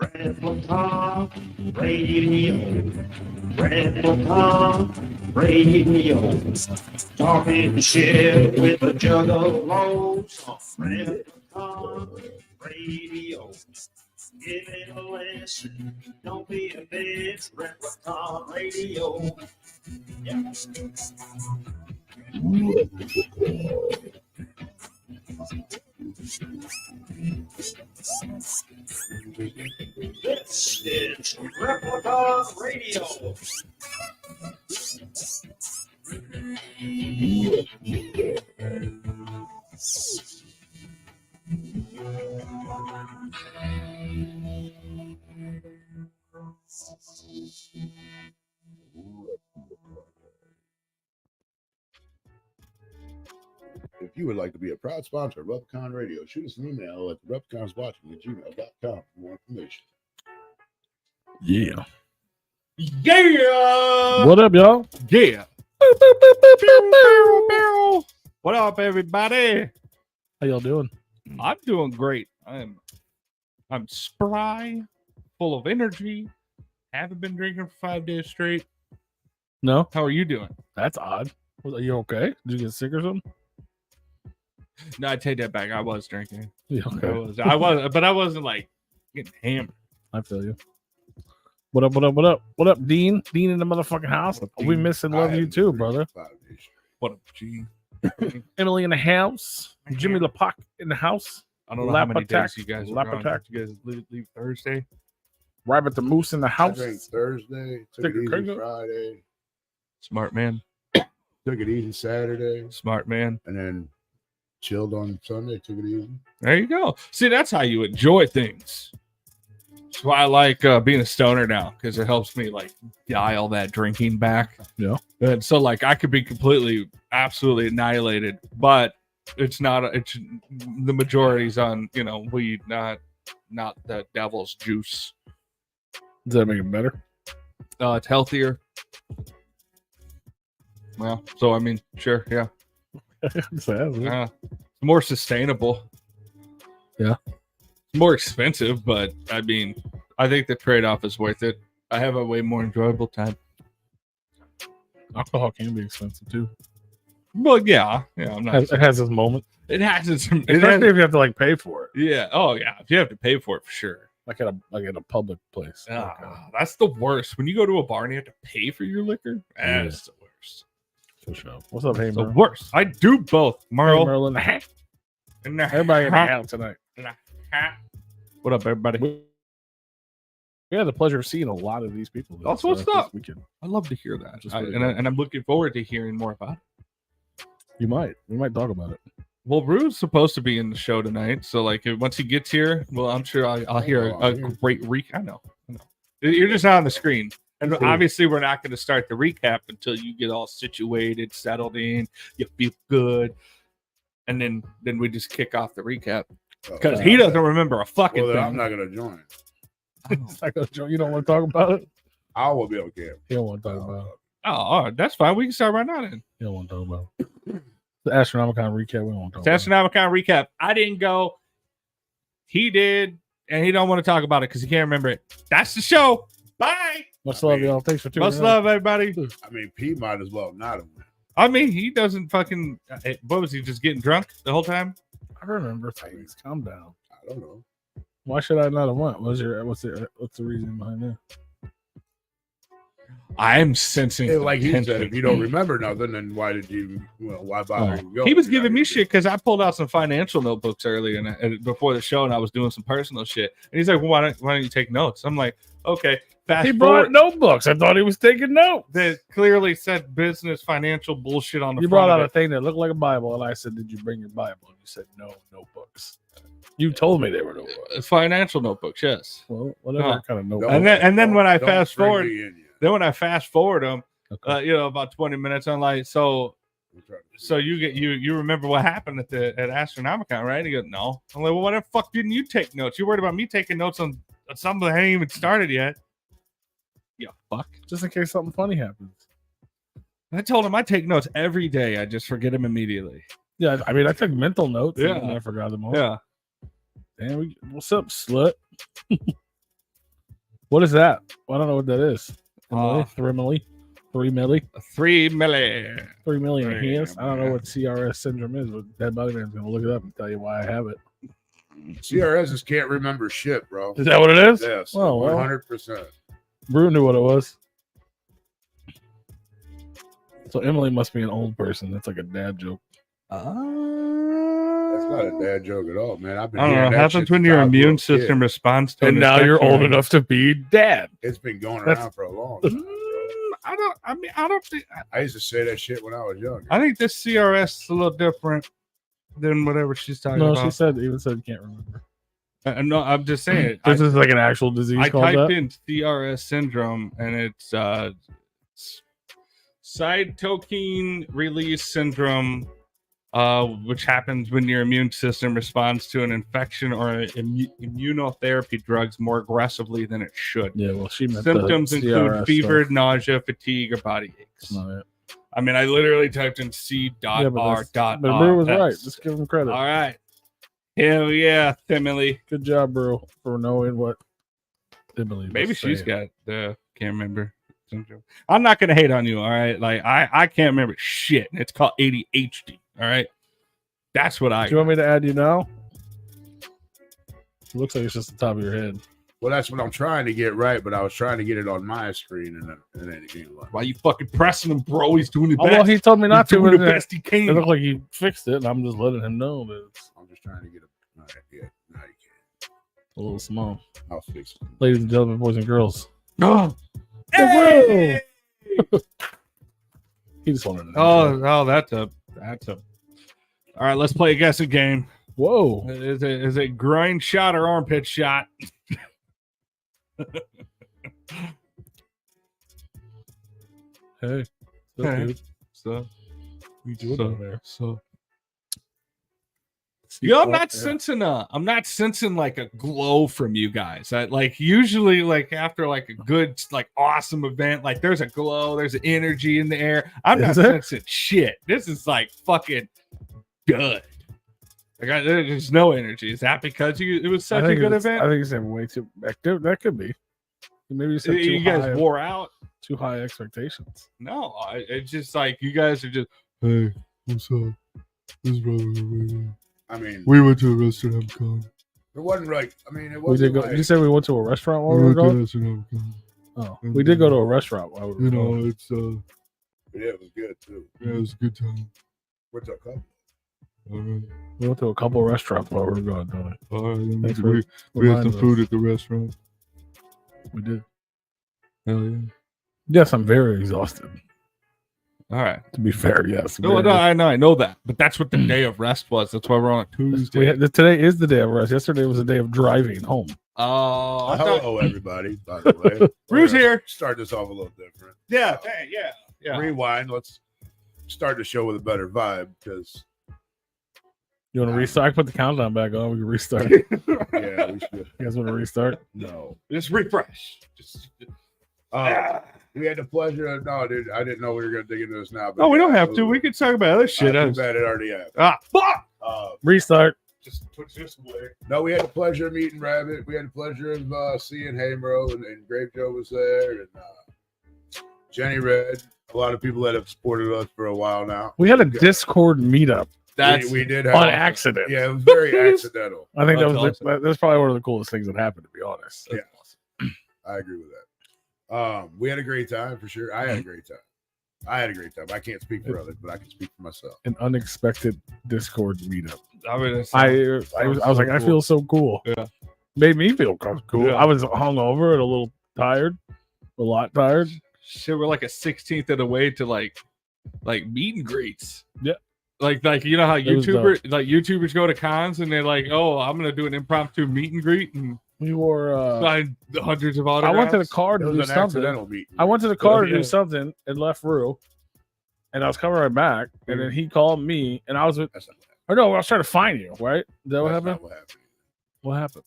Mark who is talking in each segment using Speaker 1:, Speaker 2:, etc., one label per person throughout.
Speaker 1: Replicon Radio. Replicon Radio. Talking shit with the Juggalos on Replicon Radio. Give it a listen. Don't be a bitch. Replicon Radio. Yeah. This is Replicon Radio.
Speaker 2: If you would like to be a proud sponsor of Replicon Radio, shoot us an email at Repliconswatching@gmail.com for more information.
Speaker 3: Yeah.
Speaker 1: Yeah.
Speaker 3: What up, y'all?
Speaker 1: Yeah. What up, everybody?
Speaker 3: How y'all doing?
Speaker 1: I'm doing great. I'm spry, full of energy. Haven't been drinking for 5 days straight.
Speaker 3: No?
Speaker 1: How are you doing?
Speaker 3: That's odd. Are you okay? Did you get sick or something?
Speaker 1: No, I take that back. I was drinking.
Speaker 3: Yeah, okay.
Speaker 1: I was, but I wasn't like getting hammered.
Speaker 3: I feel you. What up, what up, what up? What up, Dean? Dean in the motherfucking house. We miss and love you too, brother.
Speaker 1: What up, G?
Speaker 3: Emily in the house. Jimmy LaPac in the house.
Speaker 1: I don't know
Speaker 3: Lap
Speaker 1: how many
Speaker 3: attack.
Speaker 1: days you guys
Speaker 3: Lap
Speaker 1: are gone.
Speaker 3: attack.
Speaker 1: You guys leave Thursday?
Speaker 3: Rabbit the Moose in the
Speaker 2: I
Speaker 3: house.
Speaker 2: drank Thursday, took
Speaker 3: Take a
Speaker 2: it easy
Speaker 3: crank up.
Speaker 2: Friday,
Speaker 1: Smart man.
Speaker 2: took it easy Saturday,
Speaker 1: Smart man.
Speaker 2: and then chilled on Sunday, took it easy.
Speaker 1: There you go. See, that's how you enjoy things. That's why I like being a stoner now, because it helps me like dial that drinking back.
Speaker 3: Yeah.
Speaker 1: And so like I could be completely, absolutely annihilated, but it's not. It's the majority's on weed, not the devil's juice.
Speaker 3: Does that make it better?
Speaker 1: It's healthier. Well, so I mean, sure, yeah. It's more sustainable.
Speaker 3: Yeah.
Speaker 1: It's more expensive, but I mean, I think the trade-off is worth it. I have a way more enjoyable time.
Speaker 3: Alcohol can be expensive too.
Speaker 1: Well, yeah. I'm not.
Speaker 3: It has its moment.
Speaker 1: It has its.
Speaker 3: Especially if you have to like pay for it.
Speaker 1: Yeah. Oh, yeah. If you have to pay for it, for sure.
Speaker 3: Like at a public place.
Speaker 1: That's the worst. When you go to a bar and you have to pay for your liquor, that's the worst.
Speaker 3: For sure. What's up, hey,
Speaker 1: The
Speaker 3: Merle?
Speaker 1: worst. I do both, Merle.
Speaker 3: Hey, Merle in the hat. Everybody in the house tonight.
Speaker 1: What up, everybody?
Speaker 3: We had the pleasure of seeing a lot of these people.
Speaker 1: That's what's up.
Speaker 3: Weekend.
Speaker 1: I love to hear that.
Speaker 3: Just
Speaker 1: And I'm looking forward to hearing more about it.
Speaker 3: We might talk about it.
Speaker 1: Well, Rue's supposed to be in the show tonight, so like once he gets here, well, I'm sure I'll hear a great recap. I know. You're just not on the screen, and obviously we're not going to start the recap until you get all situated, settled in, you feel good, and then we just kick off the recap because he doesn't remember a fucking thing.
Speaker 2: I'm not going to join.
Speaker 3: You don't want to talk about it?
Speaker 2: I will be okay.
Speaker 3: You don't want to talk about it.
Speaker 1: Oh, all right, that's fine. We can start right now then.
Speaker 3: You don't want to talk about it. The Astronomicon recap. We don't want to talk
Speaker 1: The
Speaker 3: about
Speaker 1: Astronomicon recap. I didn't go. He did, and he don't want to talk about it because he can't remember it. That's the show. Bye.
Speaker 3: Much love, y'all. Thanks for tuning in.
Speaker 1: Much love, everybody.
Speaker 2: I mean, P might as well not have won.
Speaker 1: I mean, he doesn't fucking. What was he just getting drunk the whole time?
Speaker 3: I remember things. Calm down.
Speaker 2: I don't know.
Speaker 3: Why should I not have won? What's the reason behind that?
Speaker 1: I'm sensing
Speaker 2: Like he
Speaker 1: tension.
Speaker 2: said, if you don't remember nothing, then why did you? Well, why bother? to go?
Speaker 1: He was giving me shit because I pulled out some financial notebooks earlier and before the show, and I was doing some personal shit. And he's like, well, why don't you take notes? I'm like, okay. fast
Speaker 3: He
Speaker 1: forward.
Speaker 3: brought notebooks. I thought he was taking notes.
Speaker 1: That clearly said business financial bullshit on the
Speaker 3: You
Speaker 1: front
Speaker 3: brought
Speaker 1: of
Speaker 3: out a
Speaker 1: it.
Speaker 3: thing that looked like a Bible, and I said, "Did you bring your Bible?" And you said, "No, notebooks." You told me they were notebooks.
Speaker 1: Financial notebooks, yes.
Speaker 3: Well, whatever
Speaker 1: No.
Speaker 3: kind of notebook.
Speaker 1: And then when I
Speaker 2: Don't
Speaker 1: fast
Speaker 2: bring
Speaker 1: forward,
Speaker 2: me in yet.
Speaker 1: then when I fast forward them,
Speaker 3: Okay.
Speaker 1: about 20 minutes, I'm like, so
Speaker 2: We'll try to
Speaker 1: So
Speaker 2: figure
Speaker 1: you remember what happened at Astronomicon, right? He goes, no. I'm like, well, why the fuck didn't you take notes? You worried about me taking notes on something that ain't even started yet? Yeah, fuck.
Speaker 3: Just in case something funny happens.
Speaker 1: I told him I take notes every day. I just forget them immediately.
Speaker 3: Yeah, I mean, I took mental notes.
Speaker 1: Yeah.
Speaker 3: And I forgot them all.
Speaker 1: Yeah.
Speaker 3: Damn, what's up, slut? What is that? Well, I don't know what that is. Emily? 3 milli? 3 milli?
Speaker 1: 3 milli.
Speaker 3: 3 million
Speaker 1: Three
Speaker 3: hands? I don't know what CRS syndrome is, but Dead Body Man's going to look it up and tell you why I have it.
Speaker 2: CRSs can't remember shit, bro.
Speaker 3: Is that what it is?
Speaker 2: Yes.
Speaker 3: Oh, well.
Speaker 2: 100%.
Speaker 3: Brew knew what it was. So Emily must be an old person. That's like a dad joke.
Speaker 2: That's not a dad joke at all, man. I've been
Speaker 1: I don't know.
Speaker 2: hearing
Speaker 1: It
Speaker 2: that
Speaker 1: happens
Speaker 2: shit
Speaker 1: when
Speaker 2: since
Speaker 1: your
Speaker 2: I was a
Speaker 1: immune
Speaker 2: little kid.
Speaker 1: system responds to
Speaker 3: And
Speaker 1: an
Speaker 3: now you're
Speaker 1: infection.
Speaker 3: old enough to be dad.
Speaker 2: It's been going
Speaker 3: That's-
Speaker 2: around for a long time. Bro.
Speaker 1: I don't think.
Speaker 2: I used to say that shit when I was younger.
Speaker 1: I think this CRS is a little different than whatever she's talking
Speaker 3: No,
Speaker 1: about.
Speaker 3: she said, even said you can't remember.
Speaker 1: No, I'm just saying.
Speaker 3: This is like an actual disease
Speaker 1: I
Speaker 3: called
Speaker 1: typed
Speaker 3: that?
Speaker 1: in CRS syndrome and it's cytokine release syndrome, which happens when your immune system responds to an infection or immunotherapy drugs more aggressively than it should.
Speaker 3: Yeah, well, she meant
Speaker 1: Symptoms
Speaker 3: the
Speaker 1: include
Speaker 3: CRS
Speaker 1: fever,
Speaker 3: stuff.
Speaker 1: nausea, fatigue, or body aches.
Speaker 3: No, yeah.
Speaker 1: I mean, I literally typed in C dot
Speaker 3: Yeah, but
Speaker 1: R
Speaker 3: that's-
Speaker 1: dot
Speaker 3: But
Speaker 1: R.
Speaker 3: Brew was right.
Speaker 1: That's-
Speaker 3: Just give him credit.
Speaker 1: All right. Hell yeah, Emily.
Speaker 3: Good job, Brew, for knowing what Emily was
Speaker 1: Maybe she's
Speaker 3: saying.
Speaker 1: got the can't remember syndrome. I'm not gonna hate on you, all right? Like I can't remember shit. It's called ADHD. All right. That's what I
Speaker 3: Do you want me to add you now? It looks like it's just the top of your head.
Speaker 2: Well, that's what I'm trying to get right, but I was trying to get it on my screen, and then it came up.
Speaker 1: why you fucking pressing him, bro? He's doing it
Speaker 3: Oh,
Speaker 1: best.
Speaker 3: well, he told me not
Speaker 1: He's
Speaker 3: to.
Speaker 1: doing
Speaker 3: But
Speaker 1: the
Speaker 3: it
Speaker 1: best he can.
Speaker 3: looked like he fixed it, and I'm just letting him know that it's
Speaker 2: I'm just trying to get it. All right, yeah, now you can.
Speaker 3: a little small.
Speaker 2: I'll fix it.
Speaker 3: Ladies and gentlemen, boys and girls.
Speaker 1: Oh,
Speaker 3: Hey! He just wanted to know.
Speaker 1: oh, that's a. All right, let's play a guessing game.
Speaker 3: Whoa.
Speaker 1: Is it groin shot or armpit shot?
Speaker 3: Hey. So
Speaker 1: Hey.
Speaker 3: good.
Speaker 1: So,
Speaker 3: You doing
Speaker 1: so,
Speaker 3: over there?
Speaker 1: so. Yeah, I'm not
Speaker 3: Yeah.
Speaker 1: sensing like a glow from you guys. Usually like after like a good like awesome event, like there's a glow, there's an energy in the air. I'm not
Speaker 3: Is there?
Speaker 1: sensing shit. This is like fucking good. Like there's no energy. Is that because it was such a good event?
Speaker 3: I think it's way too active. That could be. Maybe you set
Speaker 1: You guys wore out.
Speaker 3: too high expectations.
Speaker 1: No, it's just like you guys are just. Hey, what's up? This brother.
Speaker 2: I mean,
Speaker 1: We went to a restaurant. Con.
Speaker 2: it wasn't right. I mean, it
Speaker 3: We
Speaker 2: wasn't
Speaker 3: did go.
Speaker 2: like,
Speaker 3: Did you say we went to a restaurant while we were going? Oh, we did go to a restaurant while we were going.
Speaker 1: It's
Speaker 2: yeah, it was good too.
Speaker 1: it was a good time.
Speaker 2: What's up, couple?
Speaker 1: All right,
Speaker 3: We went to a couple restaurants while we were going. Tony.
Speaker 1: all right.
Speaker 3: Thanks
Speaker 1: We
Speaker 3: for
Speaker 1: had some
Speaker 3: reminding
Speaker 1: food
Speaker 3: us.
Speaker 1: at the restaurant.
Speaker 3: We did.
Speaker 1: Hell yeah!
Speaker 3: Yes, I'm very exhausted.
Speaker 1: All right.
Speaker 3: To be fair, yes.
Speaker 1: No,
Speaker 3: very-
Speaker 1: no, I know that, but that's what the day of rest was. That's why we're on a Tuesday.
Speaker 3: Today is the day of rest. Yesterday was the day of driving home.
Speaker 1: Oh, I thought
Speaker 2: Hello, everybody. By the way,
Speaker 1: Rue's
Speaker 2: We're gonna
Speaker 1: here.
Speaker 2: Start this off a little different.
Speaker 1: yeah, yeah.
Speaker 2: Rewind. Let's start the show with a better vibe because
Speaker 3: You want to restart? I put the countdown back on. We can restart.
Speaker 2: yeah, we should.
Speaker 3: You guys want to restart?
Speaker 2: No.
Speaker 1: Just refresh.
Speaker 2: We had the pleasure of dude. I didn't know we were gonna dig into this now. But
Speaker 1: Oh, we don't have to. We could talk about other shit.
Speaker 2: Too bad it already happened.
Speaker 1: Fuck!
Speaker 3: Restart.
Speaker 1: Just put this away.
Speaker 2: No, we had the pleasure of meeting Rabbit. We had the pleasure of seeing Hamro, and Grave Joe was there, and Jenny Red. A lot of people that have supported us for a while now.
Speaker 3: We had a Discord meetup
Speaker 2: We did have
Speaker 3: on accident.
Speaker 2: Yeah, it was very accidental.
Speaker 3: I think
Speaker 1: That's
Speaker 3: that was probably one of the coolest things that happened. To be honest.
Speaker 2: Yeah. I agree with that. We had a great time for sure. I had a great time. I can't speak for others, but I can speak for myself.
Speaker 3: An unexpected Discord meetup.
Speaker 1: I mean,
Speaker 3: I was like, I feel so cool.
Speaker 1: Yeah.
Speaker 3: Made me feel cool.
Speaker 1: Yeah.
Speaker 3: I was hungover and a little tired. A lot tired.
Speaker 1: Shit, we're like a 16th of the way to like meet and greets.
Speaker 3: Yeah.
Speaker 1: Like you know how
Speaker 3: It was
Speaker 1: YouTubers go to cons and they're like, oh, I'm gonna do an impromptu meet and greet and
Speaker 3: We were.
Speaker 1: sign hundreds of autographs.
Speaker 3: I went to the car
Speaker 2: It
Speaker 3: to
Speaker 2: was
Speaker 3: do
Speaker 2: an
Speaker 3: something.
Speaker 2: accidental meeting.
Speaker 3: I went to the car to
Speaker 1: yeah.
Speaker 3: do something and left Rue, and I was coming right back, and then he called me, and I was with.
Speaker 2: That's not what happened.
Speaker 3: Or no, I was trying to find you. Right? Is that what
Speaker 2: That's
Speaker 3: happened?
Speaker 2: not what happened.
Speaker 3: What happened?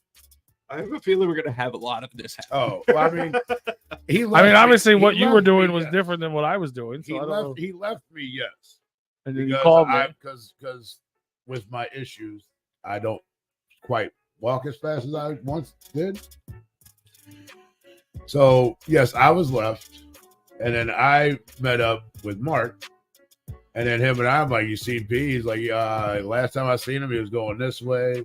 Speaker 1: I have a feeling we're gonna have a lot of this happen.
Speaker 2: Oh, well, I mean, he.
Speaker 3: I
Speaker 2: left
Speaker 3: mean,
Speaker 2: me-
Speaker 3: obviously,
Speaker 2: he
Speaker 3: what you
Speaker 2: left
Speaker 3: were
Speaker 2: me,
Speaker 3: doing was
Speaker 2: yes.
Speaker 3: different than what I was doing. So
Speaker 2: He
Speaker 3: I don't
Speaker 2: left.
Speaker 3: know.
Speaker 2: He left me, yes.
Speaker 3: And then you
Speaker 2: Because
Speaker 3: called me.
Speaker 2: because with my issues, I don't quite walk as fast as I once did. So yes, I was left, and then I met up with Mark, and then him and I'm like, "You seen P?" He's like, last time I seen him, he was going this way,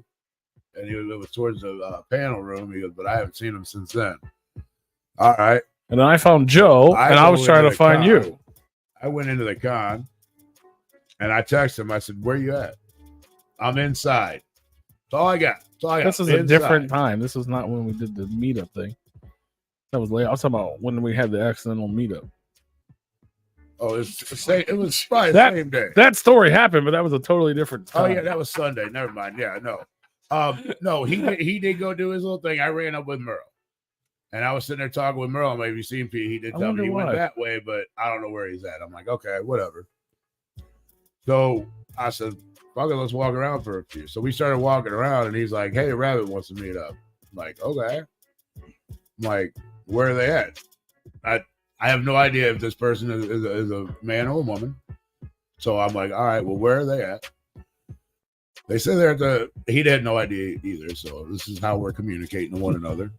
Speaker 2: and it was towards the panel room. He goes, "But I haven't seen him since then." All right,
Speaker 3: And then I found Joe, and I was
Speaker 2: go
Speaker 3: trying
Speaker 2: into
Speaker 3: to
Speaker 2: the
Speaker 3: find
Speaker 2: con.
Speaker 3: you.
Speaker 2: I went into the con, and I texted him. I said, "Where you at?" "I'm inside." That's all I got. That's all I got.
Speaker 3: This is a
Speaker 2: Inside.
Speaker 3: different time. This was not when we did the meetup thing. That was late. I was talking about when we had the accidental meetup.
Speaker 2: Oh, it was probably
Speaker 3: That-
Speaker 2: the same day.
Speaker 3: That story happened, but that was a totally different time.
Speaker 2: Oh yeah, that was Sunday. Never mind. Yeah, no. No, he did go do his little thing. I ran up with Merle, and I was sitting there talking with Merle. Maybe seen Pete. He did
Speaker 3: I
Speaker 2: tell me he
Speaker 3: wonder
Speaker 2: went
Speaker 3: why.
Speaker 2: that way, but I don't know where he's at. I'm like, okay, whatever. So I said, fuck it, let's walk around for a few. So we started walking around, and he's like, hey, Rabbit wants to meet up. I'm like, okay. I'm like, where are they at? I have no idea if this person is a man or a woman. So I'm like, all right, well, where are they at? They say they're at the. He had no idea either. So this is how we're communicating to one another.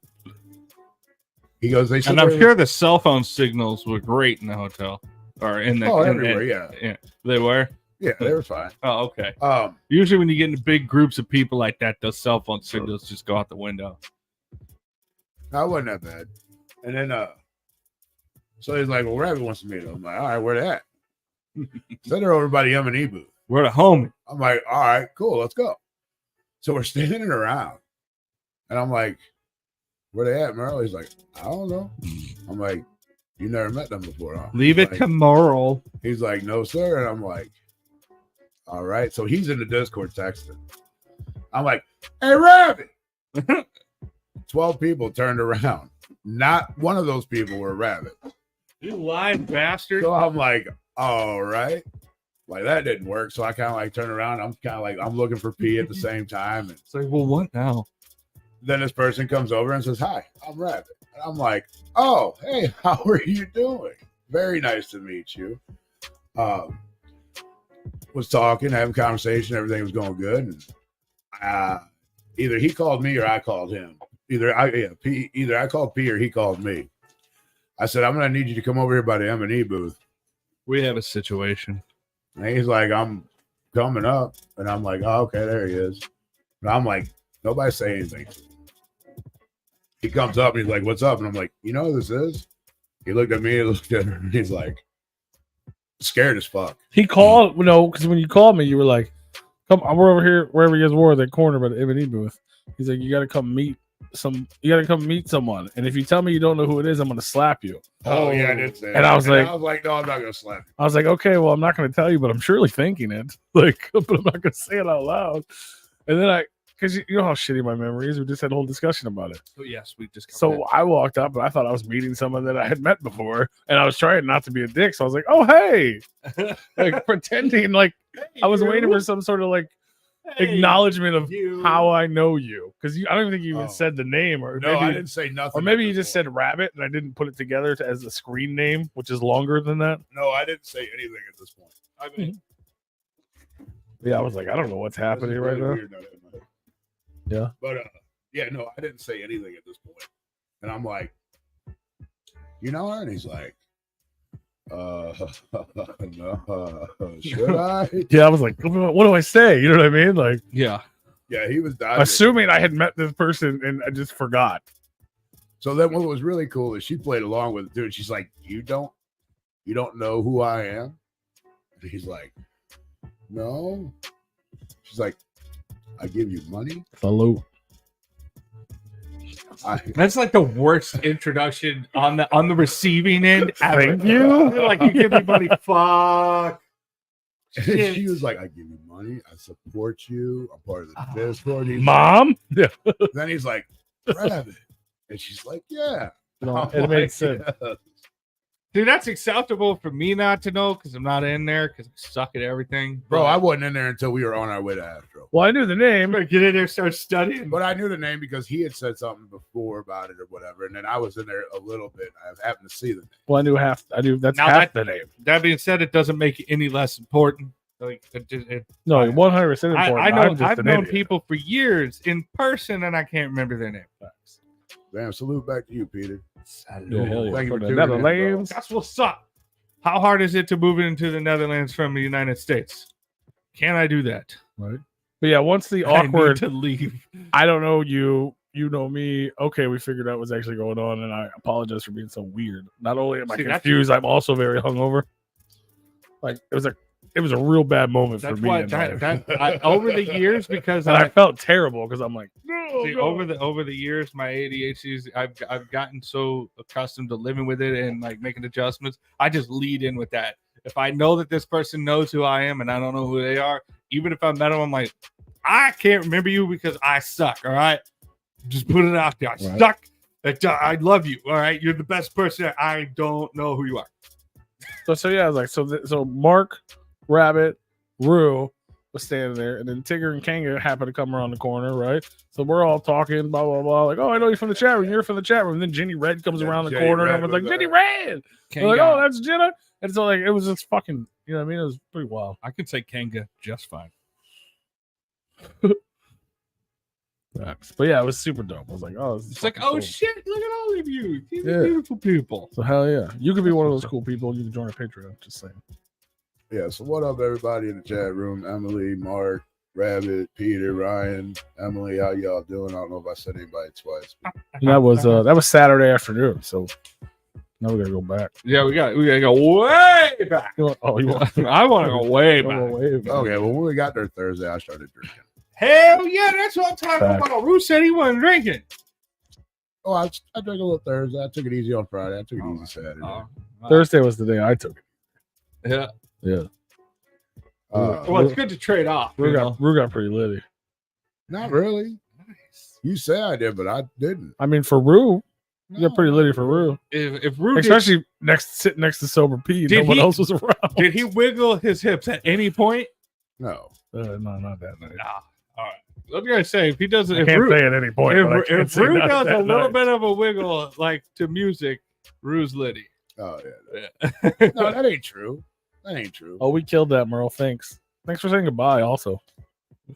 Speaker 2: He goes, they said,
Speaker 1: And I'm
Speaker 2: they're-
Speaker 1: sure the cell phone signals were great in the hotel or in the
Speaker 2: everywhere, yeah,
Speaker 1: They were.
Speaker 2: yeah, they were fine.
Speaker 1: Oh, okay.
Speaker 2: Um,
Speaker 1: Usually, when you get into big groups of people like that, those cell phone signals just go out the window.
Speaker 2: I wasn't that bad. And then, so he's like, well, Rabbit wants to meet him. I'm like, all right, where they at? So they're over by the M&E booth.
Speaker 1: We're the homie.
Speaker 2: I'm like, all right, cool, let's go. So we're standing around, and I'm like, where they at, Merle? He's like, I don't know. I'm like, you never met them before, huh?
Speaker 1: Leave
Speaker 2: He's
Speaker 1: it
Speaker 2: like,
Speaker 1: to Merle.
Speaker 2: He's like, no, sir. And I'm like, all right. So he's in the Discord texting. I'm like, hey, Rabbit. 12 people turned around. Not one of those people were Rabbit.
Speaker 1: You lying bastard.
Speaker 2: So I'm like, all right. Like that didn't work. So I kind of like turn around. I'm kind of like, I'm looking for P at the same time. And
Speaker 1: It's like, well, what now?
Speaker 2: then this person comes over and says, hi, I'm Rabbit. And I'm like, oh, hey, how are you doing? Very nice to meet you. Was talking, having conversation. Everything was going good. And either he called me or I called him. Either I called P or he called me. I said, I'm going to need you to come over here by the M&E booth.
Speaker 1: We have a situation.
Speaker 2: And he's like, I'm coming up. And I'm like, oh, okay, there he is. And I'm like, nobody say anything. He comes up and he's like, what's up? And I'm like, you know who this is? He looked at me and looked at her and he's like, scared as fuck.
Speaker 3: He called, because when you called me, you were like, "Come, we're over here, wherever you guys were, that corner by the M&E booth." He's like, "You got to come meet someone, and if you tell me you don't know who it is, I'm going to slap you."
Speaker 2: Oh, yeah, I did say that.
Speaker 3: And I was like,
Speaker 2: no, I'm not going to slap you.
Speaker 3: I was like, okay, well, I'm not going to tell you, but I'm surely thinking it, but I'm not going to say it out loud. And then because you know how shitty my memory is, we just had a whole discussion about it.
Speaker 1: Oh, yes, we just.
Speaker 3: So I walked up and I thought I was meeting someone that I had met before, and I was trying not to be a dick. So I was like, "Oh, hey," like pretending like I was waiting for some sort of like acknowledgement of how I know you, because I don't even think you even said the name, or
Speaker 2: No,
Speaker 3: maybe,
Speaker 2: I didn't say nothing.
Speaker 3: or maybe you just said Rabbit, and I didn't put it together as a screen name, which is longer than that.
Speaker 2: No, I didn't say anything at this point. I mean,
Speaker 3: Yeah, I was like, I don't know what's happening right now. Yeah.
Speaker 2: But yeah, no, I didn't say anything at this point. And I'm like, you know her? And he's like, no, should I?
Speaker 3: Yeah, I was like, what do I say? You know what I mean? Like,
Speaker 1: Yeah.
Speaker 2: Yeah, he was dodging.
Speaker 3: assuming I had met this person and I just forgot.
Speaker 2: So then what was really cool is she played along with it too. And she's like, you don't know who I am? And he's like, no. She's like, I give you money.
Speaker 3: Salute.
Speaker 1: That's like the worst introduction on the receiving end ever.
Speaker 3: Thank you.
Speaker 1: Like you give me money, fuck.
Speaker 2: And she was like, I give you money, I support you, I'm part of the Discord. He's
Speaker 3: Mom? Yeah.
Speaker 2: like, then he's like, Rabbit. And she's like, yeah.
Speaker 3: It made sense.
Speaker 2: Yeah.
Speaker 1: Dude, that's acceptable for me not to know because I'm not in there because I suck at everything.
Speaker 2: Bro, I wasn't in there until we were on our way to Astro.
Speaker 3: Well, I knew the name.
Speaker 1: Get in there, start studying.
Speaker 2: But I knew the name because he had said something before about it or whatever. And then I was in there a little bit. I happened to see the name.
Speaker 3: Well, I knew that's
Speaker 1: Now
Speaker 3: half the name.
Speaker 1: That being said, it doesn't make it any less important. Like
Speaker 3: No, 100% important.
Speaker 1: I've known people for years in person and I can't remember their name.
Speaker 2: Damn, salute back to you, Peter.
Speaker 3: Yeah, hell yeah.
Speaker 2: Thank you
Speaker 3: From
Speaker 2: for
Speaker 3: the
Speaker 2: tuning in, bro.
Speaker 3: Netherlands.
Speaker 1: That's what's up. How hard is it to move into the Netherlands from the United States? Can I do that?
Speaker 3: Right. But yeah, once the
Speaker 1: I need
Speaker 3: awkward,
Speaker 1: to leave.
Speaker 3: I don't know you know me. Okay, we figured out what's actually going on, and I apologize for being so weird. Not only am I
Speaker 1: See, that's-
Speaker 3: confused, I'm also very hungover. Like it was a real bad moment for
Speaker 1: That's
Speaker 3: me.
Speaker 1: why
Speaker 3: in life.
Speaker 1: over the years because
Speaker 3: and I felt terrible because I'm like,
Speaker 1: see, over the years, my ADHD, I've gotten so accustomed to living with it and like making adjustments. I just lead in with that. If I know that this person knows who I am and I don't know who they are, even if I met them, I'm like, I can't remember you because I suck. All right, just put it out there. I suck. I love you. All right, you're the best person. I don't know who you are.
Speaker 3: So yeah, I was like, so Mark, Rabbit, Rue was standing there, and then Tigger and Kanga happened to come around the corner, right? So we're all talking, blah blah blah, like, oh, I know you from the chat room, you're from the chat room. And then Jenny Red comes around the
Speaker 2: Jenny
Speaker 3: corner,
Speaker 2: Red
Speaker 3: and everyone's like,
Speaker 2: was
Speaker 3: Jenny
Speaker 2: there.
Speaker 3: Red. We're like, oh, that's Jenna. And so like it was just fucking, you know what I mean? It was pretty wild.
Speaker 1: I can say Kanga just fine.
Speaker 3: But yeah, it was super dope. I was like, oh,
Speaker 1: It's like, oh shit, look at all of you. These
Speaker 3: Yeah.
Speaker 1: are beautiful people.
Speaker 3: So hell yeah, you could be one of those cool people. You can join our Patreon. Just saying.
Speaker 2: Yeah, so what up, everybody in the chat room? Emily, Mark, Rabbit, Peter, Ryan, Emily, how y'all doing? I don't know if I said anybody twice.
Speaker 3: And that was Saturday afternoon. So now we gotta go back.
Speaker 1: Yeah, we gotta go way back.
Speaker 3: You want
Speaker 1: I want to go way back.
Speaker 2: Okay, well, when we got there Thursday, I started drinking.
Speaker 1: Hell yeah, that's what I'm talking
Speaker 3: Fact.
Speaker 1: about. Rue said he wasn't drinking.
Speaker 2: Oh, I drank a little Thursday. I took it easy on Friday. I took it easy Saturday.
Speaker 3: Thursday was the day I took it.
Speaker 1: Yeah.
Speaker 3: Yeah.
Speaker 1: Well, it's good to trade off.
Speaker 3: Rue
Speaker 1: you know?
Speaker 3: got pretty litty.
Speaker 2: Not really.
Speaker 1: Nice.
Speaker 2: You say I did, but I didn't.
Speaker 3: I mean, for Rue, you got pretty litty for Rue.
Speaker 1: If Rue
Speaker 3: Especially sitting next to Sober P.
Speaker 1: Did
Speaker 3: No one
Speaker 1: he-
Speaker 3: else was around.
Speaker 1: did he wiggle his hips at any point?
Speaker 2: No.
Speaker 3: No, not that night.
Speaker 1: Nah. All right. I was gonna say if he doesn't,
Speaker 3: I
Speaker 1: if
Speaker 3: can't
Speaker 1: Rue,
Speaker 3: say at any point. but I can't
Speaker 1: if
Speaker 3: say
Speaker 1: Rue
Speaker 3: not
Speaker 1: does
Speaker 3: that
Speaker 1: a little
Speaker 3: night.
Speaker 1: bit of a wiggle like to music, Rue's litty.
Speaker 2: Oh, yeah.
Speaker 1: Yeah.
Speaker 2: No, that ain't true. That ain't true.
Speaker 3: Oh, we killed that, Merle. Thanks for saying goodbye. Also,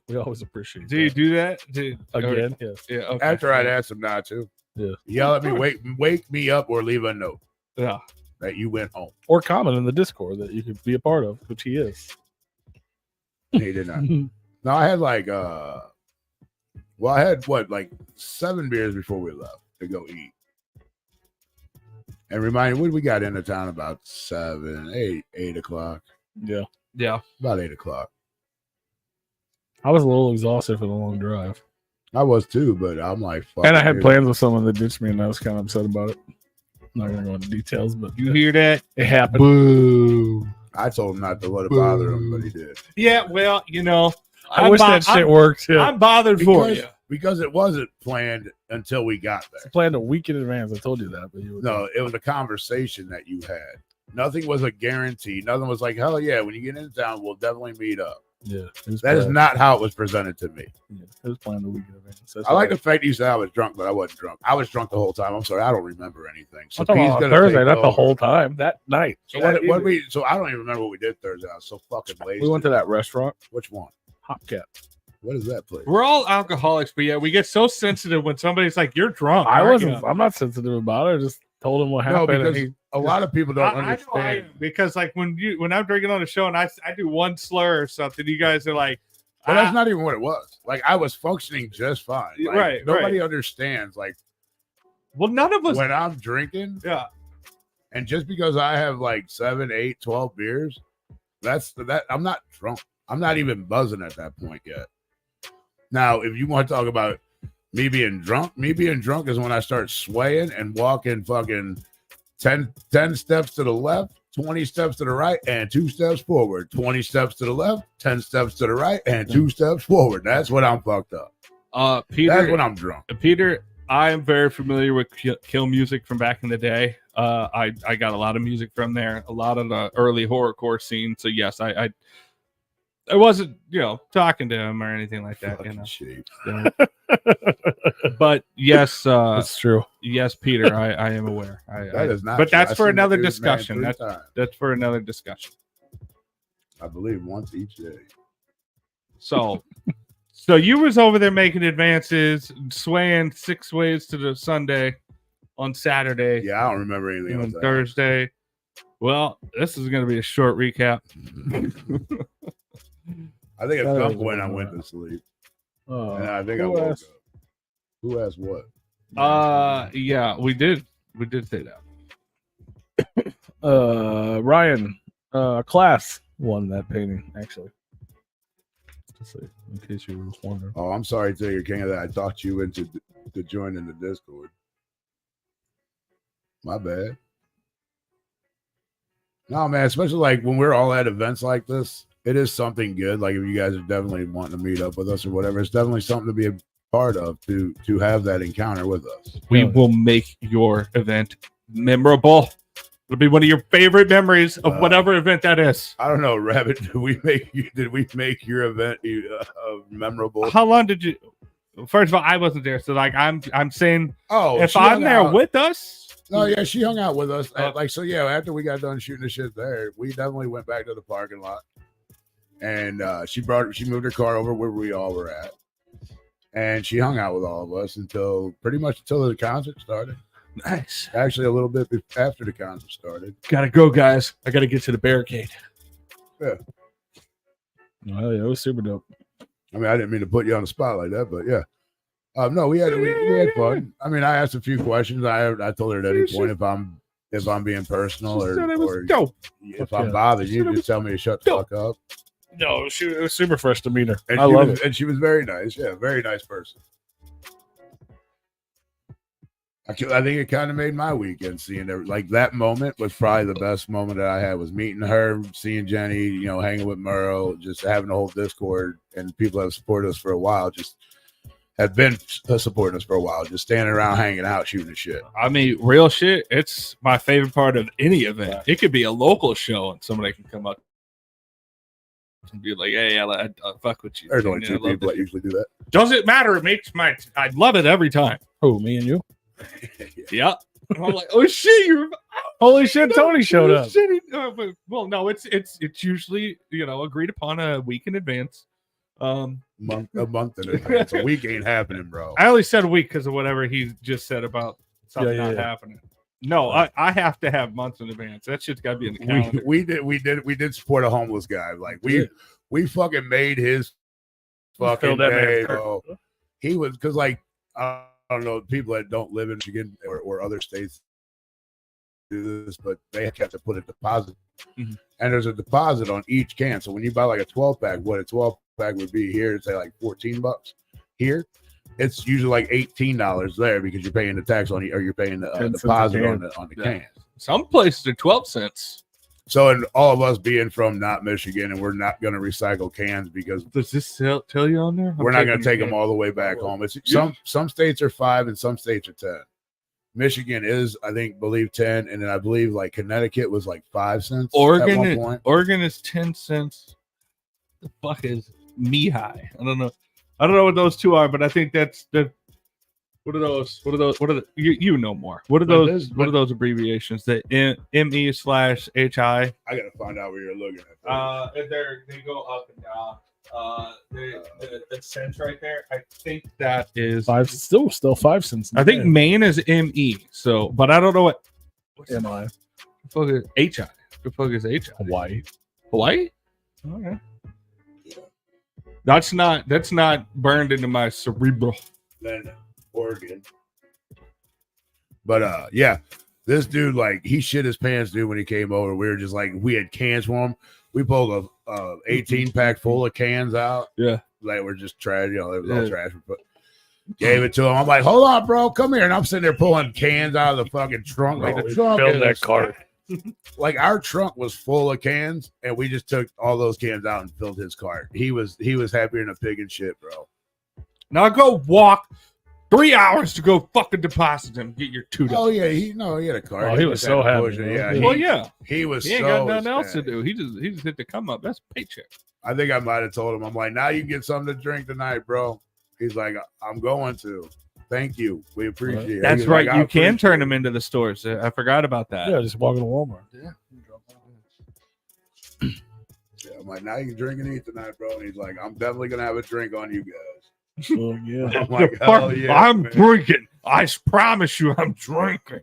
Speaker 3: we always appreciate.
Speaker 1: Do you
Speaker 3: that.
Speaker 1: do that?
Speaker 3: Again? Yes.
Speaker 1: Yeah. Okay.
Speaker 2: After I'd asked him not to.
Speaker 3: Yeah.
Speaker 2: Yell at me, wake me up or leave a note
Speaker 1: Yeah.
Speaker 2: that you went home.
Speaker 3: Or comment in the Discord that you could be a part of, which he is.
Speaker 2: He did not. No, I had like I had like 7 beers before we left to go eat. And remind me, when we got into town about 8 o'clock.
Speaker 3: Yeah.
Speaker 1: Yeah.
Speaker 2: About 8 o'clock.
Speaker 3: I was a little exhausted for the long drive.
Speaker 2: I was too, but I'm like, fuck.
Speaker 3: And I had
Speaker 2: dude.
Speaker 3: plans with someone that ditched me, and I was kind of upset about it. I'm not going to go into details, but
Speaker 1: You hear that?
Speaker 3: it happened.
Speaker 1: Boo.
Speaker 2: I told him not to let it bother him, but he did.
Speaker 1: Yeah. Well, you know,
Speaker 3: I wish that shit worked. Yeah.
Speaker 1: I'm bothered for you.
Speaker 2: Because it wasn't planned until we got there.
Speaker 3: I planned a week in advance. I told you that, but you
Speaker 2: No, it was a conversation that you had. Nothing was a guarantee. Nothing was like, hell yeah, when you get into town, we'll definitely meet up.
Speaker 3: Yeah, it was
Speaker 2: That is
Speaker 3: planned.
Speaker 2: not how it was presented to me.
Speaker 3: Yeah, it was planned a week in advance. That's
Speaker 2: I like
Speaker 3: why-
Speaker 2: the fact you said I was drunk, but I wasn't drunk. I was drunk the whole time. I'm sorry, I don't remember anything. So
Speaker 3: I'm talking
Speaker 2: P's
Speaker 3: about on
Speaker 2: gonna
Speaker 3: Thursday,
Speaker 2: take
Speaker 3: not the
Speaker 2: over.
Speaker 3: whole time. That night.
Speaker 2: So
Speaker 3: That
Speaker 2: what
Speaker 3: evening.
Speaker 2: so I don't even remember what we did Thursday. I was so fucking lazy.
Speaker 3: We went to that restaurant,
Speaker 2: Which one?
Speaker 3: Hopcat.
Speaker 2: What is that place?
Speaker 1: We're all alcoholics, but yeah, we get so sensitive when somebody's like, "You're drunk."
Speaker 3: I
Speaker 1: aren't
Speaker 3: wasn't.
Speaker 1: you?"
Speaker 3: I'm not sensitive about it. I just told him what
Speaker 2: No,
Speaker 3: happened. and
Speaker 2: because
Speaker 3: he,
Speaker 2: a lot of people don't
Speaker 1: I know I
Speaker 2: understand.
Speaker 1: am, because like when I'm drinking on the show and I do one slur or something, you guys are like,
Speaker 2: But that's not even what it was. Like I was functioning just fine. Like,
Speaker 1: Right,
Speaker 2: Nobody understands. Like
Speaker 1: well, none of us.
Speaker 2: when I'm drinking,
Speaker 1: Yeah.
Speaker 2: and just because I have like 7, 8, 12 beers, that I'm not drunk. I'm not even buzzing at that point yet. Now, if you want to talk about Me being drunk is when I start swaying and walking fucking 10 steps to the left, 20 steps to the right, and 2 steps forward. 20 steps to the left, 10 steps to the right, and 2 steps forward. That's when I'm fucked up.
Speaker 1: Peter,
Speaker 2: that's when I'm drunk.
Speaker 1: Peter, I am very familiar with Kill music from back in the day. I got a lot of music from there, a lot of the early horrorcore scene. So yes, I wasn't, talking to him or anything like that. But yes,
Speaker 3: that's true.
Speaker 1: Yes, Peter, I am aware.
Speaker 2: That is not.
Speaker 1: But
Speaker 2: true.
Speaker 1: that's for another discussion. That's for another discussion.
Speaker 2: I believe once each day.
Speaker 1: So you was over there making advances, swaying 6 ways to the Sunday on Saturday.
Speaker 2: Yeah, I don't remember anything
Speaker 1: on Thursday. Well, this is going to be a short recap.
Speaker 2: I think at some point I went to sleep. And I think I woke up. Who asked what?
Speaker 1: Yeah, we did say that.
Speaker 3: Ryan, class won that painting, actually. Just in case you were wondering.
Speaker 2: Oh, I'm sorry, Tiger King, that I talked you into joining the Discord. My bad. No, man, especially like when we're all at events like this, it is something good. Like if you guys are definitely wanting to meet up with us or whatever, it's definitely something to be a part of, to have that encounter with us.
Speaker 1: We will make your event memorable. It'll be one of your favorite memories of whatever event that is.
Speaker 2: I don't know, Rabbit. Did we make your event memorable?
Speaker 1: How long did you? First of all, I wasn't there, so like I'm saying, if I'm there
Speaker 2: out
Speaker 1: with us.
Speaker 2: No, yeah, she hung out with us. After we got done shooting the shit there, we definitely went back to the parking lot, and she moved her car over where we all were at, and she hung out with all of us until the concert started.
Speaker 1: Nice.
Speaker 2: Actually, a little bit after the concert started.
Speaker 1: Gotta go, guys. I gotta get to the barricade.
Speaker 2: Yeah.
Speaker 3: Oh yeah, it was super dope.
Speaker 2: I mean, I didn't mean to put you on the spot like that, but yeah. No, we had fun. I mean, I asked a few questions. I told her at any point if I'm being personal or if I'm bothered, you just tell me to shut the fuck up.
Speaker 3: No, it was super fresh to meet her.
Speaker 2: And I love it. And she was very nice. Yeah, very nice person. I think it kind of made my weekend seeing her. Like that moment was probably the best moment that I had, was meeting her, seeing Jenny, hanging with Murrow, just having the whole Discord, and people that have supported us for a while, just have been supporting us for a while, just standing around, hanging out, shooting the shit.
Speaker 1: I mean, real shit. It's my favorite part of any event. It could be a local show and somebody can come up and be like, "Hey, I fuck with you."
Speaker 2: There's only 2 people that usually do that.
Speaker 1: Doesn't matter. It makes I love it every time.
Speaker 3: Who, me and you?
Speaker 1: Yeah. I'm like, oh shit!
Speaker 3: Holy shit! Tony showed up.
Speaker 1: Well, no, it's usually agreed upon a week in advance.
Speaker 2: A month in advance. A week ain't happening, bro.
Speaker 1: I only said a week because of whatever he just said about something not happening. No, I have to have months in advance. That shit's got to be in the calendar.
Speaker 2: We did support a homeless guy. Like we fucking made his fucking day, bro. He was, because like I don't know, people that don't live in Michigan or other states do this, but they have to put a deposit, and there's a deposit on each can. So when you buy like a 12-pack, what a 12-pack would be here, it's like $14. Here, it's usually like $18 there because you're paying the tax on it, or you're paying the deposit on the can.
Speaker 1: Some places are 12 cents.
Speaker 2: So, and all of us being from not Michigan, and we're not going to recycle cans because
Speaker 1: does this tell you on there?
Speaker 2: We're not going to take them all the way back home. It's some states are 5 and some states are 10. Michigan is, I believe 10, and then I believe like Connecticut was like 5 cents.
Speaker 1: Oregon is 10 cents. The fuck is Mihai? I don't know what those two are, but I think that's the. What are those? What are the? You know more. What are those? What are those abbreviations? The ME/HI.
Speaker 2: I gotta find out where you're looking at.
Speaker 1: They go up and down. The cents right there. I think that is
Speaker 3: 5. Still 5 cents.
Speaker 1: I think Maine is ME. So, but I don't know what.
Speaker 3: MI.
Speaker 1: The fuck is HI? The fuck is HI? Hawaii. Okay. That's not burned into my cerebral.
Speaker 2: Then Oregon. But yeah, this dude, like, he shit his pants, dude, when he came over. We were just like, we had cans for him. We pulled a 18-pack full of cans out.
Speaker 1: Yeah.
Speaker 2: Like, we're just trash, it was all trash. But Gave it to him. I'm like, hold on, bro, come here. And I'm sitting there pulling cans out of the fucking trunk. Like the trunk
Speaker 3: Filled
Speaker 2: is-
Speaker 3: that cart.
Speaker 2: Like our trunk was full of cans, and we just took all those cans out and filled his cart. He was happier than a pig and shit, bro.
Speaker 1: Now go walk 3 hours to go fucking deposit him. Get your $2.
Speaker 2: Oh yeah, he had a cart.
Speaker 3: Oh, he was so happy, bro.
Speaker 2: Yeah,
Speaker 1: Well, yeah.
Speaker 2: he was.
Speaker 1: He ain't
Speaker 2: so
Speaker 1: got nothing else to
Speaker 2: ecstatic.
Speaker 1: do. He just hit the come up. That's a paycheck.
Speaker 2: I think I might have told him. I'm like, now you can get something to drink tonight, bro. He's like, I'm going to. Thank you. We appreciate it.
Speaker 1: That's
Speaker 2: He's
Speaker 1: right.
Speaker 2: like, I
Speaker 1: You can turn
Speaker 2: appreciate
Speaker 1: them into the stores. I forgot about that.
Speaker 3: Yeah, just walking to Walmart.
Speaker 2: Yeah. I'm like, now you can drink and eat tonight, bro. And he's like, I'm definitely gonna have a drink on you guys.
Speaker 3: Oh, yeah.
Speaker 2: I'm like, hell yeah,
Speaker 1: I'm
Speaker 2: man.
Speaker 1: drinking. I promise you, I'm drinking.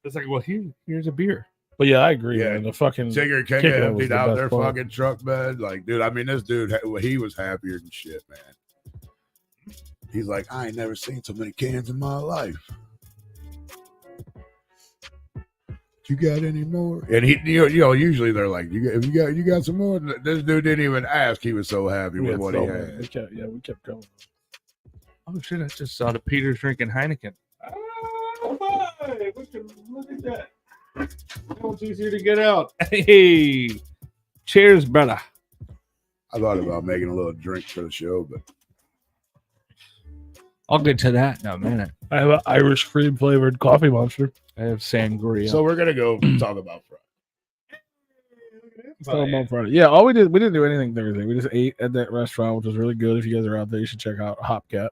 Speaker 1: It's like, well, here's a beer.
Speaker 3: But yeah, I agree.
Speaker 2: Yeah.
Speaker 3: Man. The fucking
Speaker 2: Tigger King
Speaker 3: Kicking it was
Speaker 2: emptied
Speaker 3: the
Speaker 2: out
Speaker 3: best
Speaker 2: their
Speaker 3: part.
Speaker 2: fucking truck bed. Like, dude, I mean, this dude, he was happier than shit, man. He's like, I ain't never seen so many cans in my life. You got any more? And he, you know, usually they're like, you got some more. This dude didn't even ask. He was so happy with what he had.
Speaker 3: We kept going.
Speaker 1: Oh shit! I just saw the Peter's drinking Heineken. Oh, hi. Look at that. That was easier to get out. Hey, cheers, brother.
Speaker 2: I thought about making a little drink for the show, but
Speaker 1: I'll get to that in a minute.
Speaker 3: I have an Irish cream flavored coffee monster.
Speaker 1: I have sangria.
Speaker 2: so we're gonna go talk about Friday.
Speaker 3: It's not on Friday. Yeah, we didn't do anything Thursday. We just ate at that restaurant, which was really good. If you guys are out there, you should check out Hopcat.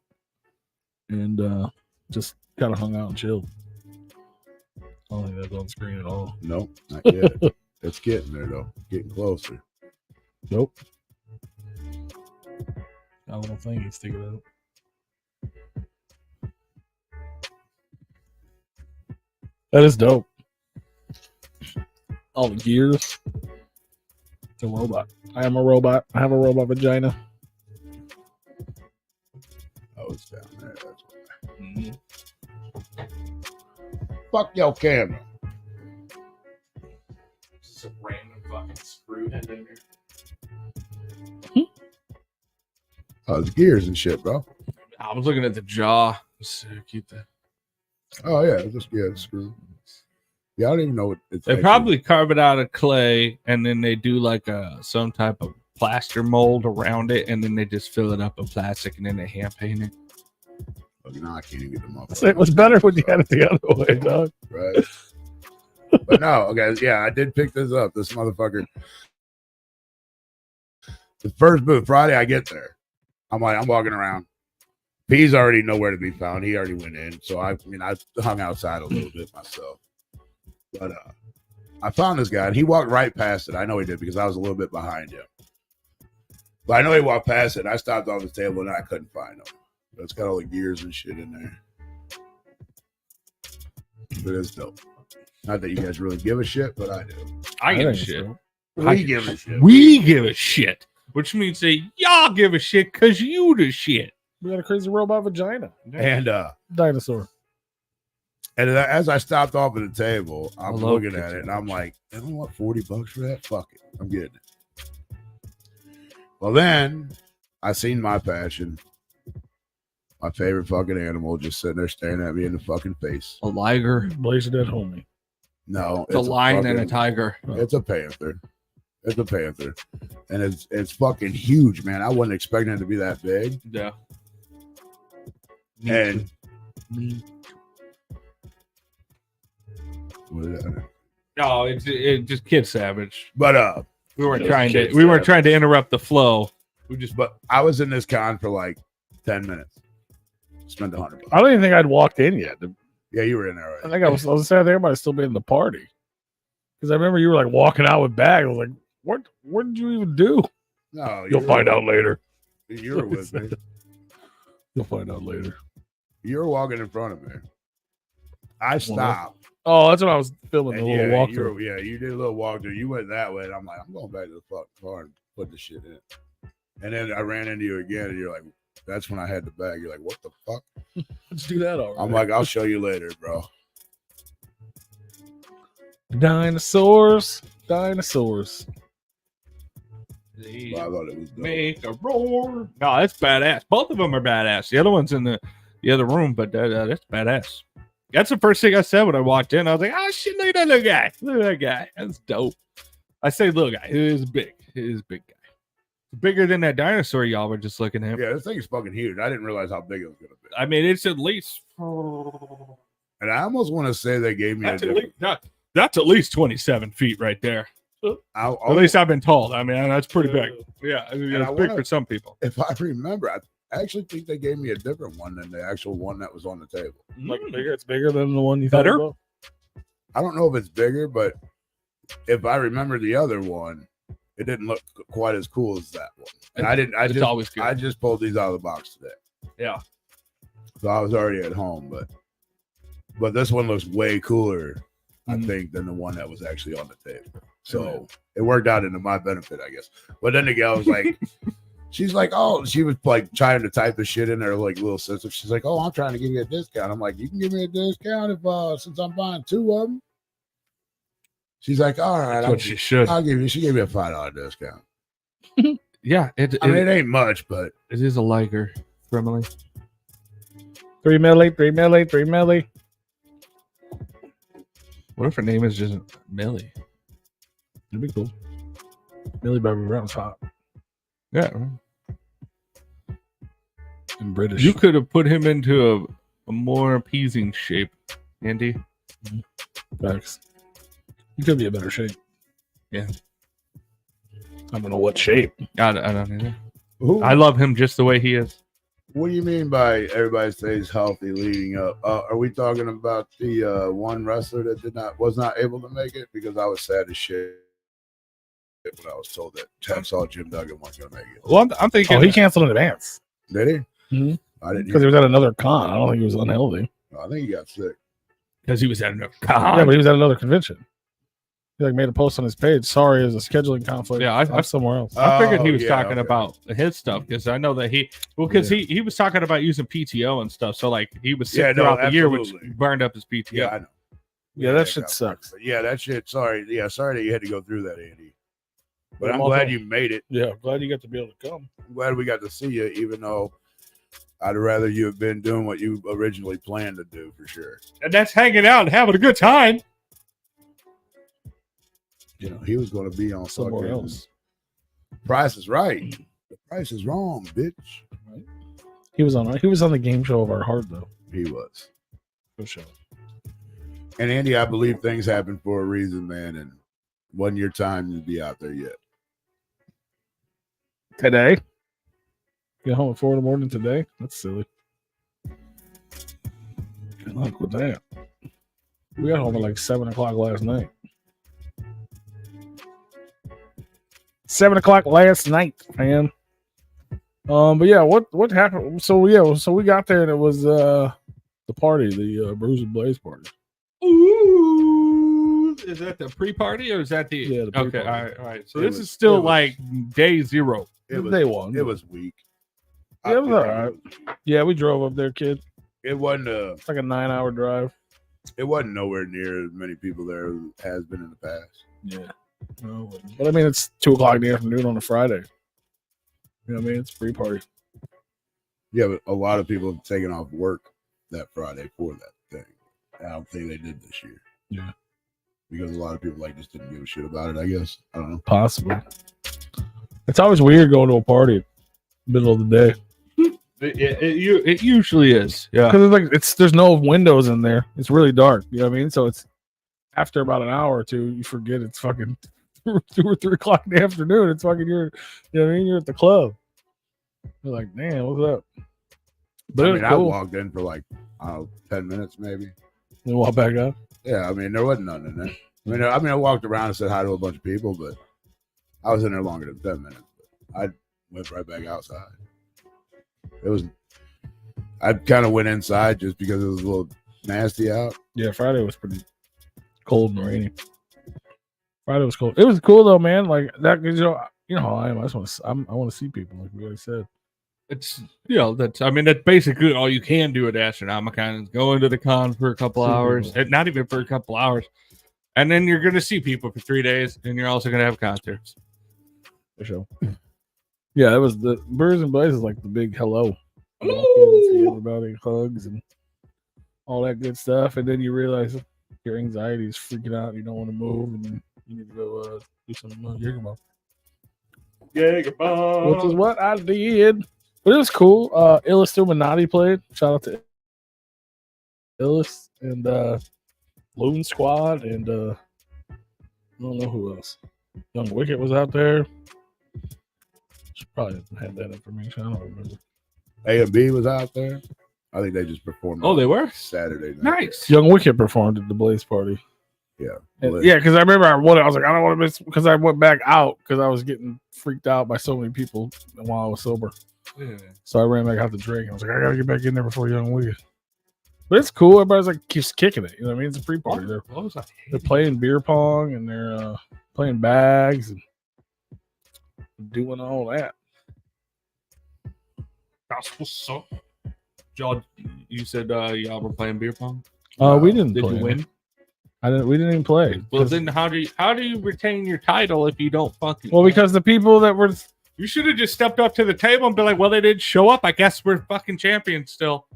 Speaker 3: And just kind of hung out and chilled. I don't think that's on screen at all.
Speaker 2: Nope, not yet. It's getting there though, getting closer.
Speaker 3: Nope. That little thing you stick it out. That is dope. All the gears. It's a robot. I am a robot. I have a robot vagina.
Speaker 2: Oh, it's down there. That's why. Fuck your camera.
Speaker 1: Just a random fucking screw head in here.
Speaker 2: Oh, it's gears and shit, bro.
Speaker 1: I was looking at the jaw. So cute.
Speaker 2: Oh yeah, just screw. Yeah, I don't even know what it's.
Speaker 1: They probably carve it out of clay, and then they do like some type of plaster mold around it, and then they just fill it up with plastic, and then they hand paint it.
Speaker 2: Look, now I can't even get them up.
Speaker 3: It was better when you had it the other way, dog.
Speaker 2: Right. But no, okay, yeah, I did pick this up. This motherfucker. The first booth, Friday, I get there. I'm walking around. He's already nowhere to be found. He already went in. So I hung outside a little bit myself. But I found this guy, and he walked right past it. I know he did because I was a little bit behind him. But I know he walked past it. And I stopped on the table, and I couldn't find him. But it's got all the gears and shit in there. But it's dope. Not that you guys really give a shit, but I do.
Speaker 1: I give a
Speaker 3: think
Speaker 1: shit.
Speaker 3: so.
Speaker 2: We give a shit.
Speaker 1: We give a shit. Which means that y'all give a shit because you the shit.
Speaker 3: We got a crazy robot vagina.
Speaker 2: And
Speaker 3: Dinosaur.
Speaker 2: And as I stopped off at the table, I'm
Speaker 1: Hello,
Speaker 2: looking at it and I'm like, I don't want $40 for that. Fuck it. I'm getting it. Well, then I seen my passion. My favorite fucking animal just sitting there staring at me in the fucking face.
Speaker 1: A liger,
Speaker 3: Blaze your dead homie.
Speaker 2: No,
Speaker 1: a lion, and a
Speaker 2: fucking-
Speaker 1: tiger.
Speaker 2: It's a panther. It's a panther. And it's fucking huge, man. I wasn't expecting it to be that big.
Speaker 1: Yeah.
Speaker 2: And what did I-
Speaker 1: No, it just Kid Savage.
Speaker 2: but
Speaker 1: We weren't
Speaker 2: Just
Speaker 1: trying to.
Speaker 2: Kid
Speaker 1: We weren't
Speaker 2: Savage.
Speaker 1: trying to interrupt the flow.
Speaker 2: but I was in this con for like 10 minutes. Spent $100.
Speaker 3: I don't even think I'd walked in yet.
Speaker 2: Yeah, you were in there
Speaker 3: I
Speaker 2: already.
Speaker 3: think I was sad there, but I still be in the party. Because I remember you were like walking out with bags. I was like, what did you even do?
Speaker 2: No,
Speaker 3: You'll find out later.
Speaker 2: You were with me.
Speaker 3: You'll find out later.
Speaker 2: You were walking in front of me. I stopped.
Speaker 3: Oh, that's when I was filming
Speaker 2: And
Speaker 3: the little
Speaker 2: yeah,
Speaker 3: walkthrough.
Speaker 2: you did a little walkthrough. You went that way, and I'm like, I'm going back to the fucking car and put the shit in. And then I ran into you again, and you're like, that's when I had the bag. You're like, what the fuck?
Speaker 3: Let's do that already.
Speaker 2: I'm like, I'll show you later, bro.
Speaker 3: Dinosaurs.
Speaker 1: They
Speaker 2: But I thought it was dope.
Speaker 1: make a roar. No, that's badass. Both of them are badass. The other one's in the other room, but that's badass. That's the first thing I said when I walked in. I was like, oh shit, look at that little guy. Look at that guy. That's dope. I say little guy. It is big. It is a big guy. Bigger than that dinosaur y'all were just looking at.
Speaker 2: Yeah, this thing is fucking huge. I didn't realize how big it was gonna be.
Speaker 1: I mean, it's at least.
Speaker 2: And I almost want to say they gave me
Speaker 1: That's at least 27 feet right there. At least I've been told. I mean, that's pretty big. Yeah, I mean, it's big for some people.
Speaker 2: If I remember, I actually think they gave me a different one than the actual one that was on the table.
Speaker 3: Like bigger, it's bigger than the one you
Speaker 1: Better?
Speaker 3: thought about?
Speaker 2: I don't know if it's bigger, but if I remember the other one, it didn't look quite as cool as that one. And I didn't.
Speaker 1: It's always good.
Speaker 2: I just pulled these out of the box today,
Speaker 1: Yeah.
Speaker 2: so I was already at home. But this one looks way cooler, I think, than the one that was actually on the table. So it worked out into my benefit, I guess. But then the gal was like, she's like, oh, she was like trying to type the shit in her like little sister. She's like, oh, I'm trying to give you a discount. I'm like, you can give me a discount if since I'm buying two of them. She's like, all right,
Speaker 1: That's what she should.
Speaker 2: I'll give you. She gave me a $5 discount.
Speaker 1: Yeah.
Speaker 2: I mean, it ain't much, but
Speaker 1: it is a liker for Emily.
Speaker 3: 3 milli, 3 milli, 3 milli.
Speaker 1: What if her name is just Millie?
Speaker 3: It'd be cool. Millie Bobby Brown's hot
Speaker 1: Yeah.
Speaker 3: and British.
Speaker 1: You could have put him into a more appeasing shape, Andy.
Speaker 3: Facts. You could be a better shape.
Speaker 1: Yeah.
Speaker 3: I don't know what shape.
Speaker 1: I don't either.
Speaker 2: who,
Speaker 1: I love him just the way he is.
Speaker 2: what do you mean by everybody stays healthy leading up? Are we talking about the one wrestler that was not able to make it? Because I was sad as shit when I was told that Hacksaw Jim Duggan wasn't going to make it.
Speaker 1: Well, I'm thinking.
Speaker 3: Oh, he canceled in advance.
Speaker 2: Did he?
Speaker 3: Mhm.
Speaker 2: I didn't.
Speaker 3: Because he was at another con. I don't think he was unhealthy.
Speaker 2: I think he got sick.
Speaker 1: Because he was at another
Speaker 3: Yeah,
Speaker 1: con.
Speaker 3: but he was at another convention. He like made a post on his page. Sorry, there's a scheduling conflict.
Speaker 1: Yeah,
Speaker 3: I'm somewhere else.
Speaker 1: I figured he was
Speaker 2: yeah,
Speaker 1: talking
Speaker 2: okay.
Speaker 1: about his stuff because I know that because he was talking about using PTO and stuff. So like he was sick throughout the year, which
Speaker 2: absolutely.
Speaker 1: burned up his PTO.
Speaker 2: Yeah, I know.
Speaker 3: Yeah, that shit sucks.
Speaker 2: Yeah, that shit. Sorry. Yeah, sorry that you had to go through that, Andy. But
Speaker 3: Yeah,
Speaker 2: I'm
Speaker 3: I'm
Speaker 2: glad
Speaker 3: also-
Speaker 2: you made it.
Speaker 3: Yeah, glad you got to be able to come.
Speaker 2: I'm glad we got to see you, even though I'd rather you have been doing what you originally planned to do for sure.
Speaker 1: And that's hanging out and having a good time.
Speaker 2: You know, he was going to be on
Speaker 3: Somewhere
Speaker 2: fucking
Speaker 3: else.
Speaker 2: Price is Right. The price is wrong, bitch.
Speaker 3: He was on the game show of our heart though.
Speaker 2: He was.
Speaker 3: For sure.
Speaker 2: And Andy, I believe things happen for a reason, man. And wasn't your time to be out there yet.
Speaker 3: Today. Get home at 4 a.m. today. That's silly. Good luck with that. We got home at like 7 o'clock last night. 7 o'clock last night, man. But yeah, what happened? So we got there and it was the party, the Bruise and Blaze party.
Speaker 1: Ooh, is that the pre-party or is that the?
Speaker 3: Yeah, the
Speaker 1: okay,
Speaker 3: pre-party.
Speaker 1: all right. So
Speaker 2: It
Speaker 1: this
Speaker 2: was-
Speaker 1: is still
Speaker 2: it was-
Speaker 1: like day zero.
Speaker 2: It was
Speaker 3: Day one.
Speaker 2: It was weak.
Speaker 3: Yeah, it was
Speaker 2: I
Speaker 3: all
Speaker 2: think
Speaker 3: right. Yeah, we drove up there, kid.
Speaker 2: It wasn't
Speaker 3: It's like a 9-hour drive.
Speaker 2: it wasn't nowhere near as many people there as has been in the past.
Speaker 3: Yeah. No, but I mean, it's 2 o'clock in the afternoon on a Friday. You know what I mean? It's pre-party.
Speaker 2: Yeah, but a lot of people have taken off work that Friday for that thing. I don't think they did this year.
Speaker 3: Yeah.
Speaker 2: Because a lot of people like just didn't give a shit about it, I guess. I don't know.
Speaker 3: Possibly. It's always weird going to a party middle of the day
Speaker 1: It usually is. Yeah.
Speaker 3: because there's no windows in there. It's really dark. You know what I mean? So it's after about an hour or two, you forget it's fucking 2 or 3 o'clock in the afternoon. It's fucking you know what I mean? You're at the club. You're like, damn, what's up? But
Speaker 2: I
Speaker 3: it
Speaker 2: mean,
Speaker 3: was
Speaker 2: I
Speaker 3: cool.
Speaker 2: walked in for like 10 minutes maybe.
Speaker 3: Then walk back up.
Speaker 2: Yeah, I mean, there wasn't none in there. I mean, I walked around and said hi to a bunch of people, but I was in there longer than 10 minutes. But I went right back outside. I kind of went inside just because it was a little nasty out.
Speaker 3: Yeah, Friday was pretty cold and rainy. Friday was cold. It was cool though, man. Like that, you know how I am. I want to see people, like we already said.
Speaker 1: It's that's basically all you can do at Astronomicon is go into the con for a couple
Speaker 3: See
Speaker 1: hours,
Speaker 3: people.
Speaker 1: not even for a couple hours, and then you're gonna see people for 3 days, and you're also gonna have concerts.
Speaker 3: for sure. Yeah, it was the Birds and Blazes, like the big hello. You walk in and see everybody, hugs and all that good stuff, and then you realize your anxiety is freaking out. You don't want to move, and you need to go do some Juggalos. Which is what I did. But it was cool. Illis Illuminati played. Shout out to Illis and Loon Squad, and I don't know who else. Young Wicket was out there. Should probably have that information. I don't remember.
Speaker 2: A and B was out there. I think they just performed.
Speaker 1: Oh, they were
Speaker 2: Saturday night.
Speaker 1: nice.
Speaker 3: Young Wicket performed at the Blaze Party.
Speaker 2: Yeah.
Speaker 3: Yeah, because I remember I was like, I don't want to miss, because I went back out because I was getting freaked out by so many people while I was sober.
Speaker 1: Yeah.
Speaker 3: So I ran back out to drink. I was like, I gotta get back in there before Young Wicket. But it's cool. Everybody's like keeps kicking it. You know what I mean? It's a pre-party. They're playing beer pong and they're playing bags and doing all that.
Speaker 1: That's what's up. John, you said y'all were playing beer pong?
Speaker 3: We didn't
Speaker 1: Did
Speaker 3: play.
Speaker 1: you win?
Speaker 3: We didn't even play.
Speaker 1: Well, then how do you retain your title if you don't fucking?
Speaker 3: Well, because the people that were,
Speaker 1: you should have just stepped up to the table and be like, "Well, they didn't show up. I guess we're fucking champions still."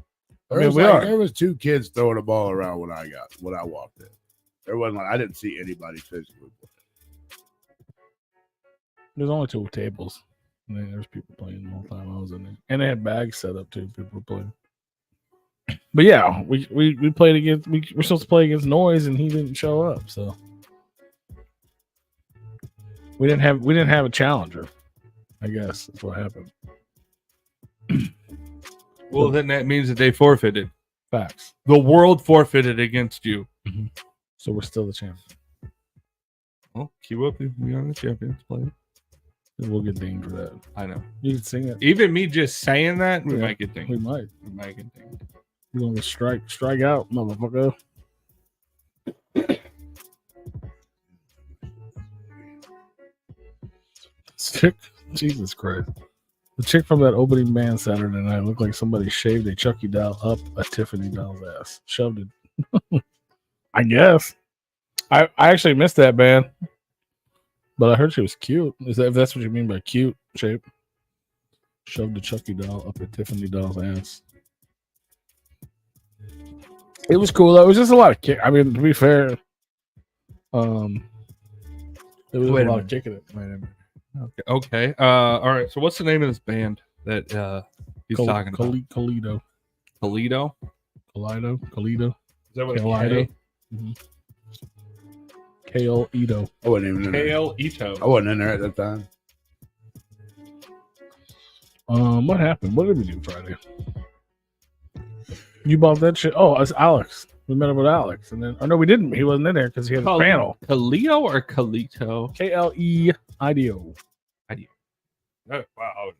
Speaker 2: There was 2 kids throwing a ball around when I walked in. There wasn't I didn't see anybody physically play.
Speaker 3: There's only 2 tables. And then there's people playing the whole time I was in there, and they had bags set up too. People were playing. But yeah, we played against. We were supposed to play against Noise, and he didn't show up. So we didn't have a challenger. I guess that's what happened.
Speaker 1: Well, then that means that they forfeited.
Speaker 3: Facts.
Speaker 1: The world forfeited against you.
Speaker 3: Mm-hmm. So we're still the champion.
Speaker 1: Well, keep up. We are the champions. Play.
Speaker 3: We'll get dinged for that.
Speaker 1: I know.
Speaker 3: You can sing it.
Speaker 1: Even me just saying that, we might get dinged.
Speaker 3: We might.
Speaker 1: We might get dinged.
Speaker 3: You're gonna get strike out, motherfucker. Chick, Jesus Christ. The chick from that opening band Saturday night looked like somebody shaved a Chucky doll up a Tiffany doll's ass. Shoved it. I guess. I actually missed that band. But I heard she was cute. If that's what you mean by cute shape? Shoved a Chucky doll up a Tiffany doll's ass. It was cool though. It was just a lot of kick. I mean, to be fair, it was a lot of kicking it.
Speaker 1: Wait a minute. Okay. All right. So what's the name of this band that he's talking about?
Speaker 3: Kalido.
Speaker 1: Kalido?
Speaker 3: Kalido.
Speaker 1: Is that what
Speaker 3: Kalido? Kale Ito.
Speaker 2: I wasn't even in there.
Speaker 1: Kale Ito.
Speaker 2: I wasn't in there at that time.
Speaker 3: What happened? What did we do Friday? You bought that shit. Oh, it's Alex. We met up with Alex, and then no, we didn't. He wasn't in there because he had a panel.
Speaker 1: Kaleo or Kalito?
Speaker 3: Kleido.
Speaker 1: Oh, wow.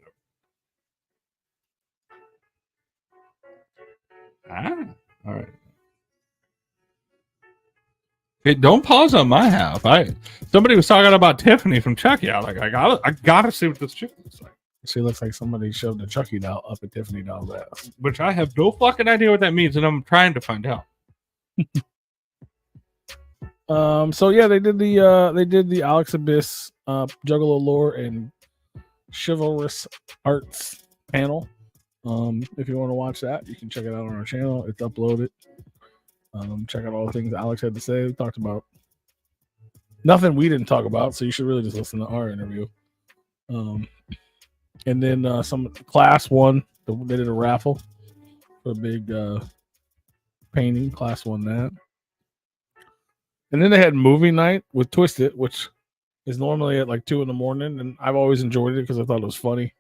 Speaker 1: All right. Hey, don't pause on my half. Somebody was talking about Tiffany from Chucky. I gotta see what this chick looks like.
Speaker 3: She looks like somebody shoved a Chucky doll up a Tiffany doll's ass.
Speaker 1: Which I have no fucking idea what that means, and I'm trying to find out.
Speaker 3: So yeah, they did the Alex Abyss Juggalo lore and chivalrous arts panel. If you want to watch that, you can check it out on our channel. It's uploaded. Check out all the things Alex had to say. We talked about nothing we didn't talk about, so you should really just listen to our interview. And then some class 1, they did a raffle for a big painting. Class 1 that. And then they had movie night with Twiztids, which is normally at like 2 a.m, and I've always enjoyed it because I thought it was funny.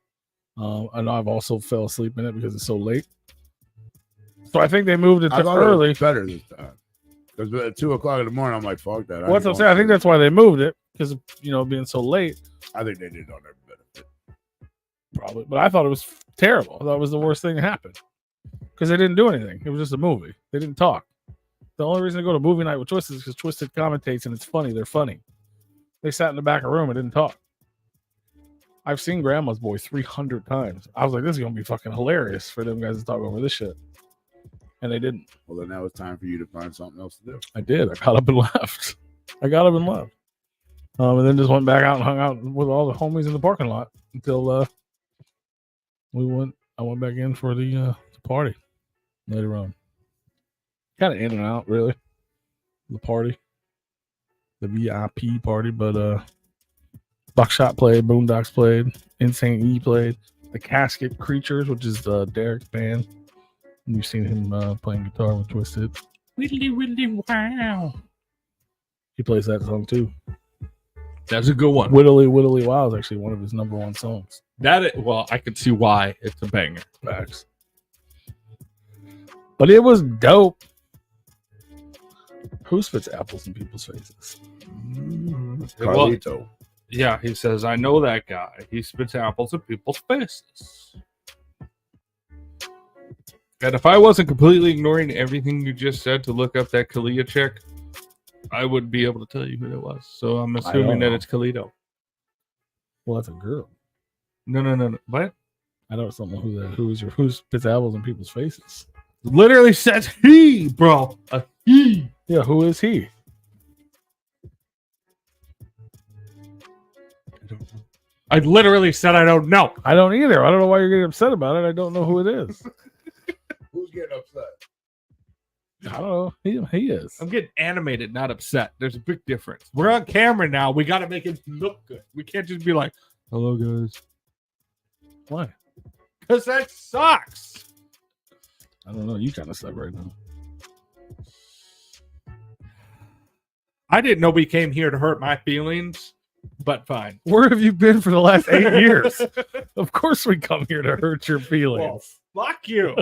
Speaker 3: I know I've also fell asleep in it because it's so late. So I think they moved it to early.
Speaker 2: Better this time. Because at 2 o'clock in the morning, I'm like, fuck that.
Speaker 3: Well, that's what I'm saying. I think that's why they moved it, because of, being so late.
Speaker 2: I think they did it on their benefit.
Speaker 3: Probably. But I thought it was terrible. I thought it was the worst thing that happened. Because they didn't do anything. It was just a movie. They didn't talk. The only reason to go to movie night with Twiztids is because Twiztids commentates and it's funny. They're funny. They sat in the back of the room and didn't talk. I've seen Grandma's Boy 300 times. I was like, this is going to be fucking hilarious for them guys to talk over this shit. And they didn't.
Speaker 2: Well, then now it's time for you to find something else to do.
Speaker 3: I did. I got up and left. And then just went back out and hung out with all the homies in the parking lot until I went back in for the party later on. Kind of in and out, really. The party, the VIP party, but Buckshot played, Boondocks played, Insane E played, the Casket Creatures, which is Derek's band. You've seen him playing guitar with Twiztids. Whittly, whittly, wow. He plays that song too.
Speaker 1: That's a good one.
Speaker 3: Whittly, whittly, wow is actually one of his number one songs.
Speaker 1: Well, I can see why it's a banger.
Speaker 3: Facts. But it was dope. Who spits apples in people's faces?
Speaker 2: Carlito.
Speaker 1: Yeah, he says, I know that guy. He spits apples in people's faces. And if I wasn't completely ignoring everything you just said to look up that Kalia chick, I would be able to tell you who it was. So I'm assuming that it's Kalito.
Speaker 3: Well, that's a girl.
Speaker 1: No. What?
Speaker 3: I know someone who spits apples in people's faces.
Speaker 1: Literally says he, bro. A he.
Speaker 3: Yeah, who is he?
Speaker 1: I literally said I don't know.
Speaker 3: I don't either. I don't know why you're getting upset about it. I don't know who it is.
Speaker 2: Who's getting upset?
Speaker 3: I don't know. He is.
Speaker 1: I'm getting animated, not upset. There's a big difference. We're on camera now. We got to make it look good. We can't just be like, hello, guys.
Speaker 3: Why?
Speaker 1: Because that sucks.
Speaker 3: I don't know. You kind of suck right now.
Speaker 1: I didn't know we came here to hurt my feelings, but fine.
Speaker 3: Where have you been for the last 8 years? Of course we come here to hurt your feelings.
Speaker 1: Well, fuck you.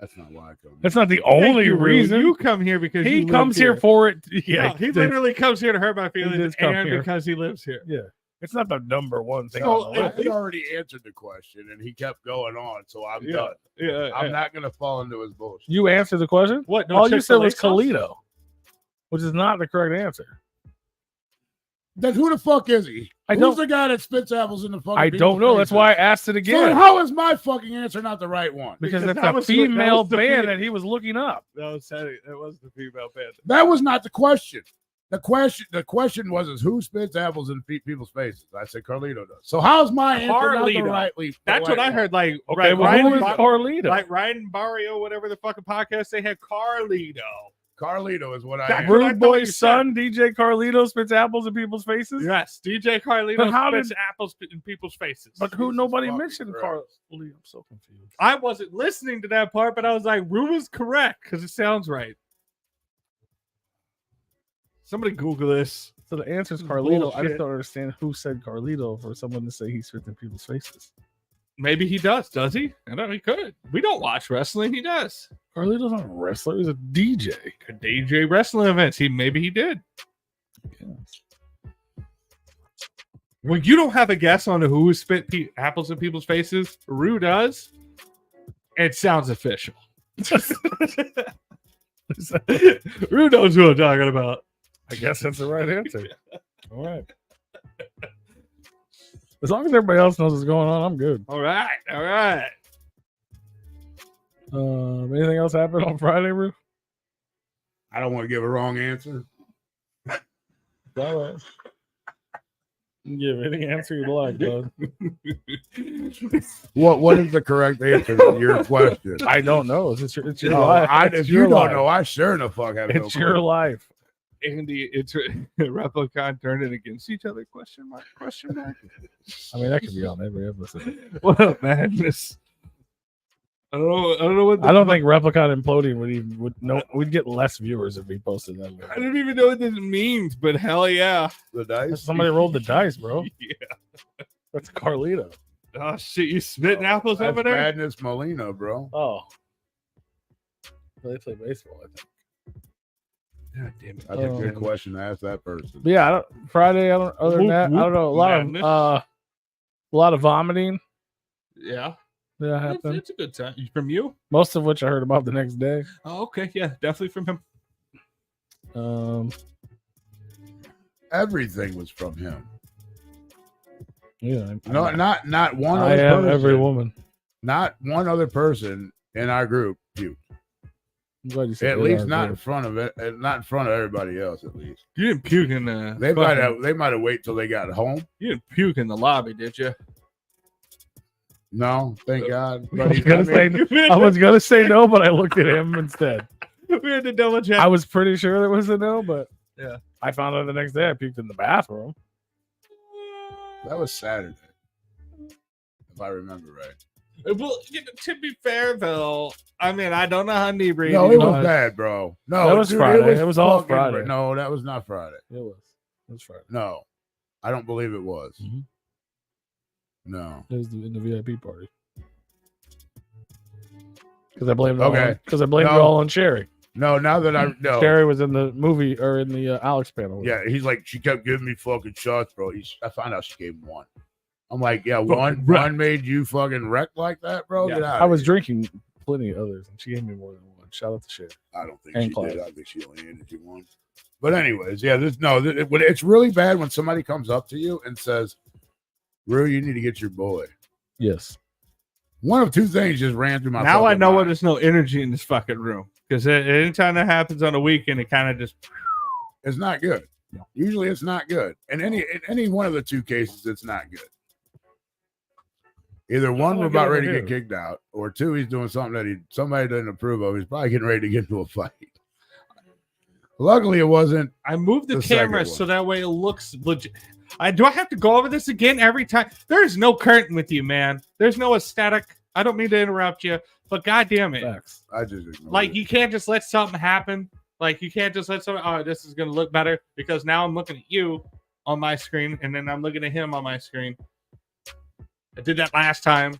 Speaker 2: That's not why I come.
Speaker 3: That's not the only reason.
Speaker 1: You come here because
Speaker 3: he
Speaker 1: you
Speaker 3: comes
Speaker 1: live
Speaker 3: here for it. Yeah,
Speaker 1: no, he literally comes here to hurt my feelings and
Speaker 3: here.
Speaker 1: because he lives here.
Speaker 3: Yeah. It's not the number one thing.
Speaker 2: So I had already answered the question, and he kept going on. So I'm done.
Speaker 1: Yeah,
Speaker 2: I'm not gonna fall into his bullshit.
Speaker 3: You answered the question.
Speaker 1: What? No
Speaker 3: all you said was
Speaker 1: Chick-fil-A
Speaker 3: Kalito, which is not the correct answer.
Speaker 2: Then who the fuck is he?
Speaker 3: I
Speaker 2: Who's
Speaker 3: don't-
Speaker 2: the guy that spits apples in the fucking?
Speaker 3: I don't know. That's why I asked it again.
Speaker 2: So how is my fucking answer not the right one?
Speaker 3: Because
Speaker 1: Because
Speaker 3: that's
Speaker 1: that
Speaker 3: a
Speaker 1: was the-
Speaker 3: female
Speaker 1: that was the
Speaker 3: band that he was looking up.
Speaker 1: That was the female band.
Speaker 2: That was not the question. The question was who spits apples in people's faces? I said Carlito does. So how's my answer not the
Speaker 1: Carlito.
Speaker 2: rightly?
Speaker 1: That's what I heard. Like,
Speaker 3: Okay,
Speaker 1: right,
Speaker 3: well,
Speaker 1: Ryan,
Speaker 3: who is Carlito?
Speaker 1: like Ryan Barrio, whatever the fucking podcast they had, Carlito.
Speaker 2: Carlito is what I.
Speaker 1: That's
Speaker 2: answered.
Speaker 1: what I
Speaker 3: Rude
Speaker 1: thought
Speaker 3: Boy's
Speaker 1: you said.
Speaker 3: son, DJ Carlito, spits apples in people's faces.
Speaker 1: Yes, DJ Carlito
Speaker 3: But how
Speaker 1: spits apples in people's faces.
Speaker 3: But who?
Speaker 2: Jesus
Speaker 3: Nobody
Speaker 2: fucking
Speaker 3: mentioned
Speaker 2: Christ.
Speaker 3: Carlito. I'm so confused.
Speaker 1: I wasn't listening to that part, but I was like, Rue was correct because it sounds right. Somebody Google this.
Speaker 3: So the answer is Carlito. I
Speaker 1: Bullshit.
Speaker 3: just don't understand who said Carlito for someone to say he spits in people's faces.
Speaker 1: Maybe he does he? I know he could. We don't watch wrestling. He does.
Speaker 3: Carlito's not a wrestler. He's a DJ.
Speaker 1: Could DJ wrestling events. Maybe he did. Well, you don't have a guess on who spit apples in people's faces. Rue does. It sounds official. Rue knows who I'm talking about.
Speaker 3: I guess that's the right answer. All right. As long as everybody else knows what's going on, I'm good.
Speaker 1: All right.
Speaker 3: Anything else happened on Friday, Rue?
Speaker 2: I don't want to give a wrong answer.
Speaker 3: All right. Give any answer you like, bud.
Speaker 2: What is the correct answer to your question?
Speaker 3: I don't know. It's your
Speaker 2: No,
Speaker 3: life.
Speaker 2: if you don't know, I sure the fuck have no
Speaker 3: It's your life.
Speaker 1: Andy, it's Replicon turned it against each other? Question mark?
Speaker 3: I mean, that could be on every episode.
Speaker 1: What a madness! I don't know what.
Speaker 3: I don't think Replicon imploding we'd get less viewers if we posted that.
Speaker 1: I don't even know what this means, but hell yeah!
Speaker 2: The dice.
Speaker 3: Somebody rolled the dice, bro.
Speaker 1: Yeah.
Speaker 3: That's Carlito.
Speaker 1: Oh shit! You spitting apples
Speaker 2: That's
Speaker 1: over there?
Speaker 2: Madness Molina, bro.
Speaker 3: Oh. They play baseball, I think.
Speaker 1: God damn it!
Speaker 2: That's a good question to ask that person.
Speaker 3: But yeah, Friday. Other than that, I don't know. A lot of vomiting.
Speaker 1: Yeah,
Speaker 3: that happened.
Speaker 1: it's a good time. From you?
Speaker 3: Most of which I heard about the next day.
Speaker 1: Oh, okay, yeah, definitely from him.
Speaker 2: Everything was from him.
Speaker 3: Yeah.
Speaker 2: No, not one.
Speaker 3: I
Speaker 2: other
Speaker 3: am
Speaker 2: person,
Speaker 3: every woman.
Speaker 2: Not one other person in our group puked.
Speaker 3: I'm glad you said
Speaker 2: At
Speaker 3: that.
Speaker 2: least not in front of it, not in front of everybody else. At least
Speaker 1: You didn't puke in the.
Speaker 2: they might have waited till they got home.
Speaker 1: You didn't puke in the lobby, did you?
Speaker 2: No, thank God.
Speaker 3: I was gonna say no, but I looked at him instead.
Speaker 1: We had to double check.
Speaker 3: I was pretty sure there was a no, but
Speaker 1: yeah,
Speaker 3: I found out the next day I puked in the bathroom.
Speaker 2: That was Saturday, if I remember right.
Speaker 1: Well, to be fair though, I mean, I don't know how inebriated.
Speaker 2: No, it was bad, bro. No,
Speaker 3: that was Friday. It was all Friday.
Speaker 2: No, that was not Friday.
Speaker 3: It was Friday.
Speaker 2: No, I don't believe it was.
Speaker 3: Mm-hmm.
Speaker 2: No,
Speaker 3: it was in the VIP party. Because I blamed it all on Sherry.
Speaker 2: No, now that I know
Speaker 3: Sherry was in the movie or in the Alex panel.
Speaker 2: Yeah, he's like, she kept giving me fucking shots, bro. I found out she gave him one. I'm like, yeah, one made you fucking wreck like that, bro.
Speaker 3: Yeah,
Speaker 2: Get out
Speaker 3: I was drinking plenty of others, and she gave me more than one. Shout out to Sherry.
Speaker 2: I don't think she did. I think she only handed you one. But anyways, yeah, it's really bad when somebody comes up to you and says, Rue, you need to get your boy.
Speaker 3: Yes.
Speaker 2: One of two things just ran through my mind.
Speaker 1: Now I know why there's no energy in this fucking room. Because anytime that happens on a weekend, it kind of just...
Speaker 2: It's not good.
Speaker 3: No.
Speaker 2: Usually it's not good. In any one of the two cases, it's not good. Either one, we're about ready to get kicked out, or two, he's doing something that somebody doesn't approve of. He's probably getting ready to get into a fight. Luckily, it wasn't.
Speaker 1: I moved the camera so that way it looks legit. Do I have to go over this again every time? There's no curtain with you, man. There's no aesthetic. I don't mean to interrupt you, but goddamn it.
Speaker 3: Facts.
Speaker 2: I just
Speaker 1: you can't just let something happen. Like, you can't just let something, oh, this is going to look better because now I'm looking at you on my screen and then I'm looking at him on my screen. I did that last time.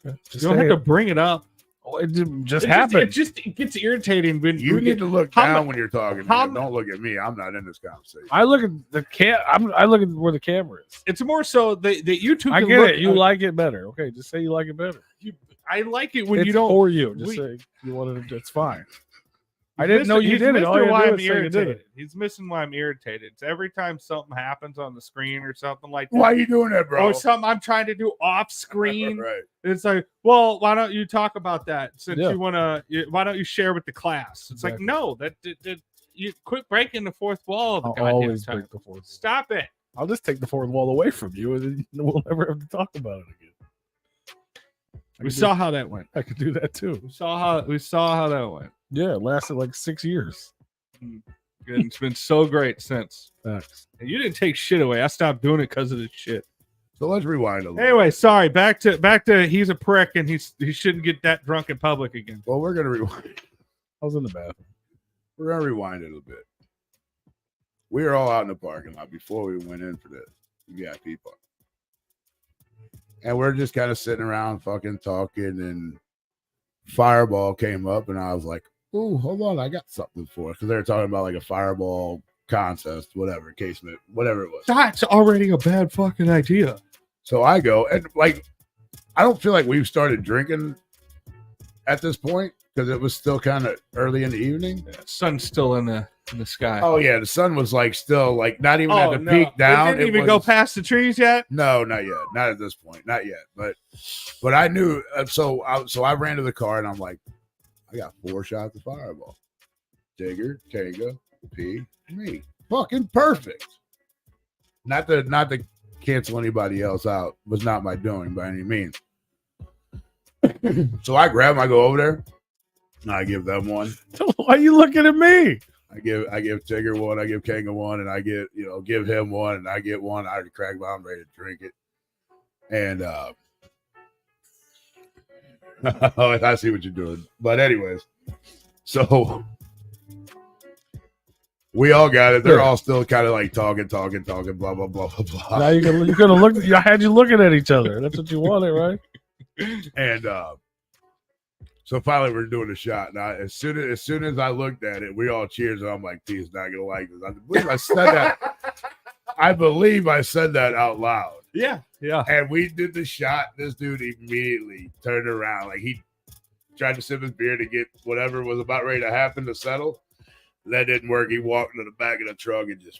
Speaker 1: You don't have to bring it up.
Speaker 3: Oh, it just happened.
Speaker 1: It gets irritating when
Speaker 2: you need to look down when you're talking. Don't look at me. I'm not in this conversation.
Speaker 3: I look at the I look at where the camera is.
Speaker 1: It's more so that YouTube.
Speaker 3: I get it. You like it better. Okay, just say you like it better.
Speaker 1: I like it when
Speaker 3: it's
Speaker 1: you don't.
Speaker 3: For you, just say you wanted it. It's fine. I didn't know you did it. All
Speaker 1: why
Speaker 3: you
Speaker 1: I'm
Speaker 3: do is say you did it.
Speaker 1: He's missing why I'm irritated. It's every time something happens on the screen or something like that.
Speaker 2: Why are you doing that, bro?
Speaker 1: Or something I'm trying to do off screen.
Speaker 2: Right.
Speaker 1: It's like, well, why don't you talk about that since you want to? Why don't you share with the class? It's like, no, that you quit breaking the fourth wall.
Speaker 3: I'll always break the fourth wall.
Speaker 1: Stop it.
Speaker 3: I'll just take the fourth wall away from you, and then we'll never have to talk about it again.
Speaker 1: We saw how that went.
Speaker 3: I could do that too.
Speaker 1: We saw how that went.
Speaker 3: Yeah, it lasted like 6 years.
Speaker 1: It's been so great since.
Speaker 3: Thanks.
Speaker 1: And you didn't take shit away. I stopped doing it because of the shit.
Speaker 2: So let's rewind a little.
Speaker 1: Anyway, sorry. Back to he's a prick and he shouldn't get that drunk in public again.
Speaker 2: Well, we're gonna rewind.
Speaker 3: I was in the bathroom.
Speaker 2: We're gonna rewind it a bit. We were all out in the parking lot before we went in for the VIP party. And we're just kind of sitting around fucking talking, and Fireball came up, and I was like, "Ooh, hold on, I got something for it." Because they were talking about like a Fireball contest, whatever, whatever it was.
Speaker 1: That's already a bad fucking idea.
Speaker 2: So I go, and like, I don't feel like we've started drinking at this point because it was still kind of early in the evening.
Speaker 1: Yeah, sun's still in the sky.
Speaker 2: Oh yeah, the sun was like still like not even at the peak down.
Speaker 1: It didn't even go past the trees yet.
Speaker 2: No, not yet. Not at this point. Not yet. But I knew. So I ran to the car and I'm like, I got 4 shots of Fireball. Digger, Kanga, P, me. Fucking perfect. Not to cancel anybody else out. Was not my doing by any means. So I grab him, I go over there, and I give them one.
Speaker 3: Why are you looking at me?
Speaker 2: I give Tigger one, I give Kanga one, and I give him one, and I get one. I already cracked, but I'm ready to drink it. And I see what you're doing. But anyways, so we all got it. They're all still kind of like talking, blah, blah, blah, blah, blah.
Speaker 3: Now you're gonna look. I had you looking at each other. That's what you wanted, right?
Speaker 2: And so finally we're doing a shot. Now as soon as I looked at it, we all cheers, and I'm like, P's not gonna like this. I believe I said that out loud.
Speaker 1: Yeah.
Speaker 2: And we did the shot. This dude immediately turned around. Like he tried to sip his beer to get whatever was about ready to happen to settle. That didn't work. He walked to the back of the truck and just.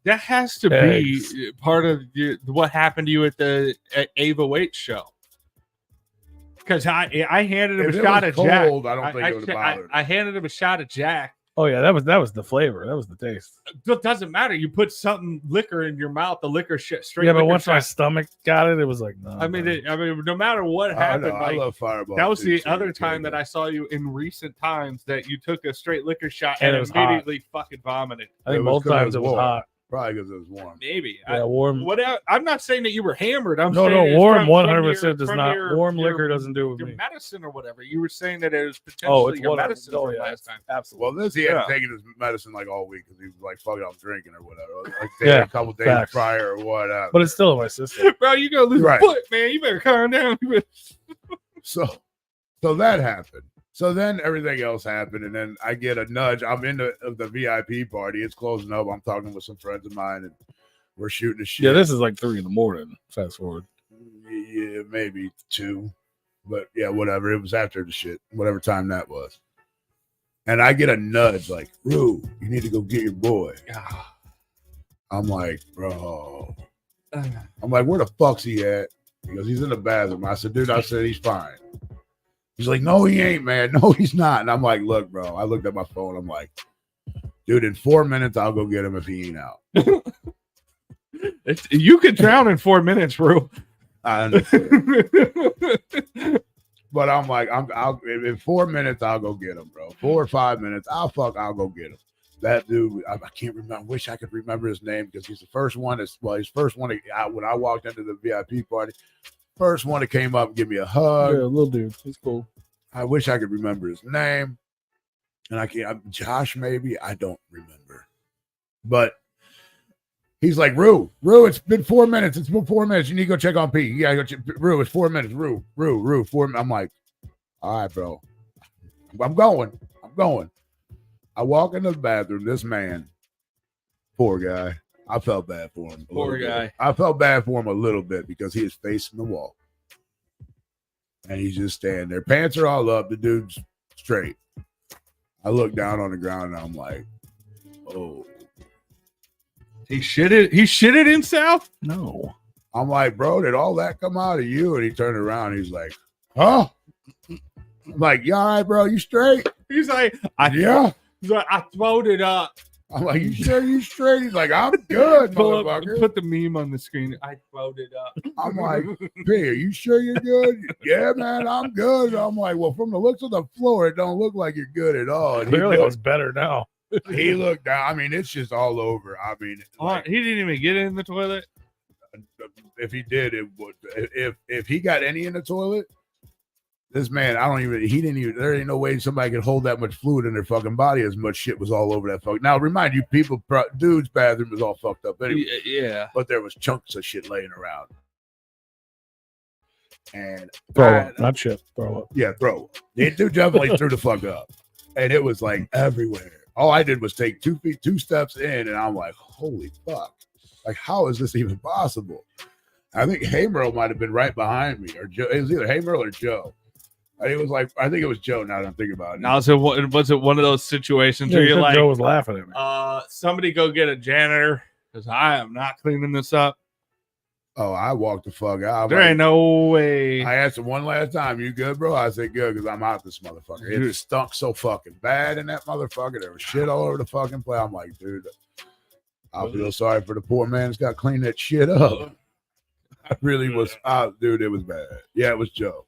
Speaker 1: That has to be part of what happened to you at Ava Waite show. Because I handed him
Speaker 2: If
Speaker 1: a
Speaker 2: it
Speaker 1: shot
Speaker 2: was
Speaker 1: of Jack.
Speaker 2: cold, I don't think it would have bothered.
Speaker 1: I handed him a shot of Jack.
Speaker 3: Oh yeah, that was the flavor. That was the taste.
Speaker 1: It doesn't matter. You put something liquor in your mouth, the liquor shit straight.
Speaker 3: Yeah, but
Speaker 1: liquor
Speaker 3: once my
Speaker 1: shot.
Speaker 3: stomach got it, it was like no.
Speaker 1: I mean, no matter what happened,
Speaker 2: I
Speaker 1: like,
Speaker 2: love Fireball.
Speaker 1: that was
Speaker 2: too,
Speaker 1: the
Speaker 2: so
Speaker 1: other
Speaker 2: it's
Speaker 1: time
Speaker 2: good.
Speaker 1: that I saw you in recent times that you took a straight liquor shot
Speaker 3: And
Speaker 1: and
Speaker 3: it was hot.
Speaker 1: immediately fucking vomited.
Speaker 3: I think
Speaker 2: It was
Speaker 3: both
Speaker 2: 'cause it
Speaker 3: times
Speaker 2: was
Speaker 3: it was
Speaker 2: warm.
Speaker 3: hot.
Speaker 2: Probably because it was warm.
Speaker 1: Maybe.
Speaker 3: Yeah, warm.
Speaker 1: I'm not saying that you were hammered. I'm
Speaker 3: No,
Speaker 1: saying it's
Speaker 3: warm
Speaker 1: from
Speaker 3: 100% does
Speaker 1: from
Speaker 3: not.
Speaker 1: your-
Speaker 3: Warm
Speaker 1: your-
Speaker 3: liquor doesn't do it with
Speaker 1: Your
Speaker 3: me.
Speaker 1: medicine or whatever. You were saying that it was
Speaker 3: Oh,
Speaker 1: potentially
Speaker 3: it's
Speaker 1: your
Speaker 3: one
Speaker 1: medicine
Speaker 3: Oh
Speaker 1: from
Speaker 3: yeah,
Speaker 1: last time.
Speaker 3: absolutely.
Speaker 2: Well, he hadn't
Speaker 1: Yeah.
Speaker 2: taken his medicine like all week because he was like, fuck it, I'm drinking or whatever. Like
Speaker 3: Yeah,
Speaker 2: a couple days
Speaker 3: facts.
Speaker 2: prior or whatever.
Speaker 3: But it's still in my system.
Speaker 1: Bro, you gonna lose
Speaker 2: Right.
Speaker 1: a foot, man. You better calm down.
Speaker 2: So that happened. So then everything else happened, and then I get a nudge. I'm in the VIP party. It's closing up. I'm talking with some friends of mine, and we're shooting the shit.
Speaker 3: Yeah, this is like 3 a.m. Fast forward.
Speaker 2: Yeah, maybe 2, but yeah, whatever. It was after the shit, whatever time that was. And I get a nudge like, Rue, you need to go get your boy. I'm like, bro. I'm like, where the fuck's he at? He goes, he's in the bathroom. I said, dude, he's fine. He's like, no, he ain't, man. No, he's not. And I'm like, look, bro. I looked at my phone. I'm like, dude, in 4 minutes, I'll go get him if he ain't out.
Speaker 1: You could drown in 4 minutes, bro.
Speaker 2: I understand. But I'm like, I'll in 4 minutes, I'll go get him, bro. 4 or 5 minutes, I'll go get him. That dude, I can't remember. I wish I could remember his name because he's the first one. He's first one when I walked into the VIP party. First one that came up and give me a hug.
Speaker 3: Yeah, little dude. He's cool.
Speaker 2: I wish I could remember his name. And I can't. Josh, maybe. I don't remember. But he's like, Rue, it's been 4 minutes. It's been 4 minutes. You need to go check on Pete. You gotta go check. Rue, it's 4 minutes. Rue, 4 minutes. I'm like, all right, bro. I'm going. I walk into the bathroom. This man, poor guy. I felt bad for him.
Speaker 1: Poor guy.
Speaker 2: I felt bad for him a little bit because he is facing the wall. And he's just standing there. Pants are all up. The dude's straight. I look down on the ground and I'm like, oh.
Speaker 1: He shitted himself?
Speaker 3: No.
Speaker 2: I'm like, bro, did all that come out of you? And he turned around and he's like, huh? I'm like, you all right, bro? You straight?
Speaker 1: He's like,
Speaker 2: Yeah.
Speaker 1: He's like, I throwed it up.
Speaker 2: I'm like, you sure you straight? He's like, I'm good,
Speaker 1: Pull up,
Speaker 2: motherfucker.
Speaker 1: put the meme on the screen. I throwed it up.
Speaker 2: I'm like, P, are you sure you're good? Yeah, man, I'm good. I'm like, well, from the looks of the floor, it don't look like you're good at all. And
Speaker 3: Clearly, it's better now.
Speaker 2: he looked down. I mean, it's just all over. I mean, like,
Speaker 1: He didn't even get in the toilet.
Speaker 2: if he did, it would. If he got any in the toilet, this man, there ain't no way somebody could hold that much fluid in their fucking body. As much shit was all over that fuck. Now, remind you, dude's bathroom was all fucked up anyway.
Speaker 1: Yeah.
Speaker 2: But there was chunks of shit laying around. And
Speaker 3: Throw up, not shit. Throw up.
Speaker 2: yeah, throw. The dude definitely threw the fuck up. And it was like everywhere. All I did was take 2 steps in, and I'm like, holy fuck. Like, how is this even possible? I think Haymerl might have been right behind me, or Joe. It was either Haymerl or Joe. I think it was Joe. Now that I'm thinking about it.
Speaker 1: Now, was it one of those situations where you're like,
Speaker 3: Joe was laughing at me.
Speaker 1: somebody go get a janitor because I am not cleaning this up.
Speaker 2: Oh, I walked the fuck out.
Speaker 1: There ain't no way.
Speaker 2: I asked him one last time, you good, bro? I said, good, because I'm out this motherfucker. It stunk so fucking bad in that motherfucker. There was shit all over the fucking place. I'm like, dude, I feel sorry for the poor man that's got to clean that shit up. I really was out, dude. It was bad. Yeah, it was Joe.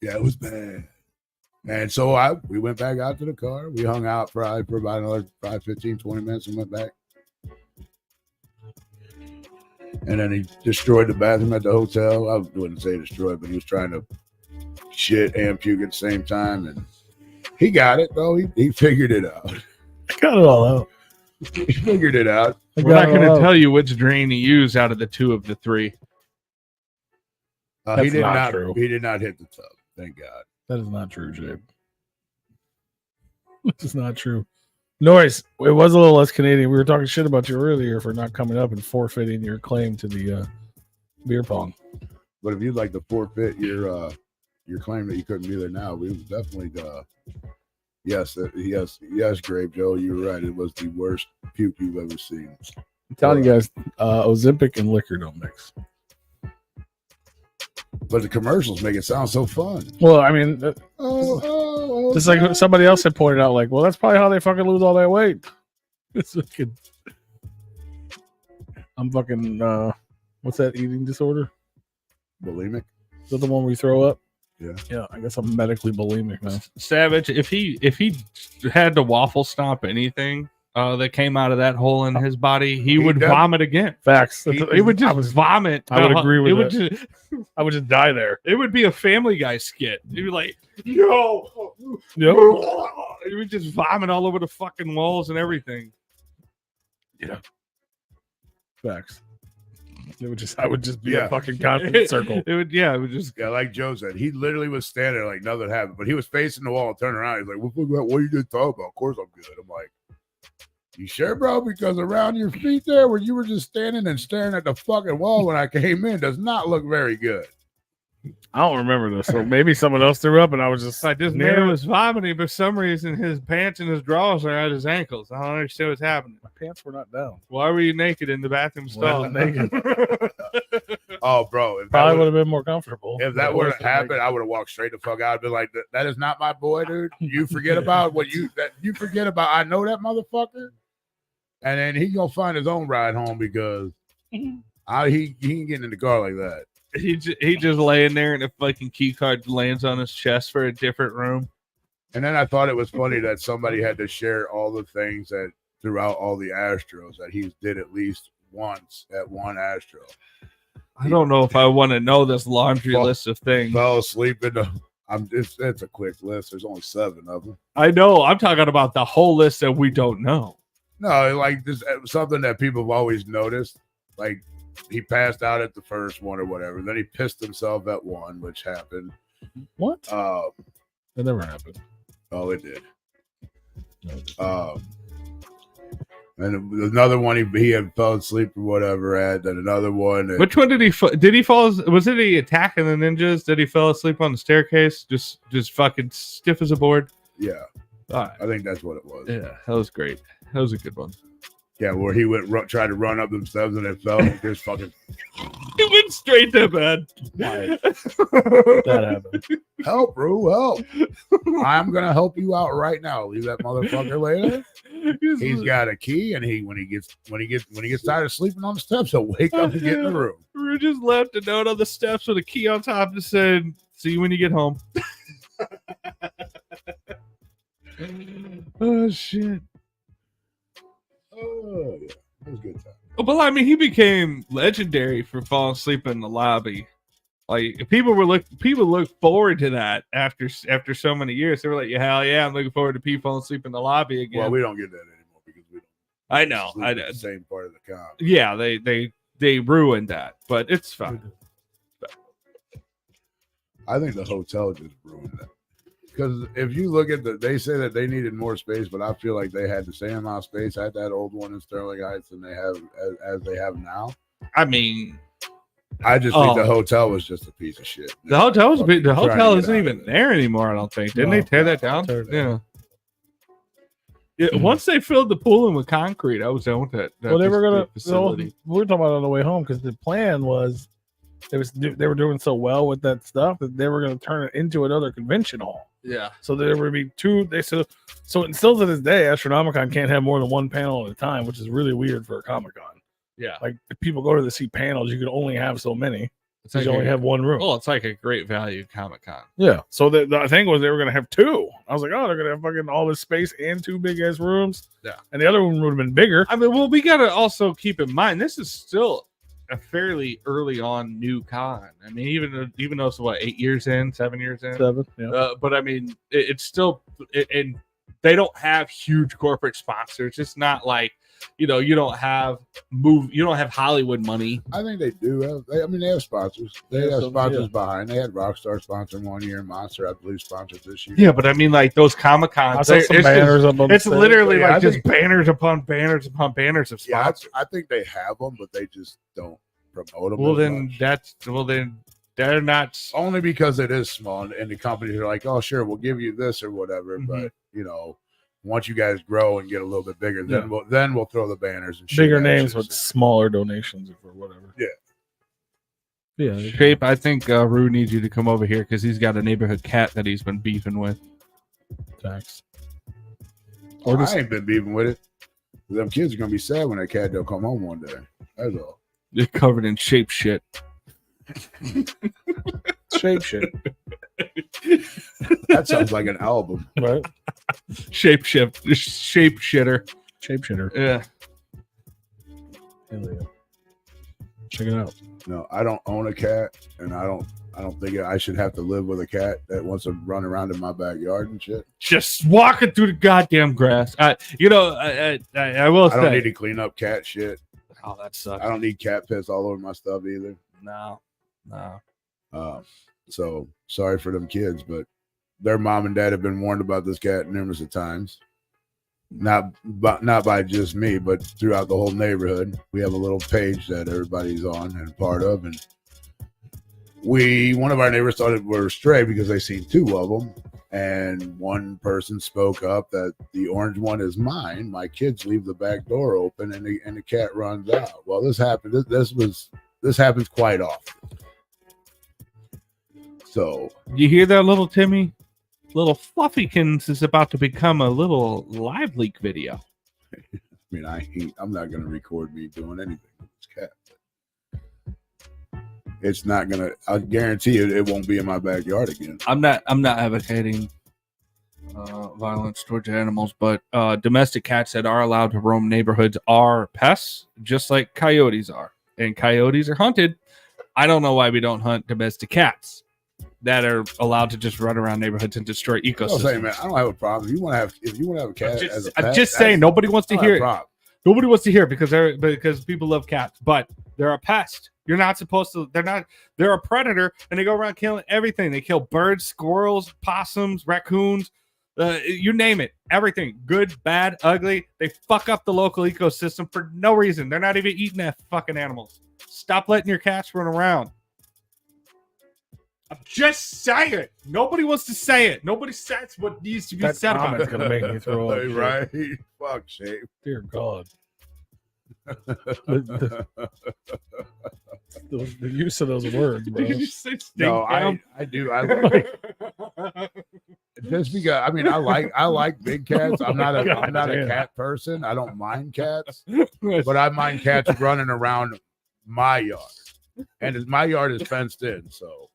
Speaker 2: Yeah, it was bad. And so we went back out to the car. We hung out probably for about another 5, 15, 20 minutes and went back. And then he destroyed the bathroom at the hotel. I wouldn't say destroyed, but he was trying to shit and puke at the same time. And he got it, though. He figured it out.
Speaker 3: Got it all out.
Speaker 2: He figured it out.
Speaker 1: We're not going to tell you which drain he used out of the 2 of the 3.
Speaker 2: He did
Speaker 3: not
Speaker 2: not.
Speaker 3: true.
Speaker 2: He did not hit the tub. Thank God.
Speaker 3: That is not true, Jay. This is not true. Noise. It was a little less Canadian. We were talking shit about you earlier for not coming up and forfeiting your claim to the beer pong.
Speaker 2: But if you'd like to forfeit your claim that you couldn't be there now, we would definitely. Yes, Grape Joe, you were right. It was the worst puke you've ever seen.
Speaker 3: I'm telling you guys, Ozempic and liquor don't mix.
Speaker 2: But the commercials make it sound so fun.
Speaker 3: Well, I mean, it's like
Speaker 2: okay.
Speaker 3: somebody else had pointed out, like, well, that's probably how they fucking lose all that weight. It's fucking. I'm fucking. What's that eating disorder?
Speaker 2: Bulimic.
Speaker 3: Is that the one where you throw up?
Speaker 2: Yeah.
Speaker 3: Yeah, I guess I'm medically bulimic now.
Speaker 1: Savage, if he had to waffle stomp anything that came out of that hole in his body, he would vomit again.
Speaker 3: Facts.
Speaker 1: It would just vomit.
Speaker 3: I would agree with
Speaker 1: that.
Speaker 3: I would just die there.
Speaker 1: It would be a Family Guy skit. He'd be like, yo.
Speaker 3: Yep.
Speaker 1: He would just vomit all over the fucking walls and everything.
Speaker 3: Yeah. Facts. I would just be a fucking constant circle.
Speaker 1: It would just
Speaker 2: like Joe said, he literally was standing there like nothing happened, but he was facing the wall and turning around. He's like, what are you just talking about? Of course I'm good. I'm like, you sure, bro? Because around your feet there where you were just standing and staring at the fucking wall when I came in does not look very good.
Speaker 3: I don't remember this. So maybe someone else threw up and I was just
Speaker 1: like, this man was vomiting, but for some reason his pants and his drawers are at his ankles. I don't understand what's happening.
Speaker 3: My pants were not down.
Speaker 1: Why were you naked in the bathroom stall?
Speaker 3: Naked.
Speaker 2: Oh, bro. If
Speaker 3: probably would have been more comfortable.
Speaker 2: If that would have happened, I would have walked straight the fuck out. I'd be like, that is not my boy, dude. You forget about you forget about. I know that motherfucker. And then he gonna find his own ride home because he ain't getting in the car like that.
Speaker 1: He just laying there and a fucking key card lands on his chest for a different room.
Speaker 2: And then I thought it was funny that somebody had to share all the things that throughout all the Astros that he did at least once at one Astro.
Speaker 1: I don't know if I want to know this laundry list of things.
Speaker 2: Fell asleep in the. It's a quick list. There's only 7 of them.
Speaker 1: I know. I'm talking about the whole list that we don't know.
Speaker 2: No, like this something that people have always noticed. Like he passed out at the first one or whatever. Then he pissed himself at one, which happened.
Speaker 3: What? That never happened.
Speaker 2: Oh, it did. And another one he had fell asleep or whatever at. Then another one.
Speaker 1: Which one did he fall? Was it he attacking the ninjas? Did he fell asleep on the staircase? Just fucking stiff as a board?
Speaker 2: Yeah.
Speaker 1: All right.
Speaker 2: I think that's what it was.
Speaker 1: Yeah, that was great. That was a good one.
Speaker 2: Yeah, where he went tried to run up themselves and it fell. Just fucking.
Speaker 1: He went straight to bed.
Speaker 3: That happened.
Speaker 2: Help, bro, help! I'm gonna help you out right now. Leave that motherfucker later. He's got a key, and when he gets tired of sleeping on the steps, he'll wake up and get in the room.
Speaker 1: We just left a note on the steps with a key on top that said, "See you when you get home." Oh shit!
Speaker 2: Oh yeah, it was a good time.
Speaker 1: Well, I mean, he became legendary for falling asleep in the lobby. Like people look forward to that after so many years. They were like, "Yeah, hell yeah, I'm looking forward to people falling asleep in the lobby again."
Speaker 2: Well, we don't get that anymore because we don't.
Speaker 1: I know.
Speaker 2: The same part of the comp.
Speaker 1: Yeah, they ruined that, but it's fine.
Speaker 2: I think the hotel just ruined that. Because if you look at they say that they needed more space, but I feel like they had the same amount of space at that old one in Sterling Heights than they have as they have now.
Speaker 1: I mean,
Speaker 2: I just think the hotel was just a piece of shit.
Speaker 1: The hotel isn't even there anymore. I don't think. Didn't they tear that down? Yeah. Once they filled the pool in with concrete, I was done with that.
Speaker 3: Well, they were gonna.
Speaker 1: Facility.
Speaker 3: We were talking about it on the way home because the plan was, they were doing so well with that stuff that they were going to turn it into another convention hall.
Speaker 1: Yeah.
Speaker 3: So there would be 2. So still to this day, Astronomicon can't have more than 1 panel at a time, which is really weird for a Comic-Con.
Speaker 1: Yeah.
Speaker 3: Like if people go to see panels, you can only have so many.
Speaker 1: It's like
Speaker 3: you only have 1 room.
Speaker 1: Well, it's like a great value Comic-Con.
Speaker 3: Yeah. So the thing was they were going to have 2. I was like, oh, they're going to have fucking all this space and 2 big ass rooms.
Speaker 1: Yeah.
Speaker 3: And the other one would have been bigger.
Speaker 1: I mean, well, we got to also keep in mind this is still a fairly early on new con. I mean, even though it's 8 years in, 7 years in,
Speaker 3: 7. Yeah.
Speaker 1: But I mean, it's still, and they don't have huge corporate sponsors. It's not like you don't have Hollywood money.
Speaker 2: I think they do have. They have sponsors. They have sponsors behind. They had Rockstar sponsor 1 year, Monster I believe sponsored this year.
Speaker 1: Yeah, but I mean, like those Comic-Cons, it's literally like just banners upon banners upon banners of sponsors.
Speaker 2: I think they have them, but they just don't promote them.
Speaker 1: Well, then they're not,
Speaker 2: only because it is small, and the companies are like, oh, sure, we'll give you this or whatever, but once you guys grow and get a little bit bigger, then we'll throw the banners and shit
Speaker 3: bigger names with smaller donations or whatever.
Speaker 2: Yeah.
Speaker 3: Yeah.
Speaker 1: Shape, I think Rue needs you to come over here because he's got a neighborhood cat that he's been beefing with.
Speaker 3: Facts.
Speaker 2: Or I ain't been beefing with it. Them kids are gonna be sad when that cat don't come home one day. That's all.
Speaker 1: You're covered in shape shit.
Speaker 3: Shape shit.
Speaker 2: That sounds like an album.
Speaker 3: Right?
Speaker 1: Shape shitter.
Speaker 3: Shape shitter.
Speaker 1: Yeah.
Speaker 3: Hell yeah. Check it out.
Speaker 2: No, I don't own a cat, and I don't think I should have to live with a cat that wants to run around in my backyard and shit.
Speaker 1: Just walking through the goddamn grass. I will
Speaker 2: I
Speaker 1: say.
Speaker 2: don't need to clean up cat shit.
Speaker 1: Oh, that sucks.
Speaker 2: I don't need cat piss all over my stuff either.
Speaker 1: No.
Speaker 2: So sorry for them kids, but their mom and dad have been warned about this cat numerous of times. Not by just me, but throughout the whole neighborhood. We have a little page that everybody's on and part of, and one of our neighbors thought it were stray because they seen two of them, and one person spoke up that the orange one is mine. My kids leave the back door open, and the cat runs out. Well, this happened. This happens quite often. So
Speaker 1: you hear that, little Timmy? Little Fluffykins is about to become a little live leak video.
Speaker 2: I mean, I'm not going to record me doing anything with this cat. It's not going to. I guarantee it won't be in my backyard again.
Speaker 1: I'm not advocating violence towards animals, but domestic cats that are allowed to roam neighborhoods are pests, just like coyotes are, and coyotes are hunted. I don't know why we don't hunt domestic cats that are allowed to just run around neighborhoods and destroy ecosystems.
Speaker 2: I'm saying, man, I don't have a problem. If you want to have a cat,
Speaker 1: I'm just saying, nobody wants to hear it. Nobody wants to hear it because people love cats, but they're a pest. You're not supposed to. They're a predator, and they go around killing everything. They kill birds, squirrels, possums, raccoons, you name it. Everything, good, bad, ugly. They fuck up the local ecosystem for no reason. They're not even eating that fucking animals. Stop letting your cats run around. I'm just saying. Nobody wants to say it. Nobody says what needs to be said about it.
Speaker 3: It's gonna make me throw up.
Speaker 2: Right? Fuck, Shape.
Speaker 3: Dear God. The use of those words, bro.
Speaker 1: Did you say stink
Speaker 2: No,
Speaker 1: down?
Speaker 2: I do. I like just because. I mean, I like big cats. I'm not a cat person. I don't mind cats, but I mind cats running around my yard, and my yard is fenced in, so.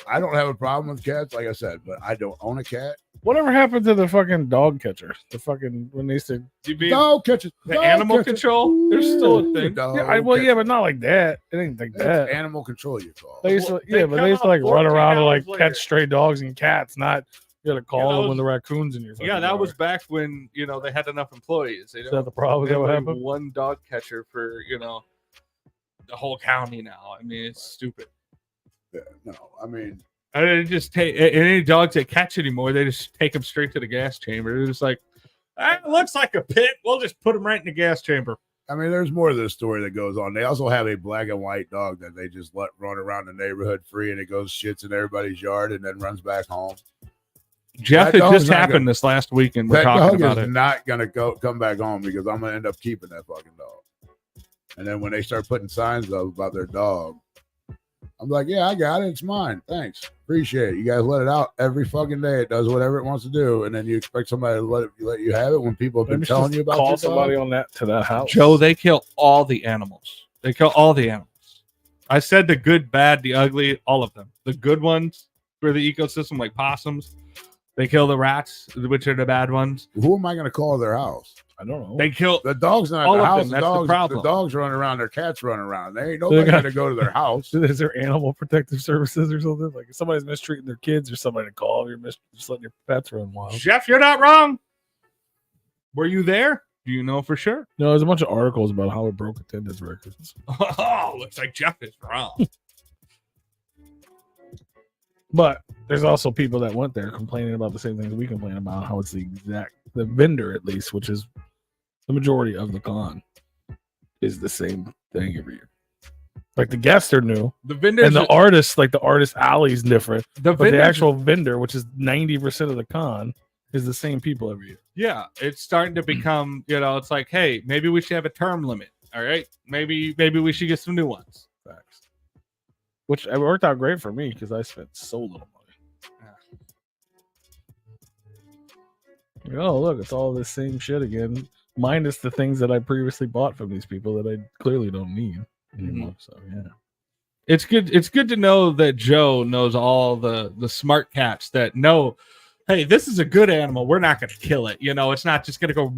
Speaker 2: I don't have a problem with cats, like I said, but I don't own a cat.
Speaker 3: Whatever happened to the fucking dog catcher? The fucking when they used to
Speaker 2: dog catchers,
Speaker 1: the animal control. There's still a thing.
Speaker 3: Yeah, but not like that. It ain't like that.
Speaker 2: Animal control, you call.
Speaker 3: They used to, they used to like run around and like catch stray dogs and cats. Not you got to call them when the raccoons in your.
Speaker 1: Yeah, that was back when they had enough employees.
Speaker 3: Is that the problem? Is that what happened?
Speaker 1: One dog catcher for the whole county now. I mean, it's stupid.
Speaker 2: Yeah, no, I mean,
Speaker 1: they just take any dogs that catch anymore. They just take them straight to the gas chamber. They're just like, it looks like a pit. We'll just put them right in the gas chamber.
Speaker 2: I mean, there's more to this story that goes on. They also have a black and white dog that they just let run around the neighborhood free, and it goes shits in everybody's yard and then runs back home.
Speaker 1: Jeff, it just happened this last week, and we're talking about it.
Speaker 2: Not gonna come back home because I'm gonna end up keeping that fucking dog. And then when they start putting signs up about their dog, I'm like, yeah, I got it. It's mine. Thanks. Appreciate it. You guys let it out every fucking day. It does whatever it wants to do. And then you expect somebody to let you have it when people have been telling you about it.
Speaker 3: Call somebody on that to that house.
Speaker 1: Joe, they kill all the animals. They kill all the animals. I said the good, bad, the ugly, all of them. The good ones for the ecosystem, like possums. They kill the rats, which are the bad ones.
Speaker 2: Who am I going to call their house?
Speaker 3: I don't know.
Speaker 1: They kill
Speaker 2: the dogs not
Speaker 1: all
Speaker 2: at the house.
Speaker 1: Them. That's the problem.
Speaker 2: The dogs run around. Their cats run around. They ain't nobody going to go to their house.
Speaker 3: Is there animal protective services or something? Like if somebody's mistreating their kids or somebody to call, you're just letting your pets run wild.
Speaker 1: Jeff, you're not wrong. Were you there? Do you know for sure?
Speaker 3: No, there's a bunch of articles about how it broke attendance records.
Speaker 1: Oh, looks like Jeff is wrong.
Speaker 3: But there's also people that went there complaining about the same things we complain about, how it's the vendor, at least, which is the majority of the con, is the same thing every year. Like the guests are new.
Speaker 1: The vendors
Speaker 3: and the artists, like the artist alley is different.
Speaker 1: But
Speaker 3: the actual vendor, which is 90% of the con, is the same people every year.
Speaker 1: Yeah, it's starting to become, it's like, hey, maybe we should have a term limit. All right. Maybe we should get some new ones.
Speaker 3: Facts. which it worked out great for me because I spent so little money. Oh, look, it's all this same shit again, minus the things that I previously bought from these people that I clearly don't need anymore. So yeah.
Speaker 1: It's good. It's good to know that Joe knows all the smart cats that know, hey, this is a good animal. We're not going to kill it. You know, it's not just going to go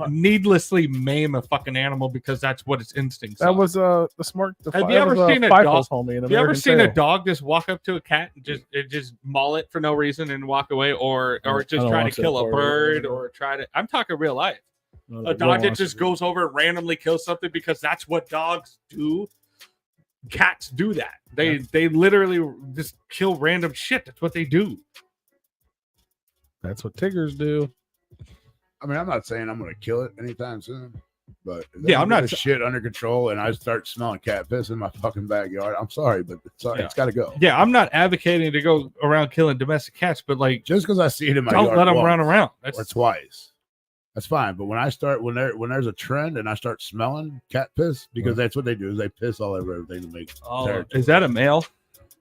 Speaker 1: needlessly maim a fucking animal because that's what its instincts
Speaker 3: That
Speaker 1: are.
Speaker 3: was the smart.
Speaker 1: Have you ever seen a
Speaker 3: dog?
Speaker 1: Have you ever seen a dog just walk up to a cat and just maul it for no reason and walk away, or just try to kill a bird or try to? I'm talking real life. A dog that just goes over and randomly kills something because that's what dogs do. Cats do that. They literally just kill random shit. That's what they do.
Speaker 3: That's what tigers do.
Speaker 2: I mean, I'm not saying I'm going to kill it anytime soon, but
Speaker 1: yeah, I'm not
Speaker 2: shit under control, and I start smelling cat piss in my fucking backyard. I'm sorry, but it's got to go.
Speaker 1: Yeah, I'm not advocating to go around killing domestic cats, but like
Speaker 2: just because I see it in my
Speaker 1: don't
Speaker 2: yard,
Speaker 1: let them run around.
Speaker 2: Or twice. That's fine, but when there's a trend and I start smelling cat piss, because that's what they do, is they piss all over everything to make.
Speaker 1: Is that a male?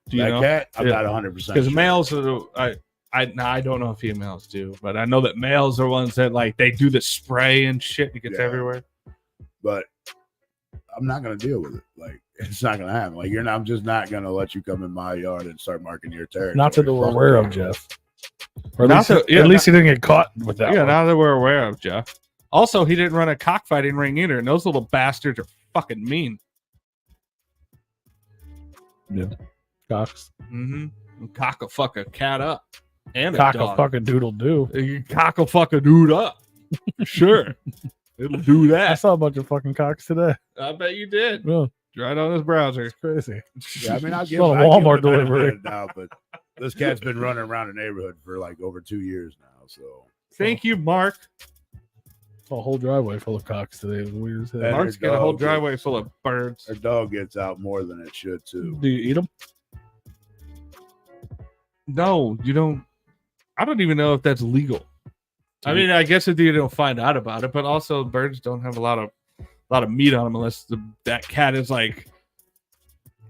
Speaker 1: Do you know?
Speaker 2: Cat? I'm not 100%
Speaker 1: because males are I don't know if females do, but I know that males are ones that like they do the spray and shit and it gets everywhere.
Speaker 2: But I'm not gonna deal with it. Like it's not gonna happen. Like I'm just not gonna let you come in my yard and start marking your territory.
Speaker 3: Not that we're aware of, Jeff. Or at least he didn't get caught with that.
Speaker 1: Yeah,
Speaker 3: one.
Speaker 1: now that we're aware of, Jeff. Also, he didn't run a cockfighting ring either, and those little bastards are fucking mean.
Speaker 3: Yeah, cocks.
Speaker 1: Mm-hmm. Cock will fuck a cat up, and
Speaker 3: cock
Speaker 1: a dog.
Speaker 3: will fucking doodle do.
Speaker 1: Cock will fuck a dude up. Sure, it'll do that.
Speaker 3: I saw a bunch of fucking cocks today.
Speaker 1: I bet you did.
Speaker 3: Yeah.
Speaker 1: Right on his browser.
Speaker 3: It's crazy.
Speaker 2: Yeah, I mean, I'll give
Speaker 3: a Walmart delivery
Speaker 2: now, but this cat's been running around the neighborhood for like over 2 years now. So
Speaker 1: thank you, Mark.
Speaker 3: A whole driveway full of cocks today. It was weird as hell.
Speaker 1: Mark's got a whole driveway full of birds.
Speaker 2: Our dog gets out more than it should too.
Speaker 3: Do you eat them?
Speaker 1: No, you don't. I don't even know if that's legal. I mean, I guess if you don't find out about it, but also birds don't have a lot of meat on them unless that cat is like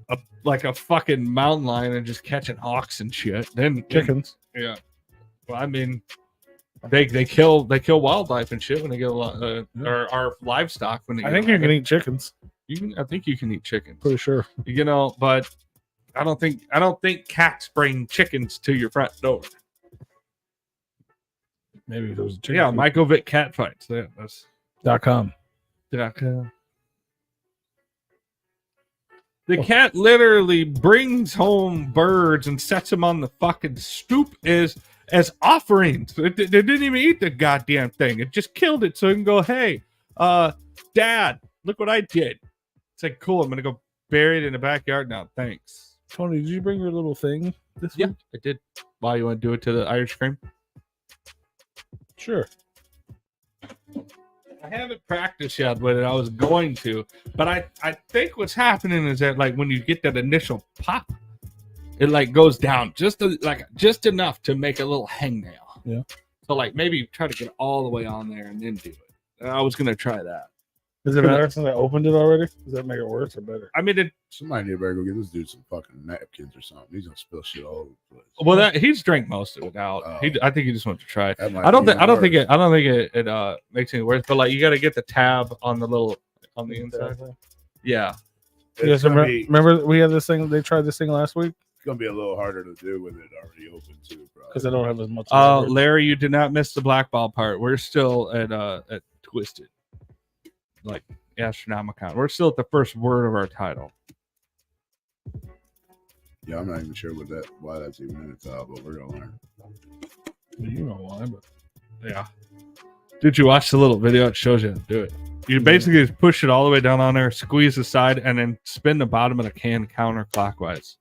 Speaker 1: a fucking mountain lion and just catching hawks and shit. Then
Speaker 3: chickens.
Speaker 1: Yeah. Well, I mean, they kill wildlife and shit when they get a lot or our livestock when they.
Speaker 3: I think you can eat chickens.
Speaker 1: I think you can eat chickens.
Speaker 3: Pretty sure.
Speaker 1: You know, but I don't think cats bring chickens to your front door.
Speaker 3: Maybe it was chicken.
Speaker 1: Yeah, Michael Vick cat fights. Yeah, that's
Speaker 3: .com.
Speaker 1: The cat literally brings home birds and sets them on the fucking stoop as offerings. It didn't even eat the goddamn thing. It just killed it so it can go, hey, Dad, look what I did. It's like, cool, I'm going to go bury it in the backyard now. Thanks.
Speaker 3: Tony, did you bring your little thing this week?
Speaker 1: I did. Why, you want to do it to the Irish cream?
Speaker 3: Sure.
Speaker 1: I haven't practiced yet with it. I was going to, but I think what's happening is that like when you get that initial pop, it like goes down just enough to make a little hangnail.
Speaker 3: Yeah.
Speaker 1: So like maybe try to get all the way on there and then do it. I was gonna try that.
Speaker 3: Is it better since I opened it already? Does that make it worse or better?
Speaker 1: I mean,
Speaker 2: somebody need to go get this dude some fucking napkins or something. He's gonna spill shit all over the place.
Speaker 1: Well, he's drank most of it out. I think he just wanted to try it. I don't think it makes any worse. But like, you got to get the tab on the inside. Yeah.
Speaker 3: Remember we had this thing. They tried this thing last week.
Speaker 2: It's gonna be a little harder to do with it already open too,
Speaker 3: because I don't have as much.
Speaker 1: Larry, you did not miss the blackball part. We're still at Twisted, like Astronomicon. We're still at the first word of our title.
Speaker 2: Yeah, I'm not even sure why that's even in the title, but we're gonna learn.
Speaker 3: You know why, but
Speaker 1: yeah. Did you watch the little video? It shows you how to do it. You basically just push it all the way down on there, squeeze the side, and then spin the bottom of the can counterclockwise.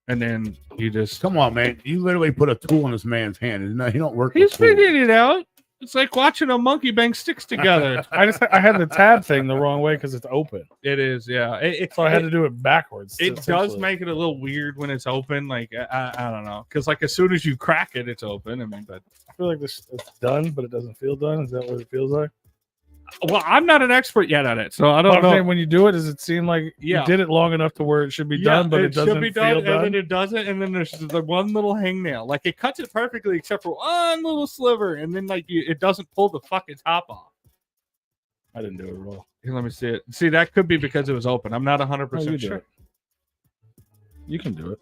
Speaker 1: And then you just
Speaker 2: come on, man. You literally put a tool in this man's hand. No, he don't work.
Speaker 1: He's figuring it out. It's like watching a monkey bang sticks together.
Speaker 3: I had the tab thing the wrong way because it's open.
Speaker 1: It is, yeah.
Speaker 3: So I had to do it backwards.
Speaker 1: It does make it a little weird when it's open. Like I don't know, because like as soon as you crack it, it's open. I mean, but
Speaker 3: I feel like it's done, but it doesn't feel done. Is that what it feels like?
Speaker 1: Well, I'm not an expert yet at it, so I
Speaker 3: But
Speaker 1: don't
Speaker 3: I'm
Speaker 1: know.
Speaker 3: saying, when you do it, does it seem like
Speaker 1: Yeah.
Speaker 3: you did it long enough to where it should be done, but it doesn't
Speaker 1: should be
Speaker 3: feel
Speaker 1: done, and then it doesn't, and then there's the one little hangnail. Like it cuts it perfectly except for one little sliver, and then like it doesn't pull the fucking top off.
Speaker 3: I didn't do it at all.
Speaker 1: Here, let me see it. See, that could be because it was open. I'm not
Speaker 3: No,
Speaker 1: 100%
Speaker 3: you
Speaker 1: sure.
Speaker 3: do it. You can do it.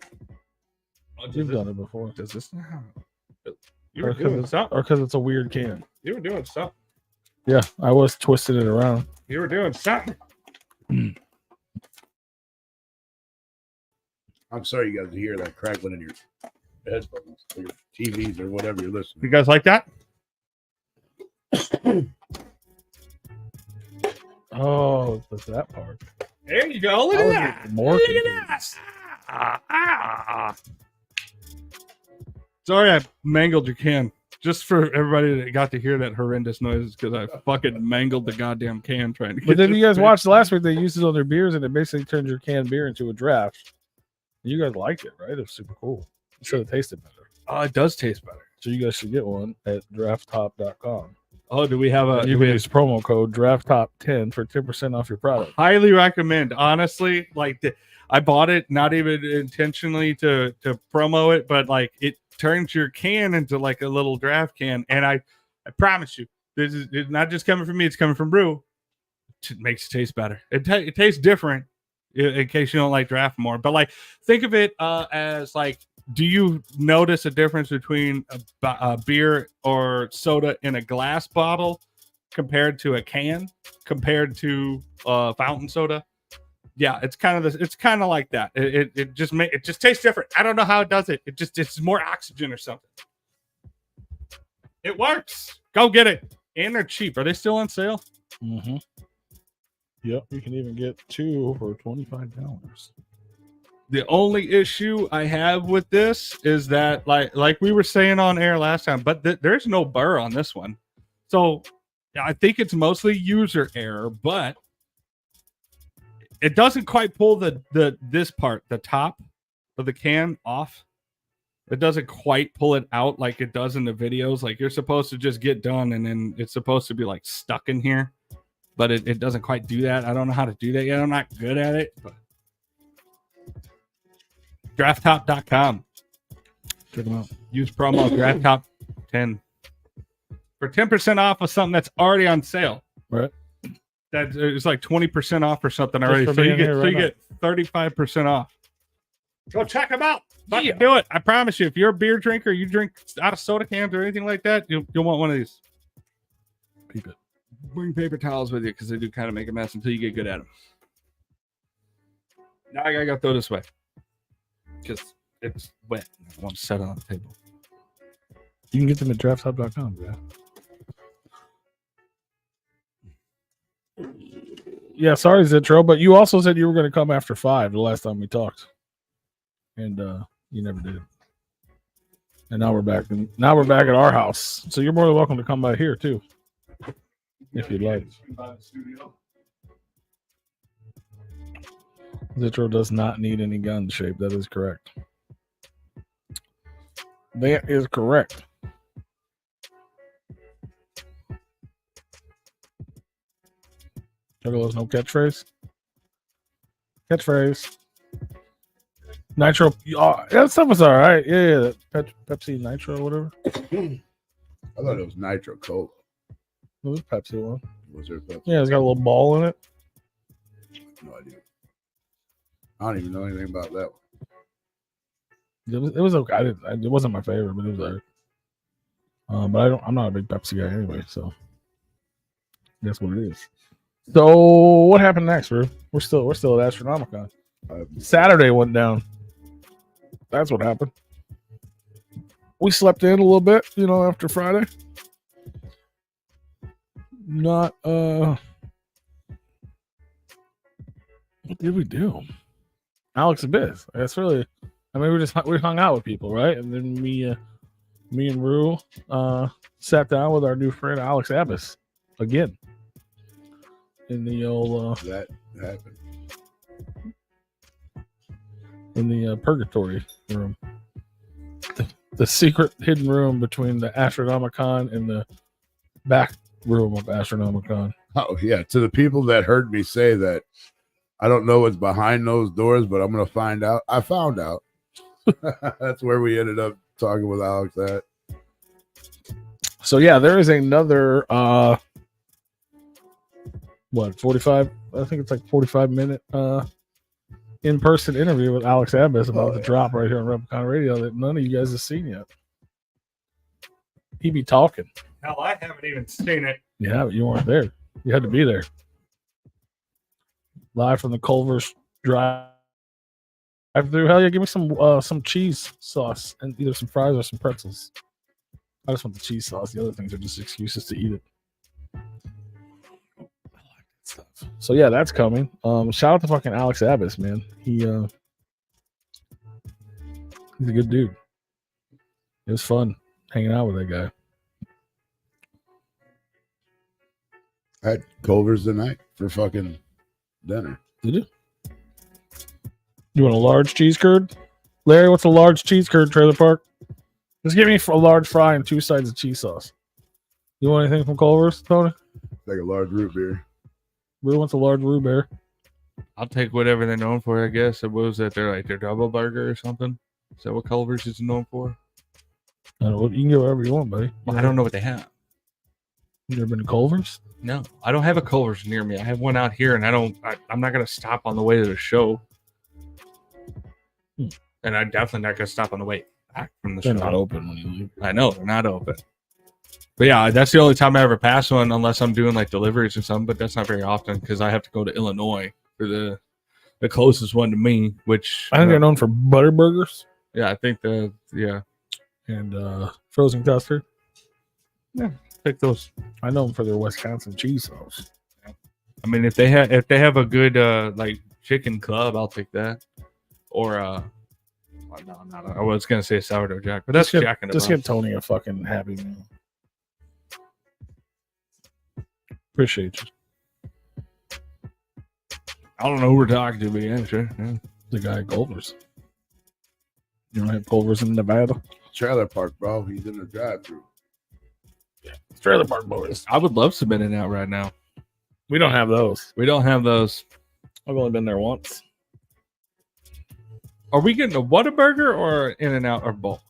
Speaker 1: Oh,
Speaker 3: You've done it before.
Speaker 1: Does this? You were doing something.
Speaker 3: Or because it's a weird can.
Speaker 1: You were doing something.
Speaker 3: Yeah, I was twisting it around.
Speaker 1: You were doing something.
Speaker 2: I'm sorry you guys to hear that crackling in your headphones, or your TVs, or whatever you're listening.
Speaker 1: You guys like that?
Speaker 3: Oh, that's that part.
Speaker 1: There you go. Look
Speaker 3: I
Speaker 1: at
Speaker 3: was
Speaker 1: that.
Speaker 3: getting more
Speaker 1: Look
Speaker 3: confused.
Speaker 1: at that. Sorry, I mangled your can. Just for everybody that got to hear that horrendous noise, because I fucking mangled the goddamn can trying to get.
Speaker 3: But then
Speaker 1: this
Speaker 3: you guys
Speaker 1: fixed.
Speaker 3: watched last week, they used it on their beers, and it basically turned your canned beer into a draft. You guys liked it, right? It was super cool. It should have tasted better.
Speaker 1: Oh, it does taste better.
Speaker 3: So you guys should get one at drafttop.com.
Speaker 1: Oh, do we have a?
Speaker 3: You can use promo code DRAFTTOP10 for 10% off your product.
Speaker 1: Highly recommend. Honestly, like I bought it not even intentionally to promo it, but like it turns your can into like a little draft can, and I promise you, this is it's not just coming from me; it's coming from Brew. It makes it taste better. It tastes different. In case you don't like draft more, but like think of it as like, do you notice a difference between a beer or soda in a glass bottle compared to a can, compared to fountain soda? Yeah, it's kind of like that. It just tastes different. I don't know how it does it. It's more oxygen or something. It works. Go get it. And they're cheap. Are they still on sale?
Speaker 3: Mm-hmm. Yep, you can even get 2 for $25.
Speaker 1: The only issue I have with this is that, like we were saying on air last time, but there's no burr on this one. So I think it's mostly user error, but it doesn't quite pull this part, the top of the can off. It doesn't quite pull it out like it does in the videos. Like you're supposed to just get done and then it's supposed to be like stuck in here, but it doesn't quite do that. I don't know how to do that yet. I'm not good at it, but drafttop.com.
Speaker 3: Check them out.
Speaker 1: Use promo drafttop10 for 10% off of something that's already on sale.
Speaker 3: Right.
Speaker 1: That it's like 20% off or something
Speaker 3: Just
Speaker 1: already.
Speaker 3: for
Speaker 1: So you
Speaker 3: being
Speaker 1: get
Speaker 3: here
Speaker 1: so
Speaker 3: right
Speaker 1: you get 35% off. Go check them out. Fucking do it. I promise you, if you're a beer drinker, you drink out of soda cans or anything like that, you'll want one of these.
Speaker 3: Keep it.
Speaker 1: Bring paper towels with you because they do kind of make a mess until you get good at them. Now I gotta go throw this way because it's wet. I want to set it on the table.
Speaker 3: You can get them at drafttop.com, yeah. Yeah, sorry, Zitro, but you also said you were going to come after 5 the last time we talked, and you never did. And now we're back, at our house, so you're more than welcome to come by here too, if you'd like. Zitro does not need any gun shape. That is correct. That is correct. Juggalos, no catchphrase. Catchphrase. Nitro. That stuff was all right. Yeah. Pepsi Nitro or whatever.
Speaker 2: I thought it was Nitro Cola.
Speaker 3: It was Pepsi one.
Speaker 2: Was there Pepsi?
Speaker 3: Yeah, it's got a little ball in it.
Speaker 2: No idea. I don't even know anything about that one.
Speaker 3: It was okay. It wasn't my favorite, but it was alright. But I'm not a big Pepsi guy anyway, so that's what it is. So what happened next, bro? We're still at Astronomicon. Saturday went down. That's what happened. We slept in a little bit, after Friday. Not what did we do? Alex Abyss. That's really. I mean, we hung out with people, right? And then me and Rue sat down with our new friend Alex Abyss again in the old
Speaker 2: that happened
Speaker 3: in the purgatory room, the secret hidden room between the Astronomicon and the back room of Astronomicon.
Speaker 2: Oh yeah, to the people that heard me say that, I don't know what's behind those doors, but I'm gonna find out. I found out. That's where we ended up talking with Alex at.
Speaker 3: So yeah, there is another 45? I think it's like 45-minute in-person interview with Alex Abbas about the drop right here on Replicon Radio that none of you guys have seen yet. He be talking.
Speaker 1: Hell, I haven't even seen it.
Speaker 3: Yeah, but you weren't there. You had to be there. Live from the Culver's drive-through. Hell yeah, give me some cheese sauce and either some fries or some pretzels. I just want the cheese sauce. The other things are just excuses to eat it. So yeah, that's coming. Shout out to fucking Alex Abbas, man. He's a good dude. It was fun hanging out with that guy.
Speaker 2: I had Culver's tonight for fucking dinner.
Speaker 3: Did you? You want a large cheese curd? Larry, what's a large cheese curd, Trailer Park? Just give me a large fry and 2 sides of cheese sauce. You want anything from Culver's, Tony?
Speaker 2: Like a large root beer.
Speaker 3: Really wants a large root beer.
Speaker 1: I'll take whatever they're known for, I guess. What was that? They're like their double burger or something. Is that what Culver's is known for?
Speaker 3: I don't know. You can get whatever you want, buddy.
Speaker 1: Well, I don't know what they have.
Speaker 3: You ever been to Culver's?
Speaker 1: No, I don't have a Culver's near me. I have one out here, and I'm not gonna stop on the way to the show. And I'm definitely not gonna stop on the way back from the show.
Speaker 3: They're not open when you leave.
Speaker 1: I know they're not open. But yeah, that's the only time I ever pass one, unless I'm doing like deliveries or something. But that's not very often because I have to go to Illinois for the closest one to me. Which
Speaker 3: I think they're known for butter burgers.
Speaker 1: Yeah, I think
Speaker 3: and frozen custard.
Speaker 1: Yeah, pick those.
Speaker 3: I know them for their Wisconsin cheese sauce.
Speaker 1: I mean, if they have a good like chicken club, I'll take that. Or no, I was gonna say sourdough jack, but that's Jack in the Box.
Speaker 3: Just get Tony a fucking Happy Meal. Appreciate you.
Speaker 1: I don't know who we're talking to, but yeah, sure. Yeah.
Speaker 3: The guy at Culver's. You don't have Culver's in Nevada?
Speaker 2: Trailer Park, bro. He's in the drive-thru.
Speaker 3: Yeah, Trailer Park boys.
Speaker 1: I would love some In-N-Out right now.
Speaker 3: We don't have those.
Speaker 1: We don't have those.
Speaker 3: I've only been there once.
Speaker 1: Are we getting a Whataburger or In-N-Out or both?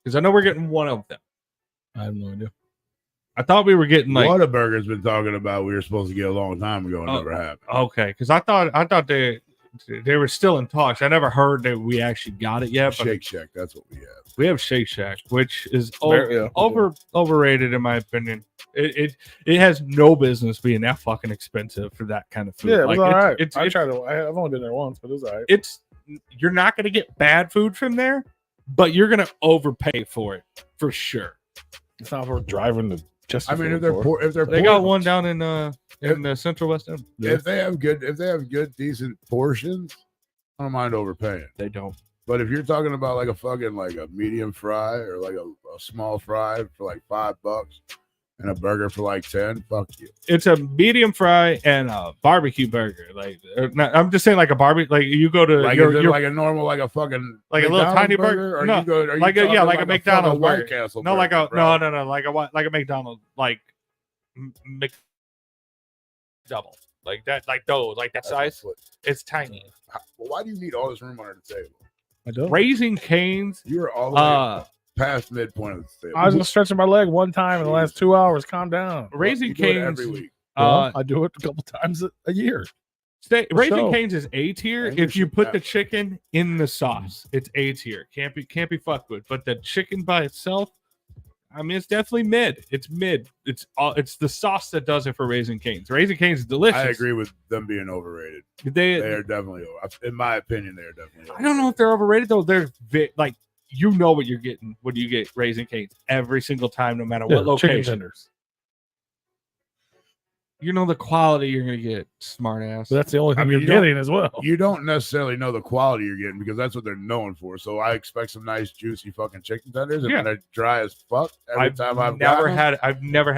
Speaker 1: Because I know we're getting one of them.
Speaker 3: I have no idea.
Speaker 1: I thought we were getting like
Speaker 2: Whataburger's been talking about we were supposed to get a long time ago and never happened.
Speaker 1: Okay, because I thought they were still in talks. I never heard that we actually got it yet. But
Speaker 2: Shake Shack, that's what we have.
Speaker 1: We have Shake Shack, which is overrated in my opinion. It has no business being that fucking expensive for that kind of food.
Speaker 3: Yeah, it was all right. I've only been there once, but it was all right.
Speaker 1: You're not going to get bad food from there, but you're going to overpay for it for sure.
Speaker 3: It's not worth driving to.
Speaker 2: I mean, if they're
Speaker 1: they got one down in the Central West End.
Speaker 2: If they have good decent portions, I don't mind overpaying.
Speaker 1: They don't.
Speaker 2: But if you're talking about like a fucking like a medium fry or like a small fry for like $5 and a burger for like 10, fuck you.
Speaker 1: It's a medium fry and a barbecue burger. Like I'm just saying, like a barbecue. Like you go to
Speaker 2: like like a normal like a fucking
Speaker 1: like a little tiny burger.
Speaker 2: Or
Speaker 1: no,
Speaker 2: you go, are
Speaker 1: like
Speaker 2: you
Speaker 1: like a McDonald's
Speaker 2: White
Speaker 1: burger.
Speaker 2: Castle
Speaker 1: No,
Speaker 2: burger,
Speaker 1: like
Speaker 2: bro.
Speaker 1: no, like a McDonald's like McDouble. Like that, like those, like that size. It's tiny.
Speaker 2: Well, why do you need all this room under the table?
Speaker 3: I don't.
Speaker 1: Raising Cane's.
Speaker 2: You're all the way past midpoint of the table.
Speaker 3: I was just stretching my leg one time in the last 2 hours. Calm down.
Speaker 1: Raising Cane's
Speaker 2: every week.
Speaker 3: I do it a couple times a year.
Speaker 1: Raising Cane's is A tier if you put the chicken in the sauce. It's A tier. Can't be fucked with. But the chicken by itself, I mean, it's definitely mid. It's mid. It's the sauce that does it for Raising Cane's. Raising Cane's is delicious.
Speaker 2: I agree with them being overrated.
Speaker 1: They
Speaker 2: are definitely, in my opinion, they are definitely overrated.
Speaker 1: I don't know if they're overrated though. They're like, you know what you're getting when you get Raising Cane's every single time, no matter what location.
Speaker 3: Chicken tenders.
Speaker 1: You know the quality you're gonna get, smart ass.
Speaker 3: But that's the only thing you're getting as well.
Speaker 2: You don't necessarily know the quality you're getting because that's what they're known for. So I expect some nice, juicy fucking chicken tenders, and they're dry as fuck every time I've never had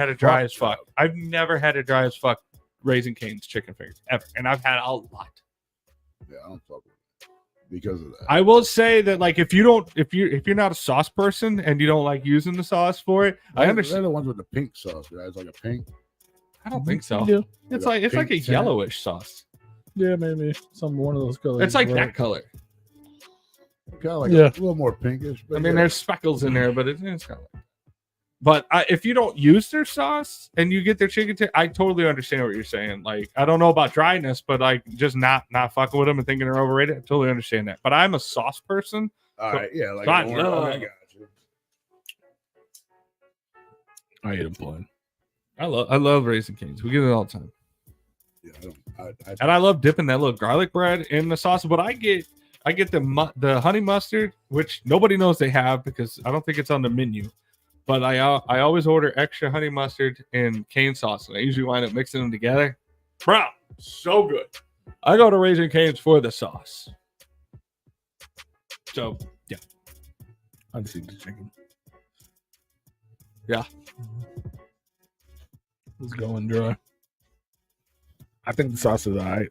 Speaker 2: a dry as fuck. I've never had a dry as fuck Raising Cane's chicken fingers ever, and I've had a lot. Yeah, I don't fuck with it because of that.
Speaker 1: I will say that, like, if you're not a sauce person and you don't like using the sauce for it, I understand.
Speaker 2: They're the ones with the pink sauce, guys, like a pink.
Speaker 1: I don't think so.
Speaker 3: Yeah,
Speaker 1: It's like a
Speaker 2: Pink tint.
Speaker 1: yellowish sauce.
Speaker 3: yeah, maybe one of those colors.
Speaker 1: It's like
Speaker 3: right?
Speaker 1: that color.
Speaker 2: Kind of like
Speaker 3: Yeah.
Speaker 2: a little more pinkish. But
Speaker 1: I mean,
Speaker 2: yeah.
Speaker 1: there's speckles in there, but it's kind of. But if you don't use their sauce and you get their chicken tip, I totally understand what you're saying. Like, I don't know about dryness, but like just not fucking with them and thinking they're overrated. I totally understand that. But I'm a sauce person.
Speaker 2: All right, yeah, like
Speaker 1: God,
Speaker 2: an
Speaker 1: no.
Speaker 2: orange. I got you.
Speaker 3: I eat them plain.
Speaker 1: I love Raisin Canes. We get it all the time.
Speaker 2: Yeah, I
Speaker 1: And I love dipping that little garlic bread in the sauce. But I get the honey mustard, which nobody knows they have because I don't think it's on the menu. But I always order extra honey mustard and cane sauce, and I usually wind up mixing them together. Bro, so good. I go to Raisin Canes for the sauce. So yeah,
Speaker 3: I'd see the chicken.
Speaker 1: Yeah.
Speaker 3: It's going dry. I think the sauce is all right.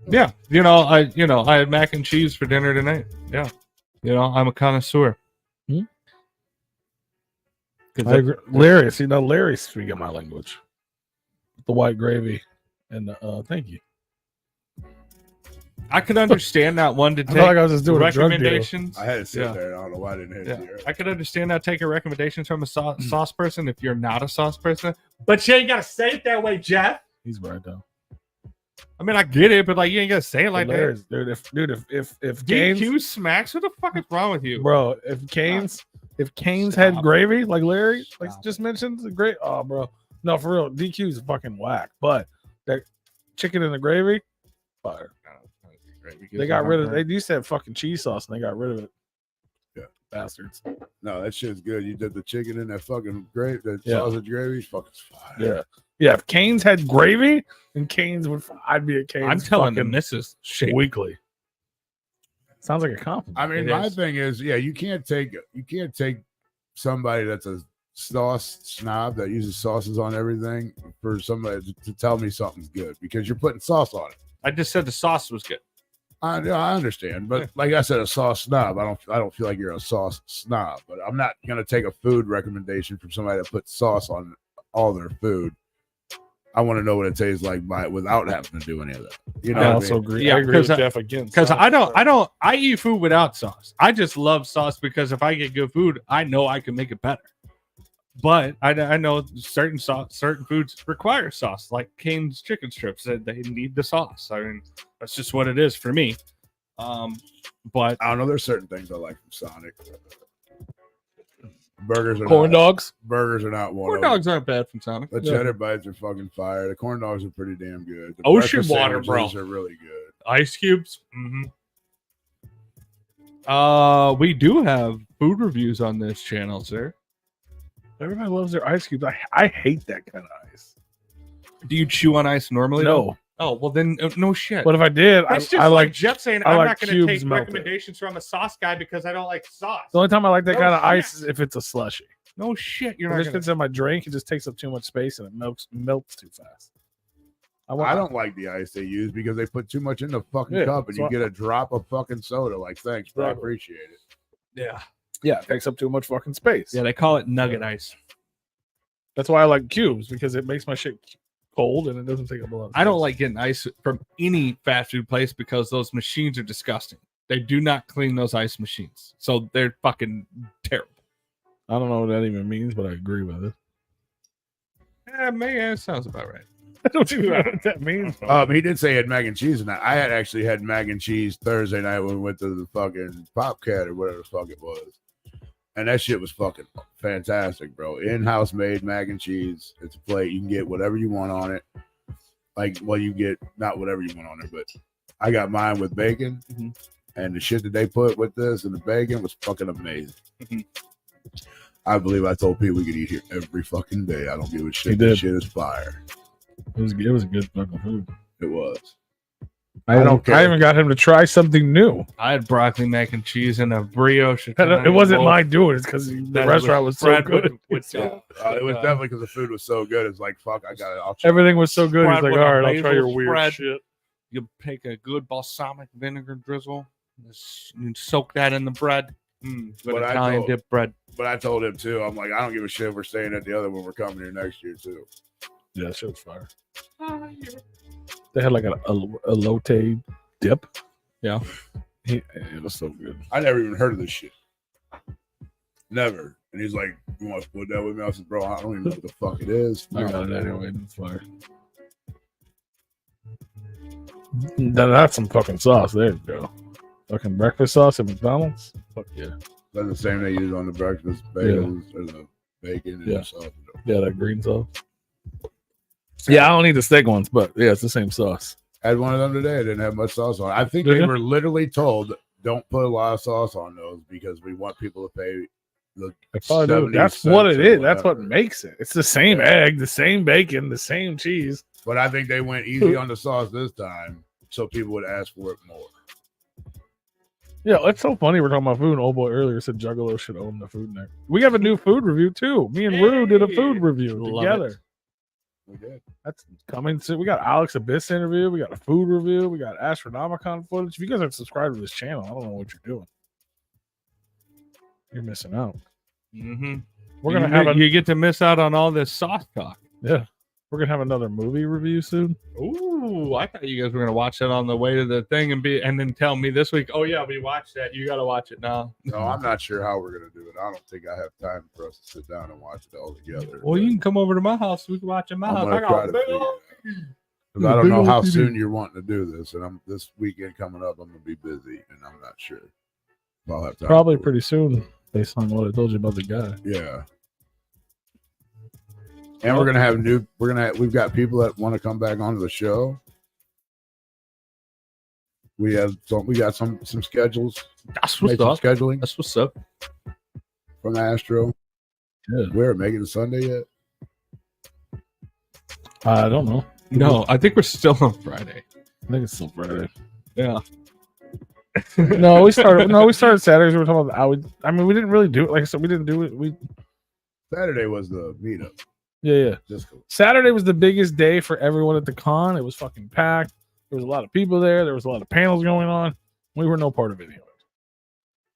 Speaker 1: yeah. I had mac and cheese for dinner tonight. Yeah, I'm a connoisseur.
Speaker 3: Hmm?
Speaker 1: 'Cause
Speaker 3: I agree. Larry, see now Larry's speaking my language. The white gravy and thank you.
Speaker 1: I could understand that one to
Speaker 3: I
Speaker 1: take
Speaker 3: felt like I was just doing a drug deal.
Speaker 1: recommendations.
Speaker 2: I had to sit
Speaker 1: Yeah.
Speaker 2: there. I don't know why I didn't hit
Speaker 1: Yeah.
Speaker 2: you.
Speaker 1: I could understand that taking recommendations from a sauce person if you're not a sauce person. But you ain't gotta say it that way, Jeff.
Speaker 3: He's right though.
Speaker 1: I mean, I get it, but like you ain't gotta say it like that.
Speaker 3: Larry's, dude, if Canes,
Speaker 1: DQ smacks. What the fuck is wrong with you?
Speaker 3: bro, if Canes
Speaker 1: Stop.
Speaker 3: had gravy like Larry
Speaker 1: Stop
Speaker 3: just mentioned, the great. Oh, bro, no, for real, DQ's fucking whack. But that chicken and the gravy, fire. They got rid of. They used to have fucking cheese sauce, and they got rid of it.
Speaker 2: Yeah,
Speaker 3: bastards.
Speaker 2: No, that shit's good. You did the chicken in that fucking gravy, the
Speaker 3: Yeah.
Speaker 2: sausage gravy, fucking fire.
Speaker 3: Yeah, yeah. If Canes had gravy, and Canes would, I'd be at Canes.
Speaker 1: I'm telling the
Speaker 3: fucking
Speaker 1: missus shit.
Speaker 3: weekly. Sounds like a compliment.
Speaker 2: I mean,
Speaker 1: It
Speaker 2: my
Speaker 1: is.
Speaker 2: thing is, yeah, you can't take somebody that's a sauce snob that uses sauces on everything for somebody to tell me something's good because you're putting sauce on it.
Speaker 1: I just said the sauce was good.
Speaker 2: I understand, but like I said, a sauce snob. I don't feel like you're a sauce snob, but I'm not gonna take a food recommendation from somebody that puts sauce on all their food. I want to know what it tastes like without having to do any of that. You know,
Speaker 3: I
Speaker 2: what
Speaker 3: also
Speaker 2: mean?
Speaker 3: agree.
Speaker 1: Yeah,
Speaker 3: I agree with
Speaker 1: because
Speaker 3: Jeff again.
Speaker 1: Because I eat food without sauce. I just love sauce because if I get good food, I know I can make it better. But I know certain foods require sauce, like Cane's chicken strips. That they need the sauce. I mean, that's just what it is for me. But
Speaker 2: I don't know. There's certain things I like from Sonic. Burgers are
Speaker 3: corn
Speaker 2: not,
Speaker 3: dogs.
Speaker 2: Burgers are not one.
Speaker 1: corn
Speaker 2: of them.
Speaker 1: dogs aren't bad from Sonic.
Speaker 2: The
Speaker 3: Yeah.
Speaker 2: cheddar bites are fucking fire. The corn dogs are pretty damn good. The
Speaker 1: Ocean
Speaker 2: breakfast
Speaker 1: water, bro.
Speaker 2: sandwiches are really good.
Speaker 1: Ice cubes. We do have food reviews on this channel, sir.
Speaker 3: Everybody loves their ice cubes. I hate that kind of ice.
Speaker 1: Do you chew on ice normally?
Speaker 3: No,
Speaker 1: Oh well, then no shit.
Speaker 3: but if I did,
Speaker 1: That's just
Speaker 3: I
Speaker 1: like
Speaker 3: like.
Speaker 1: Jeff saying
Speaker 3: I
Speaker 1: I'm
Speaker 3: like
Speaker 1: not going to
Speaker 3: cubes
Speaker 1: take
Speaker 3: melted.
Speaker 1: recommendations from a sauce guy because I don't like sauce.
Speaker 3: The only time I like that
Speaker 1: No
Speaker 3: kind of
Speaker 1: shit.
Speaker 3: ice is if it's a slushy.
Speaker 1: No shit, you're
Speaker 3: If
Speaker 1: not
Speaker 3: it
Speaker 1: going
Speaker 3: fits in my drink, it just takes up too much space and it melts too fast.
Speaker 2: I don't like the ice they use because they put too much in the fucking
Speaker 3: Yeah,
Speaker 2: cup and
Speaker 3: that's
Speaker 2: you
Speaker 3: what-
Speaker 2: get a drop of fucking soda. Like, thanks, bro. I
Speaker 3: Exactly.
Speaker 2: appreciate it.
Speaker 1: Yeah,
Speaker 3: Yeah, it takes up too much fucking space.
Speaker 1: yeah. They call it nugget ice.
Speaker 3: That's why I like cubes because it makes my shit cold and it doesn't take up a lot. Of
Speaker 1: I don't
Speaker 3: space.
Speaker 1: like getting ice from any fast food place because those machines are disgusting. They do not clean those ice machines, so they're fucking terrible.
Speaker 3: I don't know what that even means, but I agree with it.
Speaker 1: Maybe that sounds about right.
Speaker 3: I don't even know what that means.
Speaker 2: He did say he had mac and cheese tonight. I had actually had mac and cheese Thursday night when we went to the fucking Popcat or whatever the fuck it was. And that shit was fucking fantastic, bro. In-house made mac and cheese. It's a plate. You can get whatever you want on it. Like, well, you get not whatever you want on it, but I got mine with bacon.
Speaker 1: Mhm.
Speaker 2: And the shit that they put with this and the bacon was fucking amazing.
Speaker 1: Mhm.
Speaker 2: I believe I told people we could eat here every fucking day. I don't give a shit.
Speaker 3: He
Speaker 2: This
Speaker 3: did.
Speaker 2: shit is fire.
Speaker 3: It was a good fucking food.
Speaker 2: It was.
Speaker 3: I
Speaker 2: don't care.
Speaker 3: I even got him to try something new.
Speaker 1: I had broccoli mac and cheese and a brioche.
Speaker 3: It wasn't mine doing it because the
Speaker 1: That
Speaker 3: restaurant was so
Speaker 1: spread
Speaker 3: good.
Speaker 1: with
Speaker 2: It was definitely because the food was so good. It's like, fuck, I got it. I'll check.
Speaker 3: Everything was so good. He's
Speaker 1: Spread
Speaker 3: like,
Speaker 1: with
Speaker 3: all
Speaker 1: a
Speaker 3: right, I'll try your
Speaker 1: basil
Speaker 3: weird
Speaker 1: spread.
Speaker 3: shit.
Speaker 1: You take a good balsamic vinegar drizzle, you soak that in the bread. With
Speaker 2: But I
Speaker 1: Italian
Speaker 2: told-
Speaker 1: dip bread.
Speaker 2: But I told him too. I'm like, I don't give a shit if we're staying at the other one. We're coming here next year too.
Speaker 3: Yeah, that shit was fire. They had like a elote dip.
Speaker 1: Yeah.
Speaker 3: It was so good.
Speaker 2: I never even heard of this shit. Never. And he's like, you want to split that with me? I said, bro, I don't even know what the fuck it is.
Speaker 3: I got it anyway. It's fire. That's some fucking sauce. There you go. Fucking breakfast sauce at McDonald's. Fuck yeah.
Speaker 2: That's the same they use on the breakfast bagels or the bacon and
Speaker 3: Yeah.
Speaker 2: the sausage.
Speaker 3: Yeah, that green sauce. Yeah, I don't eat the steak ones, but yeah, it's the same sauce.
Speaker 2: Had one of them today. I didn't have much sauce on it. I think
Speaker 3: Did
Speaker 2: they
Speaker 3: you?
Speaker 2: were literally told, don't put a lot of sauce on those because we want people to pay the
Speaker 3: They probably do.
Speaker 2: 70
Speaker 3: That's what
Speaker 2: cents
Speaker 3: it
Speaker 2: or
Speaker 3: is. That's what
Speaker 2: whatever.
Speaker 3: makes it. It's the same egg, the same bacon, the same cheese.
Speaker 2: But I think they went easy on the sauce this time so people would ask for it more.
Speaker 3: Yeah, it's so funny. We're talking about food. And old boy earlier said Juggalo should own the food next. We have a new food review too. Me and Rue did a food review
Speaker 1: Love
Speaker 3: together.
Speaker 1: it.
Speaker 2: We did.
Speaker 3: That's coming soon. We got Alex Abyss interview. We got a food review. We got Astronomicon footage. If you guys aren't subscribed to this channel, I don't know what you're doing. You're missing out.
Speaker 1: Mm-hmm.
Speaker 3: We're gonna have
Speaker 1: you get to miss out on all this sauce talk.
Speaker 3: yeah. We're gonna have another movie review soon.
Speaker 1: Ooh, I thought you guys were gonna watch it on the way to the thing and then tell me this week. Oh yeah, we watched that. You gotta watch it now.
Speaker 2: No, I'm not sure how we're gonna do it. I don't think I have time for us to sit down and watch it all together.
Speaker 1: Well, you can come over to my house. We can watch it at my
Speaker 2: I'm
Speaker 1: house.
Speaker 2: gonna
Speaker 1: I got
Speaker 2: try
Speaker 1: a
Speaker 2: to
Speaker 1: big
Speaker 2: figure it
Speaker 1: old-
Speaker 2: out. Because I don't know how soon you're wanting to do this, and I'm this weekend coming up. I'm gonna be busy, and I'm not sure if I'll have time.
Speaker 3: Probably
Speaker 2: for it.
Speaker 3: pretty soon, based on what I told you about the guy.
Speaker 2: Yeah. And we're gonna have we've got people that want to come back onto the show. We got some schedules.
Speaker 1: That's
Speaker 2: Made
Speaker 1: what's
Speaker 2: some
Speaker 1: up.
Speaker 2: scheduling
Speaker 1: That's what's up.
Speaker 2: from Astro.
Speaker 3: Yeah.
Speaker 2: We're making it Sunday yet.
Speaker 3: I don't know.
Speaker 1: No, I think we're still on Friday.
Speaker 3: I think it's still Friday.
Speaker 1: Yeah.
Speaker 3: No, we started Saturdays. We were talking about we didn't really do it. Like I said, we didn't do it.
Speaker 2: Saturday was the meetup.
Speaker 3: Yeah.
Speaker 2: Just cool.
Speaker 3: Saturday was the biggest day for everyone at the con. It was fucking packed. There was a lot of people there. There was a lot of panels going on. We were no part of it anyway.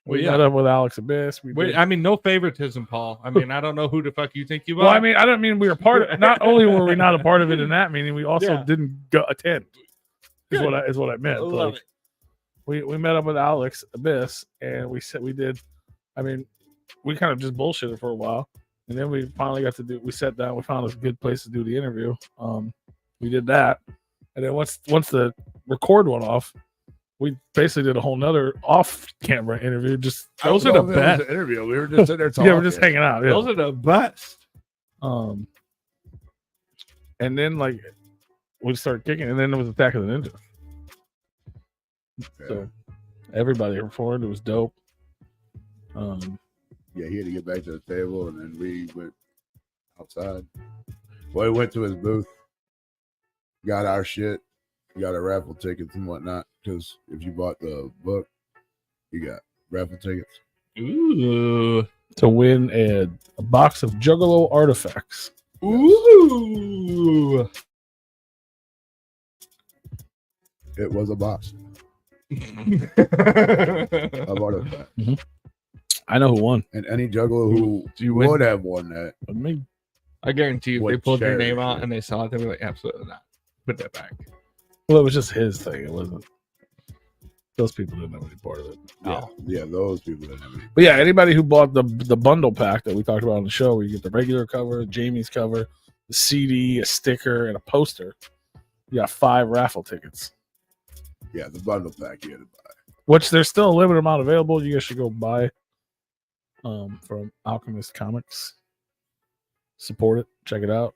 Speaker 3: We met up with Alex Abyss.
Speaker 1: Wait, I mean, no favoritism, Paul. I mean, I don't know who the fuck you think you are.
Speaker 3: Well, I mean, I don't mean we were part of. Not only were we not a part of it in that meeting, we also
Speaker 1: Yeah.
Speaker 3: didn't go attend. Is
Speaker 1: Good.
Speaker 3: what I meant.
Speaker 1: I love
Speaker 3: Like, we met up with Alex Abyss, and we said we did. I mean, we kind of just bullshitted for a while, and then we finally got to do. We sat down. We found a good place to do the interview. We did that, and then once the record went off, we basically did a whole nother off-camera interview. Just those are the best.
Speaker 2: Interview. We were just sitting there talking.
Speaker 3: Yeah, we're just hanging out. Yeah.
Speaker 1: Those are the best.
Speaker 3: And then like we started kicking, and then there was Attack of the Ninja.
Speaker 2: Yeah.
Speaker 3: So everybody performed. It was dope.
Speaker 2: Yeah, he had to get back to the table, and then we went outside. Well, we went to his booth, got our shit, got our raffle tickets and whatnot. Because if you bought the book, you got raffle tickets.
Speaker 1: Ooh.
Speaker 3: to win a box of Juggalo artifacts.
Speaker 1: Ooh.
Speaker 2: It was a box of artifacts.
Speaker 3: I know who won.
Speaker 2: And any Juggalo who
Speaker 1: Do you win?
Speaker 2: would have won that,
Speaker 3: But me.
Speaker 1: I guarantee you, if they
Speaker 2: Would
Speaker 1: pulled your
Speaker 2: cherish
Speaker 1: name out
Speaker 2: it.
Speaker 1: and they saw it, they were like, absolutely not. Put that back.
Speaker 3: Well, it was just his thing. It wasn't. Those people didn't have any part of it.
Speaker 2: yeah, those people didn't have any.
Speaker 3: But yeah, anybody who bought the bundle pack that we talked about on the show, where you get the regular cover, Jamie's cover, the CD, a sticker, and a poster, you got 5 raffle tickets.
Speaker 2: Yeah, the bundle pack you had to buy.
Speaker 3: Which there's still a limited amount available. You guys should go buy from Alchemist Comics. Support it. Check it out.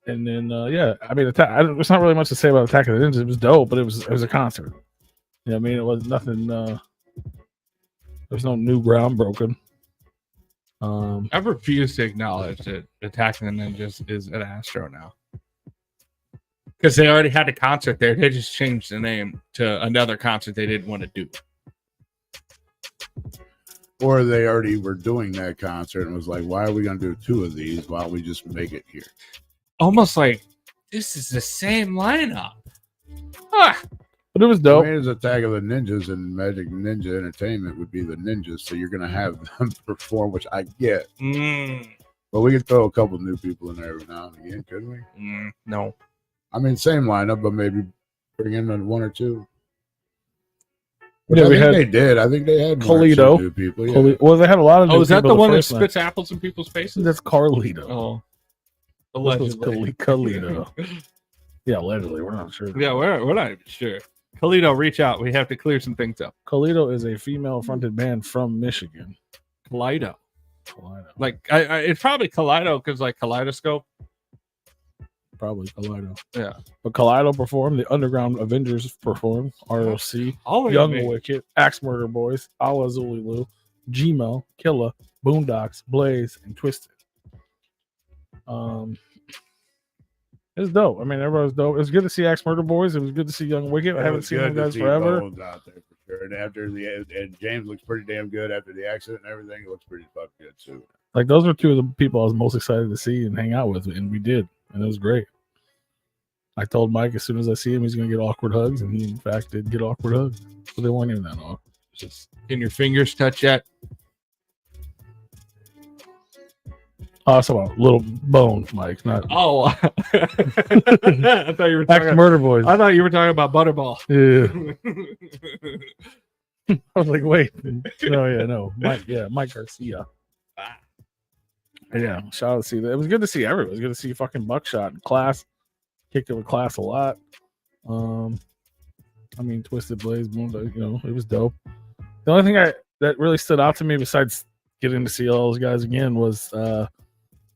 Speaker 3: And then yeah, I mean, there's not really much to say about Attack of the Ninjas. It was dope, but it was a concert. You know what I mean? It was nothing. There's no new ground broken.
Speaker 1: I refuse to acknowledge that Attacking the Ninjas is at Astro now. Because they already had a concert there. They just changed the name to another concert they didn't want to do.
Speaker 2: Or they already were doing that concert and was like, why are we going to do 2 of these? Why don't we just make it here?
Speaker 1: Almost like, this is the same lineup. Ah,
Speaker 3: But it was
Speaker 2: I
Speaker 3: dope.
Speaker 2: mean, it's Attack of the Ninjas, and Magic Ninja Entertainment would be the ninjas, so you're gonna have them perform, which I get. But we could throw a couple new people in there every now and again, couldn't we?
Speaker 1: No.
Speaker 2: I mean, same lineup, but maybe bring in one or two. Which
Speaker 3: Yeah,
Speaker 2: I
Speaker 3: we
Speaker 2: think
Speaker 3: had
Speaker 2: they did. I think they had
Speaker 3: Carlito.
Speaker 2: new people. Yeah.
Speaker 3: Well, they had a lot of.
Speaker 1: Oh,
Speaker 3: new
Speaker 1: is that
Speaker 3: people
Speaker 1: the one that
Speaker 3: first night.
Speaker 1: spits apples in people's faces?
Speaker 3: That's Carlito.
Speaker 1: Oh,
Speaker 3: This was
Speaker 1: allegedly.
Speaker 3: Carlito. Yeah, allegedly. We're not sure.
Speaker 1: Yeah, we're not even sure. Kalito, reach out. We have to clear some things up.
Speaker 3: Carlito is a female-fronted band from Michigan.
Speaker 1: Kaleido.
Speaker 3: Kaleido.
Speaker 1: Like, it's probably Kaleido because, like, Kaleidoscope.
Speaker 3: Probably Kaleido.
Speaker 1: Yeah.
Speaker 3: But Kaleido performed. The Underground Avengers performed. ROC. Young Wicked. Axe Murder Boys. Ala Zulilu. Gmail. Killa. Boondocks. Blaze. And Twisted. It's dope. I mean, everybody was dope. It was good to see Axe Murder Boys. It was good to see Young Wicked. I haven't seen them guys forever.
Speaker 2: Out there for sure. And after and James looks pretty damn good after the accident and everything. It looks pretty fucking good too.
Speaker 3: Like, those were two of the people I was most excited to see and hang out with, and we did, and it was great. I told Mike as soon as I see him, he's going to get awkward hugs, and he in fact did get awkward hugs, but they weren't even that awkward.
Speaker 1: Just, can your fingers touch yet?
Speaker 3: Oh, it's about little bone, Mike. Not
Speaker 1: Oh, I thought you were
Speaker 3: Axe
Speaker 1: talking.
Speaker 3: Murder Boys.
Speaker 1: I thought you were talking about Butterball.
Speaker 3: Yeah, I was like, wait, no, Mike, Mike Garcia. Yeah, shout out to see that. It was good to see everyone. It was good to see fucking Buckshot in Class. Kicked it with Class a lot. I mean, Twisted Blaze, it was dope. The only thing that really stood out to me, besides getting to see all those guys again, was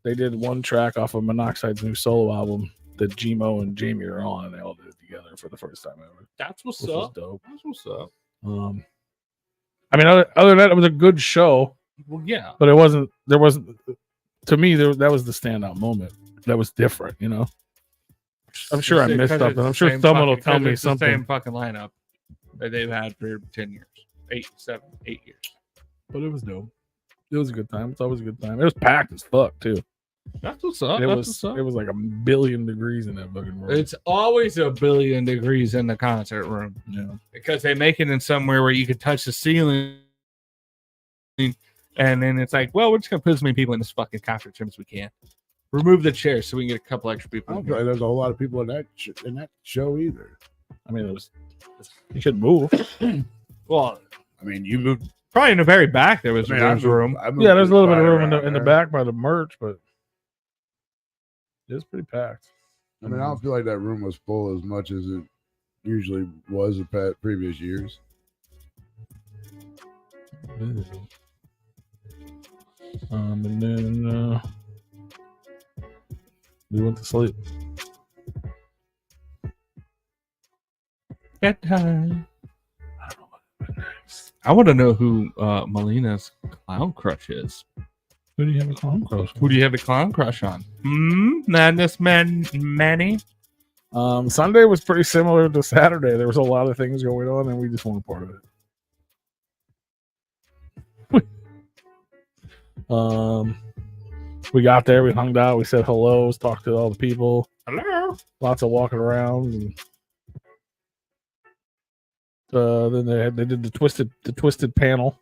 Speaker 3: they did one track off of Monoxide's new solo album that Gmo and Jamie are on, and they all did it together for the first time ever.
Speaker 1: That's what's
Speaker 3: Which was
Speaker 1: up.
Speaker 3: dope.
Speaker 1: That's what's up.
Speaker 3: I mean, other than that, it was a good show.
Speaker 1: Well, yeah,
Speaker 3: but there wasn't. To me, that was the standout moment. That was different, I'm sure I missed something. I'm sure someone will tell me something.
Speaker 1: The same fucking lineup that they've had for 10 years, 8 years.
Speaker 3: But it was dope. It was a good time. It's always a good time. It was packed as fuck too.
Speaker 1: That's what's up.
Speaker 3: It was like 1 billion degrees in that fucking room.
Speaker 1: It's always 1 billion degrees in the concert room.
Speaker 3: Yeah,
Speaker 1: because they make it in somewhere where you could touch the ceiling. And then it's like, well, we're just gonna put as many people in this fucking conference room as we can. Remove the chairs so we can get a couple extra people.
Speaker 2: I don't feel like there's a whole lot of people in that show either.
Speaker 3: I mean, you could move.
Speaker 1: Well,
Speaker 2: I mean, you moved
Speaker 1: probably in the very back there was a room.
Speaker 3: Yeah, there's a little bit of room in the back by the merch, but it's pretty packed.
Speaker 2: I mean, I don't feel like that room was full as much as it usually was the previous years.
Speaker 3: And then we went to sleep.
Speaker 1: Bedtime. I want to know who Melina's clown crush is.
Speaker 3: Who do you have a clown crush on?
Speaker 1: Who do you have a clown crush on? Madness Manny?
Speaker 3: Sunday was pretty similar to Saturday. There was a lot of things going on, and we just weren't part of it. We got there, we hung out, we said hellos, talked to all the people.
Speaker 1: Hello.
Speaker 3: Lots of walking around, and then they did the twisted panel,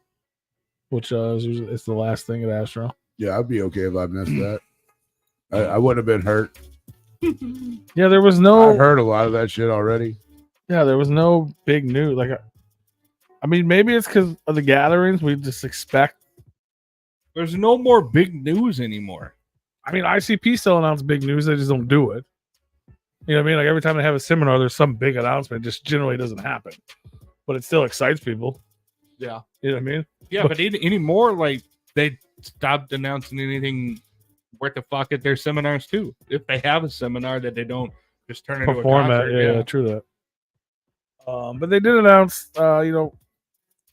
Speaker 3: which it's the last thing at Astro.
Speaker 2: Yeah, I'd be okay if I missed that. I wouldn't have been hurt.
Speaker 3: Yeah, there was no.
Speaker 2: I heard a lot of that shit already.
Speaker 3: Yeah, there was no big news. I mean, maybe it's because of the gatherings. We just expect.
Speaker 1: There's no more big news anymore.
Speaker 3: I mean, ICP still announced big news. They just don't do it. You know what I mean? Like every time they have a seminar, there's some big announcement. It just generally doesn't happen. But it still excites people.
Speaker 1: Yeah.
Speaker 3: You know what I mean?
Speaker 1: Yeah, but anymore, like, they stopped announcing anything worth the fuck at their seminars, too. If they have a seminar that they don't just turn into
Speaker 3: perform
Speaker 1: a concert.
Speaker 3: at. Yeah, true that. But they did announce,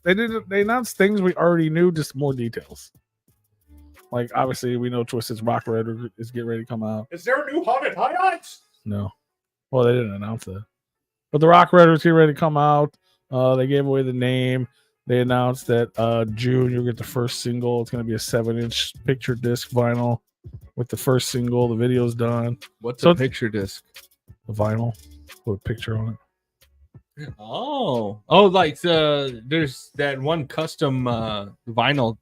Speaker 3: they announced things we already knew, just more details. Like, obviously, we know Twisted's Rock Red is getting ready to come out.
Speaker 1: Is there a new Haunted Highlights?
Speaker 3: No. Well, they didn't announce that. But the Rock Red is getting ready to come out. They gave away the name. They announced that June, you'll get the first single. It's going to be a 7-inch picture disc vinyl with the first single. The video's done.
Speaker 1: What's a picture disc?
Speaker 3: The vinyl with a picture on it.
Speaker 1: Oh, like there's that one custom vinyl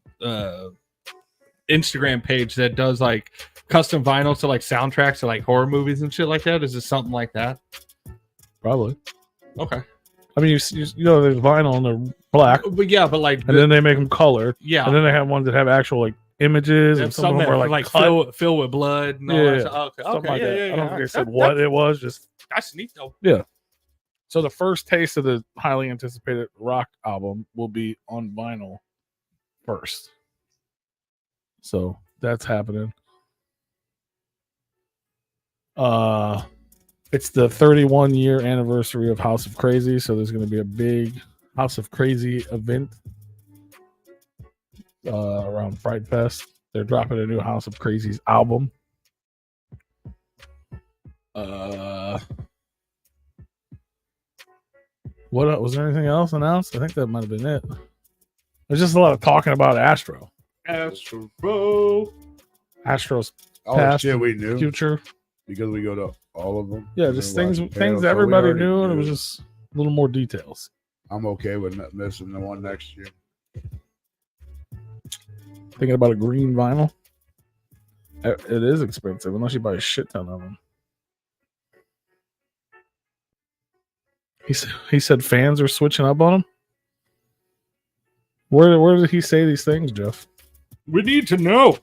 Speaker 1: Instagram page that does like custom vinyl to like soundtracks to like horror movies and shit like that. Is it something like that?
Speaker 3: Probably.
Speaker 1: Okay.
Speaker 3: I mean, you know, there's vinyl and they're black,
Speaker 1: But yeah, but like,
Speaker 3: and then they make them colored.
Speaker 1: yeah,
Speaker 3: And then they have ones that have actual like images, and some of them are like
Speaker 1: fill with blood. And all
Speaker 3: Yeah,
Speaker 1: that stuff. Okay,
Speaker 3: like
Speaker 1: yeah,
Speaker 3: that.
Speaker 1: yeah,
Speaker 3: I don't
Speaker 1: yeah.
Speaker 3: think they said what it was. Just
Speaker 1: That's neat though.
Speaker 3: so the first taste of the highly anticipated rock album will be on vinyl first. So that's happening. It's the 31-year anniversary of House of Crazy, so there's going to be a big House of Crazy event around Fright Fest. They're dropping a new House of Crazy's album. What was there anything else announced? I think that might have been it. There's just a lot of talking about Astro's
Speaker 2: Oh
Speaker 3: past
Speaker 2: shit, we knew
Speaker 3: future.
Speaker 2: because we go to all of them.
Speaker 3: Yeah,
Speaker 2: And
Speaker 3: just
Speaker 2: then
Speaker 3: things
Speaker 2: watch the panel, so we
Speaker 3: everybody
Speaker 2: already
Speaker 3: knew, and it was
Speaker 2: knew.
Speaker 3: just a little more details.
Speaker 2: I'm okay with not missing the one next year.
Speaker 3: Thinking about a green vinyl. It is expensive unless you buy a shit ton of them. He said fans are switching up on him. Where did he say these things, Jeff?
Speaker 1: We need to know.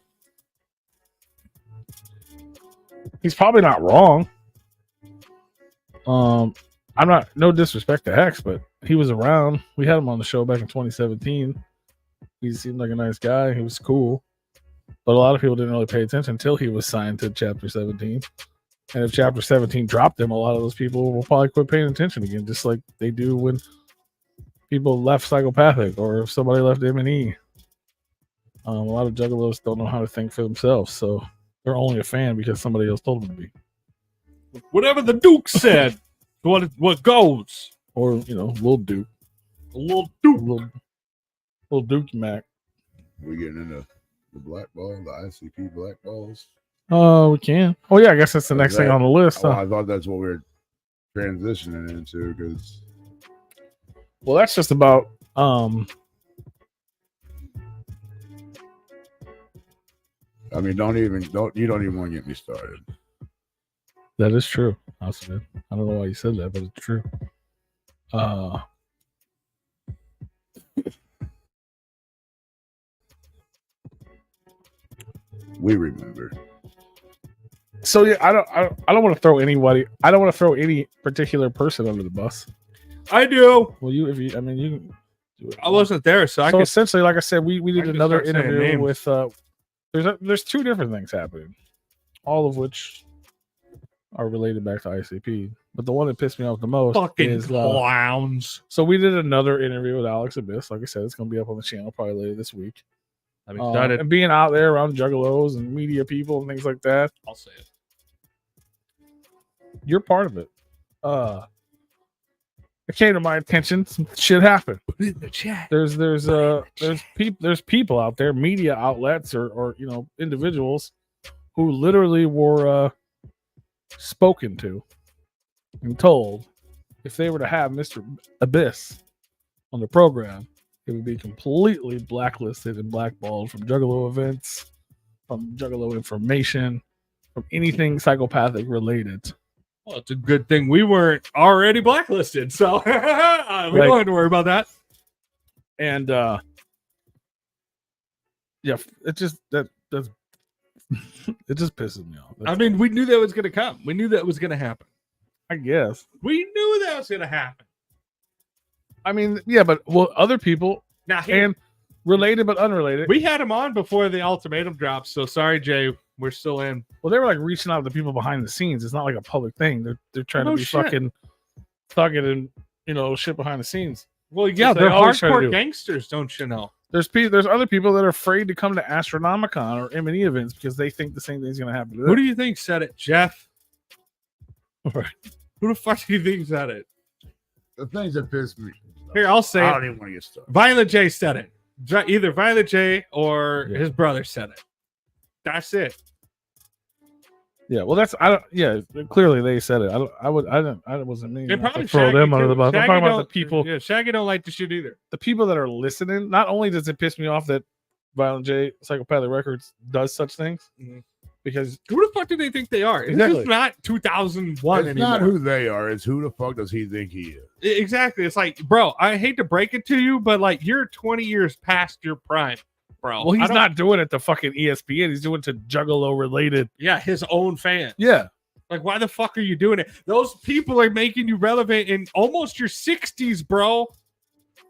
Speaker 3: He's probably not wrong. I'm not, no disrespect to Hex, but he was around. We had him on the show back in 2017. He seemed like a nice guy. He was cool. But a lot of people didn't really pay attention until he was signed to Chapter 17. And if Chapter 17 dropped him, a lot of those people will probably quit paying attention again, just like they do when people left Psychopathic or if somebody left M&E. A lot of Juggalos don't know how to think for themselves, so they're only a fan because somebody else told them to be.
Speaker 1: Whatever the Duke said, what goes.
Speaker 3: Or, you know, Lil Duke.
Speaker 1: Little Duke.
Speaker 3: Lil Duke Mac.
Speaker 2: We getting into the Blackball, the ICP Blackballs.
Speaker 3: Oh, we can. Oh, yeah, I guess that's the next thing on the list.
Speaker 2: Oh,
Speaker 3: Huh?
Speaker 2: I thought that's what we were transitioning into because
Speaker 3: Well, that's just about
Speaker 2: I mean, don't even want to get me started.
Speaker 3: that is true. I don't know why you said that, but it's true.
Speaker 2: We remember.
Speaker 3: So yeah, I don't want to throw anybody. I don't want to throw any particular person under the bus.
Speaker 1: I do.
Speaker 3: Well, you can do it.
Speaker 1: I wasn't there, so I
Speaker 3: So
Speaker 1: could.
Speaker 3: essentially, like I said, we
Speaker 1: I
Speaker 3: did
Speaker 1: could
Speaker 3: another
Speaker 1: start saying
Speaker 3: interview
Speaker 1: names.
Speaker 3: with there's two different things happening, all of which are related back to ICP. But the one that pissed me off the most
Speaker 1: Fucking
Speaker 3: is
Speaker 1: clowns.
Speaker 3: so we did another interview with Alex Abyss. Like I said, it's going to be up on the channel probably later this week.
Speaker 1: I'm excited.
Speaker 3: And being out there around Juggalos and media people and things like that,
Speaker 1: I'll say it.
Speaker 3: you're part of it. It came to my attention. Some shit happened.
Speaker 1: Put it in the chat.
Speaker 3: There's people out there, media outlets or you know individuals who literally were spoken to and told if they were to have Mr. Abyss on the program, it would be completely blacklisted and blackballed from Juggalo events, from Juggalo information, from anything psychopathic related.
Speaker 1: Well, it's a good thing we weren't already blacklisted, so we
Speaker 3: Right.
Speaker 1: don't have to worry about that.
Speaker 3: And yeah, it just that's it just pisses me off.
Speaker 1: I mean, we knew that was going to come. We knew that was going to happen.
Speaker 3: I guess.
Speaker 1: We knew that was going to happen.
Speaker 3: I mean, yeah, but well, other people
Speaker 1: Now, here,
Speaker 3: and related but unrelated.
Speaker 1: we had him on before the ultimatum dropped, so sorry, Jay. We're still in.
Speaker 3: Well, they were like reaching out to people behind the scenes. It's not like a public thing. They're trying
Speaker 1: No
Speaker 3: to be
Speaker 1: shit.
Speaker 3: fucking thugging and you know shit behind the scenes.
Speaker 1: Well, yeah,
Speaker 3: They
Speaker 1: they're
Speaker 3: always try to do.
Speaker 1: hardcore gangsters, don't you know?
Speaker 3: There's other people that are afraid to come to Astronomicon or M&E events because they think the same thing's going to happen to them.
Speaker 1: Who do you think said it, Jeff?
Speaker 3: Right.
Speaker 1: Who the fuck do you think said it?
Speaker 2: The things that piss me.
Speaker 1: Here, I'll say
Speaker 2: I
Speaker 1: it.
Speaker 2: don't even want to get started.
Speaker 1: Violent J said it. Either Violent J or
Speaker 3: Yeah.
Speaker 1: his brother said it. That's it.
Speaker 3: Yeah, well, that's I don't. Yeah, clearly they said it. I wasn't meaning
Speaker 1: They
Speaker 3: not to
Speaker 1: probably
Speaker 3: throw
Speaker 1: Shaggy
Speaker 3: them under
Speaker 1: too.
Speaker 3: the bus. I'm
Speaker 1: Shaggy
Speaker 3: talking about the
Speaker 1: don't-
Speaker 3: people.
Speaker 1: Yeah, Shaggy don't like the shit either.
Speaker 3: The people that are listening. Not only does it piss me off that Violent J Psychopathic Records does such things,
Speaker 1: Mhm.
Speaker 3: because
Speaker 1: Who the fuck do they think they are?
Speaker 3: Exactly.
Speaker 1: This is not 2001
Speaker 2: It's
Speaker 1: anymore.
Speaker 2: not who they are. It's who the fuck does he think he is?
Speaker 1: Exactly. It's like, bro, I hate to break it to you, but like you're 20 years past your prime, bro.
Speaker 3: well,
Speaker 1: I
Speaker 3: he's
Speaker 1: don't-
Speaker 3: not doing it to fucking ESPN. He's doing it to Juggalo related.
Speaker 1: Yeah, his own fan.
Speaker 3: Yeah,
Speaker 1: Like, why the fuck are you doing it? Those people are making you relevant in almost your 60s, bro.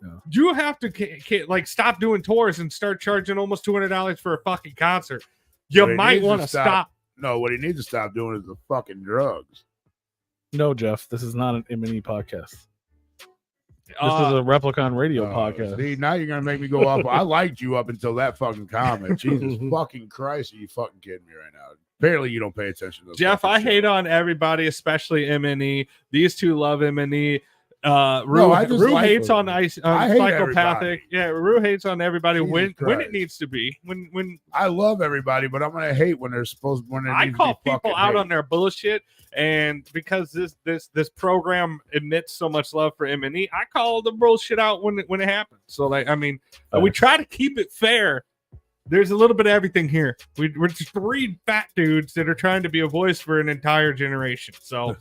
Speaker 3: Yeah.
Speaker 1: You have to like stop doing tours and start charging almost $200 for a fucking concert. You
Speaker 2: What he
Speaker 1: might
Speaker 2: needs to
Speaker 1: want to stop.
Speaker 2: No, what he needs to stop doing is the fucking drugs.
Speaker 3: no, Jeff, this is not an M&E podcast. This is
Speaker 1: Uh,
Speaker 3: a Replicon radio
Speaker 2: Oh,
Speaker 3: podcast.
Speaker 2: See, now you're gonna make me go off. I liked you up until that fucking comment. Jesus fucking Christ, are you fucking kidding me right now? Apparently, you don't pay attention to this
Speaker 1: Jeff,
Speaker 2: fucking
Speaker 1: I
Speaker 2: shit.
Speaker 1: hate on everybody, especially M&E. These two love M&E. Rue,
Speaker 2: I just
Speaker 1: Rue
Speaker 2: like
Speaker 1: hates
Speaker 2: them.
Speaker 1: on
Speaker 2: I hate
Speaker 1: psychopathic.
Speaker 2: everybody.
Speaker 1: Yeah, Rue hates on everybody
Speaker 2: Jesus
Speaker 1: when it
Speaker 2: Christ.
Speaker 1: needs to be. When
Speaker 2: I love everybody, but I'm gonna hate when they're supposed when there
Speaker 1: I
Speaker 2: needs
Speaker 1: call
Speaker 2: to be
Speaker 1: people
Speaker 2: fucking
Speaker 1: out
Speaker 2: hate.
Speaker 1: on their bullshit, and because this program admits so much love for M&E, I call the bullshit out when it happens. So like, I mean, we try to keep it fair. There's a little bit of everything here. We're just three fat dudes that are trying to be a voice for an entire generation. So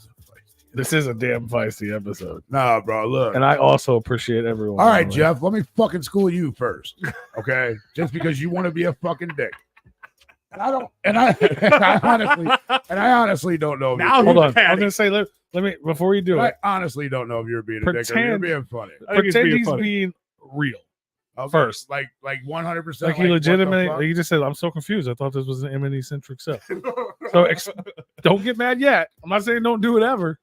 Speaker 3: This is a damn feisty episode,
Speaker 2: Nah, bro, look.
Speaker 3: and I also appreciate everyone.
Speaker 2: All right,
Speaker 3: by the way.
Speaker 2: Jeff, let me fucking school you first, okay? Just because you want to be a fucking dick. And I don't, and I honestly don't know. If
Speaker 1: Now
Speaker 2: you're,
Speaker 3: Hold on, I was
Speaker 1: Patty.
Speaker 3: gonna say let me before you do
Speaker 2: I
Speaker 3: it.
Speaker 2: honestly don't know if you're being a dick or you're
Speaker 3: Pretend-
Speaker 2: being funny.
Speaker 1: I think it's
Speaker 3: Pretend
Speaker 1: being
Speaker 3: he's
Speaker 1: funny.
Speaker 3: being real.
Speaker 2: Okay?
Speaker 3: First.
Speaker 2: like 100%.
Speaker 3: Like he
Speaker 2: what the
Speaker 3: legitimately,
Speaker 2: fuck?
Speaker 3: like he just said, "I'm so confused. I thought this was an M&E centric stuff." So don't get mad yet. I'm not saying don't do it ever.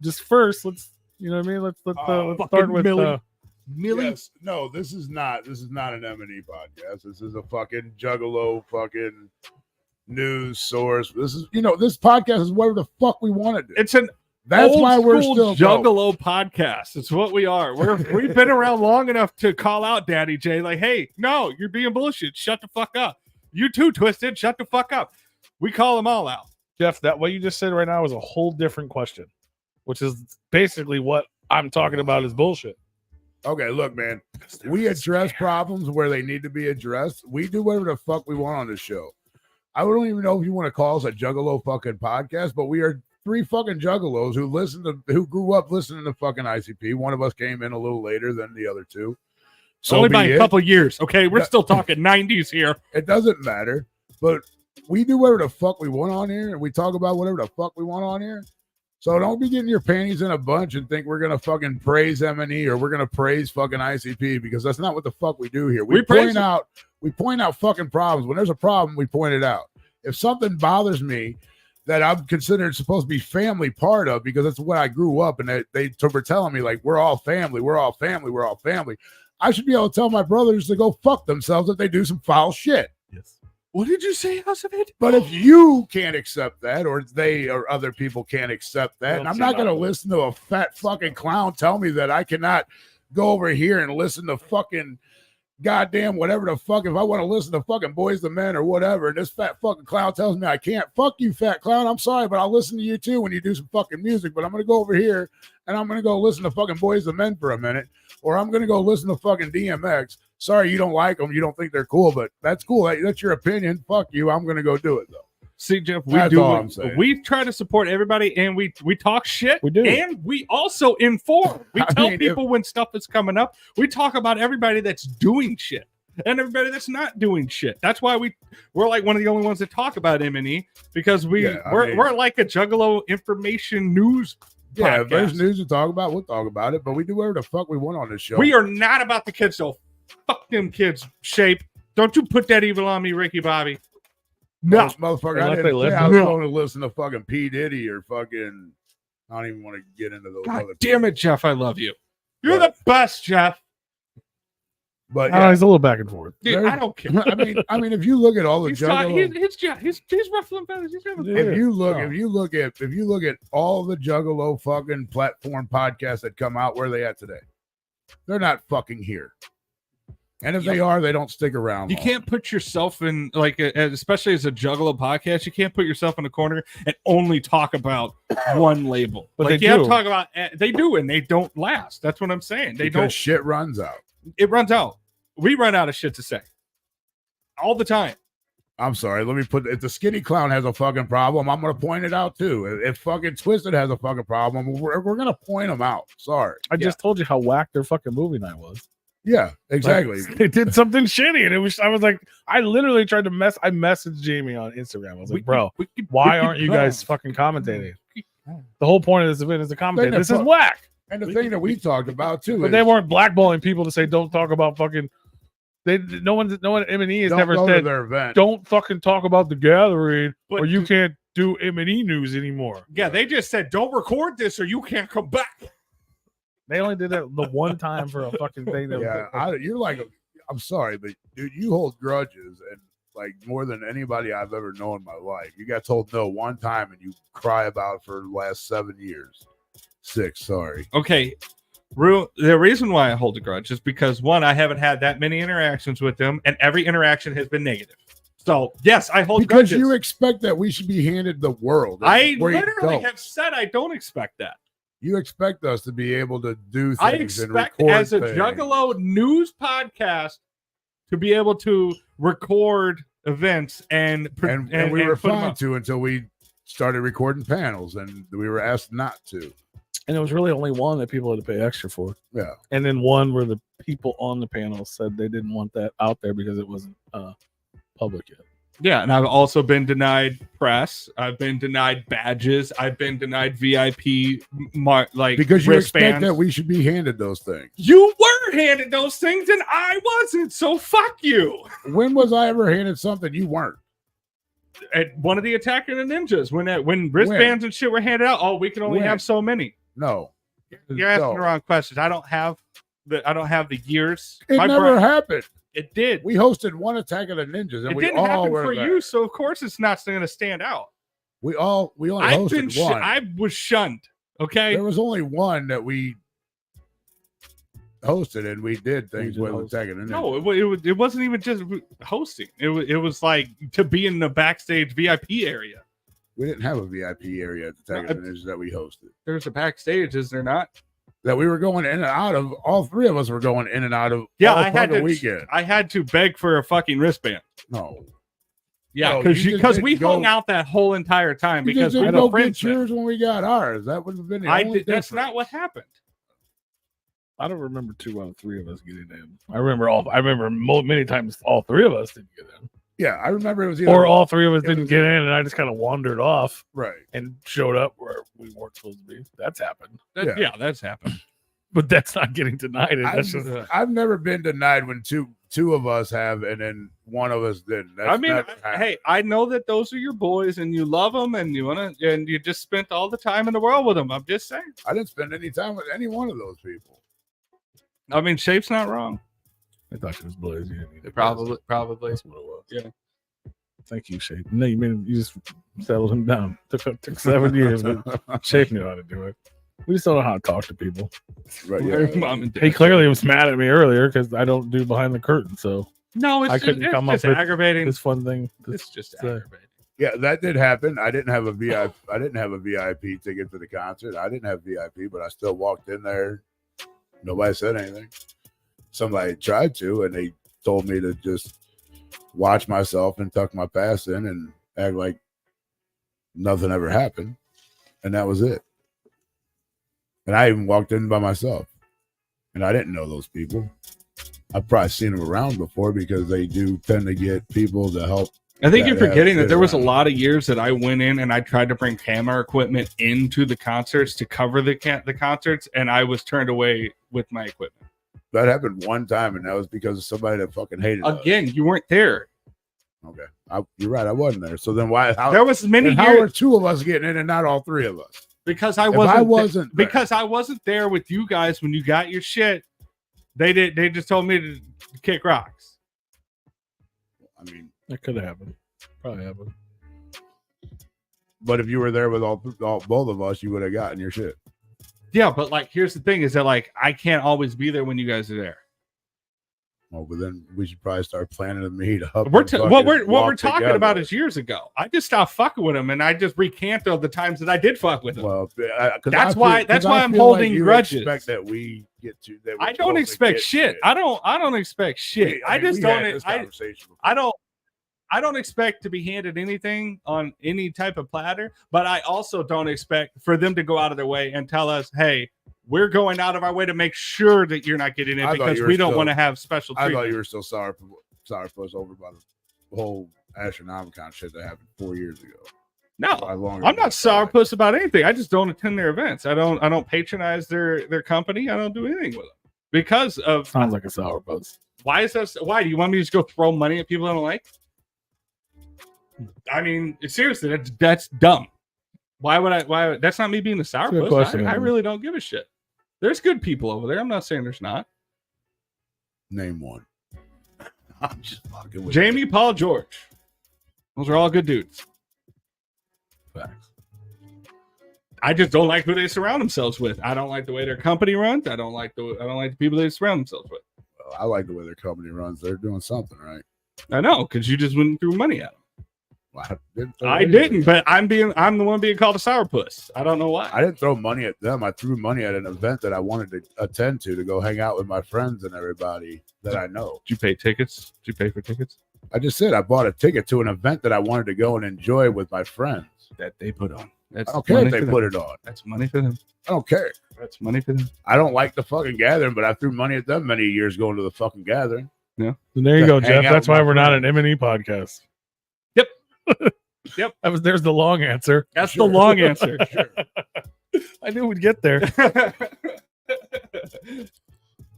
Speaker 3: Just first, let's you know what I mean. Let's
Speaker 1: fucking
Speaker 3: start with
Speaker 1: Millie. Millie.
Speaker 2: Yes, no, this is not an M&E podcast. This is a fucking Juggalo fucking news source. This is this podcast is whatever the fuck we want to do.
Speaker 1: It's an
Speaker 2: That's
Speaker 1: old
Speaker 2: why we're
Speaker 1: school
Speaker 2: still going.
Speaker 1: Juggalo podcast. It's what we are. We've been around long enough to call out Daddy J. Like, hey, no, you're being bullshit. Shut the fuck up. You too, Twisted. Shut the fuck up. We call them all out.
Speaker 3: Jeff. That what you just said right now is a whole different question, which is basically what I'm talking about is bullshit.
Speaker 2: Okay, look, man. We address problems where they need to be addressed. We do whatever the fuck we want on this show. I don't even know if you want to call us a Juggalo fucking podcast, but we are three fucking Juggalos who grew up listening to fucking ICP. One of us came in a little later than the other two. So
Speaker 1: Only
Speaker 2: be
Speaker 1: by a
Speaker 2: it.
Speaker 1: couple years. Okay, we're
Speaker 2: Yeah.
Speaker 1: still talking 90s here.
Speaker 2: It doesn't matter, but we do whatever the fuck we want on here, and we talk about whatever the fuck we want on here. So don't be getting your panties in a bunch and think we're gonna fucking praise M&E or we're gonna praise fucking ICP because that's not what the fuck we do here. We
Speaker 1: praise
Speaker 2: point out fucking problems. When there's a problem, we point it out. If something bothers me that I'm considered supposed to be family part of because that's what I grew up and they were telling me like we're all family, we're all family, we're all family. I should be able to tell my brothers to go fuck themselves if they do some foul shit.
Speaker 3: Yes.
Speaker 1: What did you say, House of It?
Speaker 2: But if you can't accept that, or they or other people can't accept that, and I'm not going to listen to a fat fucking clown tell me that I cannot go over here and listen to fucking goddamn whatever the fuck. If I want to listen to fucking Boys the Men or whatever, and this fat fucking clown tells me I can't, fuck you, fat clown. I'm sorry, but I'll listen to you too when you do some fucking music. But I'm going to go over here and I'm going to go listen to fucking Boys the Men for a minute, or I'm going to go listen to fucking DMX. Sorry, you don't like them. You don't think they're cool, but that's cool. That's your opinion. Fuck you. I'm going to go do it though.
Speaker 1: See, Jeff,
Speaker 2: That's all I'm saying.
Speaker 1: we try to support everybody, and we talk shit.
Speaker 3: We do.
Speaker 1: And we also inform. We
Speaker 2: I
Speaker 1: tell
Speaker 2: mean,
Speaker 1: people when stuff is coming up. We talk about everybody that's doing shit and everybody that's not doing shit. That's why we're like one of the only ones that talk about M&E because we're like a Juggalo information news.
Speaker 2: Yeah, if there's
Speaker 1: podcast.
Speaker 2: news to talk about, we'll talk about it. But we do whatever the fuck we want on this show.
Speaker 1: We are not about the kids, though. Fuck them kids. Shape. Don't you put that evil on me, Ricky Bobby. No.
Speaker 2: This motherfucker.
Speaker 3: Unless
Speaker 2: I
Speaker 3: they
Speaker 2: didn't say
Speaker 3: listen.
Speaker 2: I was
Speaker 1: No.
Speaker 2: going to listen to fucking P. Diddy or fucking. I don't even want to get into those
Speaker 1: God
Speaker 2: other.
Speaker 1: damn it, Jeff. I love you. You're
Speaker 2: What?
Speaker 1: the best, Jeff.
Speaker 2: But
Speaker 3: Oh,
Speaker 2: yeah,
Speaker 3: he's a little back and forth.
Speaker 1: Dude,
Speaker 2: There's-
Speaker 1: I don't care.
Speaker 2: I mean, if you look at all the
Speaker 1: He's
Speaker 2: Juggalo,
Speaker 1: he's ruffling feathers. He's having
Speaker 3: Yeah.
Speaker 1: fun.
Speaker 2: if you look
Speaker 3: Oh.
Speaker 2: if you look at all the Juggalo fucking platform podcasts that come out, where are they at today? They're not fucking here. And if they are, they don't stick around.
Speaker 1: You
Speaker 2: long.
Speaker 1: can't put yourself in, like, especially as a Juggalo podcast, you can't put yourself in a corner and only talk about one label.
Speaker 3: But
Speaker 1: like,
Speaker 3: they
Speaker 1: you have to
Speaker 3: do.
Speaker 1: talk about, they do, and they don't last. That's what I'm saying. They
Speaker 2: Because
Speaker 1: don't.
Speaker 2: shit runs out.
Speaker 1: It runs out. We run out of shit to say all the time.
Speaker 2: I'm sorry. Let me put. If the skinny clown has a fucking problem, I'm gonna point it out too. If fucking Twisted has a fucking problem, we're gonna point them out. Sorry.
Speaker 3: I just told you how whack their fucking movie night was.
Speaker 2: Yeah, exactly.
Speaker 3: Like, they did something shitty, and I was like, I literally tried to I messaged Jamie on Instagram. I was like, bro, why aren't you guys fucking commentating? The whole point of this event is to commentate. This is whack.
Speaker 2: And the thing that we talked about too,
Speaker 3: But they weren't blackballing people to say don't talk about fucking. No one M&E has never said
Speaker 2: their event.
Speaker 3: Don't fucking talk about the gathering,
Speaker 1: But
Speaker 3: or you can't do M&E news anymore.
Speaker 1: Yeah, they just said don't record this or you can't come back.
Speaker 3: They only did that the one time for a fucking thing.
Speaker 2: You're like, I'm sorry, but dude, you hold grudges and like more than anybody I've ever known in my life. You got told no one time and you cry about it for the last 7 years. 6, sorry.
Speaker 1: Okay. The reason why I hold a grudge is because, one, I haven't had that many interactions with them, and every interaction has been negative. So, yes, I hold
Speaker 2: because
Speaker 1: grudges.
Speaker 2: you expect that we should be handed the world.
Speaker 1: I
Speaker 2: where you
Speaker 1: literally
Speaker 2: don't.
Speaker 1: have said I don't expect that.
Speaker 2: You expect us to be able to do things
Speaker 1: I
Speaker 2: and
Speaker 1: expect,
Speaker 2: record
Speaker 1: as a
Speaker 2: things.
Speaker 1: Juggalo news podcast, to be able to record events and
Speaker 2: we were
Speaker 1: and put 'em
Speaker 2: fine
Speaker 1: up.
Speaker 2: to until we started recording panels, and we were asked not to.
Speaker 3: And it was really only one that people had to pay extra for.
Speaker 2: Yeah.
Speaker 3: And then one where the people on the panel said they didn't want that out there because it wasn't public yet.
Speaker 1: Yeah, and I've also been denied press. I've been denied badges. I've been denied VIP
Speaker 2: Because you expect
Speaker 1: wristbands.
Speaker 2: that we should be handed those things.
Speaker 1: You were handed those things and I wasn't, so fuck you.
Speaker 2: When was I ever handed something you weren't?
Speaker 1: At one of the Attack of the Ninjas, when wristbands and shit were handed out, we can only
Speaker 2: When?
Speaker 1: have so many.
Speaker 2: No.
Speaker 1: You're asking
Speaker 2: No.
Speaker 1: the wrong questions. I don't have the years.
Speaker 2: It never happened.
Speaker 1: It did.
Speaker 2: We hosted one Attack of the Ninjas, and
Speaker 1: It
Speaker 2: we
Speaker 1: didn't
Speaker 2: all
Speaker 1: happen
Speaker 2: were
Speaker 1: for
Speaker 2: there.
Speaker 1: you, so of course it's not going to stand out.
Speaker 2: We only hosted one.
Speaker 1: I was shunned. Okay.
Speaker 2: There was only one that we hosted, and we did things with Attack of the Ninjas.
Speaker 1: No, it wasn't even just hosting. It was like to be in the backstage VIP area.
Speaker 2: We didn't have a VIP area at the Attack of the Ninjas that we hosted.
Speaker 1: There's a backstage, is there not?
Speaker 2: That we were going in and out of. All three of us were going in and out of.
Speaker 1: Yeah,
Speaker 2: all
Speaker 1: I had to.
Speaker 2: weekend.
Speaker 1: I had to beg for a fucking wristband.
Speaker 2: No.
Speaker 1: Yeah,
Speaker 2: No, you
Speaker 1: because
Speaker 2: just
Speaker 1: we
Speaker 2: didn't
Speaker 1: hung
Speaker 2: go-
Speaker 1: out that whole entire time
Speaker 2: You
Speaker 1: because
Speaker 2: just
Speaker 1: we
Speaker 2: didn't
Speaker 1: were
Speaker 2: go
Speaker 1: friends.
Speaker 2: get yours when we got ours. That would have been the only
Speaker 1: That's
Speaker 2: difference.
Speaker 1: not what happened.
Speaker 3: I don't remember 2 out of 3 of us getting in. I remember many times all 3 of us didn't get in.
Speaker 2: Yeah, I remember it was
Speaker 3: Or all 3 of us didn't get in, and I just kind of wandered off
Speaker 2: right
Speaker 3: and showed up where we weren't supposed to be. That's happened.
Speaker 1: Yeah, that's happened.
Speaker 3: But that's not getting denied. That's just
Speaker 2: I've never been denied when two of us have, and then one of us didn't. That's
Speaker 1: I mean,
Speaker 2: never happened.
Speaker 1: hey, I know that those are your boys, and you love them, and you just spent all the time in the world with them. I'm just saying.
Speaker 2: I didn't spend any time with any one of those people.
Speaker 1: I mean, Shape's not wrong.
Speaker 3: I thought she was Blaze.
Speaker 1: Probably.
Speaker 3: That's what it was.
Speaker 1: Yeah.
Speaker 3: Thank you, Shape. No, you just settled him down. Took 7 years, but Shape knew how to do it. We just don't know how to talk to people.
Speaker 2: Right?
Speaker 1: Where's
Speaker 2: Yeah.
Speaker 1: Mom and Dad?
Speaker 3: He clearly was mad at me earlier because I don't do behind the curtain. So
Speaker 1: No,
Speaker 3: I couldn't come up with
Speaker 1: aggravating.
Speaker 3: this fun thing.
Speaker 1: It's just
Speaker 3: uh,
Speaker 1: aggravating.
Speaker 2: Yeah, that did happen. I didn't have a VIP. I didn't have a VIP ticket for the concert. I didn't have VIP, but I still walked in there. Nobody said anything. Somebody tried to, and they told me to just watch myself and tuck my pass in and act like nothing ever happened, and that was it. And I even walked in by myself, and I didn't know those people. I've probably seen them around before because they do tend to get people to help.
Speaker 1: I think
Speaker 2: Yeah,
Speaker 1: you're forgetting
Speaker 2: yeah,
Speaker 1: that there was a
Speaker 2: around.
Speaker 1: lot of years that I went in and I tried to bring camera equipment into the concerts to cover the concerts, and I was turned away with my equipment.
Speaker 2: That happened one time, and that was because of somebody that fucking hated us.
Speaker 1: Again, you weren't there.
Speaker 2: Okay, you're right. I wasn't there. So then why? How,
Speaker 1: There was many
Speaker 2: and how are
Speaker 1: years
Speaker 2: 2 of us getting in and not all 3 of us?
Speaker 1: because I
Speaker 2: If
Speaker 1: wasn't.
Speaker 2: I wasn't there.
Speaker 1: because I wasn't there with you guys when you got your shit. They just told me to kick rocks.
Speaker 2: I mean,
Speaker 3: That could have happened. Probably happened.
Speaker 2: but if you were there with all both of us, you would have gotten your shit.
Speaker 1: Yeah, but like, here's the thing: is that like I can't always be there when you guys are there.
Speaker 2: Well, but then we should probably start planning a meet up.
Speaker 1: What we're talking about is years ago. I just stopped fucking with him, and I just recant of the times that I did fuck with him.
Speaker 2: Well,
Speaker 1: that's why I'm holding grudges.
Speaker 2: Expect that we get to. That
Speaker 1: I don't expect shit. I don't expect shit. I don't expect to be handed anything on any type of platter, but I also don't expect for them to go out of their way and tell us, hey, we're going out of our way to make sure that you're not getting it because we don't want to have special treatment.
Speaker 2: I thought you were still sour puss over by the whole Astronomicon shit that happened 4 years ago.
Speaker 1: No, I'm not sourpuss about anything. I just don't attend their events. I don't patronize their company. I don't do anything with them because of.
Speaker 3: Sounds like a sourpuss.
Speaker 1: Why is that? Why do you want me to just go throw money at people I don't like? I mean, seriously, that's dumb. Why would I? Why? That's not me being a sourpuss. I really don't give a shit. There's good people over there. I'm not saying there's not.
Speaker 2: Name one. I'm just fucking with
Speaker 1: Jamie, Paul, George. Those are all good dudes.
Speaker 2: Facts.
Speaker 1: I just don't like who they surround themselves with. I don't like the way their company runs. I don't like the people they surround themselves with.
Speaker 2: Well, I like the way their company runs. They're doing something right.
Speaker 1: I know, because you just went through money at them.
Speaker 2: Well,
Speaker 1: I didn't, but I'm the one being called a sourpuss. I don't know why.
Speaker 2: I didn't throw money at them. I threw money at an event that I wanted to attend to go hang out with my friends and everybody that I know.
Speaker 1: Did you pay tickets? Did you pay for tickets?
Speaker 2: I just said I bought a ticket to an event that I wanted to go and enjoy with my friends.
Speaker 1: That they put on.
Speaker 2: I don't care if they put it on.
Speaker 1: That's money for them.
Speaker 2: I don't care.
Speaker 1: That's money for them.
Speaker 2: I don't like the fucking gathering, but I threw money at them many years going to the fucking gathering.
Speaker 1: Yeah.
Speaker 3: And there you go, Jeff. That's why we're not an M&E podcast.
Speaker 1: Yep. Yep.
Speaker 3: There's the long answer.
Speaker 1: That's the long answer.
Speaker 2: Sure.
Speaker 3: I knew we'd get there.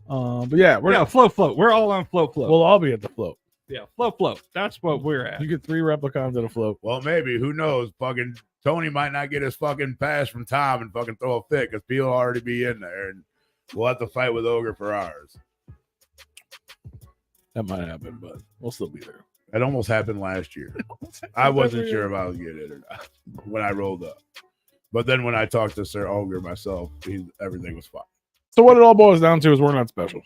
Speaker 3: But yeah,
Speaker 1: float. We're all on float.
Speaker 3: We'll all be at the float.
Speaker 1: Yeah, float. That's what we're at.
Speaker 3: You get 3 replicons at a float.
Speaker 2: Well, maybe. Who knows? Fucking Tony might not get his fucking pass from Tom and fucking throw a fit because Pete will already be in there, and we'll have to fight with Ogre for ours.
Speaker 3: That might happen, but we'll still be there.
Speaker 2: It almost happened last year. I wasn't sure if I was getting it or not when I rolled up. But then when I talked to Sir Ogre myself, everything was fine.
Speaker 3: So what it all boils down to is we're not special.